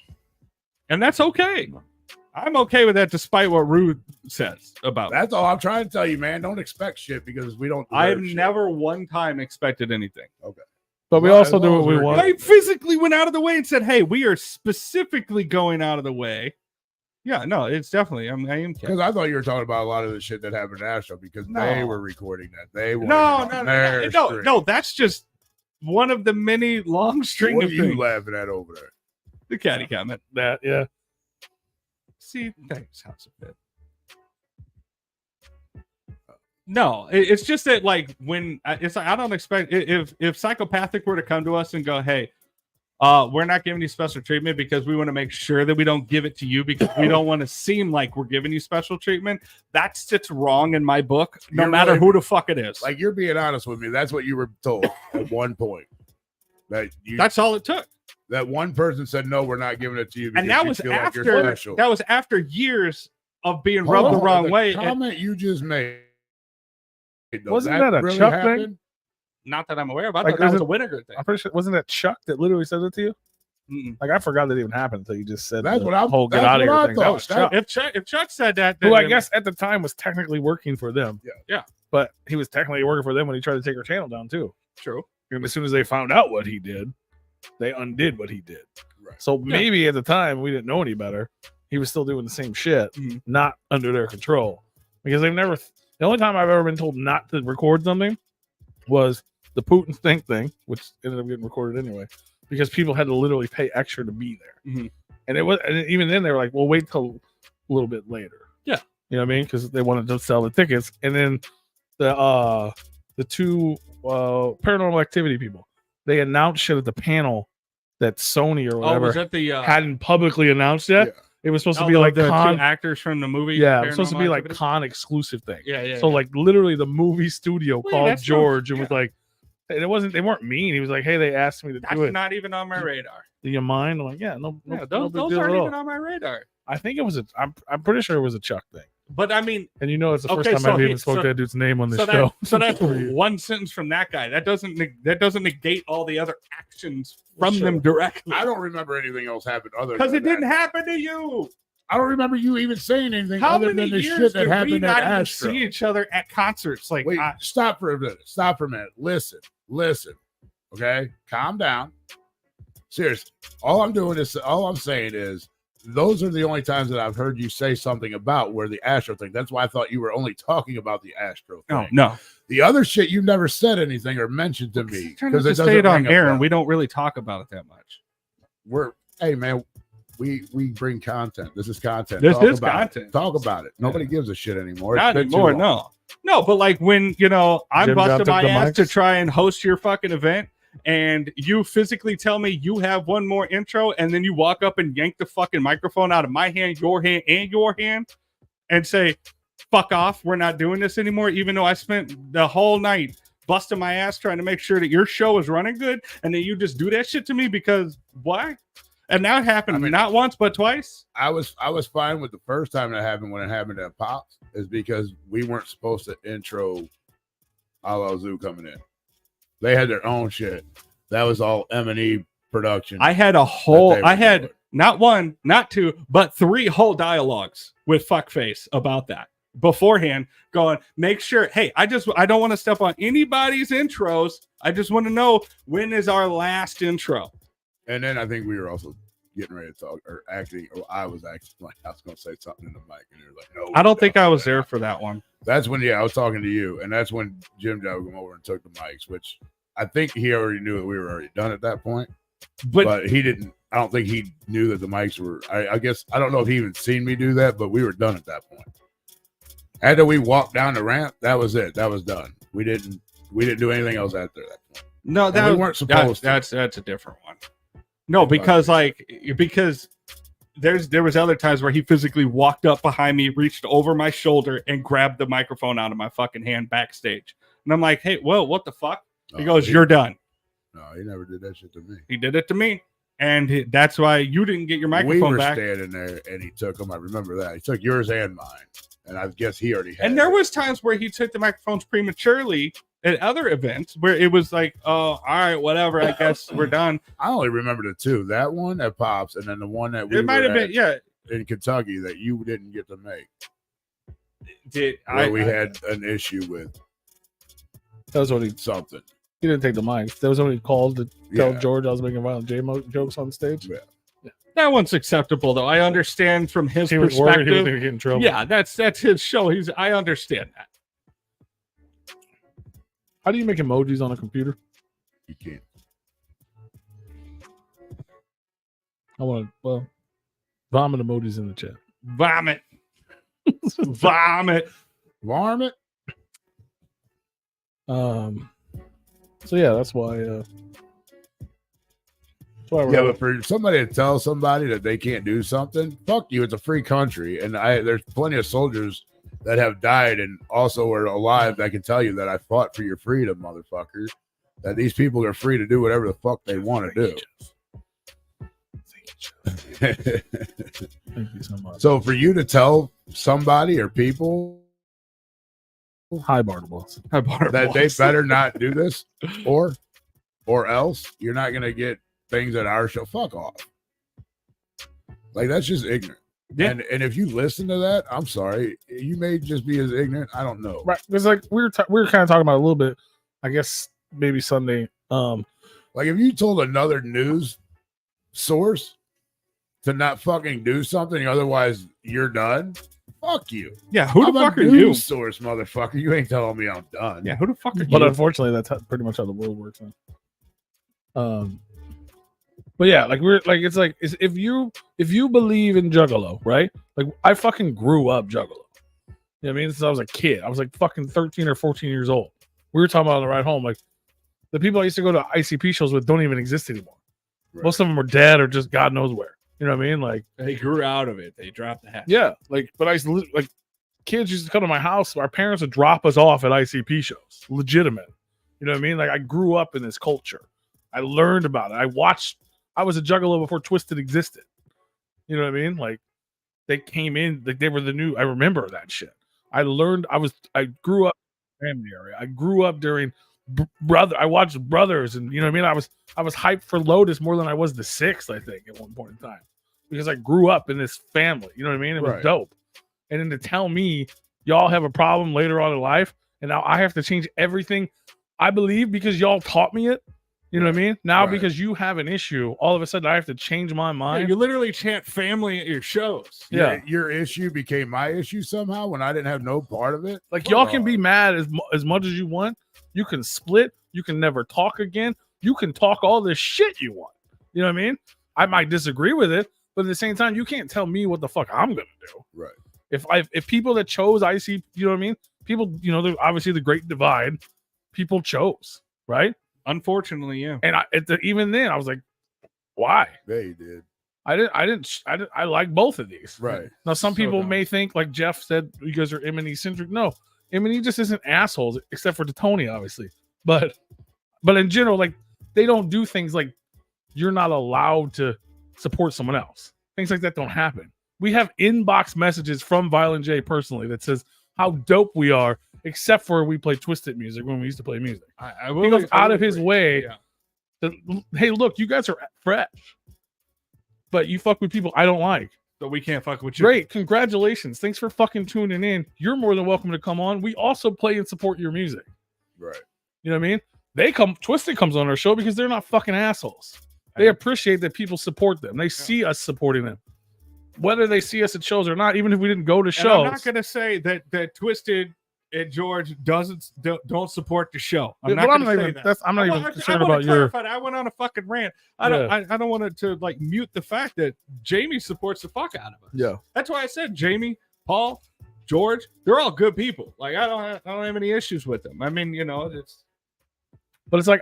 Speaker 1: And that's okay. I'm okay with that despite what Rude says about
Speaker 2: That's all I'm trying to tell you, man. Don't expect shit because we don't.
Speaker 1: I've never one time expected anything.
Speaker 2: Okay.
Speaker 3: But we also do what we want.
Speaker 1: I physically went out of the way and said, hey, we are specifically going out of the way. Yeah, no, it's definitely. I am
Speaker 2: because I thought you were talking about a lot of the shit that happened at Astro because they were recording that. They were
Speaker 1: no. That's just one of the many long string
Speaker 2: what
Speaker 1: of
Speaker 2: things. What are you
Speaker 1: things.
Speaker 2: laughing at over there?
Speaker 1: The catty comment.
Speaker 3: That
Speaker 1: See, thanks, House of Bit. No, it's just that like when it's like I don't expect if Psychopathic were to come to us and go, hey. We're not giving you special treatment because we want to make sure that we don't give it to you because we don't want to seem like we're giving you special treatment. That sits wrong in my book, no matter who the fuck it is.
Speaker 2: Like you're being honest with me. That's what you were told at one point.
Speaker 1: That's all it took.
Speaker 2: That one person said, no, we're not giving it to you.
Speaker 1: And that was after years of being rubbed the wrong way.
Speaker 2: Comment you just made.
Speaker 3: Wasn't that a really Chuck thing?
Speaker 1: Not that I'm aware of. I thought that was a Winnegar thing.
Speaker 3: I'm pretty sure. Wasn't that Chuck that literally said it to you? Mm-mm. Like I forgot that even happened until you just said
Speaker 2: that's what I'm.
Speaker 3: Whole get out of here thing. That was
Speaker 1: Chuck. If Chuck said that,
Speaker 3: who I guess at the time was technically working for them.
Speaker 1: Yeah.
Speaker 3: But he was technically working for them when he tried to take our channel down too.
Speaker 1: True.
Speaker 3: And as soon as they found out what he did, they undid what he did.
Speaker 2: Right.
Speaker 3: So maybe at the time we didn't know any better. He was still doing the same shit, not under their control. Because they've never. The only time I've ever been told not to record something was the Putin stink thing, which ended up getting recorded anyway, because people had to literally pay extra to be there.
Speaker 1: Mm-hmm.
Speaker 3: And even then they were like, well, wait till a little bit later.
Speaker 1: Yeah.
Speaker 3: You know what I mean? Because they wanted to sell the tickets. And then the two paranormal activity people, they announced shit at the panel that Sony or whatever
Speaker 1: was that the,
Speaker 3: hadn't publicly announced yet. Yeah. It was supposed to be like
Speaker 1: the
Speaker 3: con
Speaker 1: two actors from the movie.
Speaker 3: Yeah, it was supposed to be like con exclusive thing.
Speaker 1: Yeah.
Speaker 3: So like literally the movie studio called George and was like, and they weren't mean. He was like, hey, they asked me to do it.
Speaker 1: That's not even on my radar.
Speaker 3: Do you mind? I'm like, yeah,
Speaker 1: those aren't even on my radar.
Speaker 3: I think it was I'm pretty sure it was a Chuck thing.
Speaker 1: But I mean,
Speaker 3: and it's the first time I've even spoke that dude's name on this show.
Speaker 1: So that's one sentence from that guy. That doesn't negate all the other actions from them directly.
Speaker 2: I don't remember anything else happened other
Speaker 1: because it didn't happen to you.
Speaker 2: I don't remember you even saying anything
Speaker 1: How
Speaker 2: other
Speaker 1: many
Speaker 2: than the
Speaker 1: years
Speaker 2: shit that
Speaker 1: did we
Speaker 2: happened
Speaker 1: not
Speaker 2: at
Speaker 1: even
Speaker 2: Astro.
Speaker 1: see each other at concerts? Like,
Speaker 2: Wait, stop for a minute. Stop for a minute. Listen. Okay, calm down. Seriously, all I'm saying is those are the only times that I've heard you say something about where the Astro thing. That's why I thought you were only talking about the Astro thing.
Speaker 1: no.
Speaker 2: The other shit you never said anything or mentioned to me
Speaker 1: Because it
Speaker 2: doesn't
Speaker 1: stayed on
Speaker 2: ring a
Speaker 1: air,
Speaker 2: bell.
Speaker 1: and we don't really talk about it that much.
Speaker 2: Hey man, we bring content. This is content.
Speaker 1: This
Speaker 2: Talk
Speaker 1: is
Speaker 2: about
Speaker 1: content.
Speaker 2: It. Talk about it. Nobody gives a shit anymore.
Speaker 1: Not
Speaker 2: It's been too
Speaker 1: anymore,
Speaker 2: long.
Speaker 1: no. But like when I'm
Speaker 3: Jim
Speaker 1: busting
Speaker 3: Job took
Speaker 1: my
Speaker 3: the
Speaker 1: ass to
Speaker 3: mics.
Speaker 1: try and host your fucking event, and you physically tell me you have one more intro, and then you walk up and yank the fucking microphone out of my hand, your hand, and say, "Fuck off, we're not doing this anymore." Even though I spent the whole night busting my ass trying to make sure that your show is running good, and then you just do that shit to me because why? And that happened not once but twice.
Speaker 2: I was fine with the first time that happened when it happened at Pops, is because we weren't supposed to intro Alo Zoo coming in. They had their own shit. That was all M&E production.
Speaker 1: I had not one, not two, but 3 whole dialogues with Fuckface about that beforehand, going, make sure, hey, I don't want to step on anybody's intros. I just want to know when is our last intro.
Speaker 2: And then I think we were also getting ready to talk or acting, or I was acting like I was going to say something in the mic, and you're like, no.
Speaker 1: I don't think I was there for that one.
Speaker 2: That's when, I was talking to you, and that's when Jim Job came over and took the mics, which I think he already knew that we were already done at that point. But he didn't. I don't think he knew that the mics were. I guess I don't know if he even seen me do that, but we were done at that point. After we walked down the ramp, that was it. That was done. We didn't do anything else after that point.
Speaker 1: No,
Speaker 2: we weren't supposed to.
Speaker 1: That's a different one. No, because there was other times where he physically walked up behind me, reached over my shoulder, and grabbed the microphone out of my fucking hand backstage. And I'm like, hey, whoa, what the fuck? He goes, you're done.
Speaker 2: No, he never did that shit to me.
Speaker 1: He did it to me. And that's why you didn't get your microphone back.
Speaker 2: We were standing there, and he took them. I remember that. He took yours and mine. And I guess he already had
Speaker 1: And there was times where he took the microphones prematurely at other events where it was like, oh, all right, whatever, I guess we're done.
Speaker 2: I only remember the 2. That one at Pops, and then the one that
Speaker 1: it might have been,
Speaker 2: in Kentucky that you didn't get to make. We had an issue with.
Speaker 3: That was only
Speaker 2: something.
Speaker 3: He didn't take the mic. That was when he called to tell George I was making violent jokes on stage.
Speaker 2: Yeah.
Speaker 1: That one's acceptable, though. I understand from his perspective.
Speaker 3: Was worried he was going to get in trouble.
Speaker 1: Yeah, that's his show. I understand that.
Speaker 3: How do you make emojis on a computer?
Speaker 2: You can't.
Speaker 3: I want to vomit emojis in the chat.
Speaker 1: Vomit. Vomit.
Speaker 2: Varmint.
Speaker 3: So yeah, that's why.
Speaker 2: But for somebody to tell somebody that they can't do something, fuck you. It's a free country, and there's plenty of soldiers that have died and also are alive that can tell you that I fought for your freedom, motherfuckers. That these people are free to do whatever the fuck they want to do.
Speaker 3: Thank you so much.
Speaker 2: So for you to tell somebody or people
Speaker 3: Hi, Bartables.
Speaker 2: that they better not do this, or else you're not gonna get things at our show. Fuck off. Like, that's just ignorant. Yeah. And if you listen to that, I'm sorry, you may just be as ignorant. I don't know.
Speaker 3: Right? Because like we were kind of talking about it a little bit. I guess maybe Sunday.
Speaker 2: Like if you told another news source to not fucking do something, otherwise you're done. Fuck you.
Speaker 1: Yeah, who the fuck are you?
Speaker 2: News source, motherfucker. You ain't telling me I'm done.
Speaker 1: Yeah, who the fuck are you?
Speaker 3: But unfortunately, that's pretty much how the world works. But yeah, like if you believe in Juggalo, right? Like I fucking grew up Juggalo. You know what I mean? Since I was a kid. I was like fucking 13 or 14 years old. We were talking about on the ride home, like the people I used to go to ICP shows with don't even exist anymore. Right. Most of them are dead or just God knows where. You know what I mean? Like
Speaker 1: they grew out of it. They dropped the hat.
Speaker 3: Yeah, like but I used to, like kids used to come to my house. Our parents would drop us off at ICP shows. Legitimate. You know what I mean? Like I grew up in this culture. I learned about it. I was a Juggalo before Twiztids existed. You know what I mean? Like they came in, like they were the new. I remember that shit. I grew up in the family area. I grew up during I watched Brothers, and you know what I mean. I was hyped for Lotus more than I was the Sixth. I think at one point in time. because I grew up in this family. You know what I mean? It was
Speaker 2: Right.
Speaker 3: dope. And then to tell me y'all have a problem later on in life, and now I have to change everything I believe because y'all taught me it. You know what I mean? Now
Speaker 2: Right.
Speaker 3: because you have an issue, all of a sudden I have to change my
Speaker 1: Yeah,
Speaker 3: mind.
Speaker 1: you literally chant family at your shows.
Speaker 3: Yeah.
Speaker 2: Your issue became my issue somehow when I didn't have no part of it.
Speaker 3: Like y'all can be mad as much as you want. You can split. You can never talk again. You can talk all this shit you want. You know what I mean? I might disagree with it, but at the same time, you can't tell me what the fuck I'm gonna do.
Speaker 2: Right.
Speaker 3: If people that chose IC, you know what I mean? People, you know, there's obviously the great divide. People chose, right?
Speaker 1: Unfortunately, yeah.
Speaker 3: And even then, I was like, why?
Speaker 2: They did.
Speaker 3: I like both of these.
Speaker 2: Right.
Speaker 3: Now, some
Speaker 1: So
Speaker 3: people
Speaker 1: dumb.
Speaker 3: may think, like Jeff said, you guys are M&E centric. No, M&E just isn't assholes, except for to Tony, obviously. But in general, like they don't do things like you're not allowed to support someone else. Things like that don't happen. We have inbox messages from Violent J personally that says how dope we are, except for we play Twisted music when we used to play music.
Speaker 1: I will.
Speaker 3: He goes
Speaker 1: I
Speaker 3: out
Speaker 1: will
Speaker 3: of his
Speaker 1: agree.
Speaker 3: way.
Speaker 1: Yeah.
Speaker 3: Hey, look, you guys are fresh, but you fuck with people I don't like.
Speaker 1: So we can't fuck with you.
Speaker 3: Great, congratulations. Thanks for fucking tuning in. You're more than welcome to come on. We also play and support your music.
Speaker 2: Right.
Speaker 3: You know what I mean? Twisted comes on our show because they're not fucking assholes. They appreciate that people support them. They see us supporting them. Whether they see us at shows or not, even if we didn't go to
Speaker 1: And
Speaker 3: shows.
Speaker 1: I'm not gonna say that Twisted and George don't support the show.
Speaker 3: I'm not even concerned about your.
Speaker 1: I went on a fucking rant. I don't want to like mute the fact that Jamie supports the fuck out of us.
Speaker 3: Yeah.
Speaker 1: That's why I said Jamie, Paul, George, they're all good people. Like I don't have any issues with them. I mean, you know, it's.
Speaker 3: But it's like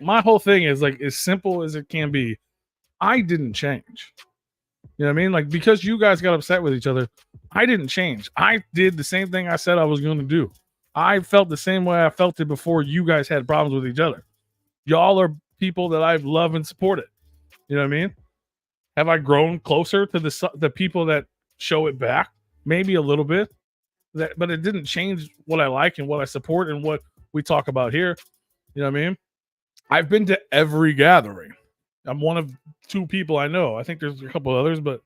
Speaker 3: my whole thing is like as simple as it can be. I didn't change. You know what I mean? Like because you guys got upset with each other, I didn't change. I did the same thing I said I was going to do. I felt the same way I felt it before you guys had problems with each other. Y'all are people that I've loved and supported. You know what I mean? Have I grown closer to the people that show it back? Maybe a little bit. But it didn't change what I like and what I support and what we talk about here. You know what I mean? I've been to every gathering. I'm one of 2 people I know. I think there's a couple others, but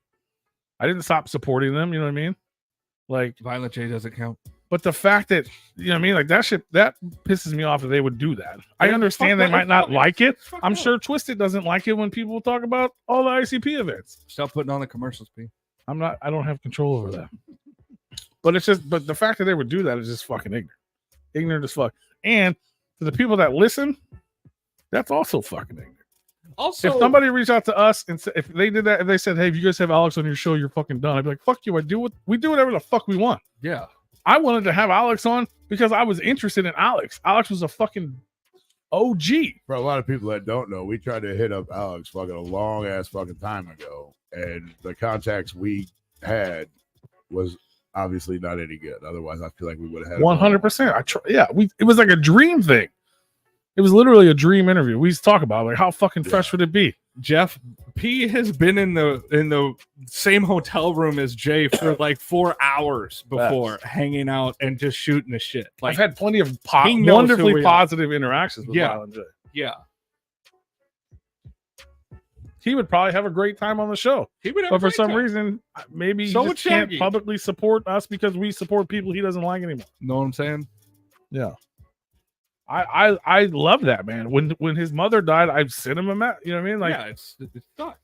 Speaker 3: I didn't stop supporting them. You know what I mean? Like
Speaker 1: Violent J doesn't count.
Speaker 3: But the fact that, you know what I mean? Like that shit, that pisses me off that they would do that. I understand they might not like it. I'm sure Twisted doesn't like it when people talk about all the ICP events.
Speaker 1: Stop putting on the commercials, P.
Speaker 3: I don't have control over that. But it's just, but the fact that they would do that is just fucking ignorant. Ignorant as fuck. And to the people that listen, that's also fucking ignorant.
Speaker 1: Also,
Speaker 3: if somebody reached out to us and if they did that, if they said, "Hey, if you guys have Alex on your show, you're fucking done," I'd be like, "Fuck you! We do whatever the fuck we want."
Speaker 1: Yeah,
Speaker 3: I wanted to have Alex on because I was interested in Alex. Alex was a fucking OG.
Speaker 2: For a lot of people that don't know, we tried to hit up Alex fucking a long ass fucking time ago, and the contacts we had was obviously not any good. Otherwise, I feel like we would have had
Speaker 3: 100%. It was like a dream thing. It was literally a dream interview. We used to talk about like how fucking fresh would it be?
Speaker 1: Jeff P has been in the same hotel room as Jay for like 4 hours before, hanging out and just shooting the shit. Like
Speaker 3: I've had plenty of
Speaker 1: he knows who
Speaker 3: wonderfully
Speaker 1: we are.
Speaker 3: positive interactions with
Speaker 1: Yeah.
Speaker 3: Violent J.
Speaker 1: Yeah,
Speaker 3: He would probably have a great time on the show.
Speaker 1: he would have.
Speaker 3: But
Speaker 1: a
Speaker 3: for
Speaker 1: great
Speaker 3: some
Speaker 1: time.
Speaker 3: reason, maybe
Speaker 1: So
Speaker 3: he
Speaker 1: would
Speaker 3: just can't
Speaker 1: Shaggy.
Speaker 3: publicly support us because we support people he doesn't like anymore.
Speaker 1: Know what I'm saying?
Speaker 3: Yeah. I love that, man. When his mother died, I sent him a message. You know what I mean? Like,
Speaker 1: Yeah, it's not.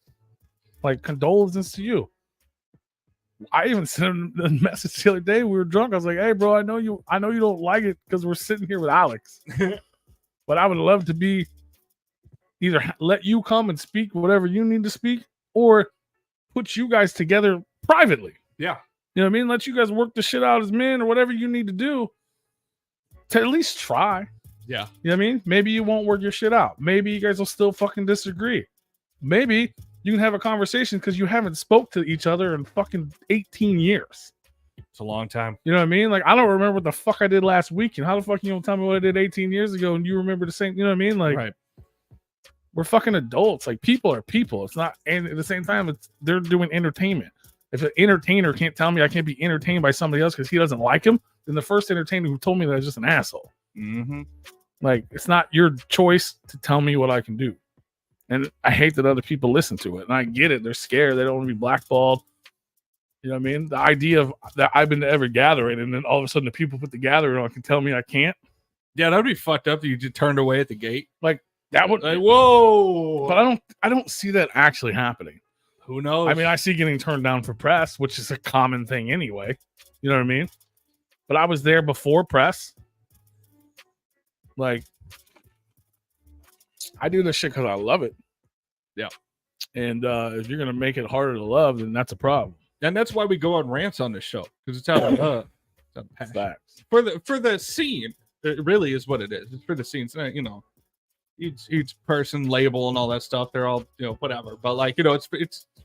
Speaker 3: like condolences to you. I even sent him a message the other day. We were drunk. I was like, "Hey, bro, I know you don't like it because we're sitting here with Alex, but I would love to be either let you come and speak whatever you need to speak, or put you guys together privately.
Speaker 1: Yeah,
Speaker 3: You know what I mean? Let you guys work the shit out as men or whatever you need to do to at least try.
Speaker 1: yeah.
Speaker 3: You know what I mean? Maybe you won't work your shit out. Maybe you guys will still fucking disagree. Maybe you can have a conversation because you haven't spoke to each other in fucking 18 years.
Speaker 1: It's a long time.
Speaker 3: You know what I mean? Like, I don't remember what the fuck I did last week. And how the fuck you gonna tell me what I did 18 years ago and you remember the same? You know what I mean? Like,
Speaker 1: Right.
Speaker 3: we're fucking adults. Like, people are people. It's not, and at the same time, they're doing entertainment. If an entertainer can't tell me I can't be entertained by somebody else because he doesn't like him, then the first entertainer who told me that is just an asshole.
Speaker 1: Mm-hmm.
Speaker 3: Like, it's not your choice to tell me what I can do. And I hate that other people listen to it. And I get it. They're scared. They don't want to be blackballed. You know what I mean? The idea of that I've been to every gathering, and then all of a sudden the people put the gathering on can tell me I can't.
Speaker 1: Yeah, that'd be fucked up. That you just turned away at the gate.
Speaker 3: Like that would.
Speaker 1: Like, whoa!
Speaker 3: But I don't see that actually happening.
Speaker 1: Who knows?
Speaker 3: I mean, I see getting turned down for press, which is a common thing anyway. You know what I mean? But I was there before press. Like, I do this shit because I love it.
Speaker 1: Yeah.
Speaker 3: And if you're gonna make it harder to love, then that's a problem.
Speaker 1: And that's why we go on rants on this show, because it's out of
Speaker 3: Facts.
Speaker 1: for the scene. It really is what it is. It's for the scene. So, you know, each person label and all that stuff. They're all, you know, whatever. But like, you know, it's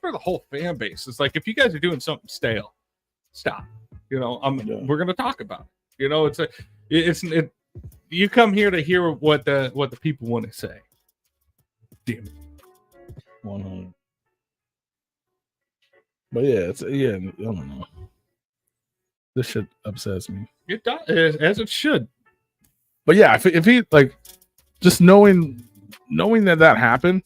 Speaker 1: for the whole fan base. It's like, if you guys are doing something stale, stop. You know, we're gonna talk about it. You know, you come here to hear what the people want to say. Damn it.
Speaker 3: 100. But yeah, I don't know. This shit upsets me.
Speaker 1: It does, as it should.
Speaker 3: But yeah, if he like, just knowing that happened,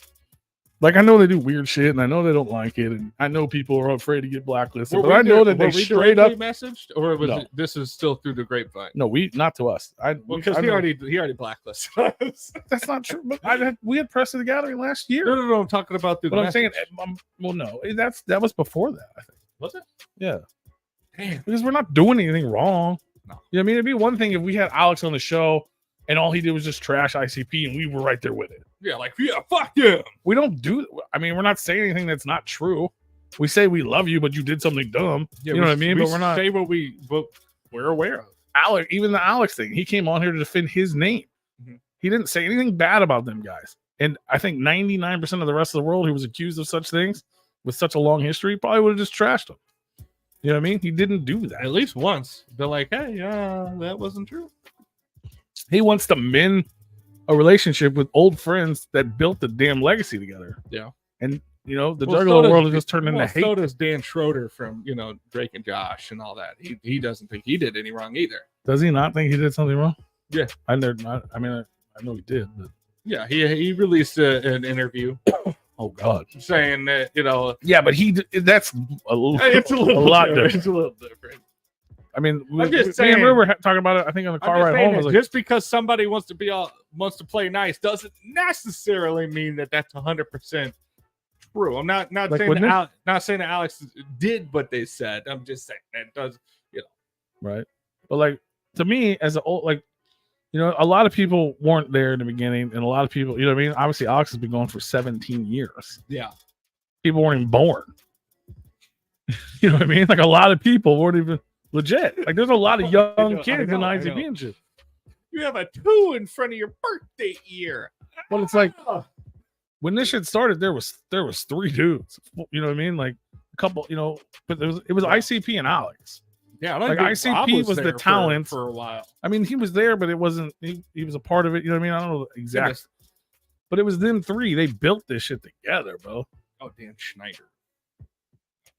Speaker 3: like I know they do weird shit, and I know they don't like it, and I know people are afraid to get blacklisted. But I know that they straight up
Speaker 1: messaged, or was it, this is still through the grapevine?
Speaker 3: No, not to us.
Speaker 1: Because he already blacklisted us.
Speaker 3: That's not true. But we had press of the gathering last year.
Speaker 1: No. I'm talking about through.
Speaker 3: But I'm saying, well, no, that was before that. I think.
Speaker 1: Was it?
Speaker 3: Yeah.
Speaker 1: Damn.
Speaker 3: Because we're not doing anything wrong.
Speaker 1: No.
Speaker 3: You know what I mean? It'd be one thing if we had Alex on the show and all he did was just trash ICP and we were right there with it.
Speaker 1: Yeah, like, yeah, fuck yeah.
Speaker 3: We don't do, I mean, we're not saying anything that's not true. We say we love you, but you did something dumb.
Speaker 1: Yeah,
Speaker 3: you know what I mean? But we're not.
Speaker 1: Say what we're aware of.
Speaker 3: Alex, even the Alex thing, he came on here to defend his name. Mm-hmm. He didn't say anything bad about them guys. And I think 99% of the rest of the world who was accused of such things with such a long history probably would have just trashed him. You know what I mean? He didn't do that.
Speaker 1: At least once. They're like, hey, that wasn't true.
Speaker 3: He wants to mend a relationship with old friends that built the damn legacy together.
Speaker 1: Yeah.
Speaker 3: And, you know, the Juggalo world has just turned into hate.
Speaker 1: So does Dan Schroeder from, you know, Drake and Josh and all that. He doesn't think he did any wrong either.
Speaker 3: Does he not think he did something wrong?
Speaker 1: Yeah.
Speaker 3: I know he did. But...
Speaker 1: Yeah, he released an interview.
Speaker 3: Oh God!
Speaker 1: Saying that, you know,
Speaker 3: yeah, but that's a lot different.
Speaker 1: It's a little different.
Speaker 3: I mean,
Speaker 1: we
Speaker 3: were talking about it. I think on the car ride home,
Speaker 1: like, just because somebody wants to play nice doesn't necessarily mean that that's 100% true. I'm not like, saying that Alex did what they said. I'm just saying that does, you know,
Speaker 3: right. But like, to me, as an old, like, you know, a lot of people weren't there in the beginning, and a lot of people, you know what I mean? Obviously, Alex has been going for 17 years.
Speaker 1: Yeah.
Speaker 3: People weren't even born. You know what I mean? Like, a lot of people weren't even legit. Like, there's a lot of young kids in ICP and shit.
Speaker 1: You have a 2 in front of your birthday year.
Speaker 3: Well, it's like, when this shit started, there was 3 dudes. You know what I mean? Like, a couple, you know, but it was ICP and Alex.
Speaker 1: Yeah,
Speaker 3: like ICP was the talent
Speaker 1: for a while.
Speaker 3: I mean, he was there, but it wasn't. He was a part of it. You know what I mean? I don't know exactly, but it was them 3. They built this shit together, bro.
Speaker 1: Oh, Dan Schneider.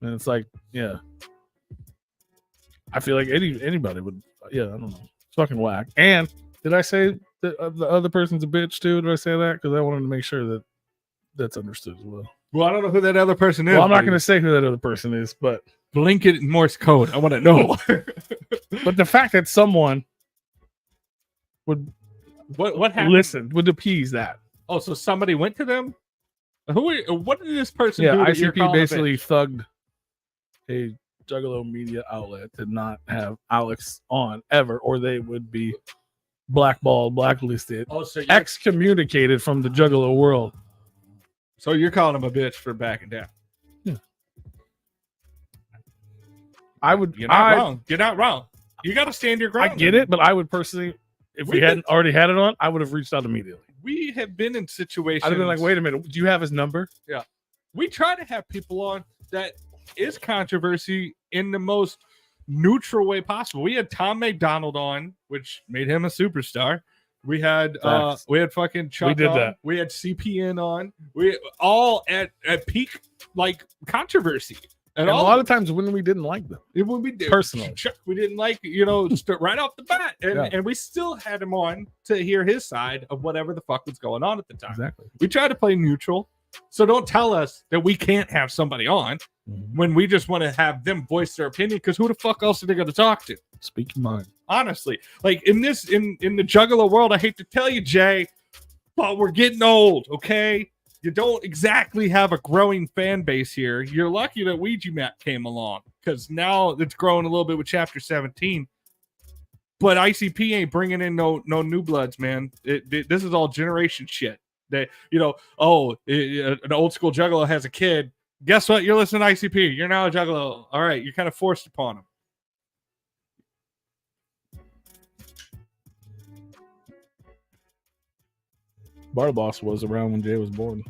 Speaker 3: And it's like, yeah, I feel like anybody would. Yeah, I don't know. It's fucking whack. And did I say that the other person's a bitch too? Did I say that? Because I wanted to make sure that that's understood as well.
Speaker 1: Well, I don't know who that other person is.
Speaker 3: Well, I'm not going to say who that other person is, but.
Speaker 1: Blink it in Morse code. I want to know.
Speaker 3: But the fact that someone would
Speaker 1: what happened?
Speaker 3: Listen, would appease that.
Speaker 1: Oh, so somebody went to them? What did this person do?
Speaker 3: Yeah, ICP basically thugged a Juggalo media outlet to not have Alex on ever, or they would be blackballed, blacklisted,
Speaker 1: so
Speaker 3: excommunicated from the Juggalo world.
Speaker 1: So you're calling him a bitch for backing down?
Speaker 3: I would.
Speaker 1: You're not wrong. You're not wrong. You got to stand your ground.
Speaker 3: I get it, but I would personally, if we hadn't already had it on, I would have reached out immediately.
Speaker 1: We have been in situations.
Speaker 3: I'd have been like, wait a minute, do you have his number?
Speaker 1: Yeah. We try to have people on that is controversy in the most neutral way possible. We had Tom McDonald on, which made him a superstar. We had fucking Chuck.
Speaker 3: We did
Speaker 1: on.
Speaker 3: that.
Speaker 1: We had CPN on. We all at peak like controversy.
Speaker 3: And a lot of times when we didn't like them,
Speaker 1: it would be
Speaker 3: personally.
Speaker 1: We didn't like, you know, right off the bat, and we still had him on to hear his side of whatever the fuck was going on at the time.
Speaker 3: Exactly.
Speaker 1: We tried to play neutral, So don't tell us that we can't have somebody on when we just want to have them voice their opinion, because who the fuck else are they going to talk to?
Speaker 3: Speak your mind.
Speaker 1: Honestly, like in the Juggalo world, I hate to tell you, Jay, but we're getting old, okay? You don't exactly have a growing fan base here. You're lucky that Ouija Map came along, because now it's growing a little bit with Chapter 17. But ICP ain't bringing in no new bloods, man. This is all generation shit. That, you know, an old school Juggalo has a kid. Guess what? You're listening to ICP. You're now a Juggalo. All right, you're kind of forced upon him.
Speaker 3: Bartleboss was around when Jay was born.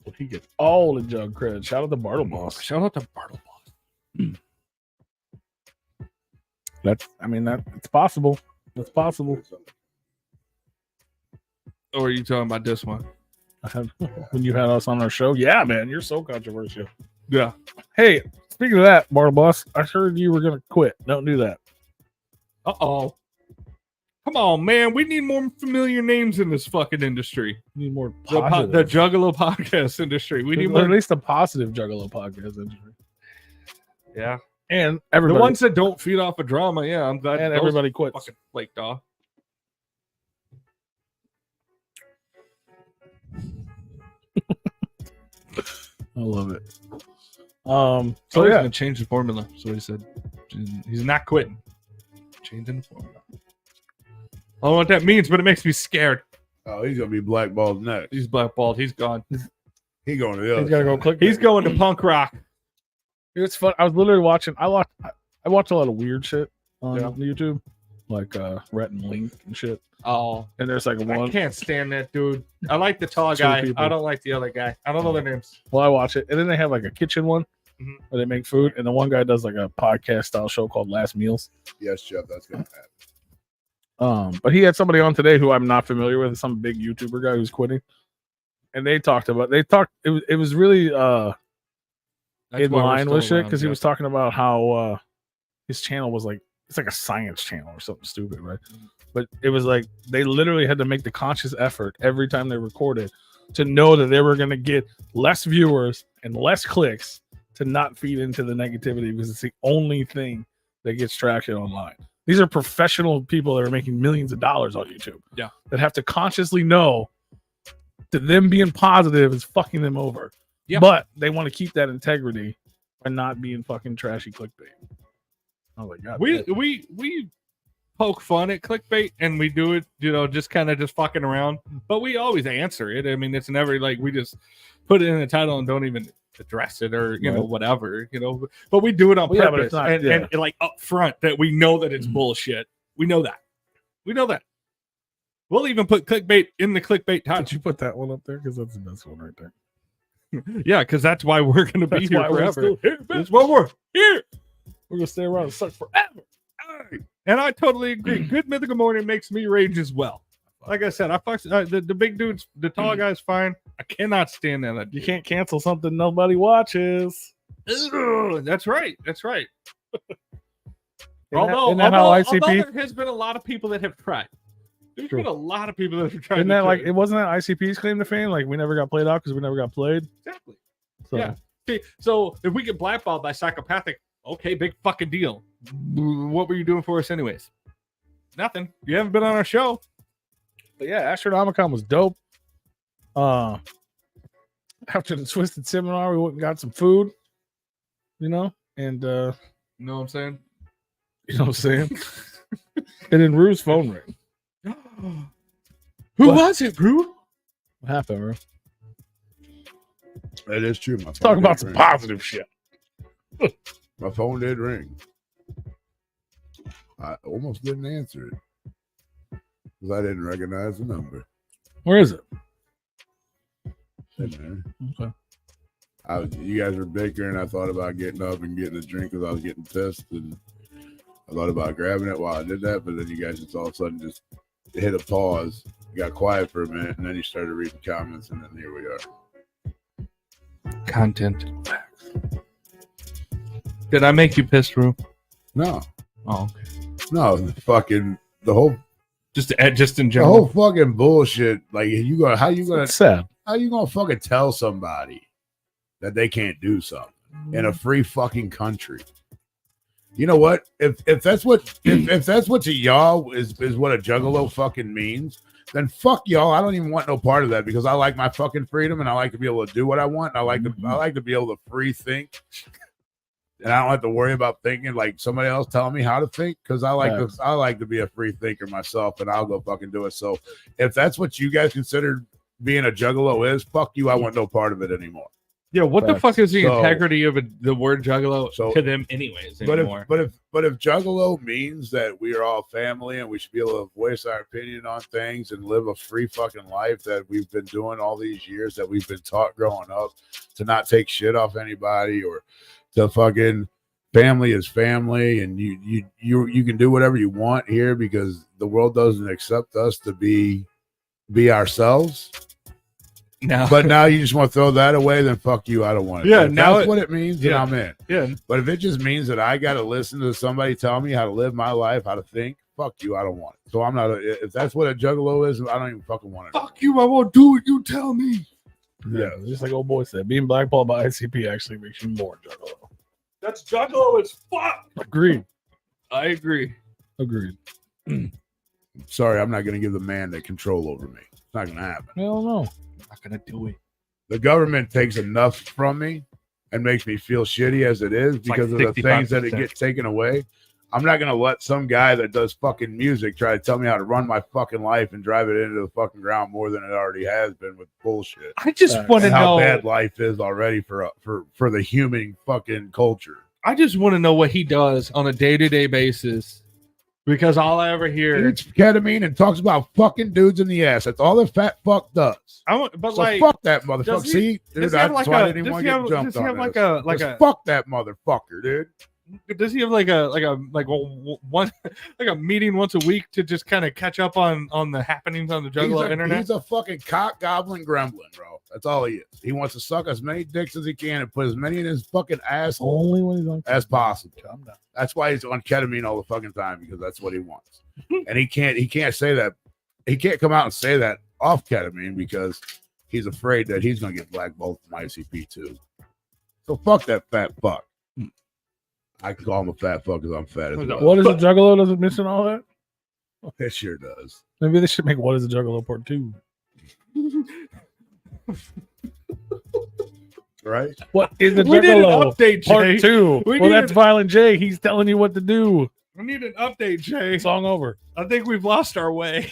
Speaker 3: Well, he gets all the jug credit. Shout out to Bartleboss.
Speaker 1: Shout out to Bartleboss.
Speaker 3: It's possible. It's possible.
Speaker 1: Or are you talking about this one?
Speaker 3: When you had us on our show? Yeah, man, you're so controversial.
Speaker 1: Yeah.
Speaker 3: Hey, speaking of that, Bartleboss, I heard you were going to quit. Don't do that.
Speaker 1: Uh-oh. Come on, man. We need more familiar names in this fucking industry.
Speaker 3: We need more
Speaker 1: The
Speaker 3: positive.
Speaker 1: Juggalo podcast industry. We need
Speaker 3: At
Speaker 1: more.
Speaker 3: least a positive Juggalo podcast industry.
Speaker 1: Yeah.
Speaker 3: And everybody.
Speaker 1: The ones that don't feed off of drama, yeah, I'm glad.
Speaker 3: And
Speaker 1: those
Speaker 3: everybody quits.
Speaker 1: fucking flaked off.
Speaker 3: I love it.
Speaker 1: So
Speaker 3: So
Speaker 1: he's
Speaker 3: yeah,
Speaker 1: gonna change the formula. So he said he's not quitting. Changing the formula. I don't know what that means, but it makes me scared.
Speaker 2: Oh, he's gonna be blackballed next.
Speaker 1: He's blackballed. He's gone.
Speaker 2: He going to the other.
Speaker 3: he's gotta go
Speaker 2: side.
Speaker 3: click.
Speaker 1: He's going to punk rock.
Speaker 3: It's fun. I was literally watching. I watch a lot of weird shit on
Speaker 1: Yeah.
Speaker 3: YouTube, like Rhett and Link and shit.
Speaker 1: Oh,
Speaker 3: And there's like
Speaker 1: I
Speaker 3: one.
Speaker 1: can't stand that dude. I like the tall
Speaker 3: Two
Speaker 1: guy.
Speaker 3: people.
Speaker 1: I don't like the other guy. I don't know their names.
Speaker 3: Well, I watch it, and then they have like a kitchen one
Speaker 1: Mhm.
Speaker 3: where they make food, and the one guy does like a podcast style show called Last Meals.
Speaker 2: Yes, Jeff, that's gonna happen.
Speaker 3: But he had somebody on today who I'm not familiar with, some big YouTuber guy who's quitting, and they talked. It was really
Speaker 1: That's
Speaker 3: in
Speaker 1: why we're
Speaker 3: line with
Speaker 1: still
Speaker 3: shit because he
Speaker 1: around,
Speaker 3: was talking about how his channel was like it's like a science channel or something stupid, right? But it was like they literally had to make the conscious effort every time they recorded to know that they were going to get less viewers and less clicks to not feed into the negativity, because it's the only thing that gets traction online. These are professional people that are making millions of dollars on YouTube.
Speaker 1: Yeah. That
Speaker 3: have to consciously know that them being positive is fucking them over.
Speaker 1: Yeah.
Speaker 3: But they want to keep that integrity by not being fucking trashy clickbait. Oh my god.
Speaker 1: we poke fun at clickbait, and we do it, just kind of just fucking around, but we always answer it. I mean, it's never like we just put it in the title and don't even address it or whatever, but we do it on
Speaker 3: Well, yeah, but
Speaker 1: purpose
Speaker 3: it's not-
Speaker 1: and like up front that we know that it's bullshit. We know that. We'll even put clickbait in the clickbait title.
Speaker 3: Did you put that one up there? Because that's the best one right there.
Speaker 1: Yeah, because that's why we're gonna be
Speaker 3: That's
Speaker 1: here
Speaker 3: why we're
Speaker 1: forever.
Speaker 3: still here,
Speaker 1: That's why we're here.
Speaker 3: We're gonna stay around and suck forever.
Speaker 1: And I totally agree. Good mythical morning makes me rage as well. Like I said, I fuck the big dudes, the tall guy's fine. I cannot stand that.
Speaker 3: You can't cancel something nobody watches.
Speaker 1: Ugh, that's right.
Speaker 3: Isn't
Speaker 1: Although
Speaker 3: that how ICP?
Speaker 1: there has been a lot of people that have tried. There's
Speaker 3: True.
Speaker 1: been a lot of people that have tried.
Speaker 3: Isn't
Speaker 1: to
Speaker 3: that like
Speaker 1: do
Speaker 3: it wasn't that ICP's claim to fame? Like we never got played out because we never got played.
Speaker 1: exactly.
Speaker 3: So
Speaker 1: Yeah. See, so if we get blackballed by psychopathic, okay, big fucking deal. What were you doing for us anyways? Nothing. You haven't been on our show.
Speaker 3: but yeah, Astronomicon was dope. After the Twisted seminar, we went and got some food, and
Speaker 1: You know what I'm saying?
Speaker 3: you know what I'm saying? And then Rue's phone rang.
Speaker 1: Who
Speaker 3: What?
Speaker 1: was it, Rue?
Speaker 3: What happened, Rue?
Speaker 2: That is true. My
Speaker 3: Let's
Speaker 2: phone
Speaker 3: talk about
Speaker 2: did
Speaker 3: some
Speaker 2: ring.
Speaker 3: positive shit.
Speaker 2: My phone did ring. I almost didn't answer it because I didn't recognize the number.
Speaker 3: Where is it?
Speaker 2: Hey, man.
Speaker 3: Okay.
Speaker 2: You guys were bickering. I thought about getting up and getting a drink because I was getting pissed, and I thought about grabbing it while I did that. But then you guys just all of a sudden just hit a pause, got quiet for a minute, and then you started reading comments, and then here we are.
Speaker 1: Content. Did I make you pissed, Rue?
Speaker 2: No,
Speaker 1: Oh, okay.
Speaker 2: no, the whole
Speaker 1: Just in
Speaker 2: the
Speaker 1: general.
Speaker 2: whole fucking bullshit. Like how you gonna
Speaker 3: It's sad.
Speaker 2: How you gonna fucking tell somebody that they can't do something in a free fucking country? You know what? If that's what if that's what to y'all is what a juggalo fucking means, then fuck y'all. I don't even want no part of that because I like my fucking freedom and I like to be able to do what I want. And I like to be able to free think. And I don't have to worry about thinking like somebody else telling me how to think because I like to be a free thinker myself and I'll go fucking do it. So if that's what you guys consider being a juggalo is, fuck you. I want no part of it anymore.
Speaker 1: Yeah, what the fuck is the integrity of the word juggalo to them anyways anymore?
Speaker 2: But if juggalo means that we are all family and we should be able to voice our opinion on things and live a free fucking life that we've been doing all these years that we've been taught growing up to not take shit off anybody or to fucking family is family and you can do whatever you want here because the world doesn't accept us to be ourselves.
Speaker 1: No.
Speaker 2: But now you just want to throw that away, then fuck you. I don't want it.
Speaker 1: Yeah,
Speaker 2: if
Speaker 1: now
Speaker 2: that's what it means, then I'm in.
Speaker 1: Yeah.
Speaker 2: But if it just means that I got to listen to somebody tell me how to live my life, how to think, fuck you. I don't want it. So I'm not. If that's what a juggalo is, I don't even fucking want it.
Speaker 1: Fuck you. I won't do what you tell me.
Speaker 3: Yeah, just like old boy said, being blackballed by ICP actually makes you more juggalo.
Speaker 1: That's juggalo as fuck.
Speaker 3: Agreed.
Speaker 1: I agree.
Speaker 3: Agreed.
Speaker 2: Sorry, I'm not going to give the man the control over me. It's not going to happen.
Speaker 3: Hell no.
Speaker 1: I'm not going to do it.
Speaker 2: The government takes enough from me and makes me feel shitty as it is because of the things that it gets taken away. I'm not going to let some guy that does fucking music try to tell me how to run my fucking life and drive it into the fucking ground more than it already has been with bullshit.
Speaker 1: I just want to know
Speaker 2: how bad life is already for the human fucking culture.
Speaker 1: I just want to know what he does on a day-to-day basis because all I ever hear
Speaker 2: eats ketamine and talks about fucking dudes in the ass. That's all the fat fuck does. Fuck that motherfucker. See, dude, that's why I didn't want to get jumped on. Fuck that motherfucker, dude.
Speaker 1: Does he have like a meeting once a week to just kind of catch up on the happenings on the juggalo internet?
Speaker 2: He's a fucking cock goblin gremlin, bro. That's all he is. He wants to suck as many dicks as he can and put as many in his fucking asshole
Speaker 3: only when he's on
Speaker 2: as possible. That's why he's on ketamine all the fucking time because that's what he wants. And he can't say that. He can't come out and say that off ketamine because he's afraid that he's gonna get blackballed from ICP too. So fuck that fat fuck. I can call him a fat fuck because I'm fat as well.
Speaker 3: What is a juggalo? Does it mention all that?
Speaker 2: It sure does.
Speaker 3: Maybe they should make What is a Juggalo Part 2.
Speaker 2: Right?
Speaker 3: What is a
Speaker 1: We need an
Speaker 3: Juggalo
Speaker 1: update, Jay.
Speaker 3: Part 2? Well, that's Violent J. He's telling you what to do.
Speaker 1: We need an update, Jay.
Speaker 3: Song over.
Speaker 1: I think we've lost our way.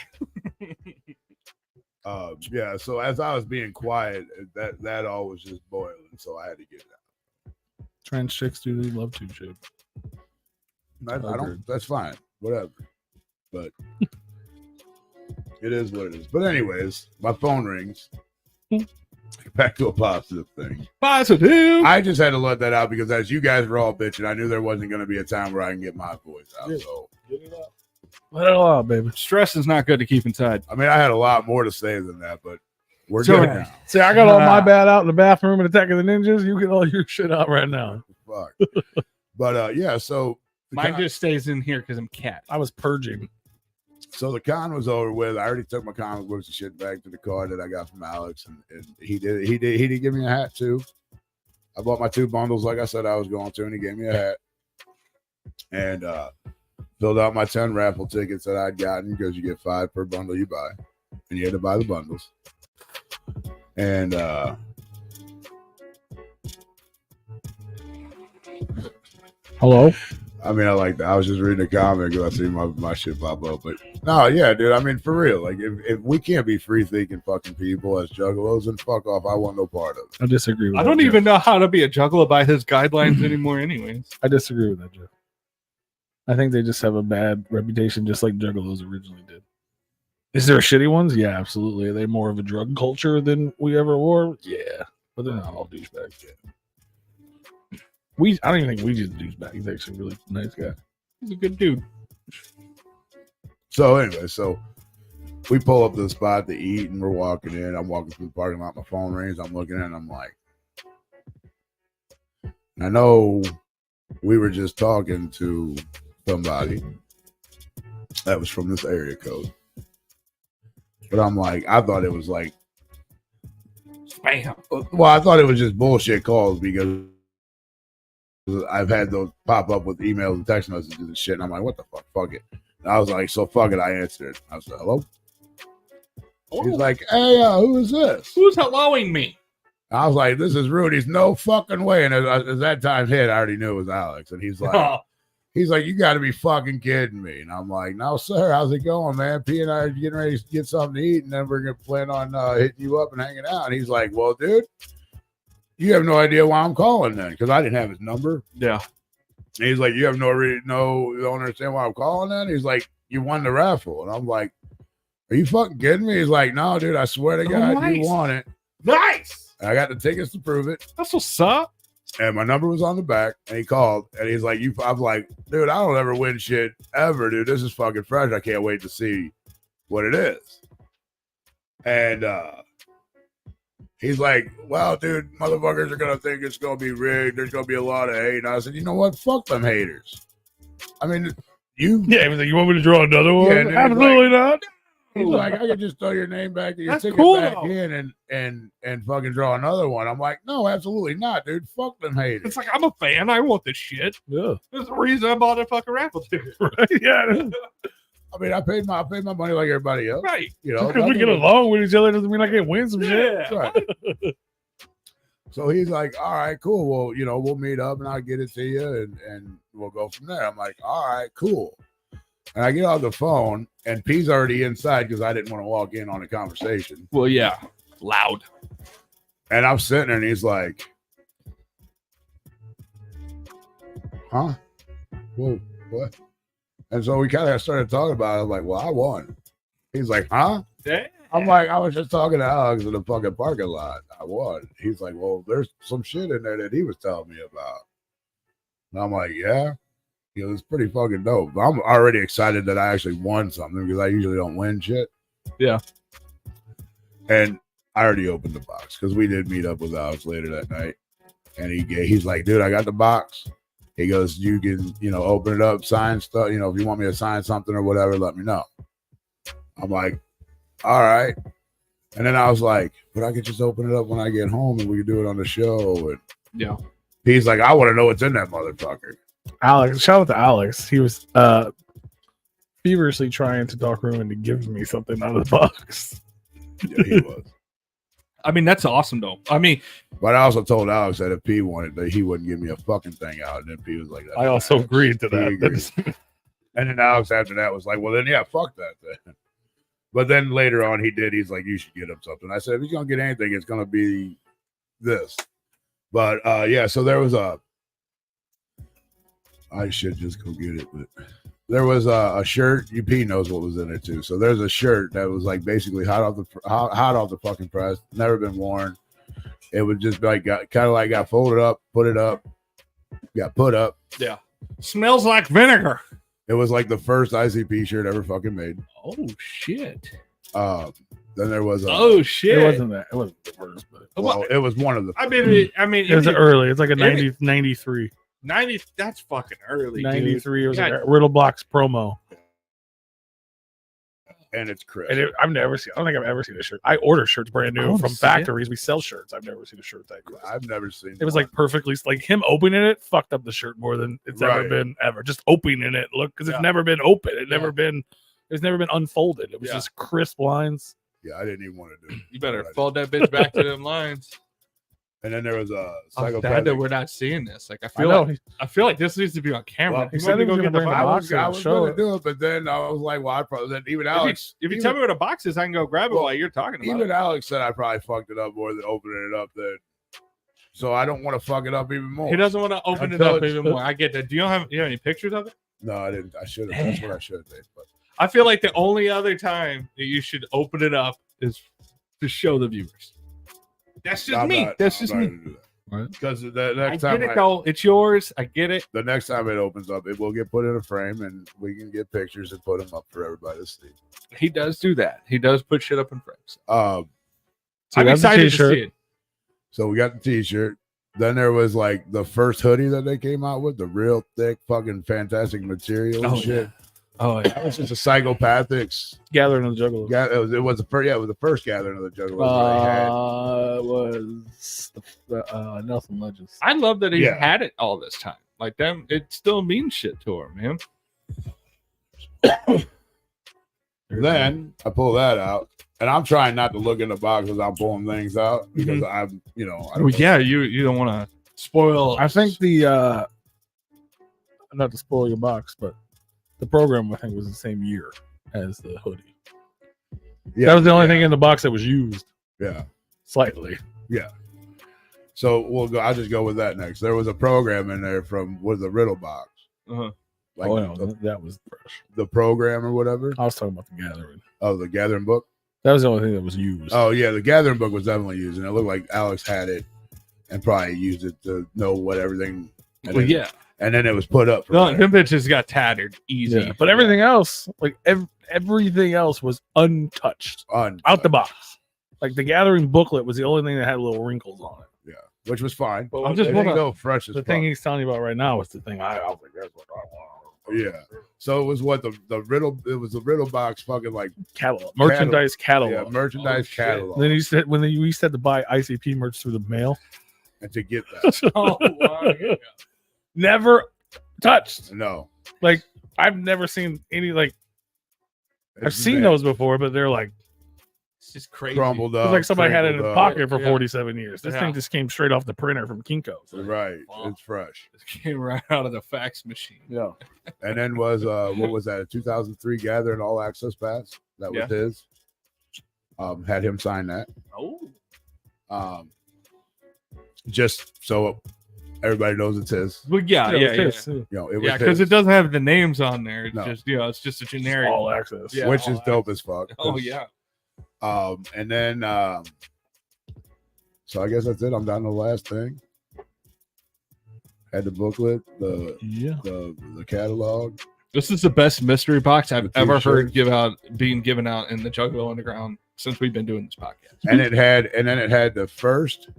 Speaker 2: Yeah, so as I was being quiet, that all was just boiling, so I had to get it out.
Speaker 3: Trans chicks do love to shape.
Speaker 2: I don't. That's fine. Whatever. But it is what it is. But anyways, my phone rings. Back to a positive thing.
Speaker 1: Positive.
Speaker 2: I just had to let that out because as you guys were all bitching, I knew there wasn't going to be a time where I can get my voice out. So
Speaker 3: get it out. Let it all out, baby.
Speaker 1: Stress is not good to keep inside.
Speaker 2: I mean, I had a lot more to say than that, but we're good now.
Speaker 3: See, I got all my bad out in the bathroom in Attack of the Ninjas. You get all your shit out right now.
Speaker 2: Fuck. But yeah, so
Speaker 1: mine just stays in here because I'm cat.
Speaker 3: I was purging.
Speaker 2: So the con was over with. I already took my comic books and shit back to the car that I got from Alex, and he did give me a hat too. I bought my 2 bundles like I said I was going to, and he gave me a hat. And filled out my 10 raffle tickets that I'd gotten because you get 5 per bundle you buy, and you had to buy the bundles. And
Speaker 3: hello.
Speaker 2: I mean, I like that. I was just reading a comic because I see my shit pop up. But no, yeah, dude. I mean, for real. Like, if we can't be free thinking fucking people as juggalos, then fuck off. I want no part of it.
Speaker 3: I disagree with
Speaker 1: I
Speaker 3: that.
Speaker 1: don't even know how to be a juggalo by his guidelines anymore, anyways.
Speaker 3: I disagree with that, Jeff. I think they just have a bad reputation, just like juggalos originally did. Is there shitty ones? Yeah, absolutely. Are they more of a drug culture than we ever were? Yeah, but they're not all douchebags. Yeah. I don't even think Ouija's a douchebag. He's actually a really nice guy.
Speaker 1: He's a good dude.
Speaker 2: So anyway, we pull up to the spot to eat, and we're walking in. I'm walking through the parking lot. My phone rings. I'm looking in, and I'm like, I know we were just talking to somebody that was from this area code. But I'm like, I thought it was like
Speaker 1: Bam.
Speaker 2: Well, I thought it was just bullshit calls because I've had those pop up with emails and text messages and shit. And I'm like, what the fuck? Fuck it. And I was like, so fuck it. I answered. I was like, hello? He's like, hey, who is this?
Speaker 1: Who's helloing me?
Speaker 2: I was like, this is Rudy's. No fucking way. And as that time hit, I already knew it was Alex. And he's like, you got to be fucking kidding me. And I'm like, no, sir. How's it going, man? P and I are getting ready to get something to eat. And then we're going to plan on hitting you up and hanging out. And he's like, well, dude, you have no idea why I'm calling then. Because I didn't have his number.
Speaker 1: Yeah.
Speaker 2: And he's like, you have don't understand why I'm calling then? He's like, you won the raffle. And I'm like, are you fucking kidding me? He's like, no, dude, I swear to God,
Speaker 1: nice.
Speaker 2: You won it.
Speaker 1: Nice.
Speaker 2: And I got the tickets to prove it.
Speaker 1: That's what's up.
Speaker 2: And my number was on the back. And he called. And he's like, I'm like, dude, I don't ever win shit ever, dude. This is fucking fresh. I can't wait to see what it is. And he's like, well, dude, motherfuckers are going to think it's going to be rigged. There's going to be a lot of hate. And I said, you know what? Fuck them haters. I mean, you.
Speaker 3: Yeah, he was like, you want me to draw another one?
Speaker 2: Yeah,
Speaker 3: absolutely not.
Speaker 2: He's like, I could just throw your name back and your
Speaker 1: That's
Speaker 2: ticket
Speaker 1: cool,
Speaker 2: back
Speaker 1: though.
Speaker 2: in and fucking draw another one. I'm like, no, absolutely not, dude. Fuck them haters.
Speaker 1: It's like, I'm a fan. I want this shit.
Speaker 3: Yeah.
Speaker 1: There's a reason I bought a fucking raffle ticket.
Speaker 3: Right? Yeah.
Speaker 2: I mean, I paid my money like everybody else.
Speaker 1: Right.
Speaker 2: You know,
Speaker 3: Because we get along with each other doesn't mean I can't win some shit.
Speaker 1: Yeah.
Speaker 2: Right. So he's like, all right, cool. Well, you know, we'll meet up and I'll get it to you and we'll go from there. I'm like, all right, cool. And I get off the phone and P's already inside because I didn't want to walk in on a conversation.
Speaker 1: Well, yeah. Loud.
Speaker 2: And I'm sitting there and he's like, huh? Whoa, what? And so we kind of started talking about it. I was like, well, I won. He's like, huh?
Speaker 1: Yeah.
Speaker 2: I'm like, I was just talking to Alex in the fucking parking lot. I won. He's like, well, there's some shit in there that he was telling me about. And I'm like, yeah. He goes, it's pretty fucking dope. But I'm already excited that I actually won something because I usually don't win shit.
Speaker 1: Yeah.
Speaker 2: And I already opened the box because we did meet up with Alex later that night. And he's like, dude, I got the box. He goes, you can, open it up, sign stuff. If you want me to sign something or whatever, let me know. I'm like, all right. And then I was like, but I could just open it up when I get home and we could do it on the show. And
Speaker 1: yeah.
Speaker 2: He's like, I want to know what's in that motherfucker.
Speaker 3: Alex, shout out to Alex. He was feverishly trying to talk Ruin to give me something out of the box.
Speaker 2: Yeah, he was.
Speaker 1: I mean, that's awesome, though. I mean,
Speaker 2: but I also told Alex that if P wanted that, he wouldn't give me a fucking thing out. And then P was like,
Speaker 3: I also agreed to that.
Speaker 2: Agreed. And then Alex after that was like, well, then, yeah, fuck that then. But then later on, he did. He's like, you should get him something. I said, if he's going to get anything, it's going to be this. But, yeah, so there was I should just go get it. But there was a shirt. UP knows what was in it, too. So there's a shirt that was like basically hot off the fucking press. Never been worn. It would just like got folded up, put it up, got put up.
Speaker 1: Yeah. Smells like vinegar.
Speaker 2: It was like the first ICP shirt ever fucking made.
Speaker 1: Oh, shit.
Speaker 2: Then there was
Speaker 1: oh, shit.
Speaker 3: It wasn't that. It wasn't the first, but
Speaker 2: well, it was one of the.
Speaker 1: I mean,
Speaker 3: it was early. It's like a 93.
Speaker 1: 90. That's fucking early.
Speaker 3: 93.
Speaker 1: Dude.
Speaker 3: It was like a Riddle Blocks promo.
Speaker 2: And it's crisp.
Speaker 3: And I don't think I've ever seen a shirt. I order shirts brand new from factories. We sell shirts. I've never seen a shirt like that.
Speaker 2: I've never seen
Speaker 3: it. Was like perfectly like him opening it fucked up the shirt more than it's ever been ever. Just opening it, look, because it's never been open. It's never been unfolded. It was just crisp lines.
Speaker 2: Yeah, I didn't even want to do it.
Speaker 1: You better fold that bitch back to them lines.
Speaker 2: And then there was a
Speaker 1: I'm sad that we're not seeing this. Like I feel like this needs to be on camera.
Speaker 3: Well, he said he was going to bring the box.
Speaker 2: I was going to do it, but then I was like, well, I probably then even Alex.
Speaker 1: If you tell me where the box is, I can go grab it while you're talking about it.
Speaker 2: Even Alex said I probably fucked it up more than opening it up. So I don't want to fuck it up even more.
Speaker 1: He doesn't want to open it up even more. I get that. Do you have any pictures of it?
Speaker 2: No, I didn't. I should have. That's what I should have done. But
Speaker 1: I feel like the only other time that you should open it up is to show the viewers. That's just me. That's just me. Because the next time, I get it though. It's yours. I get it.
Speaker 2: The next time it opens up, it will get put in a frame, and we can get pictures and put them up for everybody to see.
Speaker 1: He does do that. He does put shit up in frames.
Speaker 2: I'm
Speaker 1: excited to see it.
Speaker 2: So we got the T-shirt. Then there was like the first hoodie that they came out with, the real thick, fucking fantastic material and shit.
Speaker 1: Yeah. Oh yeah,
Speaker 2: that was just a psychopathics
Speaker 3: gathering of the Juggalos.
Speaker 2: It was the first. Yeah, it was the first gathering of the Juggalos.
Speaker 3: Nelson Legends.
Speaker 1: I love that he's
Speaker 2: Yeah.
Speaker 1: had it all this time. Like them, it still means shit to him, man.
Speaker 2: Then I pull that out, and I'm trying not to look in the box as I'm pulling things out because I'm, I don't
Speaker 1: Well, yeah, you don't want to spoil.
Speaker 3: I think the not to spoil your box, but the program I think was the same year as the hoodie.
Speaker 2: Yeah,
Speaker 3: That was the only thing in the box that was used
Speaker 2: Yeah.
Speaker 3: slightly.
Speaker 2: Yeah. So we'll go. I'll just go with that next. There was a program in there from the Riddle box,
Speaker 1: Uh-huh.
Speaker 2: like
Speaker 3: That was fresh.
Speaker 2: the program or whatever.
Speaker 3: I was talking about the Gathering.
Speaker 2: Oh, the Gathering book.
Speaker 3: That was the only thing that was used.
Speaker 2: Oh yeah, the Gathering book was definitely used, and it looked like Alex had it and probably used it to know what everything. And
Speaker 1: Well,
Speaker 2: then,
Speaker 1: yeah.
Speaker 2: and then it was put up.
Speaker 1: No,
Speaker 2: From
Speaker 1: them bitches got tattered easy.
Speaker 3: Yeah, but everything else, like everything else, was untouched out the box. Like the Gathering booklet was the only thing that had little wrinkles on it.
Speaker 2: Yeah, which was fine.
Speaker 3: But
Speaker 1: I'm just
Speaker 2: It
Speaker 1: wanna-
Speaker 2: didn't go fresh as
Speaker 3: The
Speaker 2: fuck.
Speaker 3: thing he's telling you about right now is the thing I was like, that's what I want.
Speaker 2: Yeah. So it was what the Riddle. It was the Riddle box, fucking like
Speaker 3: Catalog, merchandise catalog.
Speaker 2: yeah, merchandise
Speaker 1: shit.
Speaker 2: catalog.
Speaker 3: Then you said when you used to have to buy ICP merch through the mail.
Speaker 2: And to get that,
Speaker 1: Oh, wow.
Speaker 3: Never touched.
Speaker 2: no,
Speaker 3: Like I've never seen any like I've
Speaker 2: It's
Speaker 3: seen
Speaker 2: bad.
Speaker 3: those before, but they're like
Speaker 1: It's just crazy.
Speaker 2: crumbled
Speaker 3: it's
Speaker 2: up.
Speaker 3: like somebody had it in
Speaker 2: crinkled
Speaker 3: a
Speaker 2: up.
Speaker 3: pocket for
Speaker 1: Yeah.
Speaker 3: 47 years. This
Speaker 1: Yeah.
Speaker 3: thing just came straight off the printer from Kinko's.
Speaker 2: Right,
Speaker 1: Wow.
Speaker 2: it's fresh.
Speaker 1: It came right out of the fax machine.
Speaker 3: Yeah.
Speaker 2: And then was what was that? A 2003 Gathering All Access Pass. That was
Speaker 1: Yeah.
Speaker 2: his. Had him sign that.
Speaker 1: Oh.
Speaker 2: Just so everybody knows it's his.
Speaker 1: Well, yeah.
Speaker 2: It was
Speaker 1: Yeah, because
Speaker 2: his,
Speaker 1: it doesn't have the names on there. It's
Speaker 2: No.
Speaker 1: just, it's just a generic.
Speaker 3: All access.
Speaker 1: Yeah.
Speaker 2: which
Speaker 1: all
Speaker 2: is dope as fuck.
Speaker 1: Oh, yeah.
Speaker 2: And then so I guess that's it. I'm down to the last thing. Had the booklet, the catalog.
Speaker 1: This is the best mystery box I've
Speaker 2: The
Speaker 1: ever heard
Speaker 2: t-shirts.
Speaker 1: being given out in the Juggalo Underground since we've been doing this podcast.
Speaker 2: And it had the first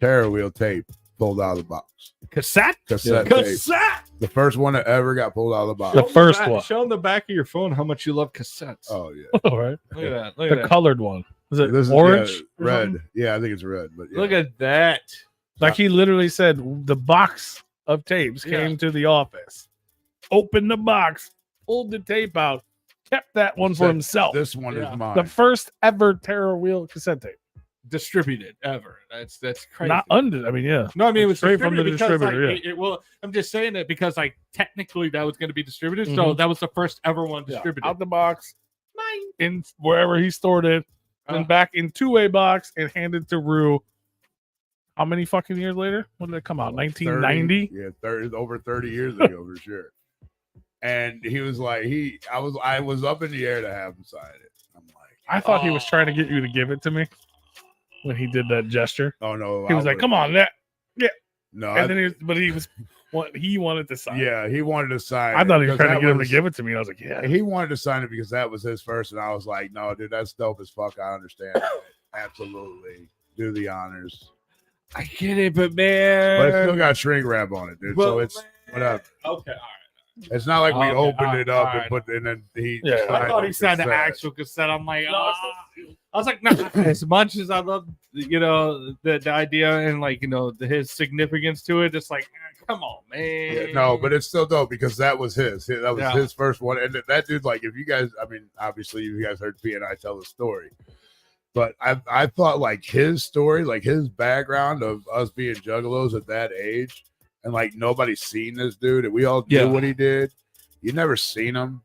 Speaker 2: Terror Wheel tape pulled out of the box.
Speaker 1: Cassette?
Speaker 2: Cassette tape.
Speaker 1: Cassette!
Speaker 2: The first one that ever got pulled out of the box.
Speaker 3: The first one.
Speaker 1: Show on the back of your phone how much you love cassettes.
Speaker 2: Oh yeah.
Speaker 3: All right.
Speaker 1: Look at that. Look
Speaker 3: The
Speaker 1: at that.
Speaker 3: colored one. Is it
Speaker 2: This is
Speaker 3: orange?
Speaker 2: yeah,
Speaker 3: or
Speaker 2: red.
Speaker 3: something?
Speaker 2: Yeah, I think it's red. But yeah.
Speaker 1: Look at that.
Speaker 3: Like he literally said, the box of tapes
Speaker 1: Yeah.
Speaker 3: came to the office, opened the box, pulled the tape out, kept that one for
Speaker 2: Said,
Speaker 3: himself.
Speaker 2: This one
Speaker 1: Yeah.
Speaker 2: is mine.
Speaker 3: The first ever Terror Wheel cassette tape.
Speaker 1: Distributed ever. That's crazy.
Speaker 3: Not under. I mean, yeah.
Speaker 1: No, I mean it was
Speaker 3: Straight from the
Speaker 1: distributed because,
Speaker 3: distributor,
Speaker 1: like, well, I'm just saying it because like technically that was going to be distributed, so
Speaker 3: Mhm.
Speaker 1: that was the first ever one
Speaker 3: Yeah.
Speaker 1: distributed.
Speaker 3: Out the box, in wherever he stored it, then back in two-way box and handed to Rue. How many fucking years later? When did it come out? 1990.
Speaker 2: 30, yeah, 30 over 30 years ago for sure. And he was like, I was up in the air to have him sign it. I'm like,
Speaker 3: I thought he was trying to get you to give it to me when he did that gesture.
Speaker 2: oh no,
Speaker 3: He was like, "Come on, that."
Speaker 2: no,
Speaker 3: And then he wanted to sign.
Speaker 2: yeah, he wanted to sign.
Speaker 3: I
Speaker 2: it
Speaker 3: thought he was
Speaker 2: because
Speaker 3: trying to
Speaker 2: that
Speaker 3: get him to
Speaker 2: was-
Speaker 3: give it to me. I was like, "Yeah."
Speaker 2: He wanted to sign it because that was his first, and I was like, no, dude, that's dope as fuck. I understand. Absolutely, do the honors.
Speaker 1: I get it, but man,
Speaker 2: But it still got shrink wrap on it, dude. So it's whatever.
Speaker 1: Okay, all right.
Speaker 2: It's not like we
Speaker 1: Okay,
Speaker 2: opened it up
Speaker 1: alright.
Speaker 2: and put, and then he.
Speaker 3: Yeah.
Speaker 1: I thought he signed the
Speaker 2: cassette.
Speaker 1: actual cassette. I'm like, I was like, no. As much as I love, the idea and like his significance to it, it's like, come on, man.
Speaker 2: Yeah, no, but it's still dope because that was his. That was
Speaker 1: Yeah.
Speaker 2: his first one, and that dude, like, if you guys, I mean, obviously, you guys heard P and I tell the story, but I thought like his story, like his background of us being juggalos at that age, and like nobody's seen this dude, and we all knew
Speaker 1: Yeah.
Speaker 2: what he did. You never seen him.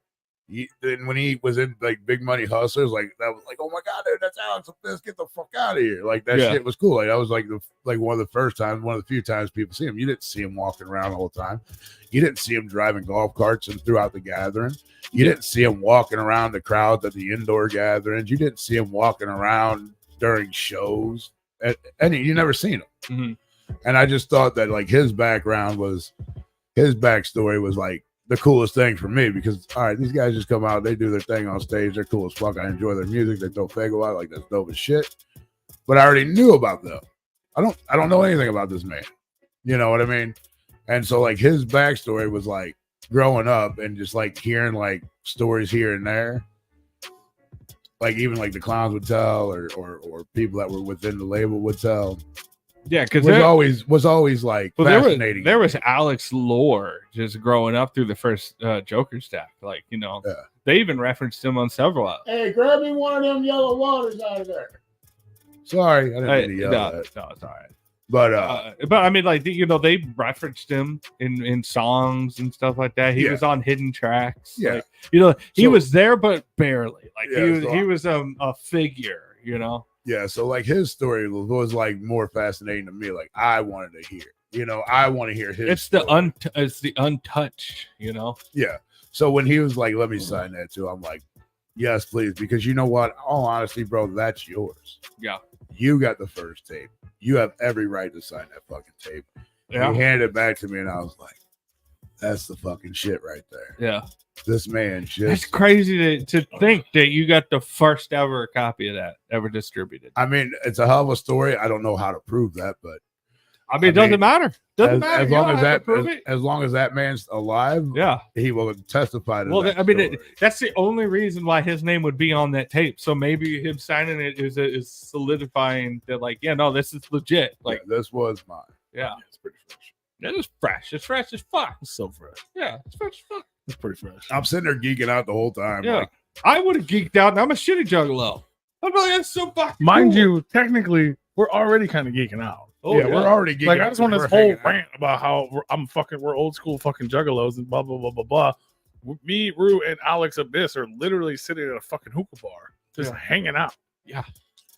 Speaker 2: And when he was in like Big Money Hustlers, like that was like, oh my god, dude, that's Alex. Let's get the fuck out of here. Like that
Speaker 1: Yeah.
Speaker 2: shit was cool. Like that was like one of the first times, one of the few times people see him. You didn't see him walking around all the time. You didn't see him driving golf carts and throughout the gathering. You didn't see him walking around the crowd at the indoor gatherings. You didn't see him walking around during shows. And you never seen him.
Speaker 1: Mhm.
Speaker 2: And I just thought that like his backstory was like the coolest thing for me because all right, these guys just come out, they do their thing on stage, they're cool as fuck. I enjoy their music, they throw Fago out, like that's dope as shit. But I already knew about them. I don't know anything about this man. You know what I mean? And so like his backstory was like growing up and just like hearing like stories here and there. Like even like the clowns would tell or people that were within the label would tell.
Speaker 1: Yeah, because
Speaker 2: was always like fascinating.
Speaker 1: There was Alex lore just growing up through the first Joker stack. Like, they even referenced him on several.
Speaker 2: Hey, grab me one of them yellow waters out of there. Sorry, I didn't mean to yell that.
Speaker 1: No, it's all right.
Speaker 2: But
Speaker 1: I mean, like, they referenced him in songs and stuff like that. He was on hidden tracks.
Speaker 2: Yeah,
Speaker 1: like, he was there, but barely. Like,
Speaker 2: yeah,
Speaker 1: he was a figure.
Speaker 2: Yeah, so like his story was like more fascinating to me. Like I wanted to hear, I want to hear his.
Speaker 1: It's the untouched.
Speaker 2: Yeah. So when he was like, "Let me sign that too," I'm like, "Yes, please," because you know what? All honesty, bro, that's yours.
Speaker 1: Yeah.
Speaker 2: You got the first tape. You have every right to sign that fucking tape.
Speaker 1: Yeah.
Speaker 2: He handed it back to me, and I was like, "That's the fucking shit right there."
Speaker 1: Yeah.
Speaker 2: This man just.
Speaker 1: It's crazy to think that you got the first ever copy of that ever distributed.
Speaker 2: I mean, it's a hell of a story. I don't know how to prove that, but
Speaker 1: it doesn't matter. Doesn't matter.
Speaker 2: As long as that man's alive,
Speaker 1: yeah,
Speaker 2: he will testify to.
Speaker 1: Well,
Speaker 2: that
Speaker 1: story. That's the only reason why his name would be on that tape. So maybe him signing it is solidifying that, like, this is legit. Like,
Speaker 2: this was mine.
Speaker 1: Yeah, it's pretty fresh. It is fresh. It's fresh as fuck.
Speaker 3: It's so fresh.
Speaker 1: Yeah, it's fresh as fuck.
Speaker 3: It's pretty fresh.
Speaker 2: I'm sitting there geeking out the whole time.
Speaker 1: Yeah,
Speaker 2: like,
Speaker 1: I would have geeked out, and I'm a shitty juggalo. I'm like, that's so fucking
Speaker 3: Mind
Speaker 1: cool.
Speaker 3: you, technically, we're already kind of geeking out.
Speaker 2: Oh, yeah, we're already geeking
Speaker 3: like,
Speaker 2: out.
Speaker 3: I just want this whole rant about how we're old school fucking juggalos and blah, blah, blah, blah, blah. Me, Rue, and Alex Abyss are literally sitting at a fucking hookah bar, just hanging out.
Speaker 1: Yeah.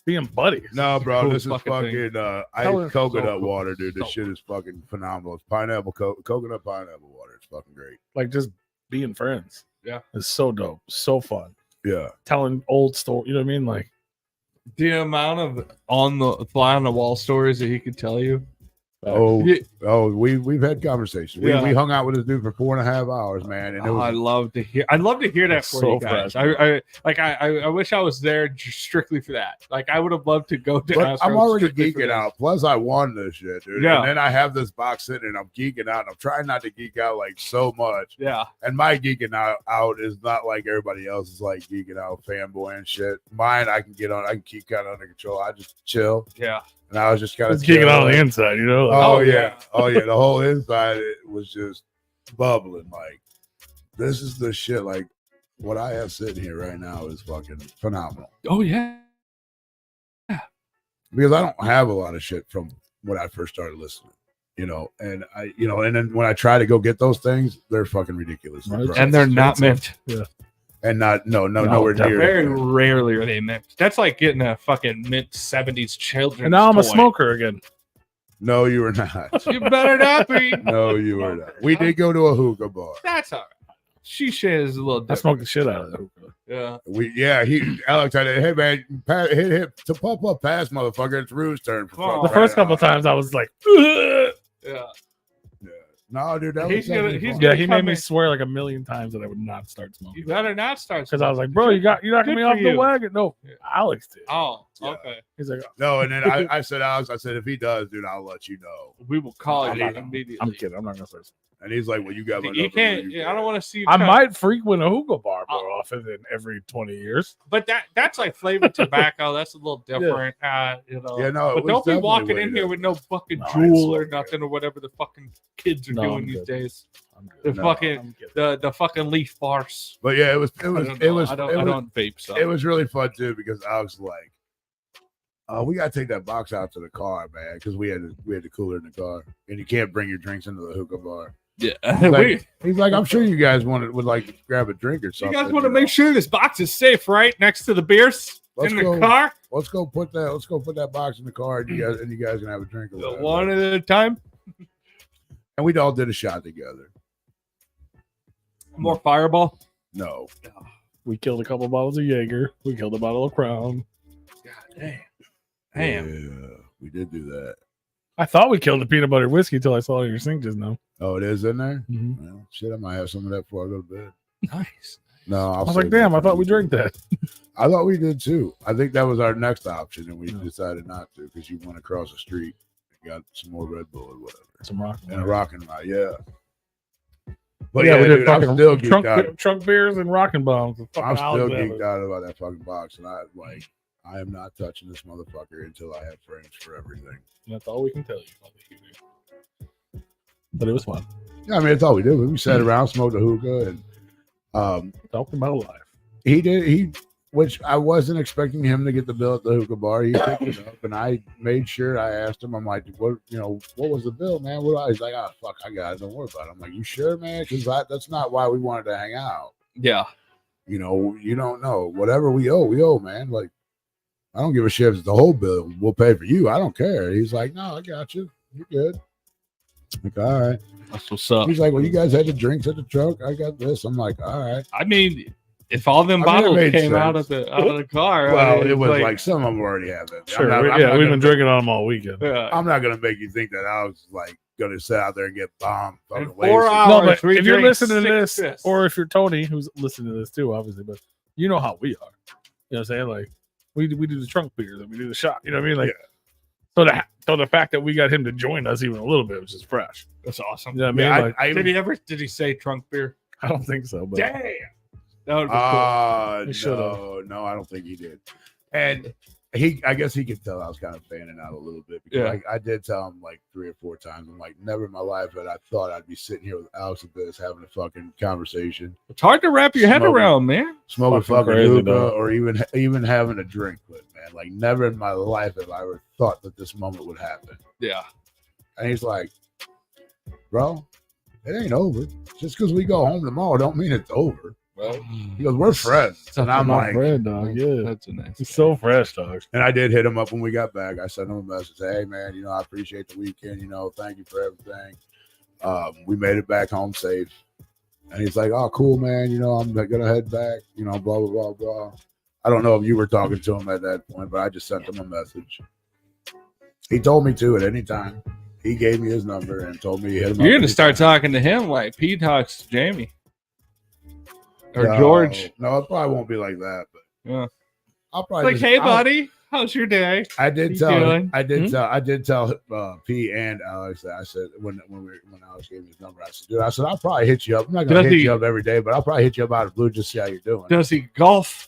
Speaker 3: Being buddies.
Speaker 2: No, bro, this is fucking
Speaker 3: ice
Speaker 2: coconut water, dude. This shit is fucking phenomenal. It's pineapple, coconut pineapple water. It's fucking great.
Speaker 3: Like, just being friends.
Speaker 1: Yeah.
Speaker 3: It's so dope. So fun.
Speaker 2: Yeah.
Speaker 3: Telling old stories. You know what I mean? Like,
Speaker 1: the amount of fly on the wall stories that he could tell you.
Speaker 2: We've had conversations.
Speaker 1: Yeah.
Speaker 2: We hung out with this dude for 4.5 hours, man. And
Speaker 1: I'd love to hear that for
Speaker 3: so
Speaker 1: you guys.
Speaker 3: fresh.
Speaker 1: I wish I was there strictly for that. Like, I would have loved to go to.
Speaker 2: But I'm already geeking out. Plus, I won this shit, dude.
Speaker 1: Yeah.
Speaker 2: And then I have this box sitting, and I'm geeking out. And I'm trying not to geek out like so much.
Speaker 1: Yeah.
Speaker 2: And my geeking out is not like everybody else is like geeking out, fanboy and shit. Mine, I can keep kind of under control. I just chill.
Speaker 1: Yeah.
Speaker 2: And I was just kind of
Speaker 3: geeking out on the inside, you know?
Speaker 2: Like, the whole inside it was just bubbling. Like, this is the shit. Like, what I have sitting here right now is fucking phenomenal.
Speaker 1: Oh yeah.
Speaker 2: Because I don't have a lot of shit from when I first started listening, and and then when I try to go get those things, they're fucking ridiculous.
Speaker 1: And they're not meant.
Speaker 3: Yeah.
Speaker 2: And nowhere near.
Speaker 1: Very rarely are they mint. That's like getting a fucking mint 70s children's.
Speaker 3: And now I'm a
Speaker 1: toy.
Speaker 3: smoker again.
Speaker 2: No, you were not.
Speaker 1: You better not be.
Speaker 2: No, you were not. We did go to a hookah bar.
Speaker 1: That's all right. Shisha is a little different.
Speaker 3: I smoked the shit out of the hookah.
Speaker 1: Yeah.
Speaker 2: Alex had it. Hey man, hit to pop up pass, motherfucker. It's Rue's turn.
Speaker 1: Oh,
Speaker 3: the first couple times I was like,
Speaker 1: yeah.
Speaker 2: No, dude, that
Speaker 3: he made me swear like a million times that I would not start smoking.
Speaker 1: You better not start
Speaker 3: because I was like, bro, you're knocking me off the wagon. No, Alex did.
Speaker 1: Oh, okay.
Speaker 3: He's like,
Speaker 2: no, and then I said, Alex, if he does, dude, I'll let you know.
Speaker 1: We will call you immediately.
Speaker 3: I'm kidding. I'm not gonna start.
Speaker 2: And he's like, well, you got my
Speaker 1: You can't. I don't want to see.
Speaker 3: I might frequent a hookah bar more often than every 20 years.
Speaker 1: But that's like flavored tobacco. That's a little different.
Speaker 2: Yeah, no.
Speaker 1: But don't be walking in here with no fucking Juul or nothing or whatever the fucking kids are doing these days. The fucking leaf bars.
Speaker 2: But yeah, it was.
Speaker 1: I don't vape. So
Speaker 2: it was really fun too because I was like, we gotta take that box out to the car, man, because we had the cooler in the car, and you can't bring your drinks into the hookah bar.
Speaker 1: Yeah,
Speaker 2: he's like, I'm sure you guys would like to grab a drink or something.
Speaker 1: You guys want to make sure this box is safe, right, next to the beers in the car.
Speaker 2: Let's go put that box in the car, and you guys can have a drink.
Speaker 1: One at a time.
Speaker 2: And we all did a shot together.
Speaker 1: More Fireball.
Speaker 2: No,
Speaker 3: we killed a couple bottles of Jaeger. We killed a bottle of Crown.
Speaker 1: God damn.
Speaker 2: Yeah, we did do that.
Speaker 3: I thought we killed the peanut butter whiskey until I saw your sink just now.
Speaker 2: Oh, it is in there?
Speaker 3: Mm-hmm.
Speaker 2: Well, shit, I might have some of that before I go to bed.
Speaker 1: Nice.
Speaker 2: No,
Speaker 3: I was like, damn, I thought we drank that.
Speaker 2: I thought we did too. I think that was our next option, and we decided not to because you went across the street and got some more Red Bull or whatever.
Speaker 3: Some rock.
Speaker 2: And a rockin' ride, yeah. But
Speaker 3: yeah, we did
Speaker 2: I'm still geeked out.
Speaker 3: Trunk beers and rockin' bombs.
Speaker 2: I'm still geeked out about that fucking box, and I like. I am not touching this motherfucker until I have frames for everything.
Speaker 3: And that's all we can tell you about the heater. But it was fun.
Speaker 2: Yeah, I mean, that's all we did. We sat around, smoked a hookah, and
Speaker 3: Talking about life.
Speaker 2: he which I wasn't expecting him to get the bill at the hookah bar. He picked it up, and I made sure I asked him. I'm like, what was the bill, man? He's like, oh fuck, I got it. Don't worry about it. I'm like, you sure, man? Because that's not why we wanted to hang out.
Speaker 1: Yeah.
Speaker 2: You don't know. Whatever we owe, man. Like, I don't give a shit if it's the whole bill. We'll pay for you. I don't care. He's like, no, I got you. You're good. Like, all right.
Speaker 1: That's what's up.
Speaker 2: He's like, well, you guys had the drinks at the truck. I got this. I'm like, all right.
Speaker 1: I mean, if all them bottles came out of the car,
Speaker 2: well, it was like some of them already have it.
Speaker 3: Sure. We've been drinking on them all weekend.
Speaker 1: Yeah.
Speaker 2: I'm not gonna make you think that I was like gonna sit out there and get bombed.
Speaker 1: In
Speaker 2: Fucking
Speaker 1: 4
Speaker 2: wasted.
Speaker 1: hours.
Speaker 3: No, but
Speaker 1: we
Speaker 3: if you're
Speaker 1: drank
Speaker 3: listening to
Speaker 1: 6
Speaker 3: this,
Speaker 1: fists.
Speaker 3: or if you're Tony, who's listening to this too, obviously, but you know how we are. You know what I'm saying? Like, we do the trunk beers and we do the shot. You know what I mean? Like, so the fact that we got him to join us even a little bit was just fresh.
Speaker 1: That's awesome.
Speaker 3: You know what I mean?
Speaker 1: Did he say trunk beer?
Speaker 3: I don't think so. But
Speaker 1: Damn. That would be cool.
Speaker 2: No, I don't think he did. And I guess he could tell I was kind of fanning out a little bit because I did tell him like 3 or 4 times. I'm like, never in my life that I thought I'd be sitting here with Alex and this having a fucking conversation.
Speaker 1: It's hard to wrap your head around, man.
Speaker 2: Smoking fucking
Speaker 3: crazy,
Speaker 2: hookah
Speaker 3: dog.
Speaker 2: or even having a drink with, man. Like, never in my life have I ever thought that this moment would happen.
Speaker 1: Yeah.
Speaker 2: And he's like, bro, it ain't over. Just because we go home tomorrow don't mean it's over.
Speaker 1: Well,
Speaker 2: He goes, we're friends. And I'm
Speaker 3: my
Speaker 2: like,
Speaker 3: friend, dog. Yeah,
Speaker 1: that's a nice.
Speaker 3: he's so fresh, dog.
Speaker 2: and I did hit him up when we got back. I sent him a message. Hey, man, I appreciate the weekend. Thank you for everything. We made it back home safe. And he's like, oh, cool, man. I'm going to head back, blah, blah, blah, blah. I don't know if you were talking to him at that point, but I just sent him a message. He told me to at any time. He gave me his number and told me to hit him up.
Speaker 1: You're going to start talking to him like Pete talks to Jamie. Or George.
Speaker 2: No, it probably won't be like that. But
Speaker 1: Yeah.
Speaker 2: I'll probably
Speaker 1: Hey, buddy, how's your day?
Speaker 2: I did
Speaker 1: How you
Speaker 2: tell.
Speaker 1: doing?
Speaker 2: I did tell P and Alex that I said when Alex gave me his number, I said I'll probably hit you up. I'm not gonna hit you up every day, but I'll probably hit you up out of the blue just to see how you're doing.
Speaker 1: Does he golf?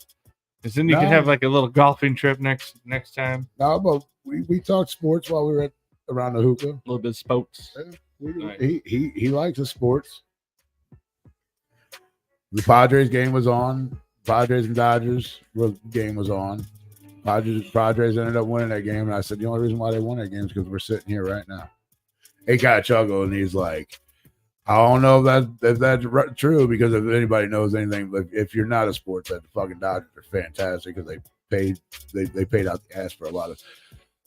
Speaker 1: Because then you
Speaker 2: No.
Speaker 1: could have like a little golfing trip next time.
Speaker 2: No, but we talked sports while we were around the hookah.
Speaker 1: A little bit of spokes.
Speaker 2: Nice. He likes the sports. The Padres game was on. Padres and Dodgers game was on. Padres ended up winning that game, and I said the only reason why they won that game is because we're sitting here right now. He kind of chuckled, and he's like, I don't know if that's true, because if anybody knows anything, but if you're not a sports fan, the fucking Dodgers are fantastic because they paid out the ass for a lot of.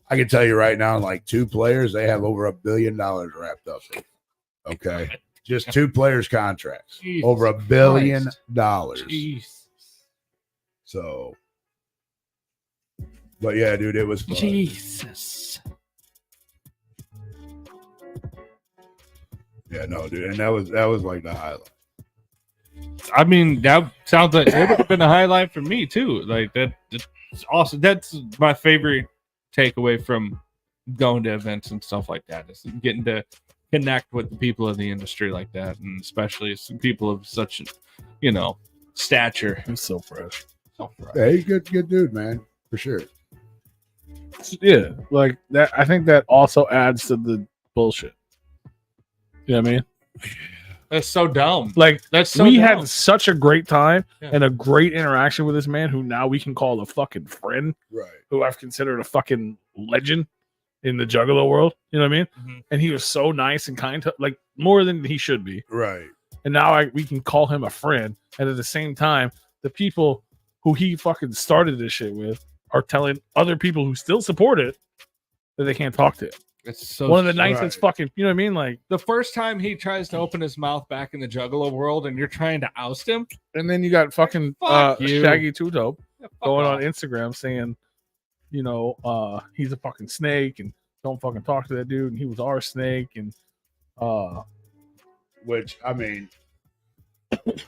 Speaker 2: I can tell you right now, like 2 players, they have over $1 billion wrapped up. Okay, just 2 players' contracts,
Speaker 1: Jesus
Speaker 2: over $1 billion.
Speaker 1: Jesus.
Speaker 2: So, but yeah, dude, it was fun.
Speaker 1: Jesus.
Speaker 2: Yeah, no, dude, and that was like the highlight.
Speaker 1: I mean, that sounds like it would have been a highlight for me too. Like that's awesome. That's my favorite takeaway from going to events and stuff like that, is getting to connect with the people of the industry like that, and especially some people of such, stature.
Speaker 3: He's so fresh.
Speaker 2: Yeah, he's good dude, man, for sure.
Speaker 3: Yeah, like that. I think that also adds to the bullshit. You know what I mean?
Speaker 1: That's so dumb.
Speaker 3: Like,
Speaker 1: That's so
Speaker 3: we
Speaker 1: dumb.
Speaker 3: had such a great time
Speaker 1: Yeah.
Speaker 3: and a great interaction with this man who now we can call a fucking friend,
Speaker 2: Right.
Speaker 3: who I've considered a fucking legend in the Juggalo world. You know what I mean?
Speaker 1: Mhm.
Speaker 3: And he was so nice and kind to, like, more than he should be.
Speaker 2: Right.
Speaker 3: And now we can call him a friend. And at the same time, the people who he fucking started this shit with are telling other people who still support it that they can't talk to him.
Speaker 1: It's so
Speaker 3: One of the nicest
Speaker 2: right.
Speaker 3: fucking, you know what I mean? Like,
Speaker 1: the first time he tries to open his mouth back in the Juggalo world, and you're trying to oust him.
Speaker 3: and then you got fucking
Speaker 1: Fuck you.
Speaker 3: Shaggy Two Dope
Speaker 1: Yeah, fuck
Speaker 3: going
Speaker 1: off.
Speaker 3: on Instagram saying, he's a fucking snake and don't fucking talk to that dude. And he was our snake. And
Speaker 2: Which, I mean,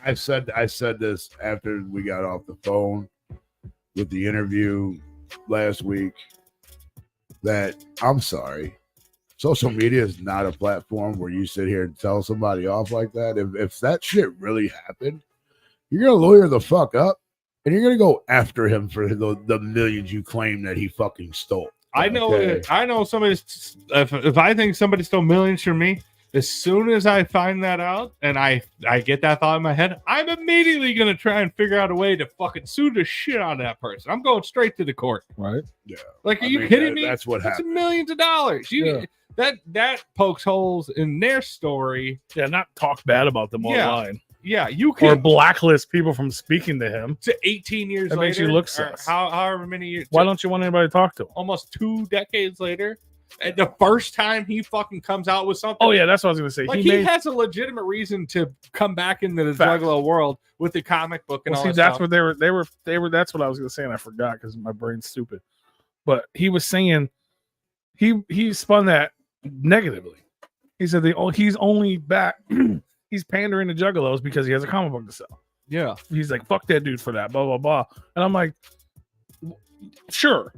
Speaker 2: I said this after we got off the phone with the interview last week, that I'm sorry, social media is not a platform where you sit here and tell somebody off like that. If that shit really happened, you're gonna lawyer the fuck up and you're gonna go after him for the millions you claim that he fucking stole.
Speaker 1: I know somebody. If I think somebody stole millions from me, as soon as I find that out and I get that thought in my head, I'm immediately gonna try and figure out a way to fucking sue the shit out of that person. I'm going straight to the court.
Speaker 3: Right?
Speaker 2: Yeah.
Speaker 1: Like, are you kidding me?
Speaker 2: That's what happened.
Speaker 1: Millions of dollars. That pokes holes in their story.
Speaker 3: Yeah, not talk bad about them online.
Speaker 1: Yeah, you
Speaker 3: Or
Speaker 1: can
Speaker 3: blacklist people from speaking to him.
Speaker 1: to 18 years
Speaker 3: That
Speaker 1: later.
Speaker 3: makes you look
Speaker 1: or
Speaker 3: sus.
Speaker 1: however many years.
Speaker 3: Why don't you want anybody to talk to him?
Speaker 1: Almost 2 decades later, and the first time he fucking comes out with something.
Speaker 3: Oh yeah, that's what I was gonna say.
Speaker 1: Like, he has a legitimate reason to come back into the Juggalo world with the comic book and all that
Speaker 3: that's
Speaker 1: stuff.
Speaker 3: what they were. That's what I was gonna say, and I forgot because my brain's stupid. But he was saying he spun that negatively. He said he's only back. He's pandering to Juggalos because he has a comic book to sell.
Speaker 1: Yeah,
Speaker 3: He's like, fuck that dude for that, blah blah blah. And I'm like, sure,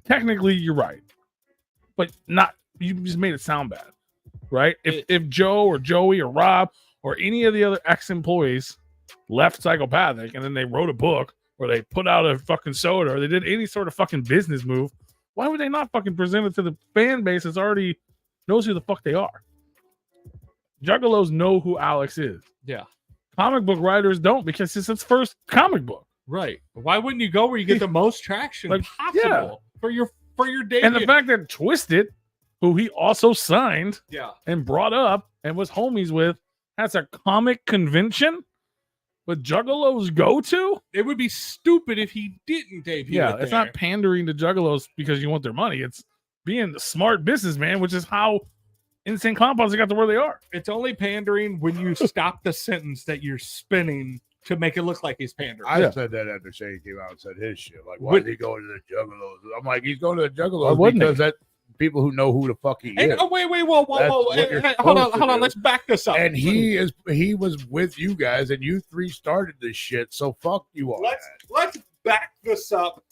Speaker 3: technically you're right, but not. You just made it sound bad, right? If Joe or Joey or Rob or any of the other ex-employees left Psychopathic and then they wrote a book or they put out a fucking soda or they did any sort of fucking business move, why would they not fucking present it to the fan base that's already knows who the fuck they are? Juggalos know who Alex is.
Speaker 1: yeah,
Speaker 3: Comic book writers don't, because it's his first comic book.
Speaker 1: right. Why wouldn't you go where you get the most traction possible for your debut?
Speaker 3: And the fact that Twiztids, who he also signed and brought up and was homies with, has a comic convention with Juggalos go to.
Speaker 1: It would be stupid if he didn't debut.
Speaker 3: Yeah, it's not pandering to Juggalos because you want their money. It's being a smart businessman, which is how Insane Compounds got to where they are.
Speaker 1: It's only pandering when you stop the sentence that you're spinning to make it look like he's pandering.
Speaker 2: I said that after Shane came out and said his shit. Like, why is he going to the Juggalos? I'm like, he's going to the Juggalos because that people who know who the fuck he is.
Speaker 1: Oh, wait, whoa. Hold on. Let's back this up.
Speaker 2: And he was with you guys, and you 3 started this shit. So fuck you all.
Speaker 1: Let's back this up.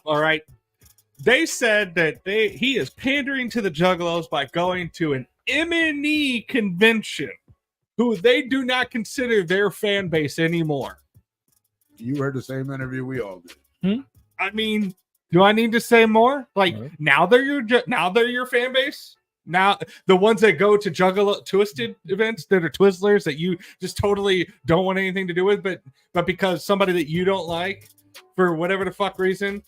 Speaker 1: All right. They said that he is pandering to the Juggalos by going to an M&E convention, who they do not consider their fan base anymore.
Speaker 2: You heard the same interview we all did.
Speaker 1: I mean, do I need to say more? Like, now they're your fan base. Now the ones that go to Twisted events that are Twizzlers that you just totally don't want anything to do with, but because somebody that you don't like for whatever the fuck reason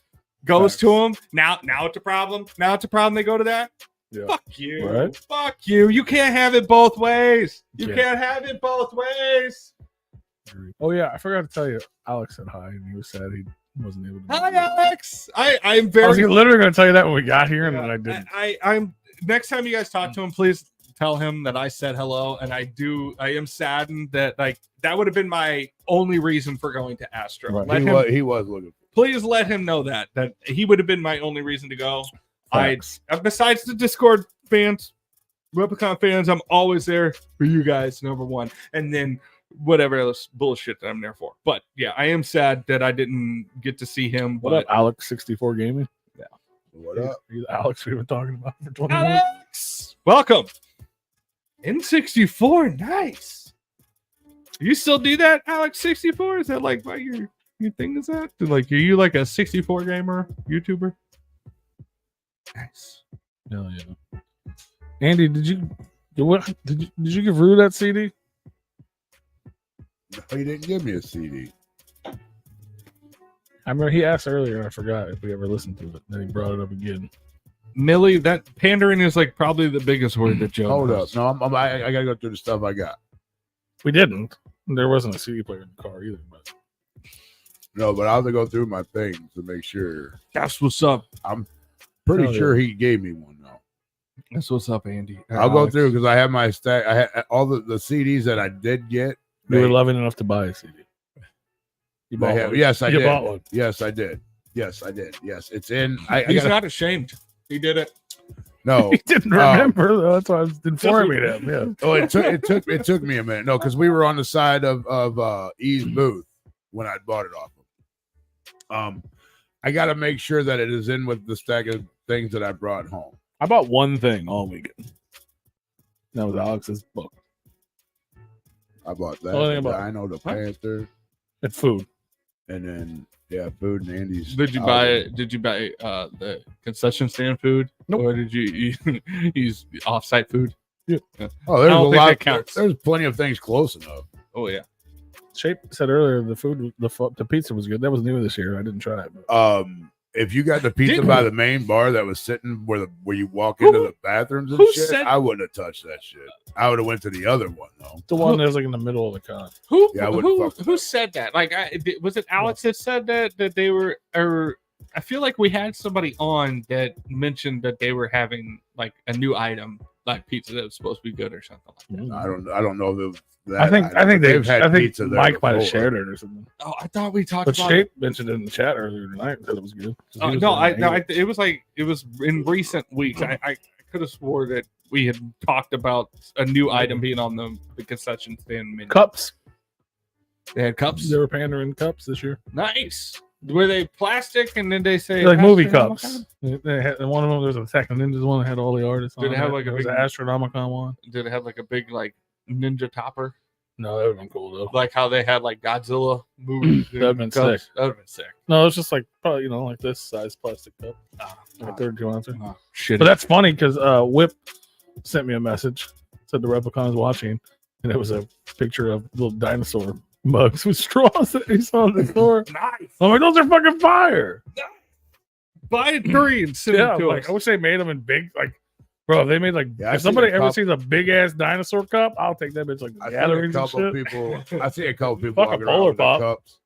Speaker 1: goes to them. Now it's a problem. They go to that. Yeah. Fuck you.
Speaker 3: Right?
Speaker 1: Fuck you. You can't have it both ways. You can't have it both ways.
Speaker 3: Oh yeah, I forgot to tell you. Alex said hi, and he was sad he wasn't able to.
Speaker 1: Hi, Alex. I'm
Speaker 3: I
Speaker 1: very.
Speaker 3: was literally going to tell you that when we got here, and then I didn't.
Speaker 1: I'm next time you guys talk to him, please tell him that I said hello. And I am saddened that that would have been my only reason for going to Astro.
Speaker 2: Right. He was looking.
Speaker 1: Please let him know that he would have been my only reason to go. Besides the Discord fans, Replicon fans, I'm always there for you guys, number one, and then whatever else bullshit that I'm there for. But yeah, I am sad that I didn't get to see him.
Speaker 3: What up, Alex 64 Gaming?
Speaker 2: Yeah. What up?
Speaker 3: He's Alex we were talking about for 20 minutes.
Speaker 1: Alex, welcome. N64, nice. You still do that, Alex 64? Is that like why your thing is that? Are you like a 64 gamer YouTuber? Nice.
Speaker 3: Hell yeah. Andy, did you give Rue that CD?
Speaker 2: No, he didn't give me a CD.
Speaker 3: I remember he asked earlier, and I forgot if we ever listened to it. Then he brought it up again.
Speaker 1: Millie, that pandering is probably the biggest word that Joe
Speaker 2: Hold
Speaker 1: knows.
Speaker 2: up. No, I gotta go through the stuff I got.
Speaker 3: We didn't. There wasn't a CD player in the car either. But
Speaker 2: no, but I'll have to go through my things to make sure.
Speaker 1: That's what's up.
Speaker 2: I'm pretty sure he gave me one though.
Speaker 1: That's what's up, Andy.
Speaker 2: I'll go through because I have my stack. I had all the CDs that I did get.
Speaker 3: You were loving enough to buy a CD.
Speaker 2: You bought one. Yes, I did.
Speaker 3: Bought one.
Speaker 2: Yes, I did. Yes, I did. Yes, it's in.
Speaker 1: He's not ashamed. He did it.
Speaker 2: No,
Speaker 3: he didn't remember. Though. That's why I was informing him. Yeah.
Speaker 2: Oh, it took me a minute. No, because we were on the side of E's booth when I bought it off him. I got to make sure that it is in with the stack of things that I brought home.
Speaker 3: I bought one thing all weekend. That was Alex's book.
Speaker 2: I bought that.
Speaker 3: I know
Speaker 2: the Panther.
Speaker 3: It's food.
Speaker 2: and then food and Andy's.
Speaker 1: Did you buy the concession stand food?
Speaker 3: Nope.
Speaker 1: Or did you use off-site food?
Speaker 3: Yeah.
Speaker 2: Oh, there's
Speaker 1: I
Speaker 2: a
Speaker 1: don't think
Speaker 2: lot.
Speaker 1: that counts.
Speaker 2: There's plenty of things close enough.
Speaker 1: Oh yeah.
Speaker 3: Shape said earlier the pizza was good. That was new this year. I didn't try it. But.
Speaker 2: If you got the pizza
Speaker 1: Didn't
Speaker 2: by
Speaker 1: we?
Speaker 2: the main bar that was sitting where you walk into the bathrooms and
Speaker 1: who
Speaker 2: shit,
Speaker 1: said-
Speaker 2: I wouldn't have touched that shit. I would have went to the other one though.
Speaker 3: The one that's like in the middle of the con.
Speaker 1: Who
Speaker 2: Yeah, I wouldn't fuck with
Speaker 1: who
Speaker 2: that.
Speaker 1: said that? Like, was it Alex that said that they were? Or I feel like we had somebody on that mentioned that they were having like a new item, like pizza that was supposed to be good or something like that.
Speaker 2: I don't know if it was that.
Speaker 3: I think
Speaker 2: they've had
Speaker 3: I think
Speaker 2: pizza there
Speaker 3: Mike might have
Speaker 2: before.
Speaker 3: shared it or something.
Speaker 1: Oh, I thought we talked
Speaker 3: But
Speaker 1: about.
Speaker 3: Shape mentioned it in the chat earlier tonight that it was good.
Speaker 1: It was like it was in recent weeks. I could have swore that we had talked about a new item being on the concession stand menu.
Speaker 3: Cups.
Speaker 1: They had cups.
Speaker 3: They were pandering cups this year.
Speaker 1: Nice. Were they plastic? And then they say
Speaker 3: They're like movie
Speaker 1: Astronomicon?
Speaker 3: cups. They had one of them. There's a Attack of the Ninjas one that had all the artists.
Speaker 1: Did
Speaker 3: on
Speaker 1: it have
Speaker 3: it.
Speaker 1: like a
Speaker 3: There was
Speaker 1: big-
Speaker 3: an Astronomicon one?
Speaker 1: Did it have like a big like ninja topper?
Speaker 3: No, that would have been cool though.
Speaker 1: Like how they had like Godzilla movies.
Speaker 3: That'd been
Speaker 1: cups?
Speaker 3: sick.
Speaker 1: That would have been sick.
Speaker 3: No, it's just like probably like this size plastic cup,
Speaker 1: Ah,
Speaker 3: like a 32 ounce.
Speaker 1: shit.
Speaker 3: But that's funny because Whip sent me a message, said the Replicon is watching, and it was a picture of little dinosaur mugs with straws that he saw in the store.
Speaker 1: nice.
Speaker 3: I'm like, those are fucking fire.
Speaker 1: Buy 3 and send
Speaker 3: Yeah,
Speaker 1: it to
Speaker 3: like
Speaker 1: us.
Speaker 3: I wish they made them in big, like, bro. If they made like,
Speaker 2: Yeah, I've
Speaker 3: if
Speaker 2: seen
Speaker 3: somebody
Speaker 2: a
Speaker 3: ever
Speaker 2: couple-
Speaker 3: sees a big ass dinosaur cup, I'll take that bitch like the
Speaker 2: I see a
Speaker 3: gatherings and
Speaker 2: couple
Speaker 3: shit.
Speaker 2: people. I see a couple people
Speaker 3: Fuck a
Speaker 2: walking around
Speaker 3: Polar
Speaker 2: with their
Speaker 3: Pop.
Speaker 2: cups.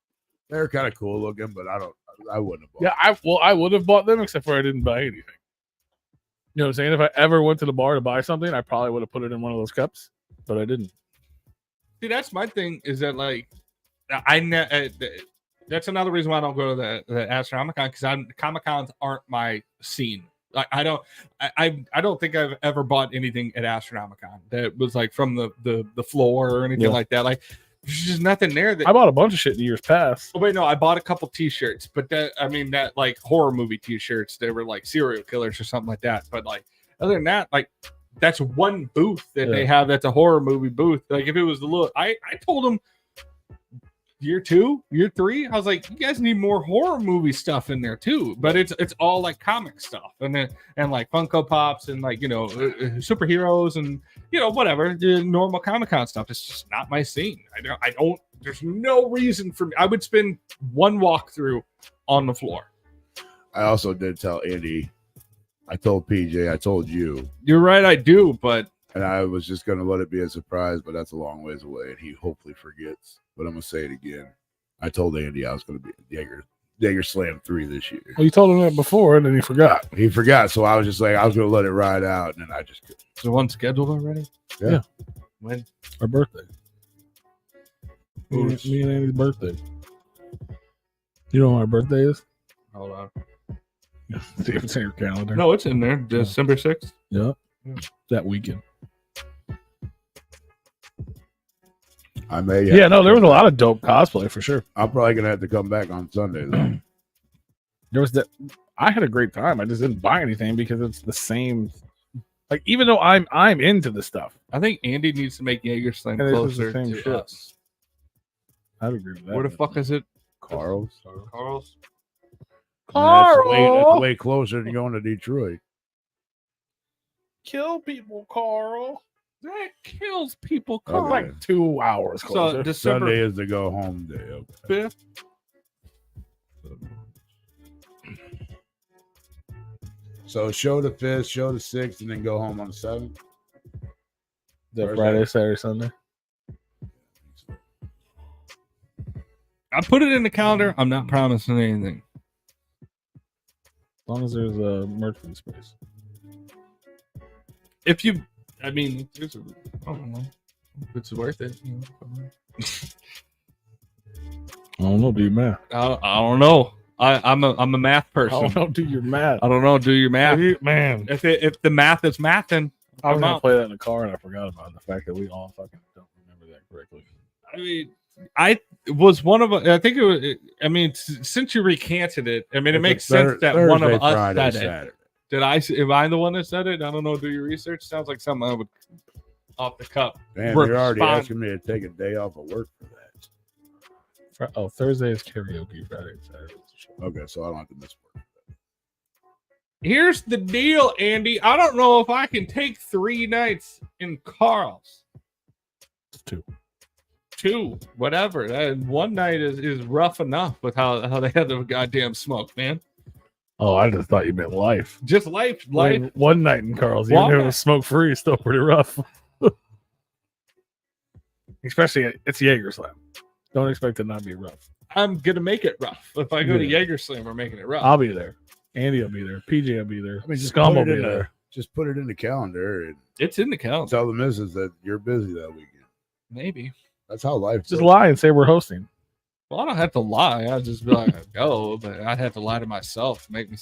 Speaker 2: They're kind of cool looking, but I wouldn't have bought.
Speaker 3: Yeah, I would have bought them except for I didn't buy anything. You know what I'm saying? If I ever went to the bar to buy something, I probably would have put it in one of those cups, but I didn't.
Speaker 1: See, that's my thing. Is that like that's another reason why I don't go to the Astronomicon, because Comic Cons aren't my scene. Like I don't think I've ever bought anything at Astronomicon that was like from the floor or anything
Speaker 3: Yeah.
Speaker 1: like that. Like there's just nothing there that.
Speaker 3: I bought a bunch of shit in years past.
Speaker 1: Oh wait, no, I bought a couple T-shirts, but that like horror movie T-shirts, they were like serial killers or something like that. But like other than that, like that's one booth that they have. That's a horror movie booth. Like if it was the little, I told them year 2, year 3, I was like, you guys need more horror movie stuff in there too. But it's all like comic stuff and like Funko Pops and like superheroes and whatever the normal Comic-Con stuff. It's just not my scene. I don't. There's no reason for me. I would spend one walkthrough on the floor.
Speaker 2: I also did tell Andy. I told PJ. I told you.
Speaker 1: You're right, I do, but
Speaker 2: And I was just going to let it be a surprise, but that's a long ways away, and he hopefully forgets. But I'm going to say it again. I told Andy I was going to be at Jaeger Slam 3 this year.
Speaker 3: Well, you told him that before, and then he forgot.
Speaker 2: He forgot, so I was just like, I was going to let it ride out, and then I just couldn't.
Speaker 1: is the one scheduled already?
Speaker 3: Yeah.
Speaker 1: When?
Speaker 3: Our birthday.
Speaker 1: Who's-
Speaker 3: Me and Andy's birthday. You know when our birthday is?
Speaker 1: Hold on.
Speaker 3: See if it's in your calendar.
Speaker 1: No, it's in there. December 6th.
Speaker 3: Yeah.
Speaker 1: Yeah.
Speaker 3: That weekend.
Speaker 2: I may.
Speaker 3: Yeah, no, there was a lot of dope cosplay for sure.
Speaker 2: I'm probably going to have to come back on Sunday, though.
Speaker 3: There was that. I had a great time. I just didn't buy anything because it's the same. Like, even though I'm into the stuff,
Speaker 1: I think Andy needs to make Jaeger Slam
Speaker 3: And it's just
Speaker 1: closer
Speaker 3: the same
Speaker 1: to
Speaker 3: shit.
Speaker 1: us.
Speaker 3: I'd agree with that.
Speaker 1: Where the fuck is it?
Speaker 2: Carl's.
Speaker 1: Carl's?
Speaker 2: That's way closer than going to Detroit.
Speaker 3: Kill people, Carl.
Speaker 1: That kills people.
Speaker 2: Okay.
Speaker 1: Carl.
Speaker 3: Like 2 hours
Speaker 1: So
Speaker 3: closer.
Speaker 1: December
Speaker 2: Sunday is the go home day. Okay.
Speaker 1: 5th.
Speaker 2: So show the 5th, show the 6th, and then go home on the 7th.
Speaker 3: That Friday, Saturday, Sunday.
Speaker 1: I put it in the calendar. I'm not promising anything.
Speaker 3: As long as there's a merchant space.
Speaker 1: If you, I mean, I don't know. If it's worth it.
Speaker 3: I don't know. Do your math.
Speaker 1: I don't know. I'm a math
Speaker 3: I
Speaker 1: person.
Speaker 3: don't know. Do your math.
Speaker 1: I don't know. Do your math.
Speaker 3: Man,
Speaker 1: If the math is mathing,
Speaker 3: I was
Speaker 1: come
Speaker 3: gonna
Speaker 1: out.
Speaker 3: play that in the car and I forgot about the fact that we all fucking don't remember that correctly.
Speaker 1: I mean, I was one of. I think it was. I mean, since you recanted it, I mean, it makes sense that one of
Speaker 2: Thursday,
Speaker 1: us
Speaker 2: Friday,
Speaker 1: said it.
Speaker 2: Saturday.
Speaker 1: Did I? Am I the one that said it? I don't know. Do your research. Sounds like something I would off the cup.
Speaker 2: Damn, you're already
Speaker 1: Respond.
Speaker 2: asking me to take a day off of work for that.
Speaker 3: Oh, Thursday is karaoke. Friday, Saturday.
Speaker 2: Okay, so I don't have to miss work.
Speaker 1: Here's the deal, Andy. I don't know if I can take 3 nights in Carl's.
Speaker 3: It's 2.
Speaker 1: 2, whatever. One night is rough enough with how they had the goddamn smoke, man.
Speaker 3: Oh, I just thought you meant life.
Speaker 1: Just life.
Speaker 3: I mean, one night in Carl's, even if it was smoke free, still pretty rough. Especially it's Jaeger Slam. Don't expect it not to be rough.
Speaker 1: I'm gonna make it rough. If I go to Jaeger Slam, we're making it rough.
Speaker 3: I'll be there. Andy will be there. PJ will be there.
Speaker 2: I mean, just
Speaker 3: Scum will
Speaker 2: put it
Speaker 3: be
Speaker 2: in
Speaker 3: there.
Speaker 2: Just put it in the calendar and
Speaker 1: It's in the calendar.
Speaker 2: tell the missus that you're busy that weekend.
Speaker 1: Maybe.
Speaker 2: That's how life
Speaker 3: Just
Speaker 2: goes.
Speaker 3: lie and say we're hosting.
Speaker 1: Well, I don't have to lie. I'll just be like, go, but I'd have to lie to myself to make me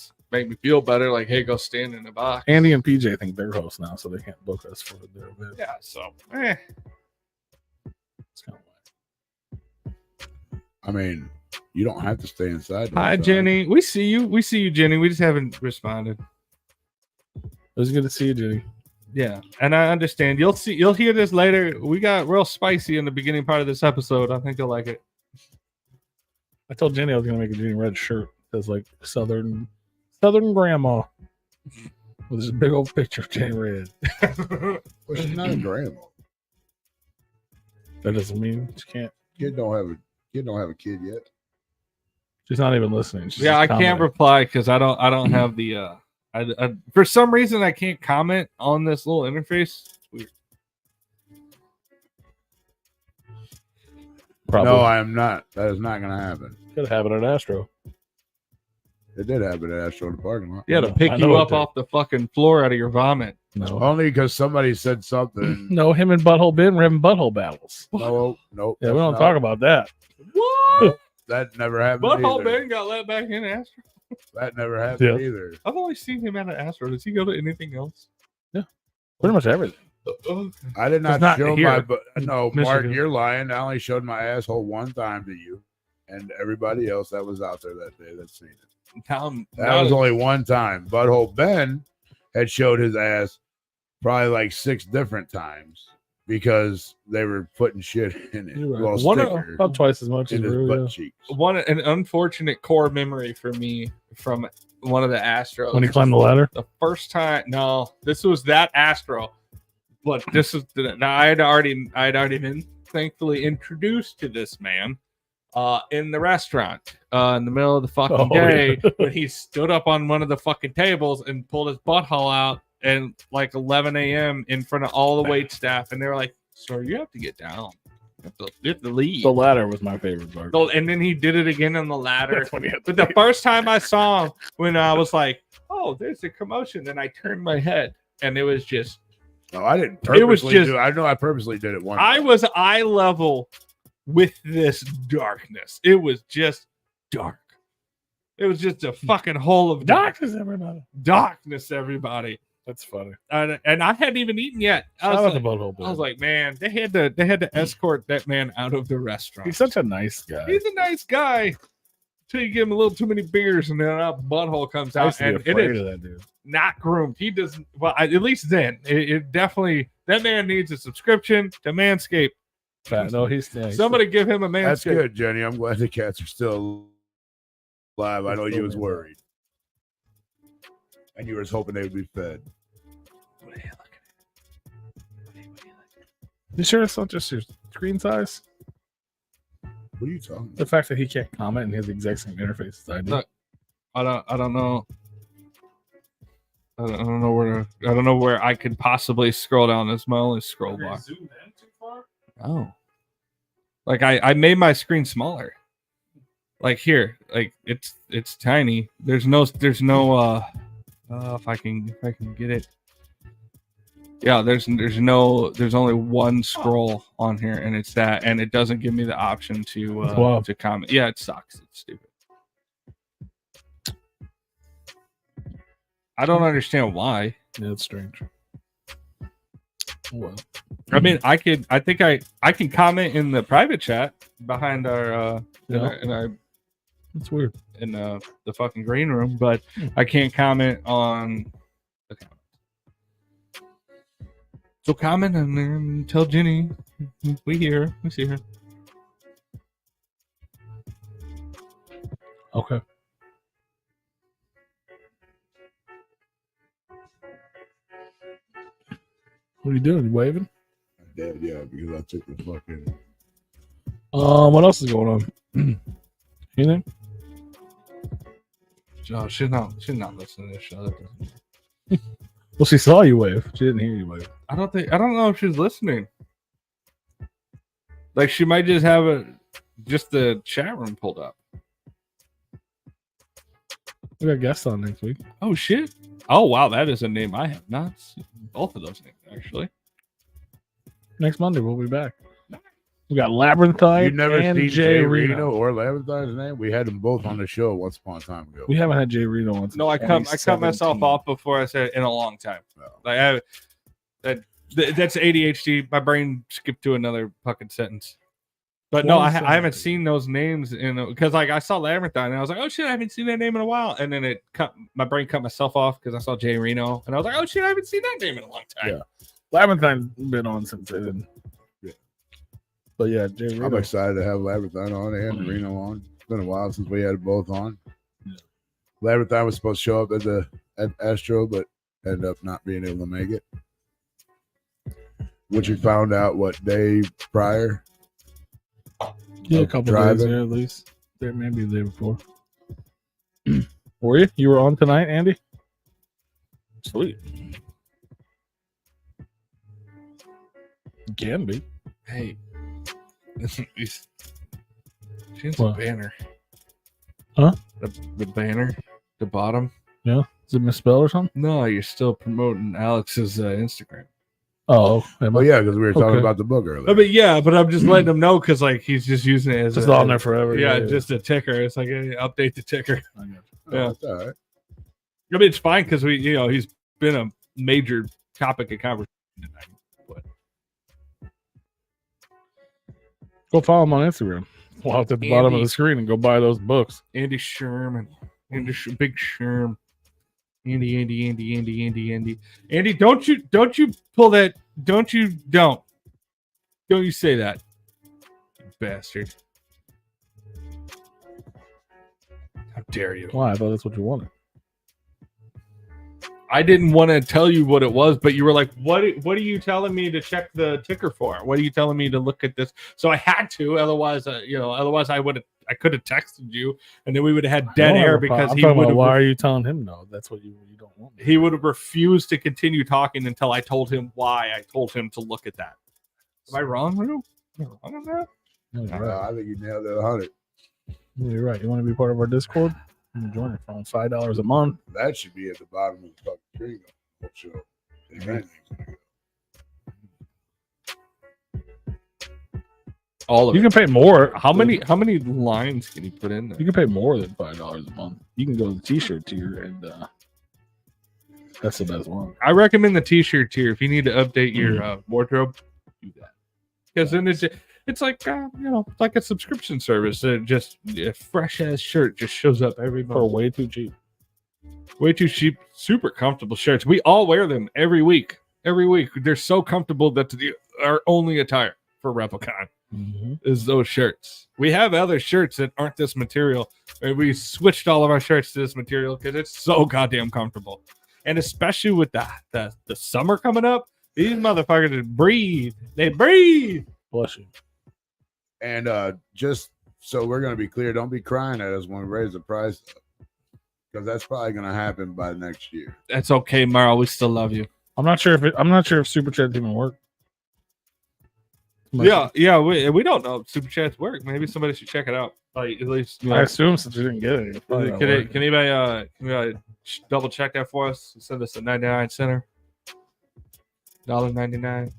Speaker 1: feel better. Like, hey, go stand in the box.
Speaker 3: Andy and PJ think they're hosts now, so they can't book us for their event.
Speaker 1: Yeah, so
Speaker 3: It's kind of
Speaker 2: I mean, you don't have to stay inside.
Speaker 1: Hi, Jenny. We see you, Jenny. We just haven't responded.
Speaker 3: It was good to see you, Jenny.
Speaker 1: Yeah, and I understand. You'll hear this later. We got real spicy in the beginning part of this episode. I think you'll like it.
Speaker 3: I told Jenny I was gonna make a Jenny Red shirt that's like Southern grandma with this big old picture of Jenny Red.
Speaker 2: Well, she's not a grandma.
Speaker 3: That doesn't mean she can't.
Speaker 2: Kid don't have a kid yet.
Speaker 3: She's not even listening. She's
Speaker 1: Yeah, I
Speaker 3: just
Speaker 1: can't
Speaker 3: commenting.
Speaker 1: reply because I don't have the I for some reason I can't comment on this little interface. It's weird.
Speaker 3: Probably.
Speaker 2: No, I am not. That is not going to happen.
Speaker 3: Could have it at Astro.
Speaker 2: It did happen at Astro in the parking lot.
Speaker 1: Yeah, to pick
Speaker 3: I
Speaker 1: you
Speaker 3: know it
Speaker 1: up
Speaker 3: did.
Speaker 1: off the fucking floor out of your vomit.
Speaker 3: No,
Speaker 2: Only because somebody said something.
Speaker 3: no, him and Butthole Ben were having butthole battles.
Speaker 2: No.
Speaker 3: Yeah, we don't talk about that.
Speaker 1: What?
Speaker 2: That never happened.
Speaker 1: Butthole
Speaker 2: either.
Speaker 1: Ben got let back in Astro.
Speaker 2: That never happened
Speaker 3: Yeah.
Speaker 2: either.
Speaker 1: I've only seen him at an Astro. Does he go to anything else?
Speaker 3: Pretty much everything.
Speaker 2: I did not
Speaker 3: not
Speaker 2: show
Speaker 3: here.
Speaker 2: my. But no,
Speaker 3: Michigan.
Speaker 2: Mark, you're lying. I only showed my asshole one time to you, and everybody else that was out there that day that's seen it. That was only one time. Butthole Ben had showed his ass probably like 6 different times because they were putting shit in it.
Speaker 3: You're right.
Speaker 2: Well,
Speaker 1: One of-
Speaker 2: sticker
Speaker 3: About twice as much as
Speaker 2: in his
Speaker 3: Rue,
Speaker 2: butt
Speaker 3: yeah.
Speaker 2: cheeks.
Speaker 1: an unfortunate core memory for me from one of the Astros.
Speaker 3: When he climbed the ladder.
Speaker 1: The first time, no, this was that Astro, but this is now I had already been thankfully introduced to this man in the restaurant in the middle of the fucking
Speaker 3: Oh,
Speaker 1: day
Speaker 3: yeah.
Speaker 1: when he stood up on one of the fucking tables and pulled his butthole out and like 11 a.m. in front of all the wait staff, and they were like, "Sir, you have to get down. You have to leave."
Speaker 3: The ladder was my favorite part.
Speaker 1: So, and then he did it again on the ladder.
Speaker 3: That's when he had to
Speaker 1: But the
Speaker 3: leave.
Speaker 1: first time I saw him, when I was like, "Oh, there's a commotion," then I turned my head, and it was just
Speaker 2: No, I didn't.
Speaker 1: It was
Speaker 2: Purposely
Speaker 1: just-
Speaker 2: do. I know I purposely did it once.
Speaker 1: I was eye level with this darkness. It was just dark. It was just a fucking hole of
Speaker 3: Doctors, everybody.
Speaker 1: darkness, everybody.
Speaker 3: That's funny.
Speaker 1: And I hadn't even eaten yet.
Speaker 3: Shout out to
Speaker 1: I
Speaker 3: Butthole Ben.
Speaker 1: was like, man, they had to escort that man out of the restaurant.
Speaker 3: He's such a nice guy.
Speaker 1: He's a nice guy. Till you give him a little too many beers, and then a butthole comes
Speaker 3: I used
Speaker 1: out,
Speaker 3: to
Speaker 1: and
Speaker 3: be
Speaker 1: it
Speaker 3: afraid
Speaker 1: is
Speaker 3: of that dude.
Speaker 1: not groomed. He doesn't. Well, at least then, it definitely that man needs a subscription to Manscaped.
Speaker 3: No, he's
Speaker 1: Somebody give him a Manscaped.
Speaker 2: That's good, Jenny. I'm glad the cats are still alive. I know you was worried, and you was hoping they would be fed.
Speaker 1: What are you looking at?
Speaker 3: You sure it's not just your screen size?
Speaker 2: What are you talking
Speaker 3: The
Speaker 2: about?
Speaker 3: fact that he can't comment and he has the exact same interface as I do.
Speaker 1: Look. I don't know. I don't know where I could possibly scroll down. That's my only scroll bar. Oh, like I made my screen smaller. Like here, like it's tiny. There's no if I can get it. Yeah, there's only one scroll on here, and it's that, and it doesn't give me the option
Speaker 3: Wow.
Speaker 1: to comment. Yeah, it sucks. It's stupid. I don't understand why.
Speaker 3: Yeah, it's strange. Well,
Speaker 1: I mean, I can comment in the private chat behind our
Speaker 3: yeah, it's weird.
Speaker 1: in the fucking green room, but I can't comment on the comments. So comment and then tell Jenny we see her.
Speaker 3: What are you doing? You waving?
Speaker 2: I did, yeah, because I took the fucking.
Speaker 3: What else is going on? Anything?
Speaker 1: Oh, she's not listening to this show. That doesn't-
Speaker 3: Well, she saw you wave. She didn't hear you wave.
Speaker 1: I don't know if she's listening. Like she might just have just the chat room pulled up.
Speaker 3: We got guests on next week.
Speaker 1: Oh shit! Oh wow, that is a name I have not seen. Both of those names actually.
Speaker 3: Next Monday we'll be back. We got Labyrinthine
Speaker 2: You never
Speaker 3: and
Speaker 2: seen
Speaker 3: Jay
Speaker 2: Jay
Speaker 3: Reno.
Speaker 2: Reno or Labyrinthine's name? We had them both on the show once upon a time ago.
Speaker 3: We haven't had Jay Reno once.
Speaker 1: No, I cut myself off before I said in a long time. Like that's ADHD. My brain skipped to another fucking sentence. But no, I haven't seen those names because like I saw Labyrinthine and I was like, oh shit, I haven't seen that name in a while. And then my brain cut myself off because I saw Jay Reno and I was like, oh shit, I haven't seen that name in a long time.
Speaker 3: Yeah, Labyrinthine's been on since then.
Speaker 2: Yeah.
Speaker 3: But yeah, Jay Reno.
Speaker 2: I'm excited to have Labyrinthine on and Reno on. It's been a while since we had it both on.
Speaker 3: Yeah.
Speaker 2: Labyrinthine was supposed to show up at Astro, but ended up not being able to make it. Which we found out day prior.
Speaker 3: Yeah, a couple days there at least. There maybe the day before. Were you? You were on tonight, Andy? Sweet. You can be.
Speaker 1: Hey, she's a
Speaker 3: What?
Speaker 1: banner.
Speaker 3: Huh?
Speaker 1: The banner, the bottom.
Speaker 3: Yeah. Is it misspelled or something?
Speaker 1: No, you're still promoting Alex's Instagram.
Speaker 3: Oh,
Speaker 2: Well, yeah, because we were talking
Speaker 3: Okay.
Speaker 2: about the book earlier.
Speaker 1: But I'm just letting him know because like he's just using it as
Speaker 3: just on there forever.
Speaker 1: Yeah, just a ticker. It's like hey, update the ticker.
Speaker 3: I got you.
Speaker 1: Yeah.
Speaker 2: That's all right.
Speaker 1: I mean, it's fine because he's been a major topic of conversation tonight. But
Speaker 3: Go follow him on Instagram. Well, at the bottom of the screen and go buy those books.
Speaker 1: Andy Sherman, Big Sherm, Andy, don't you pull that? Don't you say that, you bastard! How dare you?
Speaker 3: Why? I thought that's what you wanted.
Speaker 1: I didn't want to tell you what it was, but you were like, "What are you telling me to check the ticker for? What are you telling me to look at this?" So I had to, otherwise, I could have texted you, and then we would have had dead air because he would have.
Speaker 3: Why are you telling him no? That's what you don't want.
Speaker 1: He would have refused to continue talking until I told him why I told him to look at that. Am I wrong, Rue? Am I wrong on that?
Speaker 3: No, you're right.
Speaker 2: I think you nailed it 100.
Speaker 3: You're right. You want to be part of our Discord? You can join it for $5 a month.
Speaker 2: That should be at the bottom of the fucking screen. Show.
Speaker 1: All of
Speaker 3: You
Speaker 1: it.
Speaker 3: can pay more.
Speaker 1: How many lines can you put in there?
Speaker 3: You can pay more than $5 a month. You can go to the T-shirt tier, and that's the best one.
Speaker 1: I recommend the T-shirt tier if you need to update your wardrobe. Do that because then it's like it's like a subscription service. Just a fresh ass shirt just shows up every month
Speaker 3: For way too cheap.
Speaker 1: Way too cheap. Super comfortable shirts. We all wear them every week. Every week they're so comfortable that our only attire for Replicon is those shirts. We have other shirts that aren't this material. And we switched all of our shirts to this material because it's so goddamn comfortable. And especially with the summer coming up, these motherfuckers breathe. They breathe.
Speaker 3: Bless you.
Speaker 2: And just so we're going to be clear, don't be crying at us when we raise the price because that's probably going to happen by next year.
Speaker 1: That's okay, Marl. We still love you.
Speaker 3: I'm not sure if Super Chat even work.
Speaker 1: Yeah. We don't know if Super Chats work. Maybe somebody should check it out. Like at least
Speaker 3: I assume since you didn't get it.
Speaker 1: Can anybody double check that for us? Send us a 99 center. $1.99.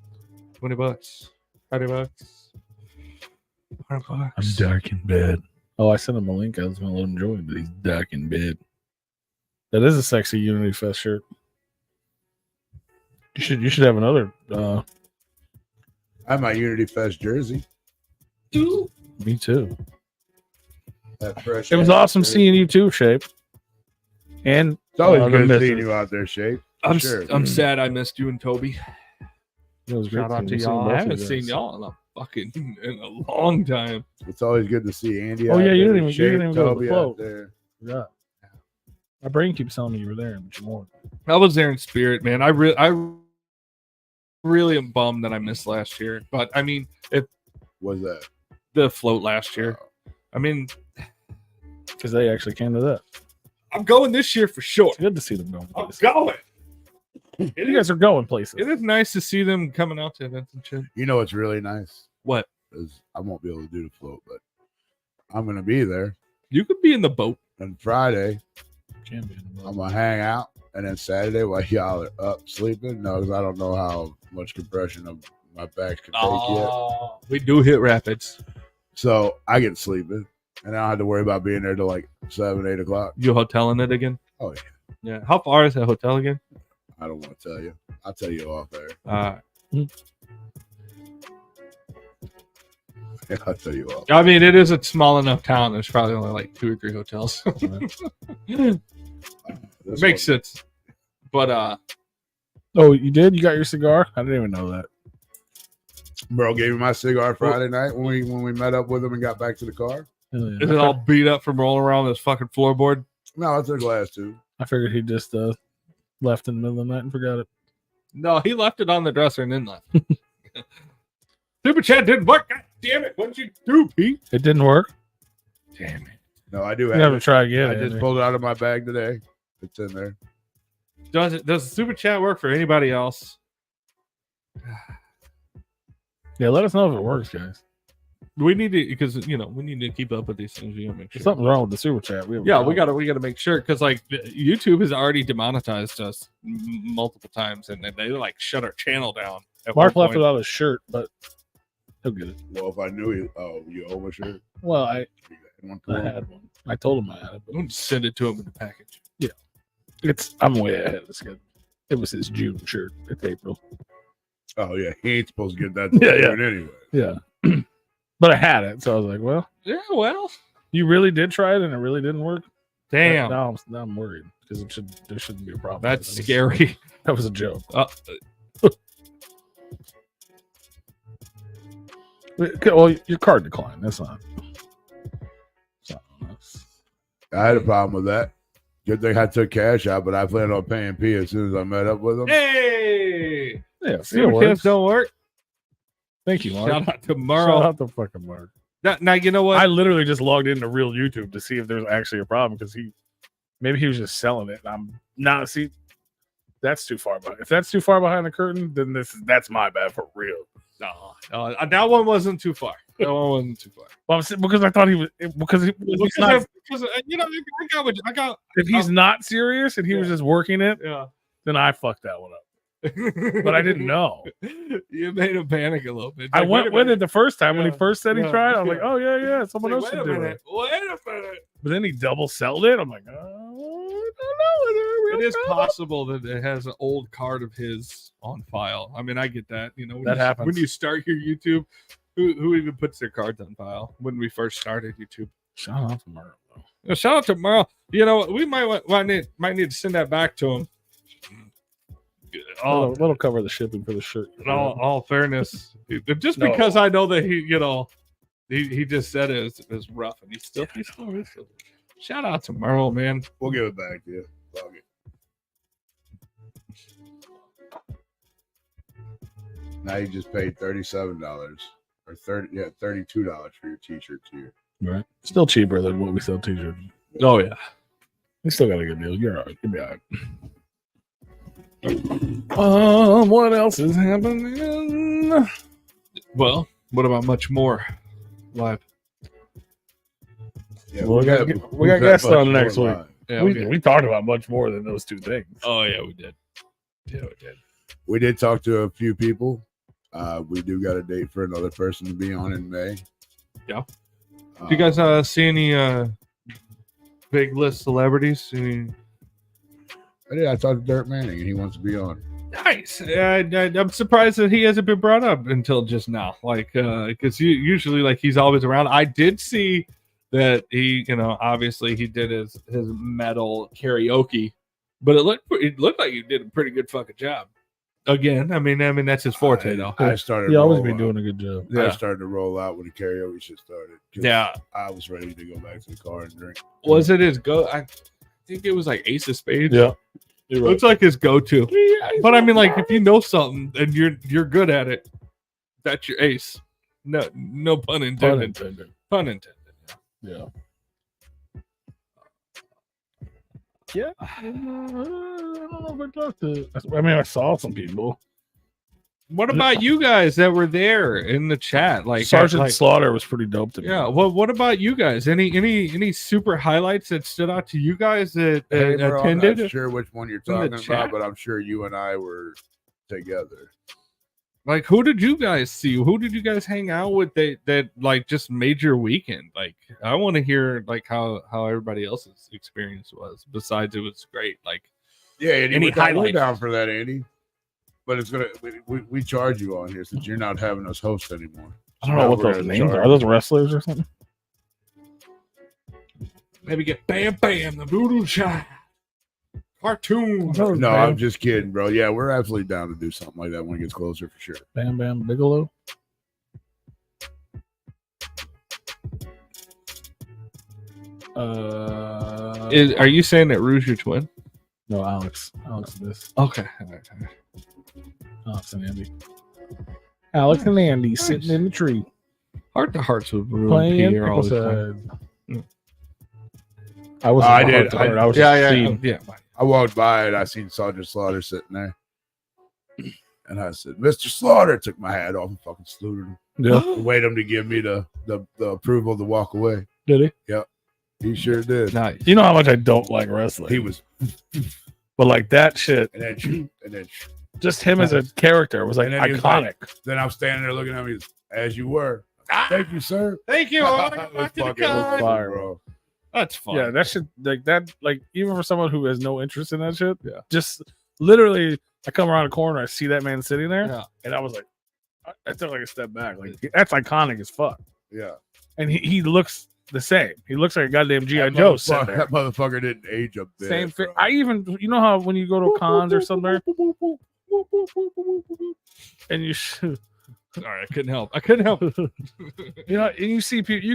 Speaker 1: $20. $30. $100.
Speaker 3: I'm dark in bed. Oh, I sent him a link. I was going to let him join, but he's dark in bed. That is a sexy Unity Fest shirt. You should have another.
Speaker 2: I have my Unity Fest jersey.
Speaker 3: Me too.
Speaker 2: That fresh
Speaker 3: It was awesome seeing you too, Shape. And
Speaker 2: it's always
Speaker 3: the
Speaker 2: good
Speaker 3: missus.
Speaker 2: seeing you out there, Shape.
Speaker 1: I'm sad I missed you and Toby.
Speaker 3: It was great
Speaker 1: Shout out to
Speaker 3: seeing
Speaker 1: y'all.
Speaker 3: both
Speaker 1: I
Speaker 3: of
Speaker 1: haven't
Speaker 3: you
Speaker 1: seen
Speaker 3: guys.
Speaker 1: y'all in a long time.
Speaker 2: It's always good to see Andy.
Speaker 3: Oh,
Speaker 2: out
Speaker 3: yeah, you
Speaker 2: there,
Speaker 3: didn't even go to
Speaker 2: Toby
Speaker 3: the
Speaker 2: out
Speaker 3: float.
Speaker 2: there.
Speaker 3: Yeah. My brain keeps telling me you were there, but you weren't.
Speaker 1: I was there in spirit, man. I really am bummed that I missed last year. But I mean, if
Speaker 2: Was that?
Speaker 1: the float last year, I mean,
Speaker 3: because they actually came to that.
Speaker 1: I'm going this year for sure.
Speaker 3: It's good to see them going
Speaker 1: I'm
Speaker 3: places.
Speaker 1: going.
Speaker 3: You guys are going places.
Speaker 1: It is nice to see them coming out to events and shit.
Speaker 2: You know what's really nice?
Speaker 1: What?
Speaker 2: Is I won't be able to do the float, but I'm gonna be there.
Speaker 1: You could be in the boat.
Speaker 2: And Friday,
Speaker 3: Champion.
Speaker 2: I'm gonna hang out, and then Saturday while y'all are up sleeping, no, because I don't know how much compression of my back can take yet.
Speaker 1: We do hit rapids.
Speaker 2: So I get sleeping, and I don't have to worry about being there till like 7, 8 o'clock.
Speaker 1: You hoteling it again?
Speaker 2: Oh yeah.
Speaker 1: Yeah. How far is that hotel again?
Speaker 2: I don't want to tell you. I'll tell you off there. I'll tell you off.
Speaker 1: I mean, it is a small enough town. There's probably only like 2 or 3 hotels. Makes sense. But
Speaker 3: Oh, you did? You got your cigar? I didn't even know that.
Speaker 2: Bro gave me my cigar Friday night when we met up with him and got back to the car.
Speaker 3: Hell yeah.
Speaker 1: is it all beat up from rolling around this fucking floorboard?
Speaker 2: No, I took a glass too.
Speaker 3: I figured he just left in the middle of the night and forgot it.
Speaker 1: No, he left it on the dresser and then left. Super chat didn't work. God damn it. What did you do, Pete?
Speaker 3: It didn't work.
Speaker 1: Damn it.
Speaker 2: No, I do
Speaker 3: You
Speaker 2: have
Speaker 3: have to
Speaker 2: it.
Speaker 3: try again.
Speaker 2: I just
Speaker 3: Andy.
Speaker 2: pulled it out of my bag today. It's in there.
Speaker 1: Does the super chat work for anybody else?
Speaker 3: Yeah, let us know if it works, guys.
Speaker 1: We need to, because we need to keep up with these things. We gotta make
Speaker 3: If
Speaker 1: sure.
Speaker 3: something's wrong with the super chat, we
Speaker 1: We gotta make sure, because like YouTube has already demonetized us multiple times, and they like shut our channel down. At
Speaker 3: Mark
Speaker 1: one
Speaker 3: left
Speaker 1: point.
Speaker 3: without his shirt, but he'll get it.
Speaker 2: Well, if I knew you, you owe a shirt.
Speaker 3: Well, I
Speaker 2: One for one.
Speaker 3: had one. I told him I had it. But
Speaker 1: Don't send it to him in the package.
Speaker 3: I'm way ahead of the schedule. It was his June shirt. It's April.
Speaker 2: Oh yeah, he ain't supposed to get that.
Speaker 3: Yeah,
Speaker 2: Anyway.
Speaker 3: Yeah. But I had it, so I was like, well,
Speaker 1: Yeah, well,
Speaker 3: you really did try it and it really didn't work?
Speaker 1: damn,
Speaker 3: Now I'm worried because there shouldn't be a problem.
Speaker 1: that's
Speaker 3: That was-
Speaker 1: scary.
Speaker 3: That was a joke. Well, your card declined. That's not.
Speaker 2: I had a problem with that. Good thing I took cash out, but I planned on paying P as soon as I met up with him.
Speaker 1: Hey,
Speaker 3: Yeah, it
Speaker 1: super
Speaker 3: works.
Speaker 1: chats don't work.
Speaker 3: Thank you, Mark.
Speaker 1: Shout out to
Speaker 3: Shout
Speaker 1: Merle.
Speaker 3: out to fucking Mark.
Speaker 1: Now you know what?
Speaker 3: I literally just logged into real YouTube to see if there's actually a problem because maybe he was just selling it. And I'm not that's too far behind. If that's too far behind the curtain, then that's my bad for real.
Speaker 1: No, that one wasn't too far. That one wasn't too far.
Speaker 3: Well, because I thought he was because he's not,
Speaker 1: Because I got.
Speaker 3: if he's not serious and he was just working it,
Speaker 1: Yeah.
Speaker 3: then I fucked that one up. But I didn't know.
Speaker 1: You made him panic a little bit.
Speaker 3: I went with it the first time when he
Speaker 1: Yeah.
Speaker 3: first said he
Speaker 1: Yeah.
Speaker 3: tried. I was like,
Speaker 1: Yeah.
Speaker 3: oh yeah, someone else
Speaker 1: Wait
Speaker 3: should
Speaker 1: a
Speaker 3: do
Speaker 1: minute.
Speaker 3: it.
Speaker 1: Wait a minute.
Speaker 3: But then he double sold it. I'm like, I don't know.
Speaker 1: It is possible that it has an old card of his on file. I mean, I get that. When
Speaker 3: That happens.
Speaker 1: when you start your YouTube. Who even puts their cards on file when we first started YouTube?
Speaker 3: Shout out to Mark.
Speaker 1: Shout out to Merle. We might need to send that back to him.
Speaker 3: That'll cover the shipping for the shirt.
Speaker 1: In all fairness, just
Speaker 3: No.
Speaker 1: because I know that he just said it is rough, and he's still is. Shout out to Merle, man.
Speaker 2: We'll give it back to you. Fuck it. Now you just paid $37 or $32 for your t-shirt here.
Speaker 3: Right. Still cheaper than what we sell t-shirts.
Speaker 1: Oh yeah.
Speaker 3: We still got a good deal. You're all right. You'll be all right. What else is happening?
Speaker 1: Well, what about much more live?
Speaker 2: Yeah,
Speaker 3: Well, we got guests on next week.
Speaker 1: Yeah,
Speaker 3: We talked about much more than those two things.
Speaker 1: Oh yeah, we did. Yeah, we did.
Speaker 2: We did talk to a few people. We do got a date for another person to be on in May.
Speaker 1: Yeah. Do you guys see any big list celebrities?
Speaker 2: I talked to Dirt Manning and he wants to be on.
Speaker 1: Nice. I'm surprised that he hasn't been brought up until just now. Like, because usually, like, he's always around. I did see that he, obviously he did his metal karaoke, but it looked like he did a pretty good fucking job. Again, I mean that's his forte, though.
Speaker 2: I started.
Speaker 3: He always
Speaker 2: roll
Speaker 3: been
Speaker 2: out.
Speaker 3: doing a good job.
Speaker 2: I
Speaker 1: Yeah.
Speaker 2: started to roll out when the karaoke shit started. 'Cause
Speaker 1: Yeah.
Speaker 2: I was ready to go back to the car and drink.
Speaker 1: Was it his go? I think it was like Ace of Spades.
Speaker 3: Yeah. You're right.
Speaker 1: It's like his go-to.
Speaker 3: Yeah, he's
Speaker 1: But I mean, like,
Speaker 3: right.
Speaker 1: if you know something and you're good at it, that's your ace. No pun intended.
Speaker 3: Pun intended.
Speaker 1: Pun intended.
Speaker 3: Yeah. Yeah. I don't know if I talked to. I mean, I saw some people.
Speaker 1: What about you guys that were there in the chat? Like
Speaker 3: Sergeant
Speaker 1: like,
Speaker 3: Slaughter was pretty dope to me.
Speaker 1: yeah. Well, what about you guys? Any super highlights that stood out to you guys that
Speaker 2: Hey, bro, I'm
Speaker 1: attended?
Speaker 2: not sure which one you're
Speaker 1: in the
Speaker 2: talking
Speaker 1: chat?
Speaker 2: about, but I'm sure you and I were together.
Speaker 1: Like, who did you guys see? Who did you guys hang out with that like just made your weekend? Like, I want to hear like how everybody else's experience was. Besides, it was great. Like,
Speaker 2: Yeah, Andy,
Speaker 1: Any
Speaker 2: we're down
Speaker 1: highlights?
Speaker 2: for that, Andy. But it's gonna we charge you on here since you're not having us host anymore.
Speaker 3: I don't know what
Speaker 2: We're
Speaker 3: those
Speaker 2: gonna
Speaker 3: names are.
Speaker 2: charge.
Speaker 3: Are those wrestlers or something?
Speaker 1: maybe get Bam Bam, the Voodoo Child, cartoon.
Speaker 3: Those
Speaker 2: No,
Speaker 3: Bam,
Speaker 2: I'm just kidding, bro. Yeah, we're absolutely down to do something like that when it gets closer for sure.
Speaker 3: Bam Bam Bigelow.
Speaker 1: Are you saying that Rouge your twin?
Speaker 3: No, Alex. Alex is this.
Speaker 1: Okay.
Speaker 3: Alex and Andy. Alex and Andy sitting in the tree
Speaker 1: Heart to hearts with Rouge
Speaker 3: playing
Speaker 1: here all the time.
Speaker 3: Pickleside. I was.
Speaker 2: I did.
Speaker 3: I was
Speaker 1: Yeah,
Speaker 3: just
Speaker 1: yeah,
Speaker 3: seeing.
Speaker 1: yeah.
Speaker 2: I walked by and I seen Sergeant Slaughter sitting there. And I said, Mr. Slaughter, took my hat off and fucking saluted him.
Speaker 3: Yeah.
Speaker 2: Wait him to give me the approval to walk away.
Speaker 3: Did he?
Speaker 2: He sure did.
Speaker 1: Nice.
Speaker 3: You know how much I don't like wrestling.
Speaker 2: He was
Speaker 3: But like that shit,
Speaker 2: and then shoot, and then shoot.
Speaker 3: just him as a character was like
Speaker 2: And then he was
Speaker 3: iconic.
Speaker 2: Then I'm standing there looking at me as you were. Thank you, sir.
Speaker 1: Thank you. I wanna go
Speaker 2: It was
Speaker 1: back to the
Speaker 2: fucking
Speaker 1: con.
Speaker 3: fire.
Speaker 2: bro.
Speaker 1: That's fun.
Speaker 3: Yeah, that shit like that. Like even for someone who has no interest in that shit,
Speaker 1: Yeah.
Speaker 3: just literally, I come around a corner, I see that man sitting there,
Speaker 1: Yeah.
Speaker 3: and I was like, I took like a step back. Like that's iconic as fuck.
Speaker 2: Yeah.
Speaker 3: And he looks the same. He looks like a goddamn GI
Speaker 2: That
Speaker 3: Joe
Speaker 2: motherfucker-
Speaker 3: sitting there.
Speaker 2: That motherfucker didn't age a bit.
Speaker 3: Same fit.
Speaker 2: bro.
Speaker 3: I even, you know how when you go to cons or somewhere, and you
Speaker 1: Sorry, I couldn't help. I couldn't help.
Speaker 3: you know, and you see people,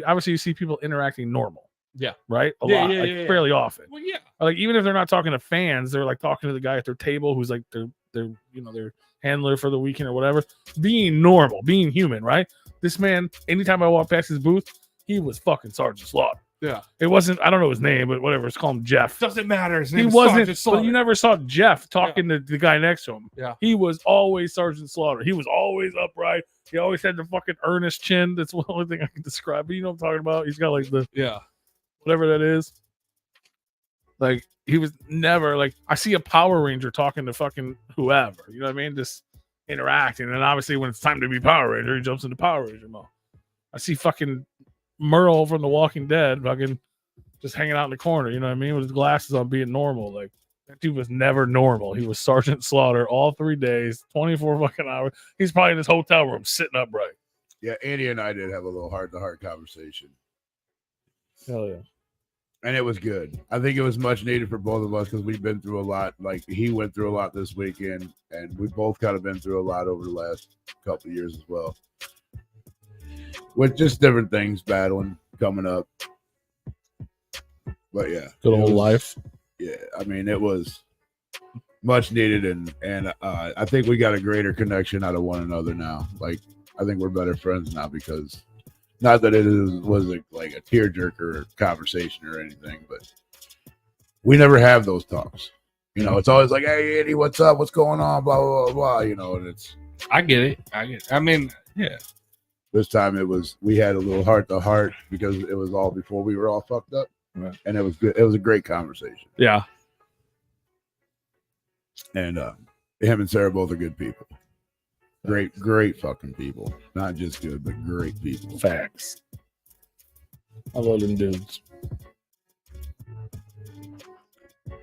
Speaker 3: obviously you see people interacting normal.
Speaker 1: Yeah.
Speaker 3: Right. A
Speaker 1: Yeah,
Speaker 3: lot,
Speaker 1: yeah,
Speaker 3: like
Speaker 1: yeah, yeah.
Speaker 3: fairly often.
Speaker 1: Well, yeah.
Speaker 3: Like even if they're not talking to fans, they're like talking to the guy at their table who's like their their handler for the weekend or whatever. Being normal, being human, right? This man, anytime I walk past his booth, he was fucking Sergeant Slaughter.
Speaker 1: Yeah.
Speaker 3: It wasn't, I don't know his name, but whatever. It's called him Jeff.
Speaker 1: Doesn't matter. His
Speaker 3: He
Speaker 1: name is
Speaker 3: wasn't,
Speaker 1: Sergeant
Speaker 3: but
Speaker 1: Slaughter.
Speaker 3: you never saw Jeff talking to the guy next to him.
Speaker 1: Yeah.
Speaker 3: He was always Sergeant Slaughter. He was always upright. He always had the fucking earnest chin. That's the only thing I can describe. But you know what I'm talking about? He's got like the
Speaker 1: Yeah.
Speaker 3: whatever that is. Like he was never like, I see a Power Ranger talking to fucking whoever. You know what I mean? Just interacting. And obviously when it's time to be Power Ranger, he jumps into Power Ranger mode. I see fucking Merle from The Walking Dead fucking just hanging out in the corner, you know what I mean? With his glasses on, being normal. Like that dude was never normal. He was Sergeant Slaughter all 3 days, 24 fucking hours. He's probably in his hotel room sitting upright.
Speaker 2: Yeah, Andy and I did have a little heart-to-heart conversation.
Speaker 3: Hell yeah.
Speaker 2: And it was good. I think it was much needed for both of us because we've been through a lot. Like he went through a lot this weekend, and we both kind of been through a lot over the last couple of years as well. With just different things battling coming up. But yeah.
Speaker 3: Good
Speaker 2: it
Speaker 3: old
Speaker 2: was-
Speaker 3: life.
Speaker 2: Yeah, I mean it was much needed, and I think we got a greater connection out of one another now. Like I think we're better friends now because not that it was like a tearjerker conversation or anything, but we never have those talks. You know, it's always like, "Hey, Andy, what's up? What's going on?" Blah blah blah blah. You know, and it's
Speaker 1: I get it. I mean, yeah.
Speaker 2: this time we had a little heart to heart because it was all before we were all fucked up,
Speaker 3: Right.
Speaker 2: and it was good. It was a great conversation,
Speaker 1: Yeah.
Speaker 2: and him and Sarah both are good people. Great fucking people. Not just good, but great people.
Speaker 3: Facts. I love them dudes.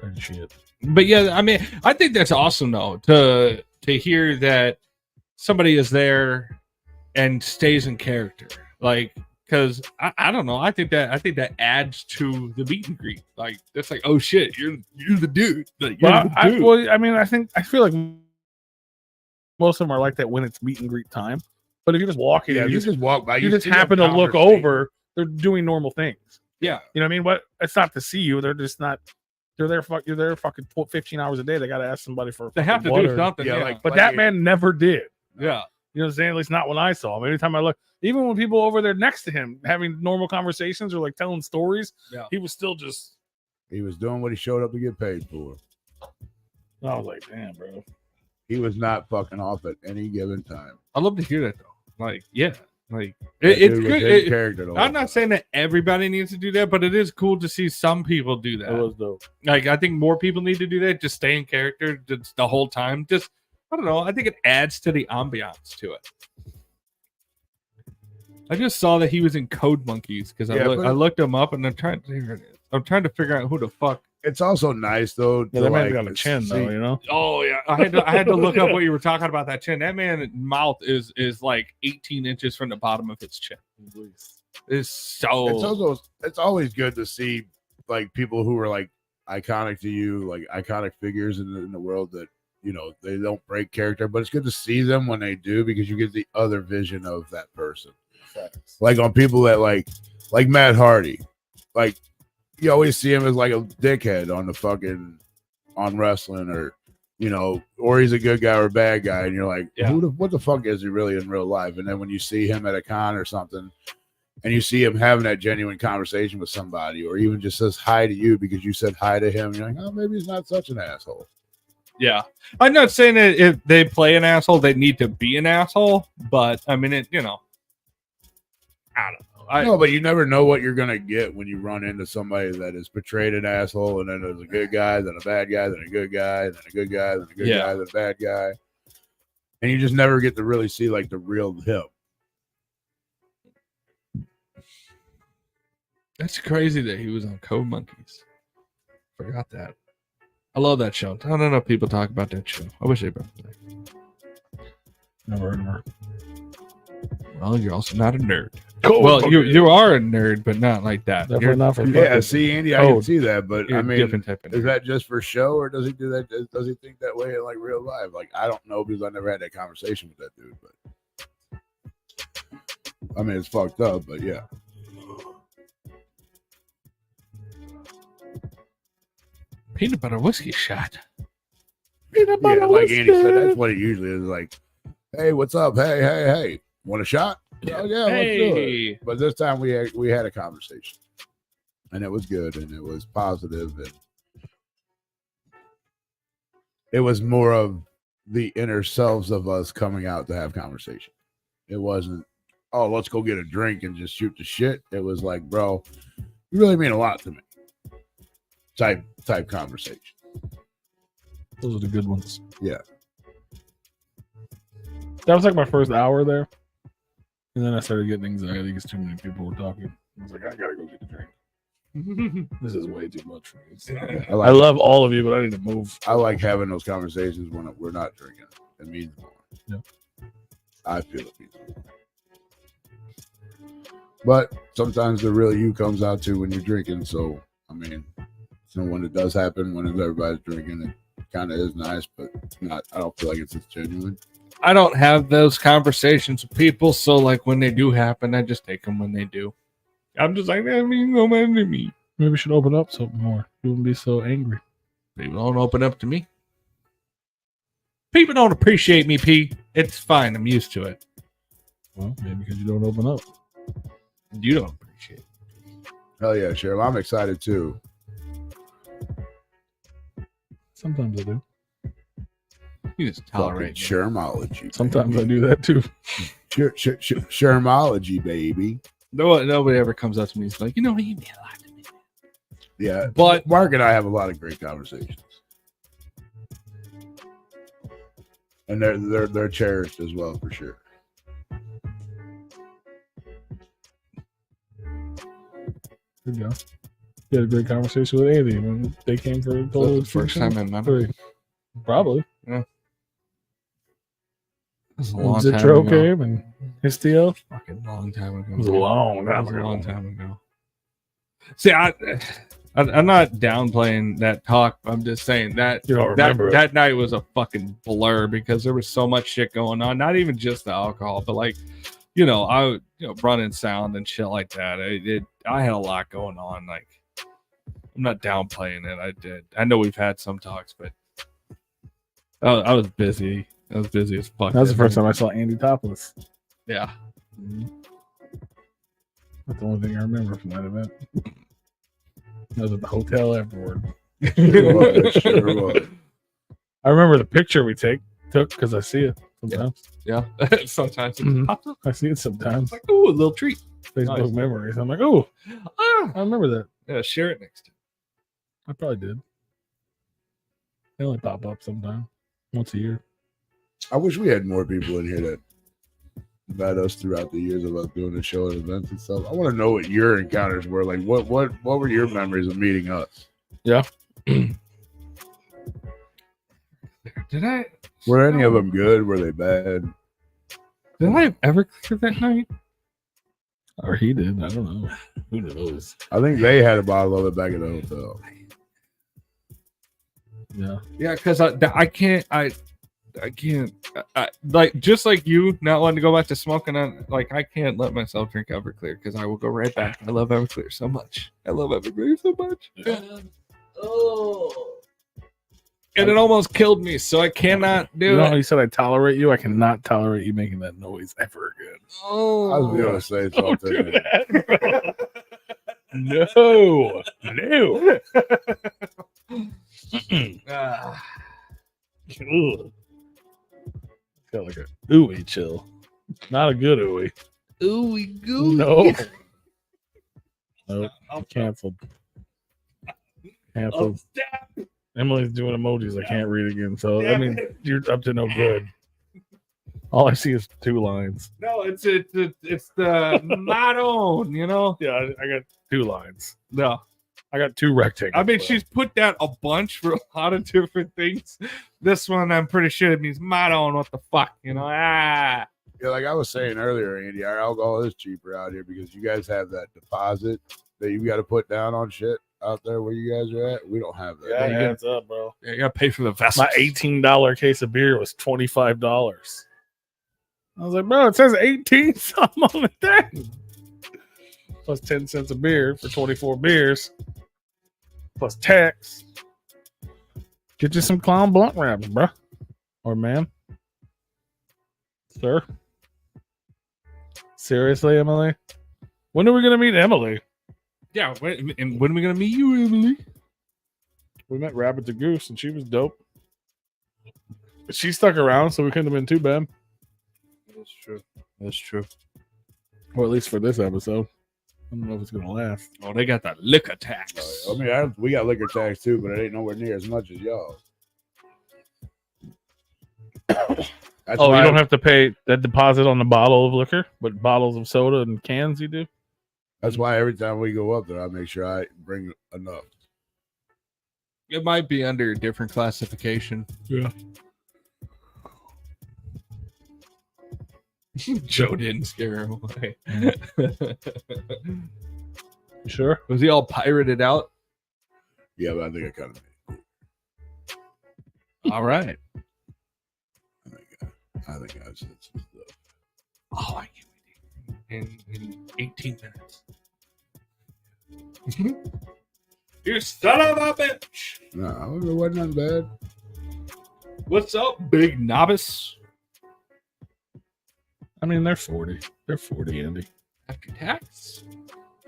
Speaker 3: And shit.
Speaker 1: But yeah, I mean, I think that's awesome though to hear that somebody is there and stays in character. Like, because I don't know, I think that adds to the meet and greet. Like, that's like, oh shit, you're the dude. Like, you're
Speaker 3: Well,
Speaker 1: the dude.
Speaker 3: I mean, I feel like most of them are like that when it's meet and greet time. But if you're just walking,
Speaker 2: Yeah,
Speaker 3: and
Speaker 2: you just walk by.
Speaker 3: you just
Speaker 2: see them
Speaker 3: happen to look
Speaker 2: conversation.
Speaker 3: over, they're doing normal things.
Speaker 1: Yeah.
Speaker 3: You know what I mean? What? It's not to see you. They're just not You're there fucking 15 hours a day. They got to ask somebody for.
Speaker 1: They have to
Speaker 3: water.
Speaker 1: do something.
Speaker 2: Yeah,
Speaker 1: Yeah,
Speaker 2: like-
Speaker 3: But that man never did.
Speaker 1: yeah.
Speaker 3: You know what I'm saying? At least not when I saw him. Anytime I look, even when people over there next to him having normal conversations or like telling stories,
Speaker 1: Yeah.
Speaker 3: he was still just.
Speaker 2: He was doing what he showed up to get paid for.
Speaker 3: I was like, damn, bro.
Speaker 2: He was not fucking off at any given time.
Speaker 1: I love to hear that though. Like, yeah, like
Speaker 2: That
Speaker 1: it's
Speaker 2: dude was
Speaker 1: good.
Speaker 2: in character the whole
Speaker 1: I'm not
Speaker 2: time.
Speaker 1: saying that everybody needs to do that, but it is cool to see some people do
Speaker 3: It
Speaker 1: that.
Speaker 3: was dope.
Speaker 1: Like, I think more people need to do that. Just stay in character just the whole time. Just, I don't know. I think it adds to the ambiance to it. I just saw that he was in Code Monkeys because
Speaker 2: Yeah,
Speaker 1: I
Speaker 2: but-
Speaker 1: looked him up and I'm trying to figure out who the fuck.
Speaker 2: It's also nice though.
Speaker 3: Yeah,
Speaker 2: to,
Speaker 3: that man
Speaker 2: like,
Speaker 3: got a chin
Speaker 2: see-
Speaker 3: though, you know.
Speaker 1: Oh yeah, I had to look up what you were talking about. That chin. That man's mouth is like 18 inches from the bottom of his chin. It's so.
Speaker 2: It's always good to see like people who are like iconic to you, like iconic figures in the world that you know they don't break character, but it's good to see them when they do because you get the other vision of that person. Like on people that like Matt Hardy, like you always see him as like a dickhead on the fucking on wrestling or you know, or he's a good guy or a bad guy, and you're like,
Speaker 1: Yeah.
Speaker 2: what the fuck is he really in real life? And then when you see him at a con or something, and you see him having that genuine conversation with somebody, or even just says hi to you because you said hi to him, you're like, oh, maybe he's not such an asshole.
Speaker 1: Yeah, I'm not saying that if they play an asshole, they need to be an asshole, but I mean, it. You know, I don't know.
Speaker 2: No, but you never know what you're gonna get when you run into somebody that is portrayed an asshole, and then there's a good guy, then a bad guy, then a good guy, then a good guy, then a good
Speaker 1: Yeah.
Speaker 2: guy, then a bad guy, and you just never get to really see like the real him.
Speaker 1: That's crazy that he was on Code Monkeys. Forgot that. I love that show. I don't know if people talk about that show. I wish they brought it back.
Speaker 3: Never heard of her.
Speaker 1: Well, you're also not a nerd.
Speaker 3: Cool.
Speaker 1: Well, you are a nerd, but not like that.
Speaker 3: Definitely
Speaker 1: You're
Speaker 3: not for
Speaker 2: Yeah,
Speaker 3: fucking-
Speaker 2: see, Andy, I can
Speaker 3: Code.
Speaker 2: see that, but
Speaker 1: you're
Speaker 2: I
Speaker 1: a
Speaker 2: mean,
Speaker 1: different type of
Speaker 2: is
Speaker 1: nerd.
Speaker 2: that just for show, or does he do that? Does he think that way in like real life? Like, I don't know because I never had that conversation with that dude. But I mean, it's fucked up, but yeah.
Speaker 1: Peanut butter whiskey shot. Peanut
Speaker 2: Yeah,
Speaker 1: butter
Speaker 2: like
Speaker 1: whiskey.
Speaker 2: Andy said, that's what it usually is. Like, hey, what's up? Hey, want a shot? Oh, yeah, let's do it.
Speaker 1: Hey.
Speaker 2: But this time we had a conversation, and it was good, and it was positive, and it was more of the inner selves of us coming out to have conversation. It wasn't, oh, let's go get a drink and just shoot the shit. It was like, bro, you really mean a lot to me. Type conversation.
Speaker 3: Those are the good ones.
Speaker 2: Yeah.
Speaker 3: That was like my first hour there. And then I started getting anxiety because too many people were talking. I was like, I gotta go get a drink. This is way too much for me. I love all of you, but I need to move.
Speaker 2: I like having those conversations when we're not drinking. It means more.
Speaker 3: Yeah.
Speaker 2: I feel it means more. But sometimes the real you comes out too when you're drinking. So, I mean, so when it does happen, when everybody's drinking, it kind of is nice, but not. I don't feel like it's as genuine.
Speaker 1: I don't have those conversations with people, so like when they do happen, I just take them when they do. I'm just like, I mean, no matter to me.
Speaker 3: Maybe we should open up something more. You wouldn't be so angry.
Speaker 1: People don't open up to me. People don't appreciate me, P. It's fine. I'm used to it.
Speaker 3: Well, maybe because you don't open up.
Speaker 1: You don't appreciate it.
Speaker 2: Hell yeah, Cheryl. I'm excited too.
Speaker 3: Sometimes I do.
Speaker 1: You just
Speaker 2: Fucking
Speaker 1: tolerate me.
Speaker 2: Shermology.
Speaker 3: Sometimes I do that too.
Speaker 2: Shermology, baby.
Speaker 1: Nobody ever comes up to me and is like, you know what, you mean a lot to me.
Speaker 2: Yeah,
Speaker 1: But
Speaker 2: Mark and I have a lot of great conversations, and they're cherished as well for sure.
Speaker 3: Good job. You had a great conversation with Andy when they came for
Speaker 1: that's
Speaker 3: total
Speaker 1: the first time I met
Speaker 3: Three.
Speaker 1: him.
Speaker 3: Probably.
Speaker 1: It was a
Speaker 3: When
Speaker 1: long time
Speaker 3: Zitro
Speaker 1: ago.
Speaker 3: came and Histio.
Speaker 1: Fucking long time ago.
Speaker 3: It was a long
Speaker 1: That
Speaker 3: time
Speaker 1: was a
Speaker 3: ago.
Speaker 1: long time ago. See, I'm not downplaying that talk. I'm just saying that
Speaker 3: You don't remember it.
Speaker 1: that night was a fucking blur because there was so much shit going on. Not even just the alcohol, but like, running sound and shit like that. I had a lot going on. Like, I'm not downplaying it. I did. I know we've had some talks, but I was busy. I was busy as fuck.
Speaker 3: That was the first time I saw Andy topless.
Speaker 1: Yeah.
Speaker 3: That's the only thing I remember from that event. I was at the hotel afterward.
Speaker 2: Sure was.
Speaker 3: I remember the picture we took because I see it sometimes.
Speaker 1: Yeah. Sometimes it
Speaker 3: Mhm.
Speaker 1: pops up.
Speaker 3: I see it sometimes.
Speaker 1: It's like, ooh, a little treat.
Speaker 3: Facebook
Speaker 1: nice.
Speaker 3: memories. I'm like, oh,
Speaker 1: Ah.
Speaker 3: I remember that.
Speaker 1: Yeah, share it next time.
Speaker 3: I probably did. They only pop up sometime, once a year.
Speaker 2: I wish we had more people in here that met us throughout the years of us doing the show and events and stuff. I want to know what your encounters were. Like, what were your memories of meeting us?
Speaker 3: Yeah.
Speaker 1: Did I?
Speaker 2: Were any of them good? Were they bad?
Speaker 1: Did I ever clear that night?
Speaker 3: Or he did. I don't know. Who knows?
Speaker 2: I think they had a bottle of it back at the hotel.
Speaker 3: Yeah.
Speaker 1: Yeah, because I can't. I like just like you not wanting to go back to smoking on. Like I can't let myself drink Everclear because I will go right back. I love Everclear so much. I love Everclear so much. Oh. And it almost killed me, so I cannot do
Speaker 3: You know how
Speaker 1: it.
Speaker 3: you said I tolerate you? I cannot tolerate you making that noise ever again.
Speaker 2: I was
Speaker 1: Oh,
Speaker 2: going to say
Speaker 3: Don't do
Speaker 2: something.
Speaker 3: that. No. No.
Speaker 1: Ah.
Speaker 3: Ugh. It's got like a ooey chill. Not a good ooey.
Speaker 1: Ooey gooey.
Speaker 3: No. Nope.
Speaker 1: I'll
Speaker 3: Canceled.
Speaker 1: I'll
Speaker 3: Canceled.
Speaker 1: stop.
Speaker 3: Emily's doing emojis I can't read again. So, I
Speaker 1: Damn
Speaker 3: mean,
Speaker 1: it.
Speaker 3: you're up to no good. All I see is 2 lines.
Speaker 1: No, it's the motto, you know.
Speaker 3: Yeah, I got 2 lines.
Speaker 1: No,
Speaker 3: I got 2 rectangles.
Speaker 1: I mean she's put that a bunch for a lot of different things. This one, I'm pretty sure it means motto and what the fuck, you know. Ah,
Speaker 2: Yeah, like I was saying earlier, Andy, our alcohol is cheaper out here because you guys have that deposit that you got to put down on shit out there where you guys are at. We don't have that.
Speaker 3: Yeah, it adds up, bro.
Speaker 1: yeah, you gotta pay for the vessels.
Speaker 3: My $18 case of beer was $25. I was like, bro, it says 18 something on the thing. Plus 10 cents a beer for 24 beers. Plus tax. Get you some clown blunt wraps, bro. Or ma'am. Sir. Seriously, Emily? When are we gonna meet Emily?
Speaker 1: Yeah, and when are we gonna meet you, Emily?
Speaker 3: We met Rabbit the Goose and she was dope. But she stuck around, so we couldn't have been too bad.
Speaker 1: That's true. That's true.
Speaker 3: Or at least for this episode. I don't know if it's gonna last.
Speaker 1: Oh, they got that liquor tax.
Speaker 2: I mean, we got liquor tax too, but it ain't nowhere near as much as y'all. That's
Speaker 3: Oh,
Speaker 2: why
Speaker 3: you don't have to pay that deposit on the bottle of liquor, but bottles of soda and cans you do?
Speaker 2: That's why every time we go up there, I make sure I bring enough.
Speaker 1: It might be under a different classification.
Speaker 3: Yeah.
Speaker 1: Joe didn't scare him away.
Speaker 3: Sure.
Speaker 1: Was he all pirated out?
Speaker 2: Yeah, but I think I kind of.
Speaker 1: All right.
Speaker 2: I think I said some stuff.
Speaker 1: Oh, I can't wait in 18 minutes. You son of a bitch!
Speaker 2: No, it wasn't that bad.
Speaker 1: What's up, big novice?
Speaker 3: I mean, they're 40. They're 40, Andy.
Speaker 1: After tax?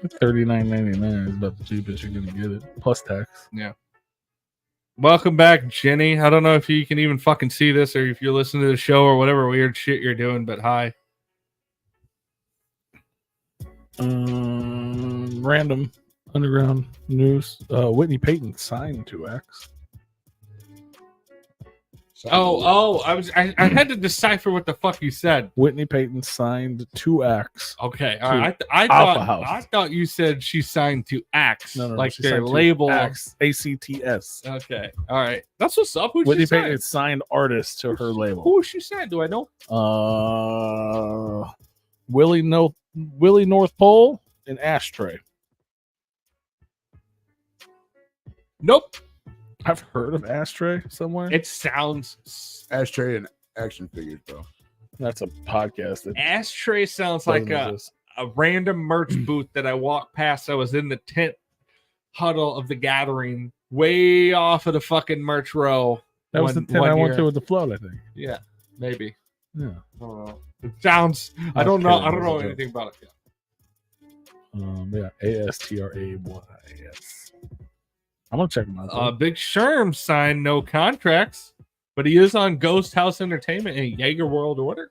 Speaker 3: $39.99 is about the cheapest you're gonna get it, plus tax.
Speaker 1: Yeah. Welcome back, Jenny. I don't know if you can even fucking see this or if you're listening to the show or whatever weird shit you're doing, but hi.
Speaker 3: Random underground news. Whitney Payton signed 2X.
Speaker 1: I had to decipher what the fuck you said.
Speaker 3: Whitney Payton signed 2X.
Speaker 1: Okay, all right.
Speaker 3: Alpha
Speaker 1: I
Speaker 3: House.
Speaker 1: thought you said she signed to Axe,
Speaker 3: No,
Speaker 1: like
Speaker 3: she
Speaker 1: their
Speaker 3: signed to
Speaker 1: label.
Speaker 3: Axe, ACTS.
Speaker 1: Okay, all right. That's what's up. Who's
Speaker 3: Whitney
Speaker 1: she
Speaker 3: Payton
Speaker 1: signed?
Speaker 3: signed artist to her label.
Speaker 1: Who is she signed? Do I know?
Speaker 3: Willie North Pole and Ashtray.
Speaker 1: Nope.
Speaker 3: I've heard of Ashtray somewhere.
Speaker 1: It sounds.
Speaker 2: Ashtray and action figures, bro.
Speaker 3: That's a podcast. That
Speaker 1: Ashtray sounds like
Speaker 3: doesn't
Speaker 1: a
Speaker 3: exist.
Speaker 1: random merch booth that I walked past. I was in the tent huddle of the gathering way off of the fucking merch row.
Speaker 3: That was the tent I went to with the float, I think.
Speaker 1: Yeah, maybe.
Speaker 3: Yeah.
Speaker 1: I don't know. It sounds. I don't know anything about it yet.
Speaker 3: Yeah, ASTRAYS. I'm gonna check them out.
Speaker 1: Big Sherm signed no contracts, but he is on Ghost House Entertainment and Jaeger World Order.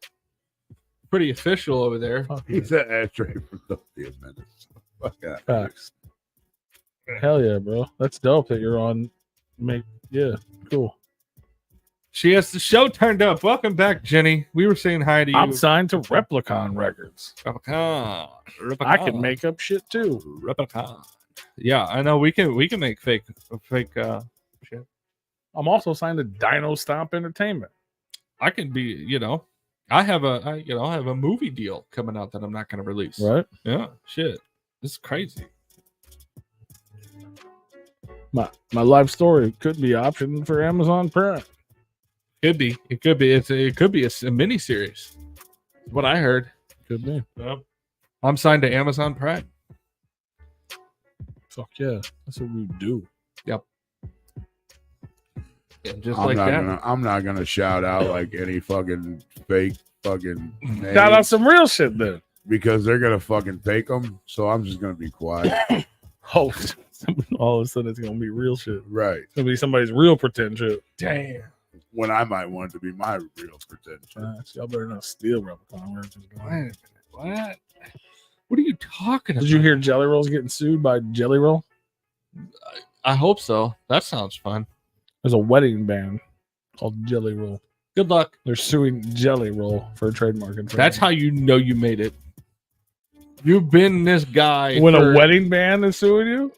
Speaker 1: Pretty official over there.
Speaker 2: He's an ashtray for the minutes. Fuck out.
Speaker 3: Facts. Hell yeah, bro. That's dope that you're on. Yeah, cool.
Speaker 1: She has the show turned up. Welcome back, Jenny. We were saying hi to you.
Speaker 3: I'm signed to Replicon Records.
Speaker 1: Replicon.
Speaker 3: I can make up shit too.
Speaker 1: Replicon. Yeah, I know. We can make fake shit.
Speaker 3: I'm also signed to Dino Stomp Entertainment.
Speaker 1: I can be, I have a movie deal coming out that I'm not going to release.
Speaker 3: Right?
Speaker 1: Yeah. Shit. This is crazy.
Speaker 3: My live story could be optioned for Amazon Prime.
Speaker 1: Could be. It could be. It could be a mini series. What I heard.
Speaker 3: Could be.
Speaker 1: Yep. I'm signed to Amazon Prime.
Speaker 3: Fuck yeah. That's what we do.
Speaker 1: Yep. Yeah, just like that.
Speaker 2: I'm not gonna shout out like any fucking fake fucking name
Speaker 3: Shout out some real shit then.
Speaker 2: because they're gonna fucking take them. So I'm just gonna be quiet.
Speaker 3: Oh, all of a sudden it's gonna be real shit.
Speaker 2: Right.
Speaker 3: It's gonna be somebody's real pretend shit.
Speaker 1: Damn.
Speaker 2: When I might want it to be my real pretend.
Speaker 3: Y'all better not steal Replicon.
Speaker 1: Wait a minute. What? What are you talking about?
Speaker 3: Did you hear Jelly Roll's getting sued by Jelly Roll?
Speaker 1: I hope so. That sounds fun.
Speaker 3: There's a wedding band called Jelly Roll.
Speaker 1: Good luck.
Speaker 3: They're suing Jelly Roll for trademark infringement.
Speaker 1: That's how you know you made it. You've been this guy.
Speaker 3: When a wedding band is suing you?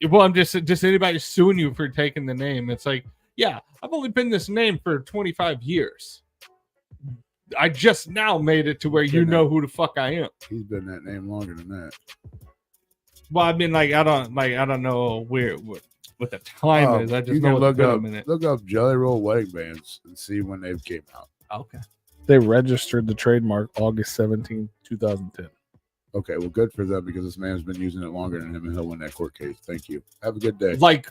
Speaker 1: Well, I'm just anybody suing you for taking the name. It's like, yeah, I've only been this name for 25 years. I just now made it to where you know who the fuck I am.
Speaker 2: He's been that name longer than that.
Speaker 1: Well, I mean, I don't know what the time is. I just know
Speaker 2: look up Jelly Roll wedding bands and see when they came out.
Speaker 1: Okay.
Speaker 3: They registered the trademark August 17, 2010.
Speaker 2: Okay, well, good for them because this man's been using it longer than him, and he'll win that court case. Thank you. Have a good day.
Speaker 1: Like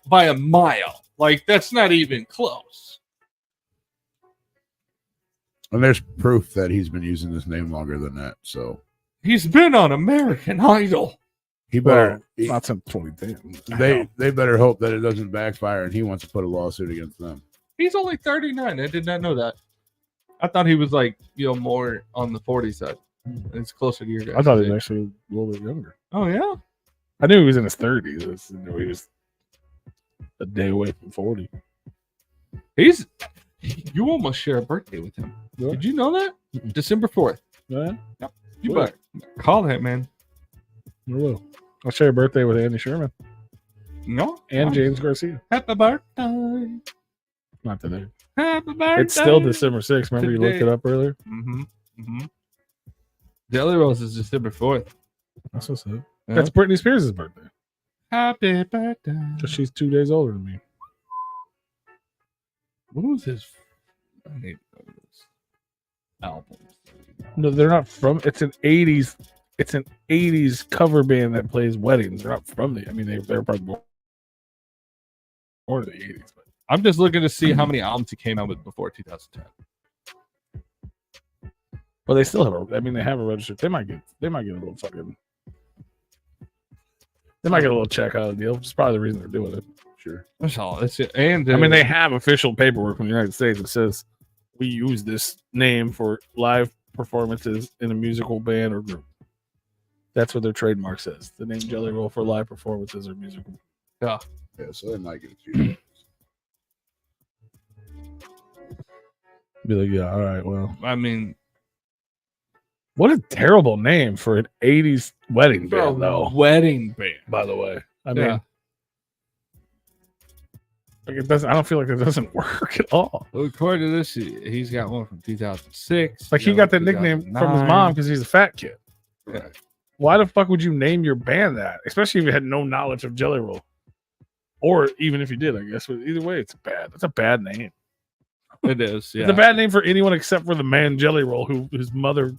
Speaker 1: by a mile. Like that's not even close.
Speaker 2: And there's proof that he's been using this name longer than that. So
Speaker 1: he's been on American Idol.
Speaker 2: He better
Speaker 3: not since 2010.
Speaker 2: They better hope that it doesn't backfire, and he wants to put a lawsuit against them.
Speaker 1: He's only 39. I did not know that. I thought he was like more on the 40 side. It's closer to your guys.
Speaker 3: I thought he was actually a little bit younger.
Speaker 1: Oh yeah.
Speaker 3: I knew he was in his 30s. He was a day away from 40.
Speaker 1: You almost share a birthday with him.
Speaker 3: Yeah.
Speaker 1: Did you know that?
Speaker 3: Mm-mm.
Speaker 1: December 4th.
Speaker 3: Yeah.
Speaker 1: Yep. You better call that man.
Speaker 3: I will. I'll share a birthday with Andy Sherman.
Speaker 1: No.
Speaker 3: And James Garcia.
Speaker 1: Happy birthday.
Speaker 3: Not today.
Speaker 1: Happy birthday.
Speaker 3: It's still December 6th. Remember you looked it up earlier?
Speaker 1: Mm-hmm. Mm-hmm. Jelly Rolls is December 4th.
Speaker 3: That's what's up.
Speaker 1: Yeah.
Speaker 3: That's Britney Spears' birthday.
Speaker 1: Happy birthday.
Speaker 3: Because she's 2 days older than me.
Speaker 1: What was his? I need this album.
Speaker 3: No, they're not from. It's an 80s. It's an 80s cover band that plays weddings. They're not from the. I mean, they're probably more of the 80s. But
Speaker 1: I'm just looking to see how many albums he came out with before 2010.
Speaker 3: well, they still have a. I mean, they have a registered. They might get a little fucking. They might get a little check out of the deal. It's probably the reason they're doing it.
Speaker 2: Sure.
Speaker 1: That's all. That's it. And
Speaker 3: I mean, they have official paperwork from the United States that says we use this name for live performances in a musical band or group. That's what their trademark says. The name Jelly Roll for live performances or musical.
Speaker 1: Yeah.
Speaker 2: Yeah, so they might get a few.
Speaker 3: Be like, yeah, all right, well.
Speaker 1: I mean,
Speaker 3: what a terrible name for an 80s wedding band, though.
Speaker 1: Wedding band,
Speaker 3: by the way. I mean, like it doesn't. I don't feel like it doesn't work at all.
Speaker 1: Well, according to this, he's got one from 2006.
Speaker 3: Like he got that nickname from his mom because he's a fat kid.
Speaker 2: Right.
Speaker 3: Why the fuck would you name your band that? Especially if you had no knowledge of Jelly Roll, or even if you did, I guess. But either way, it's bad. That's a bad name.
Speaker 1: It is. Yeah.
Speaker 3: It's a bad name for anyone except for the man Jelly Roll, whose mother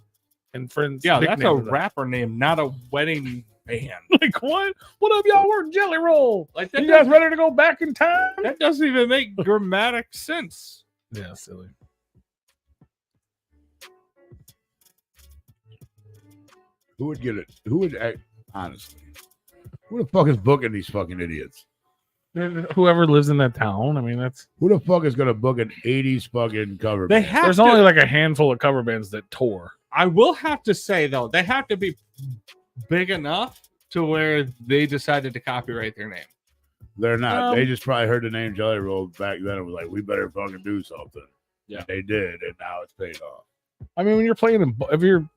Speaker 3: and friends.
Speaker 1: Yeah, that's a rapper name, not a wedding band.
Speaker 3: Like what? What up, y'all? We're Jelly Roll.
Speaker 1: Like that
Speaker 3: You guys ready to go back in time?
Speaker 1: That doesn't even make grammatic sense.
Speaker 3: Yeah, silly.
Speaker 2: Who would get it? Who would act honestly? Who the fuck is booking these fucking idiots?
Speaker 3: Whoever lives in that town. I mean, that's
Speaker 2: Who the fuck is gonna book an 80s fucking cover
Speaker 1: They
Speaker 2: band?
Speaker 1: have
Speaker 3: there's
Speaker 1: to,
Speaker 3: only like a handful of cover bands that tour.
Speaker 1: I will have to say though, they have to be big enough to where they decided to copyright their name.
Speaker 2: They're not. They just probably heard the name Jelly Roll back then and was like, we better fucking do something.
Speaker 1: Yeah.
Speaker 2: And they did, and now it's paid off.
Speaker 3: I mean, when you're playing in, if you're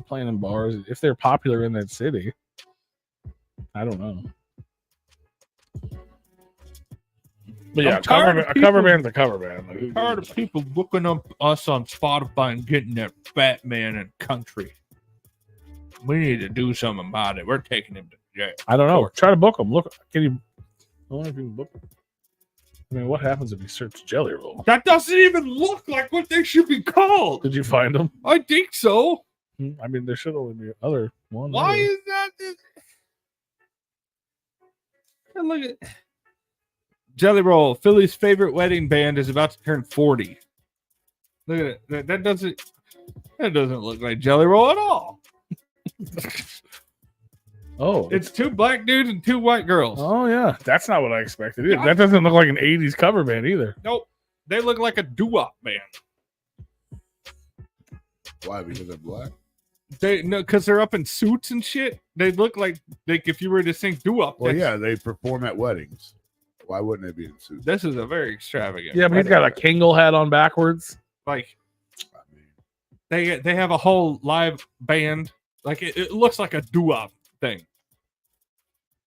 Speaker 3: playing in bars, if they're popular in that city, I don't know. But yeah, a cover band's a cover band. Like,
Speaker 1: Tired of people looking up us on Spotify and getting that Batman and country. We need to do something about it. We're taking him to jail.
Speaker 3: I don't know. Try to book them. Look, can you? I don't know if you can book them. I mean, what happens if you search Jelly Roll?
Speaker 1: That doesn't even look like what they should be called.
Speaker 3: Did you find them?
Speaker 1: I think so.
Speaker 3: I mean, there should only be other one.
Speaker 1: Why is that? And look at Jelly Roll. Philly's favorite wedding band is about to turn 40. Look at it. That doesn't look like Jelly Roll at all.
Speaker 3: Oh,
Speaker 1: It's two black dudes and two white girls.
Speaker 3: oh yeah, that's not what I expected. Either. That doesn't look like an '80s cover band either.
Speaker 1: Nope. They look like a doo-wop band.
Speaker 2: Why? Because they're black?
Speaker 1: Because they're up in suits and shit. They look like if you were to sing doo-wop.
Speaker 2: Well, yeah, they perform at weddings. Why wouldn't they be in suits?
Speaker 1: This is a very extravagant.
Speaker 3: Yeah, but he's got a Kangol hat on backwards.
Speaker 1: Like
Speaker 2: I mean,
Speaker 1: they have a whole live band. Like it looks like a doo-wop thing.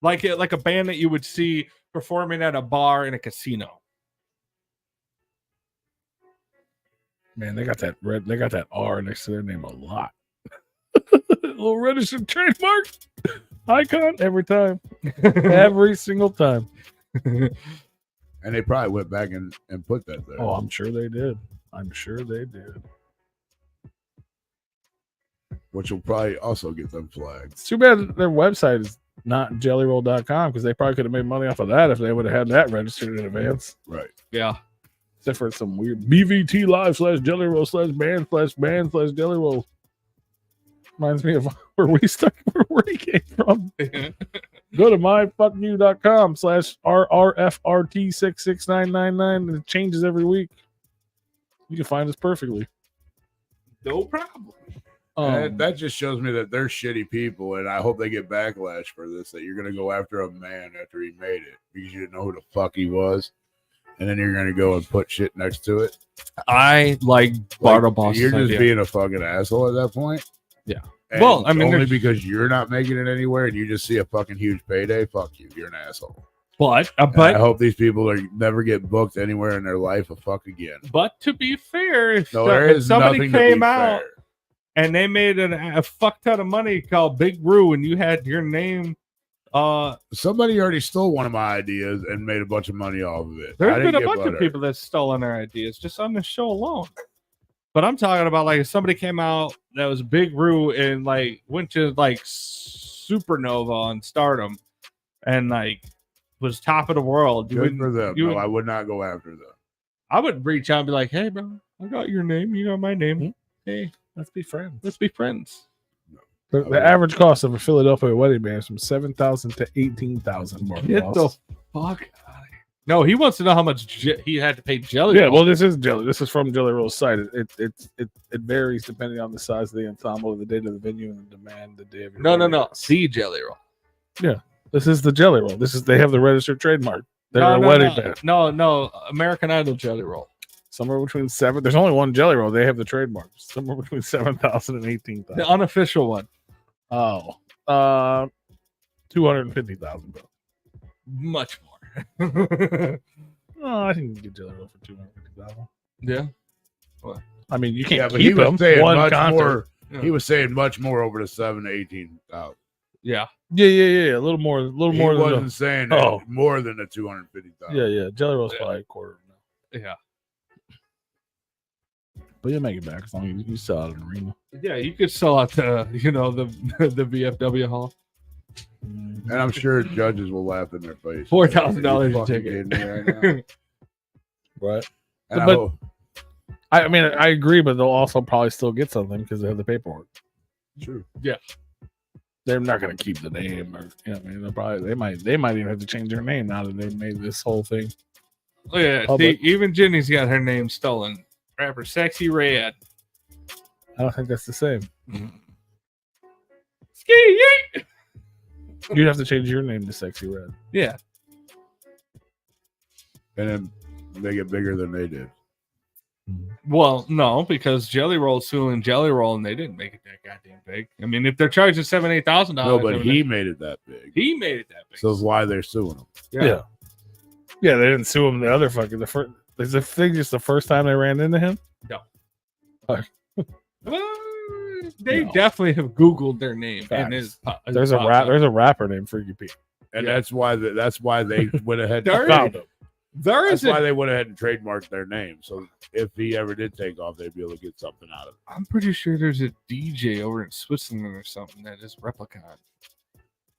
Speaker 1: Like a band that you would see performing at a bar in a casino.
Speaker 3: Man, they got that red. They got that R next to their name a lot. Little registered trademark icon every time, every single time.
Speaker 2: and they probably went back and put that there.
Speaker 3: Oh, I'm sure they did. I'm sure they did.
Speaker 2: Which will probably also get them flagged.
Speaker 3: It's too bad their website is not jellyroll.com because they probably could have made money off of that if they would have had that registered in advance.
Speaker 2: Right.
Speaker 1: Yeah.
Speaker 3: Except for some weird BVT live /jellyroll/band/jellyroll. Reminds me of where we came from. Go to myfuckyou.com /RRFRT6699 and it changes every week. You can find us perfectly.
Speaker 1: No problem.
Speaker 2: That just shows me that they're shitty people, and I hope they get backlash for this. That you're gonna go after a man after he made it because you didn't know who the fuck he was, and then you're gonna go and put shit next to it.
Speaker 1: I like Bartleboss.
Speaker 2: You're just being a fucking asshole at that point.
Speaker 1: Yeah.
Speaker 2: And
Speaker 1: Well, I mean,
Speaker 2: only
Speaker 1: there's-
Speaker 2: because you're not making it anywhere, and you just see a fucking huge payday. Fuck you. You're an asshole.
Speaker 1: But
Speaker 2: And I hope these people never get booked anywhere in their life a fuck again.
Speaker 1: But to be fair, if
Speaker 2: There
Speaker 1: if
Speaker 2: is
Speaker 1: somebody
Speaker 2: nothing to
Speaker 1: came
Speaker 2: be
Speaker 1: out
Speaker 2: fair.
Speaker 1: and they made a fuck ton of money called Big Roo and you had your name,
Speaker 2: Somebody already stole one of my ideas and made a bunch of money off of it. I
Speaker 1: there's
Speaker 2: didn't
Speaker 1: been a
Speaker 2: get
Speaker 1: bunch of
Speaker 2: butthurt.
Speaker 1: people that's stolen their ideas just on this show alone. But I'm talking about like if somebody came out that was Big Roo and like went to like Supernova on Stardom and like was top of the world.
Speaker 2: Good for them.
Speaker 1: you
Speaker 2: No,
Speaker 1: would-
Speaker 2: I would not go after them.
Speaker 1: I would reach out and be like, hey, bro, I got your name. You got my name. Hey,
Speaker 3: let's be friends.
Speaker 1: let's be friends.
Speaker 3: The average cost of a Philadelphia wedding band is from $7,000 to $18,000.
Speaker 1: Get the fuck out of here. No, he wants to know how much he had to pay Jelly.
Speaker 3: Yeah,
Speaker 1: Roll.
Speaker 3: well, this is Jelly. This is from Jelly Roll's site. It varies depending on the size of the ensemble, the date of the venue, and the demand, the day of your wedding.
Speaker 1: No. See Jelly Roll.
Speaker 3: This is the Jelly Roll. They have the registered trademark. They're a wedding band.
Speaker 1: No. American Idol Jelly Roll.
Speaker 3: Somewhere between seven. There's only one Jelly Roll. They have the trademark. Somewhere between 7,000 and 18,000.
Speaker 1: The unofficial one.
Speaker 3: Oh, 250,000. Bro.
Speaker 1: Much more.
Speaker 3: Oh, I think you can get Jelly Roll for 250,000.
Speaker 1: Yeah.
Speaker 3: I mean, you
Speaker 2: Yeah,
Speaker 3: can't
Speaker 2: but he
Speaker 3: keep
Speaker 2: was
Speaker 3: them.
Speaker 2: saying
Speaker 3: One
Speaker 2: much
Speaker 3: concert.
Speaker 2: more.
Speaker 1: Yeah.
Speaker 2: He was saying much more over the 7 to 18,000.
Speaker 1: Yeah.
Speaker 3: Yeah. A little more.
Speaker 2: He
Speaker 3: than
Speaker 2: wasn't saying that
Speaker 3: Oh.
Speaker 2: more than the 250,000.
Speaker 3: Yeah. Jelly Roll's
Speaker 1: Yeah.
Speaker 3: probably a quarter now.
Speaker 1: Yeah.
Speaker 3: But you'll make it back as long as you sell out an arena.
Speaker 1: Yeah, you could sell out the the VFW hall.
Speaker 2: And I'm sure judges will laugh in their face.
Speaker 1: $4,000 a ticket.
Speaker 2: Right now?
Speaker 3: Right.
Speaker 2: And
Speaker 3: But- I mean, I agree, but they'll also probably still get something because they have the paperwork.
Speaker 2: true.
Speaker 3: They're not going to keep the name, or I mean, they might even have to change their name now that they made this whole thing.
Speaker 1: Look at that. See, even Jenny's got her name stolen. Rapper Sexy Red.
Speaker 3: I don't think that's the same.
Speaker 1: Ski yeet.
Speaker 3: You'd have to change your name to Sexy Red.
Speaker 1: Yeah.
Speaker 2: And then make it bigger than they did.
Speaker 1: Well, no, because Jelly Roll's suing Jelly Roll, and they didn't make it that goddamn big. I mean, if they're charging $7,000-$8,000,
Speaker 2: No, but he made it that big.
Speaker 1: he made it that big.
Speaker 2: So that's why they're suing him.
Speaker 3: Yeah. Yeah, they didn't sue him. The other fucking the first. Is the thing just the first time they ran into him?
Speaker 1: They
Speaker 3: No.
Speaker 1: definitely have Googled their name.
Speaker 3: Facts.
Speaker 1: And his
Speaker 3: There's a rapper named Freaky Pete.
Speaker 2: And
Speaker 1: Yeah.
Speaker 2: that's why they went ahead.
Speaker 1: There
Speaker 2: and
Speaker 3: Found him.
Speaker 1: There
Speaker 2: That's
Speaker 1: is
Speaker 2: why
Speaker 1: a,
Speaker 2: they went ahead and trademarked their name. So if he ever did take off, they'd be able to get something out of it.
Speaker 1: I'm pretty sure there's a DJ over in Switzerland or something that is Replicon.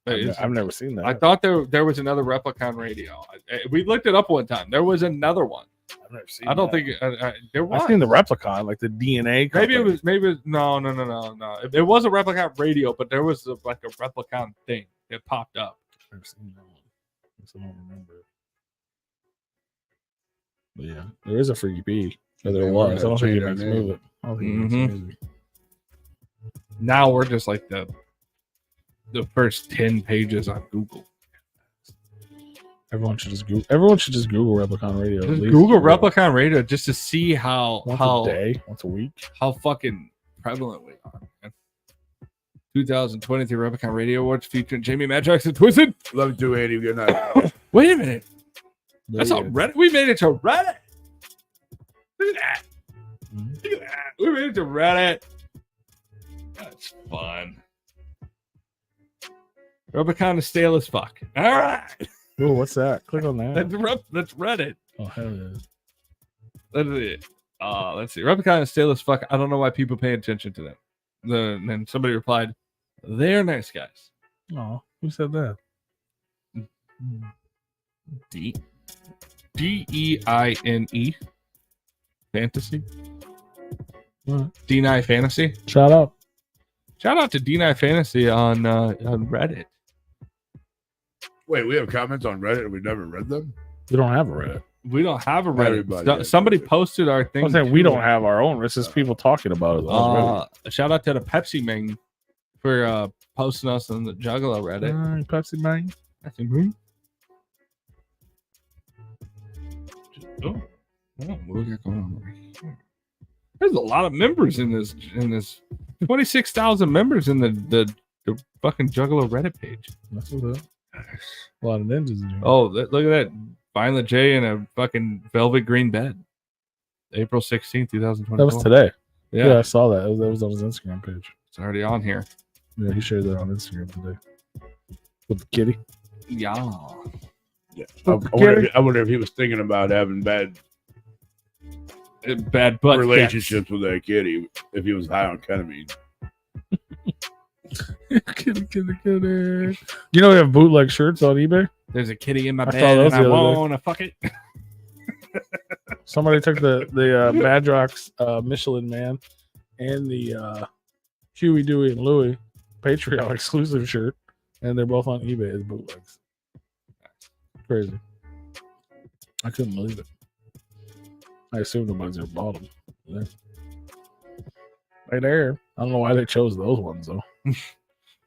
Speaker 3: I've never seen that.
Speaker 1: I thought there was another Replicon radio. We looked it up one time. There was another one.
Speaker 3: I've never seen
Speaker 1: I don't
Speaker 3: that.
Speaker 1: think there was.
Speaker 3: I've seen the Replicon, like the DNA.
Speaker 1: Maybe it
Speaker 3: company.
Speaker 1: was no. It was a Replicon radio, but there was like a Replicon thing that popped up.
Speaker 3: I've never seen that one. I don't remember it. But yeah, there is a Freaky Pete. Or there
Speaker 2: Yeah,
Speaker 3: was.
Speaker 2: we're
Speaker 3: I don't think
Speaker 2: gonna
Speaker 3: he
Speaker 2: change
Speaker 3: makes
Speaker 2: our name.
Speaker 3: music. I don't think he makes
Speaker 1: Mhm.
Speaker 3: music.
Speaker 1: Now we're just like the first 10 pages on Google.
Speaker 3: Everyone should just Google. Everyone should just Google Replicon Radio. at
Speaker 1: Just
Speaker 3: least.
Speaker 1: Google Replicon radio just to see
Speaker 3: once a
Speaker 1: how
Speaker 3: day, once a week.
Speaker 1: how fucking prevalent we are. Man. 2023 Replicon Radio Awards featuring Jamie Madrox and Twisted.
Speaker 2: Love 280. Good night.
Speaker 1: Wait a minute. That's
Speaker 3: Yeah.
Speaker 1: on Reddit. We made it to Reddit. Look at that.
Speaker 3: Mhm.
Speaker 1: Look at that. We made it to Reddit. That's fun. Replicon is stale as fuck. All right.
Speaker 3: Oh, what's that? Click on that.
Speaker 1: That's Reddit.
Speaker 3: Oh, hell yeah.
Speaker 1: Let's see. Replicon is stale as fuck. I don't know why people pay attention to that. Then somebody replied, "They're nice guys."
Speaker 3: Oh, who said that?
Speaker 1: DEINE Fantasy.
Speaker 3: What?
Speaker 1: D9 Fantasy.
Speaker 3: Shout out.
Speaker 1: Shout out to D9 Fantasy on Reddit.
Speaker 2: Wait, we have comments on Reddit and we never read them?
Speaker 3: We don't have a Reddit.
Speaker 1: We don't have a Reddit.
Speaker 2: Everybody has
Speaker 1: Somebody
Speaker 2: Reddit.
Speaker 1: posted our thing.
Speaker 3: I'm saying we
Speaker 1: too.
Speaker 3: don't have our own. It's just people talking about it. on Reddit.
Speaker 1: Shout out to the Pepsi Man for posting us on the Juggalo Reddit.
Speaker 3: Pepsi Man.
Speaker 1: Pepsi Man. Oh, what we got going on over here? There's a lot of members in this 26,000 members in the fucking Juggalo Reddit page.
Speaker 3: That's what's up. A lot of ninjas in here.
Speaker 1: Oh, look at that. Violent J in a fucking velvet green bed. April 16th, 2024.
Speaker 3: that was today.
Speaker 1: Yeah,
Speaker 3: Yeah, I saw that. That was on his Instagram page.
Speaker 1: it's already on here.
Speaker 3: Yeah, he shared that on Instagram today. With the kitty.
Speaker 1: Yeah.
Speaker 2: Yeah. I wonder if he was thinking about having bad
Speaker 1: Bad butt
Speaker 2: relationships with that kitty if he was high on ketamine.
Speaker 3: kitty. You know we have bootleg shirts on eBay?
Speaker 1: There's a kitty in my
Speaker 3: I saw
Speaker 1: bed
Speaker 3: those
Speaker 1: and I
Speaker 3: the other day.
Speaker 1: wanna fuck it.
Speaker 3: Somebody took the Madrox Michelin Man and the Huey, Dewey, and Louie Patreon exclusive shirt, and they're both on eBay as bootlegs. Crazy. I couldn't believe it. I assume nobody's ever bought them. Yeah. Right there. I don't know why they chose those ones though.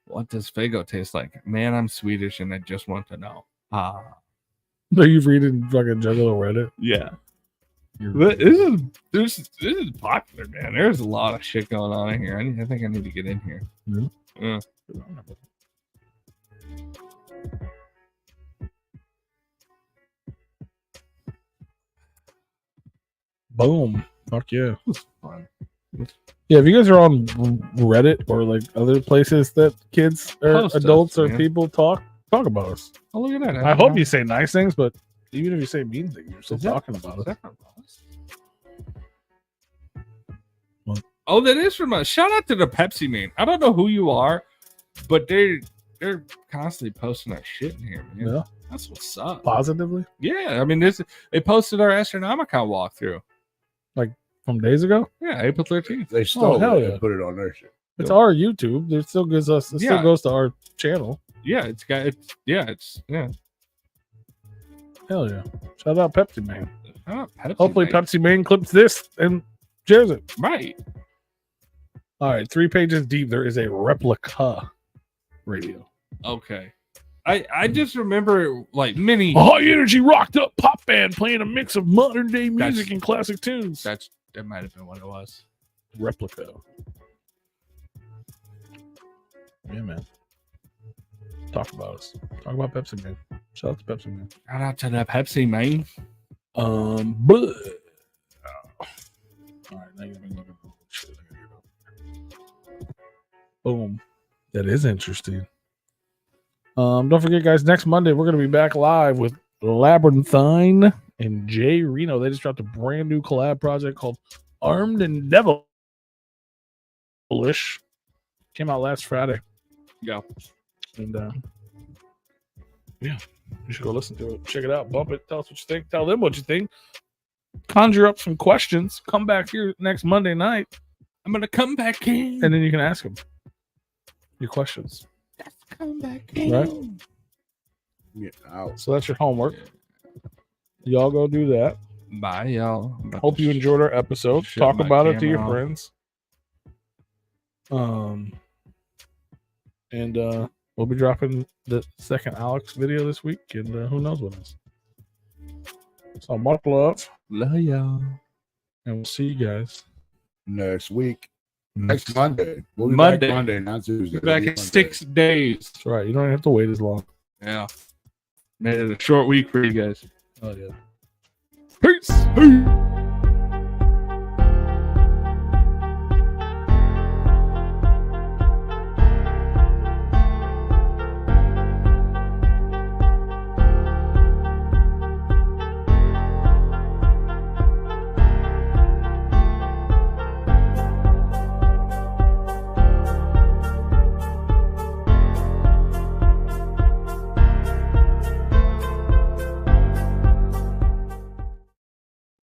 Speaker 1: What does Fago taste like? Man, I'm Swedish and I just want to know.
Speaker 3: But you've reading fucking Juggalo Reddit.
Speaker 1: Yeah.
Speaker 3: You're-
Speaker 1: This is popular, man. There's a lot of shit going on in here. I think I need to get in here.
Speaker 3: Yeah. Boom. Fuck yeah.
Speaker 1: It's fun.
Speaker 3: Yeah, if you guys are on Reddit or like other places that kids or
Speaker 1: Post us,
Speaker 3: adults or
Speaker 1: man.
Speaker 3: people talk about us.
Speaker 1: Oh, look at that.
Speaker 3: I hope you say nice things, but even if you say mean things, you're still talking about
Speaker 1: Is
Speaker 3: it.
Speaker 1: that from us?
Speaker 3: What?
Speaker 1: Oh, that is from us. Shout out to the Pepsi Man. I don't know who you are, but they're they're constantly posting our shit in here, man.
Speaker 3: Yeah.
Speaker 1: That's what's up.
Speaker 3: Positively
Speaker 1: Yeah, I mean, they posted our Astronomicon walkthrough.
Speaker 3: from days ago.
Speaker 1: Yeah, April 13th.
Speaker 2: They stole
Speaker 3: hell
Speaker 2: it
Speaker 3: yeah.
Speaker 2: and put it on their shit.
Speaker 3: It's our YouTube. It still gives us. It still
Speaker 1: Yeah.
Speaker 3: goes to our channel.
Speaker 1: Yeah, it's yeah.
Speaker 3: Hell yeah! Shout out Pepsi Man.
Speaker 1: Pepsi,
Speaker 3: Hopefully
Speaker 1: mate.
Speaker 3: Pepsi Man clips this and shares it.
Speaker 1: Right.
Speaker 3: All right, 3 pages deep. There is a replica radio.
Speaker 1: Okay. I just remember like many.
Speaker 3: A high energy rocked up pop band playing a mix of modern day music
Speaker 1: That's-
Speaker 3: and classic tunes.
Speaker 1: That might have been what it was.
Speaker 3: Replica. Yeah, man. Talk about us. Talk about Pepsi Man. Shout out to Pepsi Man.
Speaker 1: Shout out to that Pepsi, man.
Speaker 3: Bleh. All right, now you're looking for shit. Boom. That is interesting. Don't forget, guys, next Monday we're gonna be back live with Labyrinthine and Jay Reno. They just dropped a brand new collab project called Armed and Devilish. Came out last Friday.
Speaker 1: Yeah.
Speaker 3: And yeah, you should go listen to it. Check it out. Bump it. Tell us what you think. Tell them what you think. Conjure up some questions. Come back here next Monday night,
Speaker 1: I'm gonna come back in.
Speaker 3: and then you can ask them your questions.
Speaker 1: Come back in.
Speaker 3: Right?
Speaker 2: Yeah, out.
Speaker 3: So that's your homework. Y'all go do that.
Speaker 1: Bye, y'all.
Speaker 3: Hope you enjoyed our episode.
Speaker 1: Shut
Speaker 3: Talk
Speaker 1: my
Speaker 3: about it to
Speaker 1: camera
Speaker 3: your
Speaker 1: off.
Speaker 3: friends. And we'll be dropping the second Alex video this week, and who knows what else. So much love,
Speaker 1: Love y'all.
Speaker 3: and we'll see you guys
Speaker 2: Next week. Next Monday. We'll be
Speaker 1: Monday.
Speaker 2: back Monday, not Tuesday.
Speaker 1: Back
Speaker 2: It'll
Speaker 1: in
Speaker 2: be
Speaker 1: 6 days.
Speaker 3: That's right. You don't have to wait as long.
Speaker 1: Yeah. Made it a short week for you guys.
Speaker 3: Oh yeah.
Speaker 1: Peace.